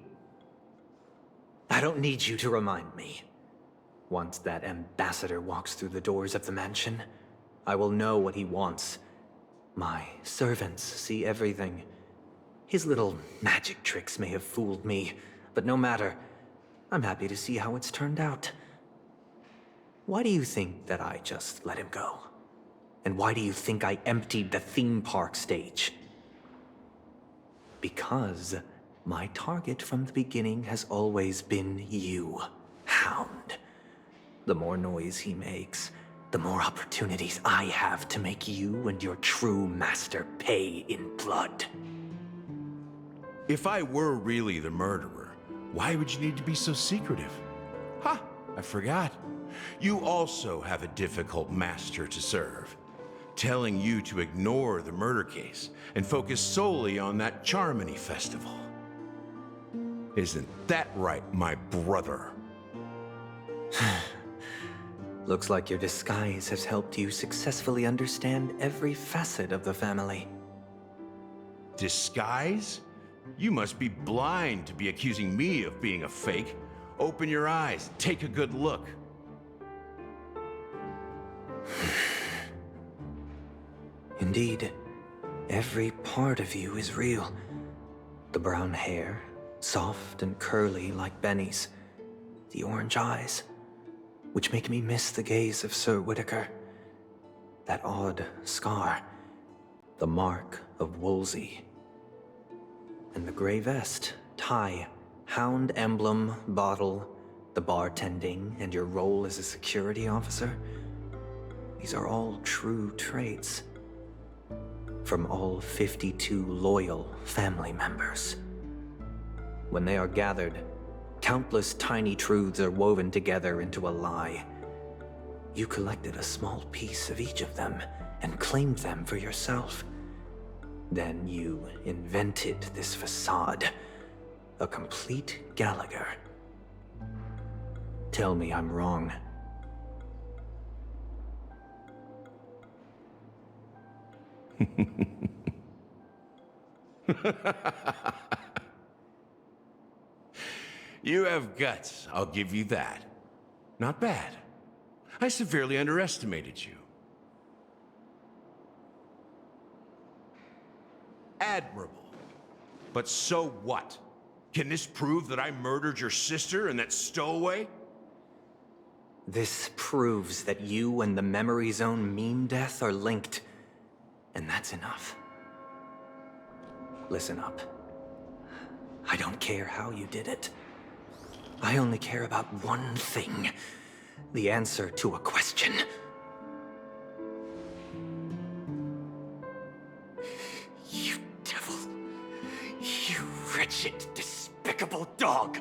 I don't need you to remind me. Once that ambassador walks through the doors of the mansion, I will know what he wants. My servants see everything. His little magic tricks may have fooled me, but no matter. I'm happy to see how it's turned out. Why do you think that I just let him go? And why do you think I emptied the theme park stage? Because my target from the beginning has always been you, Hound. The more noise he makes, the more opportunities I have to make you and your true master pay in blood. If I were really the murderer, why would you need to be so secretive? Ha! I forgot. You also have a difficult master to serve, telling you to ignore the murder case and focus solely on that Charmony festival. Isn't that right, my brother? Looks like your disguise has helped you successfully understand every facet of the family. Disguise? You must be blind to be accusing me of being a fake. Open your eyes, take a good look. Indeed, every part of you is real. The brown hair, soft and curly like Benny's. The orange eyes, which make me miss the gaze of Sir Whitaker. That odd scar, the mark of Wolsey. And the gray vest, tie, hound emblem, bottle, the bartending, and your role as a security officer. These are all true traits. From all 52 loyal family members. When they are gathered, countless tiny truths are woven together into a lie. You collected a small piece of each of them and claimed them for yourself. Then you invented this facade, a complete Gallagher. Tell me I'm wrong. You have guts, I'll give you that. Not bad. I severely underestimated you. Admirable. But so what? Can this prove that I murdered your sister and that stowaway? This proves that you and the Memory Zone meme death are linked. And that's enough. Listen up. I don't care how you did it. I only care about one thing. The answer to a question. You devil. You wretched, despicable dog.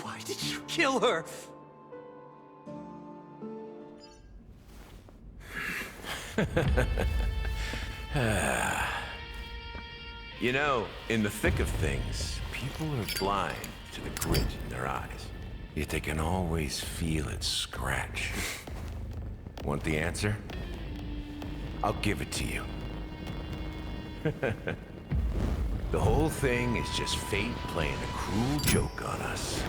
Why did you kill her? You know, in the thick of things, people are blind to the grit in their eyes. Yet they can always feel it scratch. Want the answer? I'll give it to you. The whole thing is just fate playing a cruel joke on us.